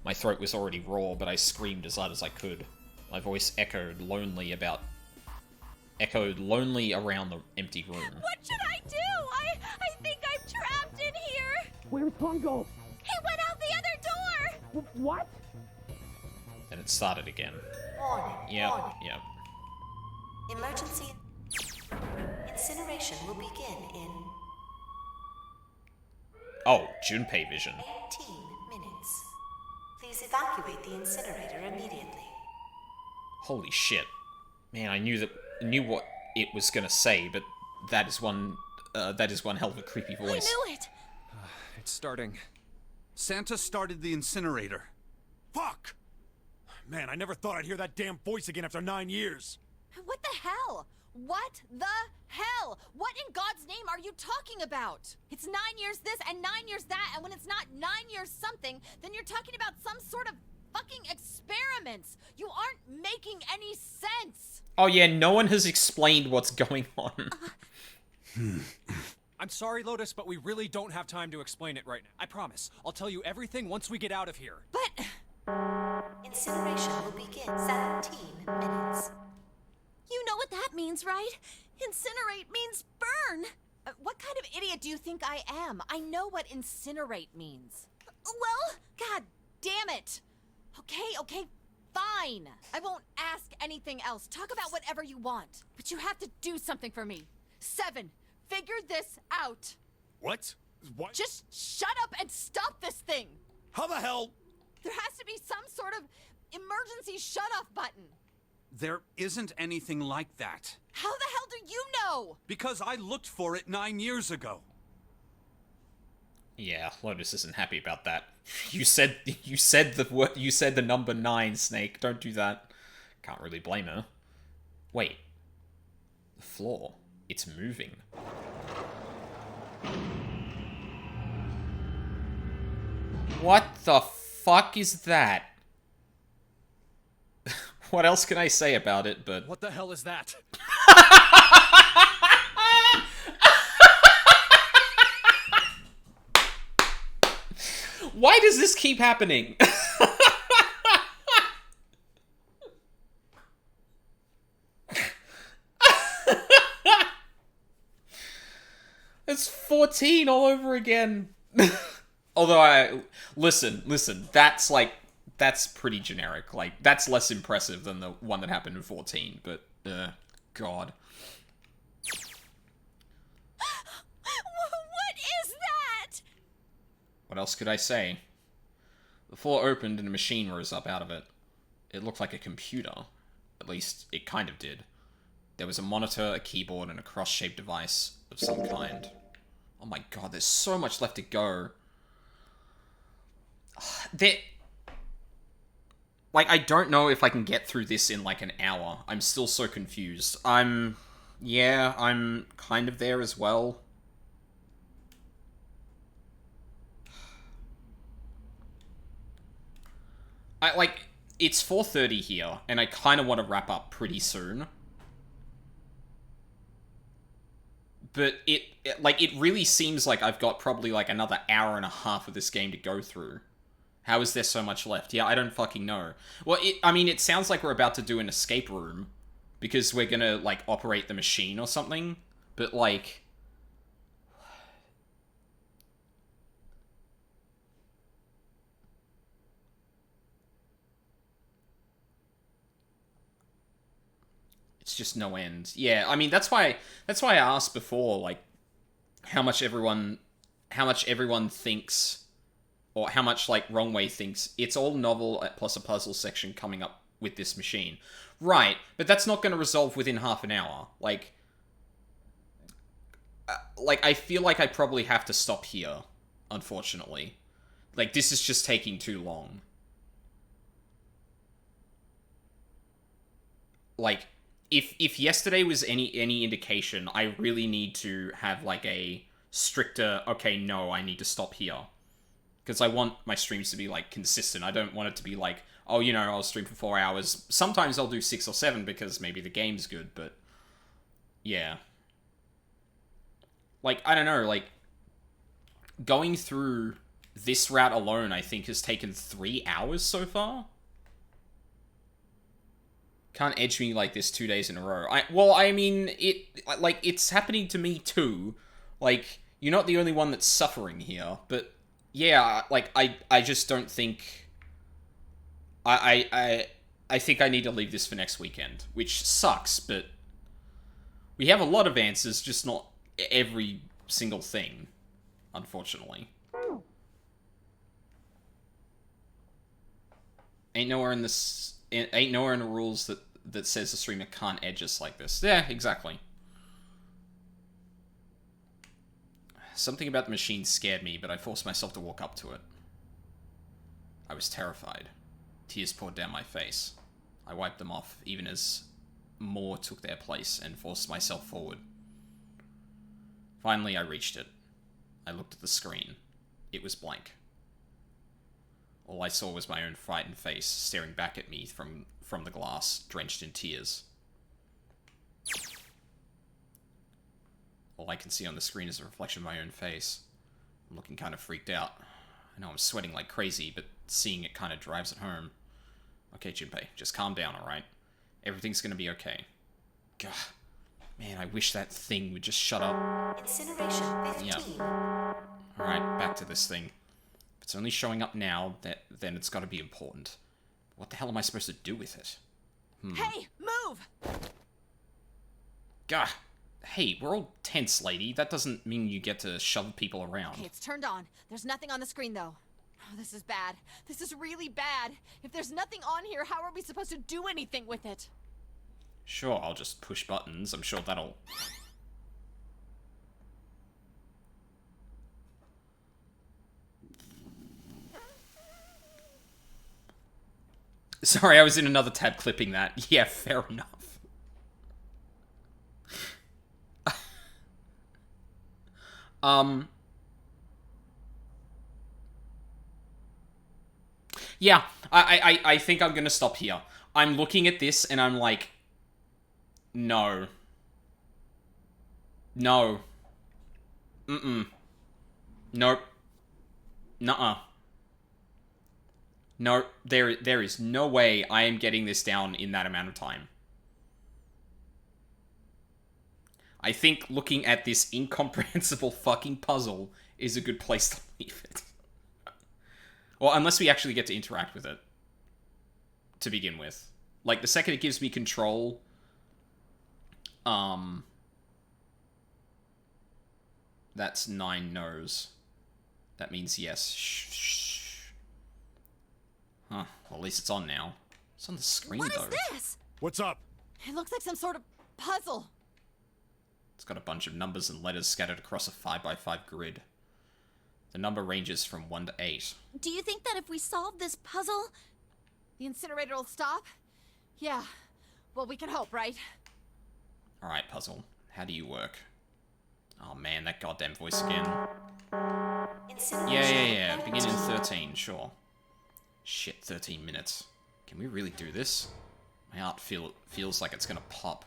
My throat was already raw, but I screamed as loud as I could. My voice echoed lonely around the empty room. What should I do? I think I'm trapped in here! Where's Hongo? He went out the other door! What? Then it started again. Warning. Yep. Emergency incineration will begin in Oh, Junpei vision. 18 minutes. Please evacuate the incinerator immediately. Holy shit. Man, I knew what it was gonna say, but that is one hell of a creepy voice. I knew it! It's starting. Santa started the incinerator. Fuck! Man, I never thought I'd hear that damn voice again after 9 years. What the hell? What the hell? What in God's name are you talking about? It's 9 years this and 9 years that, and when it's not 9 years something, then you're talking about some sort of fucking experiments. You aren't making any sense. Oh yeah, no one has explained what's going on. I'm sorry, Lotus, but we really don't have time to explain it right now. I promise. I'll tell you everything once we get out of here. But... Incineration will begin 17 minutes. You know what that means, right? Incinerate means burn! what kind of idiot do you think I am? I know what incinerate means. Well... God damn it! Okay, fine. I won't ask anything else. Talk about whatever you want. But you have to do something for me. 7, figure this out. What? What? Just shut up and stop this thing! How the hell? There has to be some sort of emergency shut-off button. There isn't anything like that. How the hell do you know? Because I looked for it 9 years ago. Yeah, Lotus isn't happy about that. You said the number 9, Snake. Don't do that. Can't really blame her. Wait. The floor. It's moving. What the fuck is that? What else can I say about it, but... What the hell is that? Why does this keep happening? It's 14 all over again. Although listen, that's pretty generic. Like, that's less impressive than the one that happened in 14, but, God. What is that? What else could I say? The floor opened and a machine rose up out of it. It looked like a computer. At least, it kind of did. There was a monitor, a keyboard, and a cross-shaped device of some kind. Oh my god, there's so much left to go. Like, I don't know if I can get through this in, like, an hour. I'm still so confused. I'm kind of there as well. It's 4:30 here, and I kind of want to wrap up pretty soon. But it really seems like I've got probably, like, another hour and a half of this game to go through. How is there so much left? Yeah, I don't fucking know. Well, it sounds like we're about to do an escape room, because we're gonna, like, operate the machine or something, but, like... It's just no end. Yeah, I mean, that's why I asked before, like, how much everyone thinks, or how much, like, Wrong Way thinks it's all novel plus a puzzle section coming up with this machine. Right, but that's not going to resolve within half an hour. Like, I feel like I probably have to stop here, unfortunately. Like, this is just taking too long. Like... If yesterday was any indication, I really need to have, like, a stricter, okay, no, I need to stop here. Because I want my streams to be, like, consistent. I don't want it to be like, oh, you know, I'll stream for 4 hours. Sometimes I'll do 6 or 7 because maybe the game's good, but... yeah. Like, I don't know, like... going through this route alone, I think, has taken 3 hours so far. Can't edge me like this 2 days in a row. Well, I mean, it's happening to me too. Like, you're not the only one that's suffering here, but... yeah, like, I just don't think... I think I need to leave this for next weekend, which sucks, but... we have a lot of answers, just not every single thing, unfortunately. Ain't nowhere in the rules that says the streamer can't edge us like this. Yeah, exactly. Something about the machine scared me, but I forced myself to walk up to it. I was terrified. Tears poured down my face. I wiped them off, even as more took their place, and forced myself forward. Finally, I reached it. I looked at the screen. It was blank. All I saw was my own frightened face staring back at me from the glass, drenched in tears. All I can see on the screen is a reflection of my own face. I'm looking kind of freaked out. I know I'm sweating like crazy, but seeing it kind of drives it home. Okay, Junpei, just calm down, alright? Everything's gonna be okay. Gah. Man, I wish that thing would just shut up. Incineration 15. Yeah. Alright, back to this thing. If it's only showing up now, then it's gotta be important. What the hell am I supposed to do with it? Hey, move! Gah. Hey, we're all tense, lady. That doesn't mean you get to shove people around. Okay, it's turned on. There's nothing on the screen, though. Oh, this is bad. This is really bad. If there's nothing on here, how are we supposed to do anything with it? Sure, I'll just push buttons. I'm sure that'll... Sorry, I was in another tab clipping that. Yeah, fair enough. Yeah, I think I'm gonna stop here. I'm looking at this and I'm like, no. No. Nope. Nuh-uh. No, there is no way I am getting this down in that amount of time. I think looking at this incomprehensible fucking puzzle is a good place to leave it. Well, unless we actually get to interact with it. To begin with. Like, the second it gives me control... That's 9 no's. That means yes. Shh. Huh. Well, at least it's on now. It's on the screen, though. What is this? What's up? It looks like some sort of puzzle. It's got a bunch of numbers and letters scattered across a 5x5 grid. The number ranges from 1 to 8. Do you think that if we solve this puzzle... the incinerator will stop? Yeah. Well, we can hope, right? Alright, puzzle. How do you work? Oh man, that goddamn voice again. Yeah. Begin in 13, sure. Shit, 13 minutes. Can we really do this? My heart feels like it's gonna pop.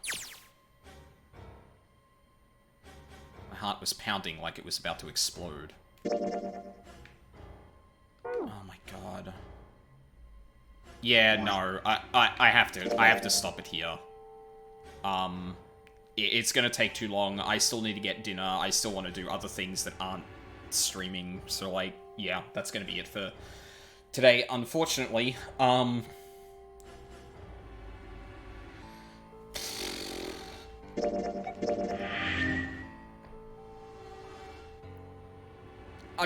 My heart was pounding like it was about to explode. Oh my god. Yeah, no, I have to stop it here. It's gonna take too long. I still need to get dinner. I still want to do other things that aren't streaming. So, like, yeah, that's gonna be it for today, unfortunately. I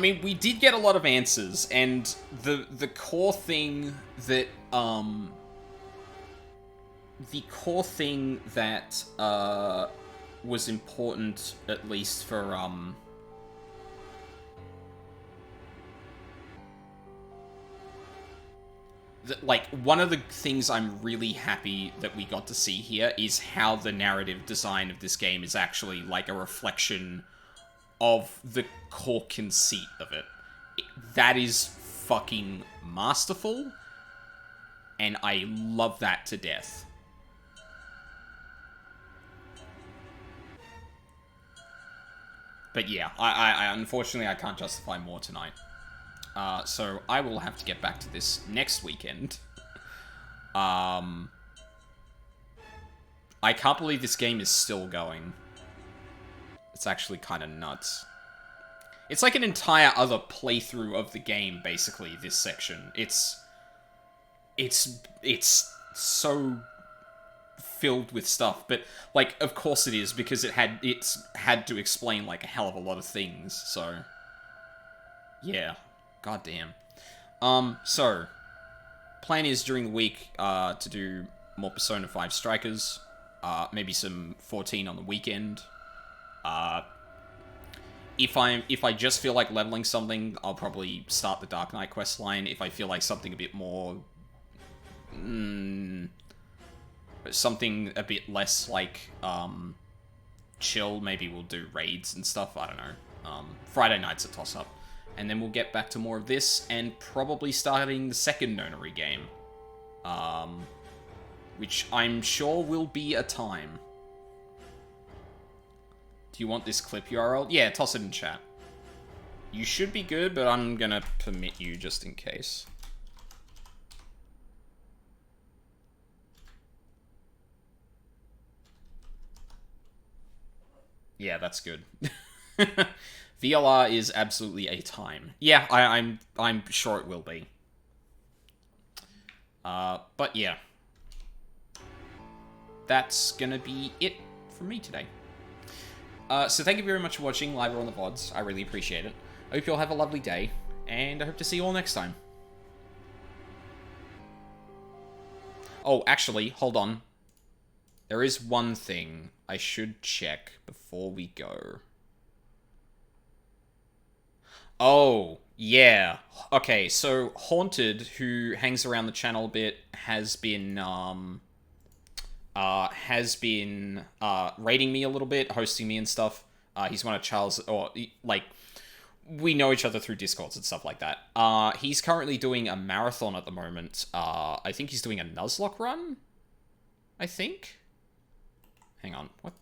mean, we did get a lot of answers, and the core thing that, was important, at least for, like, one of the things I'm really happy that we got to see here is how the narrative design of this game is actually, like, a reflection of the core conceit of it. That is fucking masterful, and I love that to death. But yeah, I unfortunately I can't justify more tonight. So I will have to get back to this next weekend. I can't believe this game is still going. It's actually kind of nuts. It's like an entire other playthrough of the game, basically, this section. It's so filled with stuff, but, like, of course it is, because it's had to explain, like, a hell of a lot of things, so... Yeah. Goddamn. So... Plan is, during the week, to do more Persona 5 Strikers, maybe some 14 on the weekend. If I just feel like leveling something, I'll probably start the Dark Knight questline. If I feel like something a bit more... something a bit less, like, chill, maybe we'll do raids and stuff, I don't know. Friday night's a toss-up. And then we'll get back to more of this, and probably starting the second Nonary game. Which I'm sure will be a time. Do you want this clip URL? Yeah, toss it in chat. You should be good, but I'm gonna permit you just in case. Yeah, that's good. VLR is absolutely a time. Yeah, I'm sure it will be. But yeah. That's gonna be it from me today. So thank you very much for watching live or on the VODs. I really appreciate it. I hope you all have a lovely day, and I hope to see you all next time. Oh, actually, hold on. There is one thing I should check before we go. Oh, yeah. Okay, so Haunted, who hangs around the channel a bit, has been rating me a little bit, hosting me and stuff. He's one of Charles, or, like, we know each other through Discords and stuff like that. He's currently doing a marathon at the moment. I think he's doing a Nuzlocke run? I think? Hang on, what?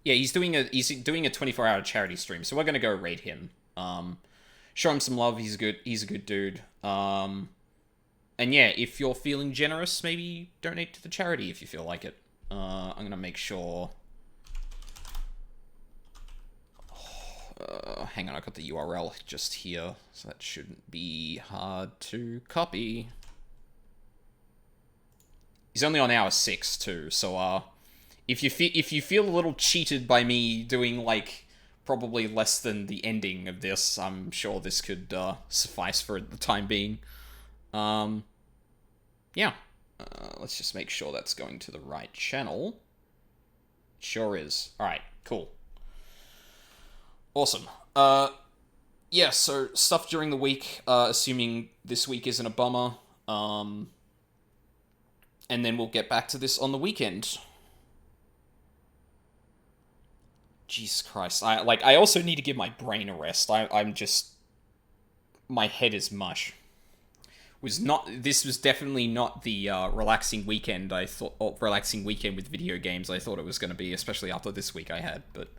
Yeah, he's doing a 24-hour charity stream, so we're gonna go raid him. Show him some love. He's a good dude. And yeah, if you're feeling generous, maybe donate to the charity if you feel like it. I'm gonna make sure. Hang on, I got the URL just here, so that shouldn't be hard to copy. He's only on hour 6 too, so if you feel a little cheated by me doing, like, probably less than the ending of this, I'm sure this could suffice for the time being. Yeah. Let's just make sure that's going to the right channel. Sure is. Alright, cool. Awesome. Yeah, so stuff during the week, assuming this week isn't a bummer. And then we'll get back to this on the weekend. Jesus Christ. I also need to give my brain a rest. I'm just... My head is mush. This was definitely not the relaxing weekend I thought... Or relaxing weekend with video games I thought it was going to be, especially after this week I had, but...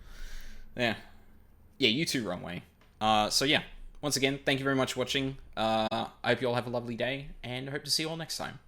Yeah. Yeah, you too, Runway. So yeah. Once again, thank you very much for watching. I hope you all have a lovely day, and I hope to see you all next time.